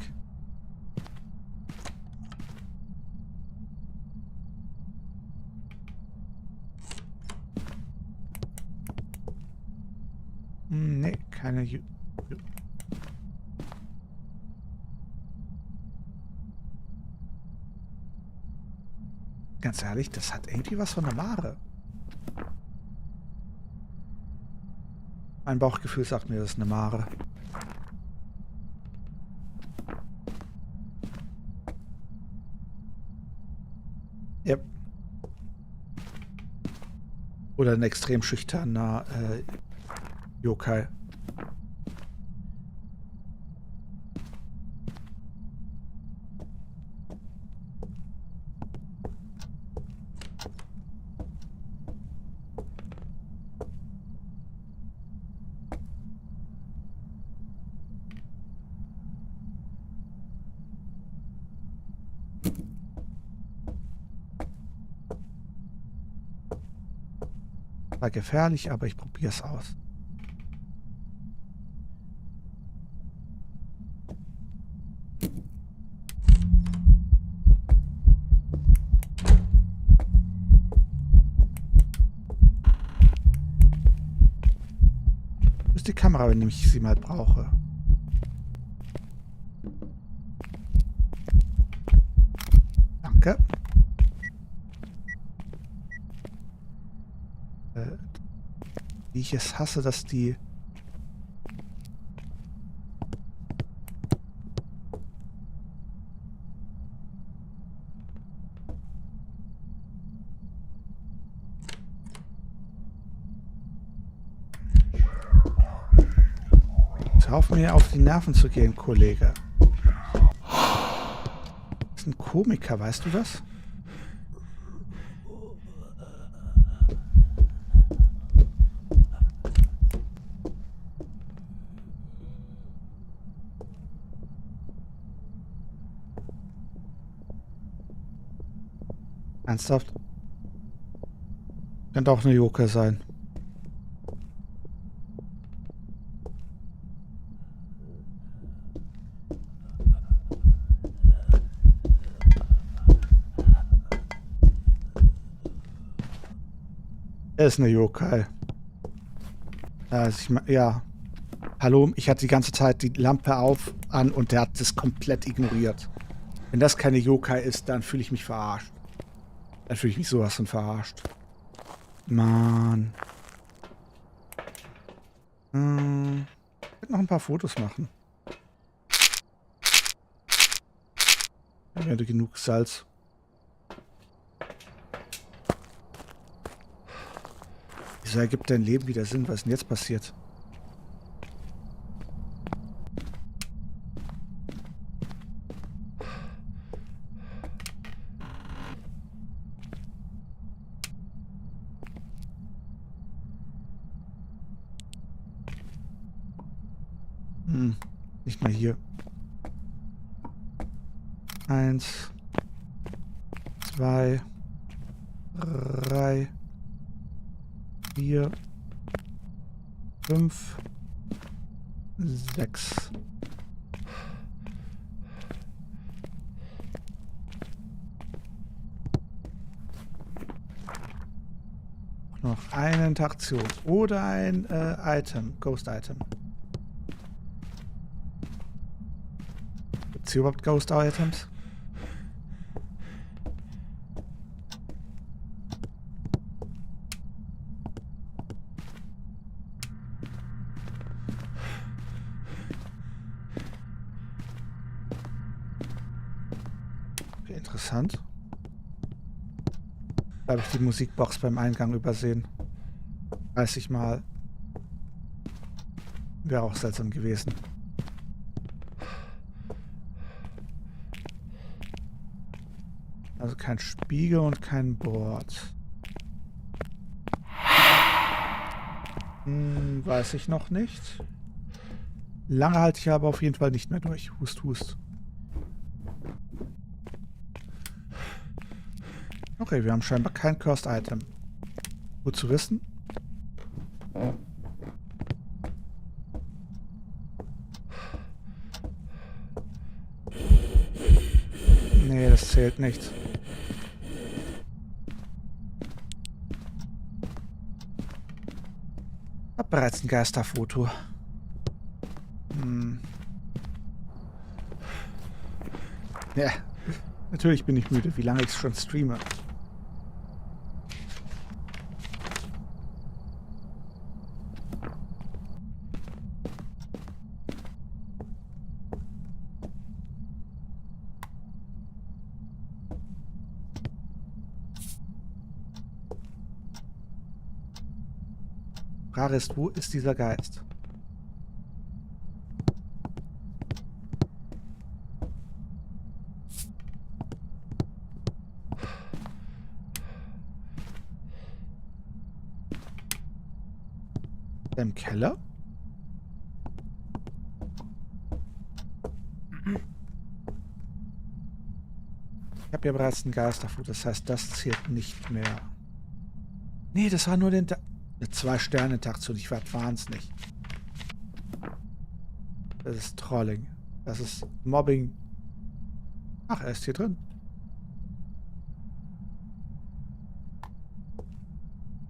Nee, keine Ganz ehrlich, das hat irgendwie was von der Ware. Mein Bauchgefühl sagt mir, das ist eine Mare. Yep. Oder ein extrem schüchterner Yokai. War gefährlich, aber ich probiere es aus. Wo ist die Kamera, wenn ich sie mal brauche? Danke. Wie ich es hasse, dass die... Hör auf, mir auf die Nerven zu gehen, Kollege. Das ist ein Komiker, weißt du das? Ernsthaft? Könnte auch eine Joker sein. Er ist eine Yokai. Ja. Hallo, ich hatte die ganze Zeit die Lampe an und der hat das komplett ignoriert. Wenn das keine Yokai ist, dann fühle ich mich verarscht. Dann fühle ich mich sowas von verarscht. Mann. Ich werde noch ein paar Fotos machen. Ich werde genug Salz. Wieso ergibt dein Leben wieder Sinn? Was ist denn jetzt passiert? Nicht mal hier. 1, 2, 3, 4, 5, 6. Noch eine Interaktion oder ein Item, Ghost-Item. Gibt es hier überhaupt Ghost-Items? Okay, interessant. Da habe ich die Musikbox beim Eingang übersehen. 30 Mal. Wäre auch seltsam gewesen. Also kein Spiegel und kein Board. Weiß ich noch nicht. Lange halte ich aber auf jeden Fall nicht mehr durch. Hust, hust. Okay, wir haben scheinbar kein Cursed Item. Gut zu wissen. Nee, das zählt nicht. Hab bereits ein Geisterfoto. Ja, natürlich bin ich müde, wie lange ich schon streame. Frage ist, wo ist dieser Geist? Im Keller? Ich habe ja bereits einen Geisterfood, das heißt, das zählt nicht mehr. Nee, das war nur eine 2-Sterne-Interaktion. Ich werde wahnsinnig. Das ist Trolling. Das ist Mobbing. Ach, er ist hier drin.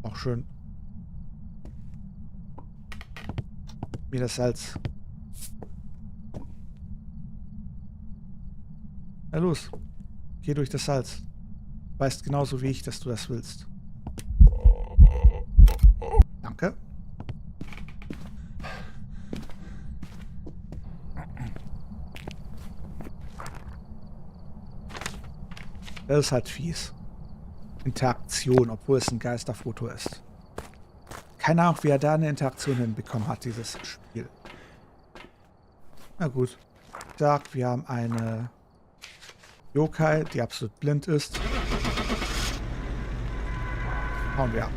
Auch schön. Mir das Salz. Na los. Geh durch das Salz. Weißt genauso wie ich, dass du das willst. Danke. Das ist halt fies. Interaktion, obwohl es ein Geisterfoto ist. Keine Ahnung, wie er da eine Interaktion hinbekommen hat, dieses Spiel. Na gut. Ich sag, wir haben eine Yokai, die absolut blind ist. Hauen wir ab.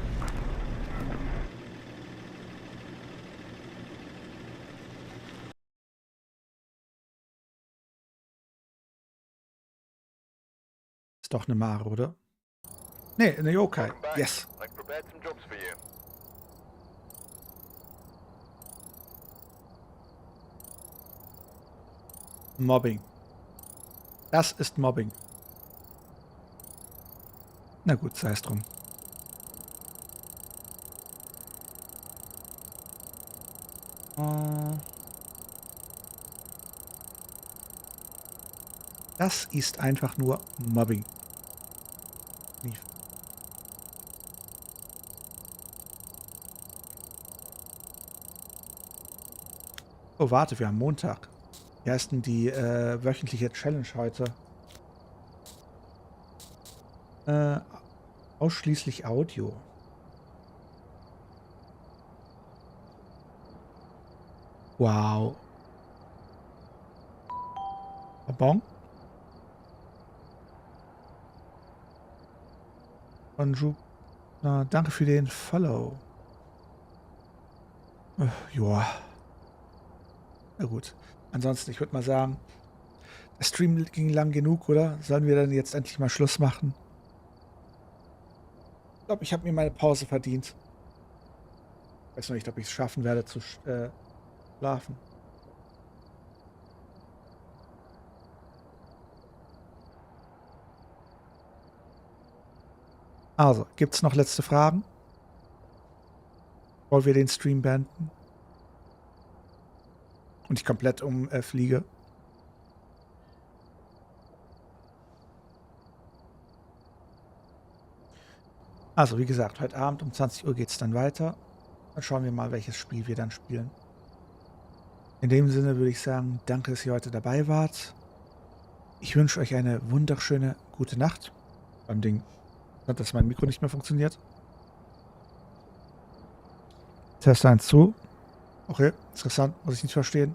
Ist doch eine Mare, oder? Nee, eine Yokai. Yes. Mobbing. Das ist Mobbing. Na gut, sei es drum. Das ist einfach nur Mobbing. Oh, warte, wir haben Montag. Wie heißt denn die wöchentliche Challenge heute? Ausschließlich Audio. Wow. Bon. Bonjour. Danke für den Follow. Joa. Na gut. Ansonsten, ich würde mal sagen, der Stream ging lang genug, oder? Sollen wir dann jetzt endlich mal Schluss machen? Ich glaube, ich habe mir meine Pause verdient. Ich weiß noch nicht, ob ich es schaffen werde zu schlafen. Also, gibt es noch letzte Fragen? Wollen wir den Stream beenden? Und ich komplett umfliege? Also, wie gesagt, heute Abend um 20 Uhr geht es dann weiter. Dann schauen wir mal, welches Spiel wir dann spielen. In dem Sinne würde ich sagen, danke, dass ihr heute dabei wart. Ich wünsche euch eine wunderschöne gute Nacht. Beim Ding, dass mein Mikro nicht mehr funktioniert. Test 1 zu. Okay, interessant, muss ich nicht verstehen.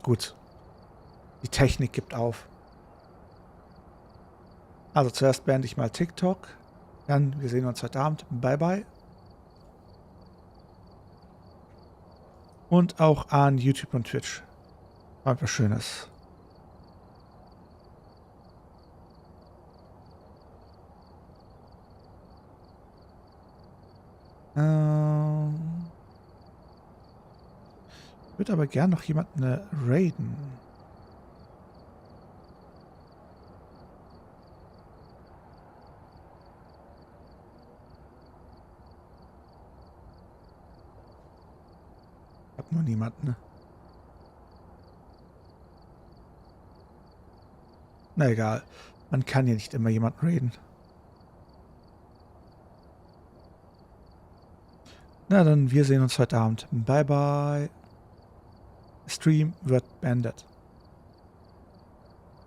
Gut. Die Technik gibt auf. Also zuerst beende ich mal TikTok. Dann, wir sehen uns heute Abend. Bye bye. Und auch an YouTube und Twitch. War was Schönes. Ich würde aber gern noch jemanden raiden. Ich hab nur niemanden. Na egal. Man kann ja nicht immer jemanden reden. Na dann, wir sehen uns heute Abend. Bye bye. Stream wird beendet.